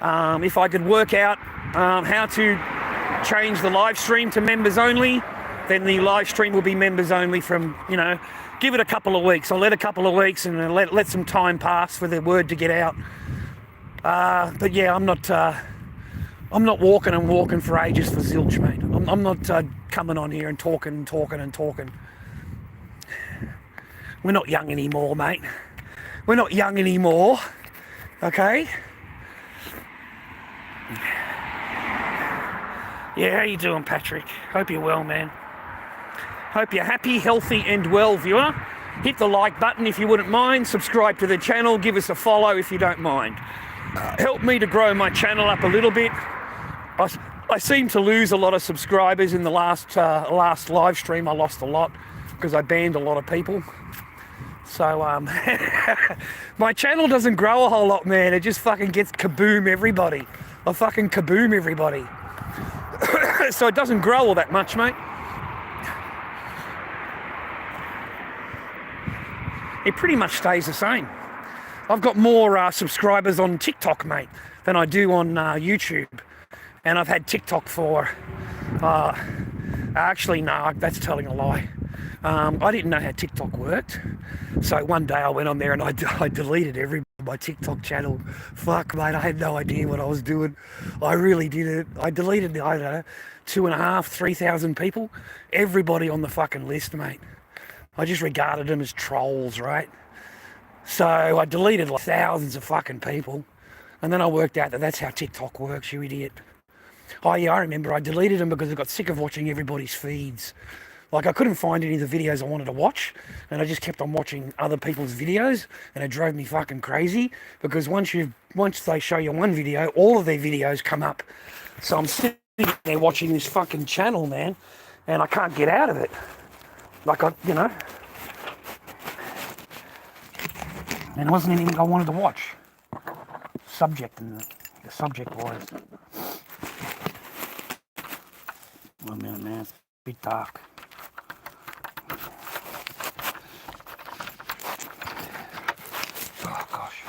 D: If I could work out how to change the live stream to members only, then the live stream will be members only from, give it a couple of weeks. I'll let a couple of weeks and let some time pass for the word to get out. But yeah, I'm not walking and walking for ages for zilch, mate. I'm not coming on here and talking. We're not young anymore, mate. We're not young anymore, okay? Yeah, how you doing, Patrick? Hope you're well, man. Hope you're happy, healthy and well, viewer. Hit the like button if you wouldn't mind. Subscribe to the channel. Give us a follow if you don't mind. Help me to grow my channel up a little bit. I seem to lose a lot of subscribers in the last live stream. I lost a lot because I banned a lot of people. So my channel doesn't grow a whole lot, man. It just fucking gets kaboom everybody. I fucking kaboom everybody. So it doesn't grow all that much, mate. It pretty much stays the same. I've got more subscribers on TikTok, mate, than I do on YouTube. And I've had TikTok for, actually, no, that's telling a lie. I didn't know how TikTok worked. So one day I went on there and I deleted my TikTok channel. Fuck, mate, I had no idea what I was doing. I really did it. I deleted, I don't know, 2,500, 3,000 people. Everybody on the fucking list, mate. I just regarded them as trolls, right? So I deleted like thousands of fucking people. And then I worked out that that's how TikTok works, you idiot. Oh yeah, I remember I deleted them because I got sick of watching everybody's feeds. Like I couldn't find any of the videos I wanted to watch, and I just kept on watching other people's videos, and it drove me fucking crazy because once they show you one video, all of their videos come up. So I'm sitting there watching this fucking channel, man, and I can't get out of it. Like and it wasn't anything I wanted to watch. Subject, and the subject was, oh man, it's a bit dark. Oh gosh.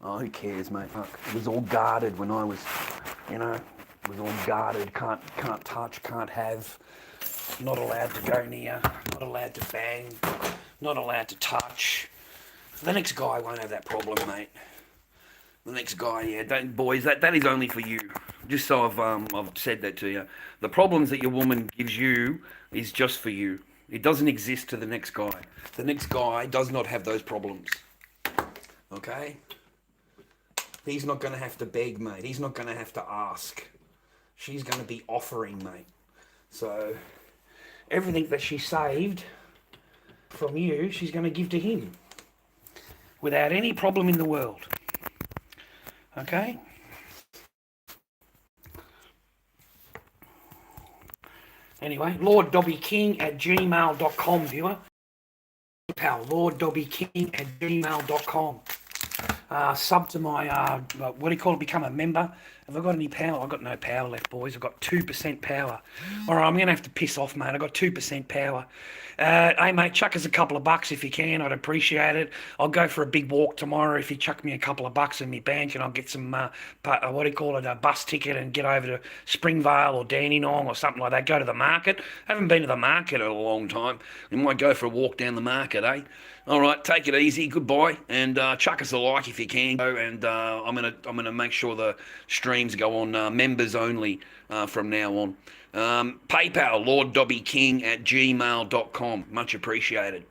B: Oh, who cares, mate? Fuck. It was all guarded when I was, it was all guarded. Can't touch, can't have. Not allowed to go near. Not allowed to bang. Not allowed to touch. The next guy won't have that problem, mate. The next guy, yeah, don't, boys. That is only for you. Just so I've said that to you. The problems that your woman gives you is just for you. It doesn't exist to the next guy. The next guy does not have those problems. Okay? He's not going to have to beg, mate. He's not going to have to ask. She's going to be offering, mate. So everything that she saved from you, she's going to give to him without any problem in the world. Okay? Anyway, LordDobbyKing@gmail.com, viewer. PayPal, LordDobbyKing@gmail.com. Sub to my, what do you call it, become a member. Have I got any power? I've got no power left, boys. I've got 2% power. All right, I'm going to have to piss off, mate. I've got 2% power. Hey, mate, chuck us a couple of bucks if you can. I'd appreciate it. I'll go for a big walk tomorrow if you chuck me a couple of bucks in my bank, and I'll get some, what do you call it, a bus ticket and get over to Springvale or Dandenong or something like that. Go to the market. Haven't been to the market in a long time. We might go for a walk down the market, eh? All right, take it easy. Goodbye, and chuck us a like if you can. And I'm gonna make sure the streams go on members only from now on. PayPal, LordDobbyKing@gmail.com. Much appreciated.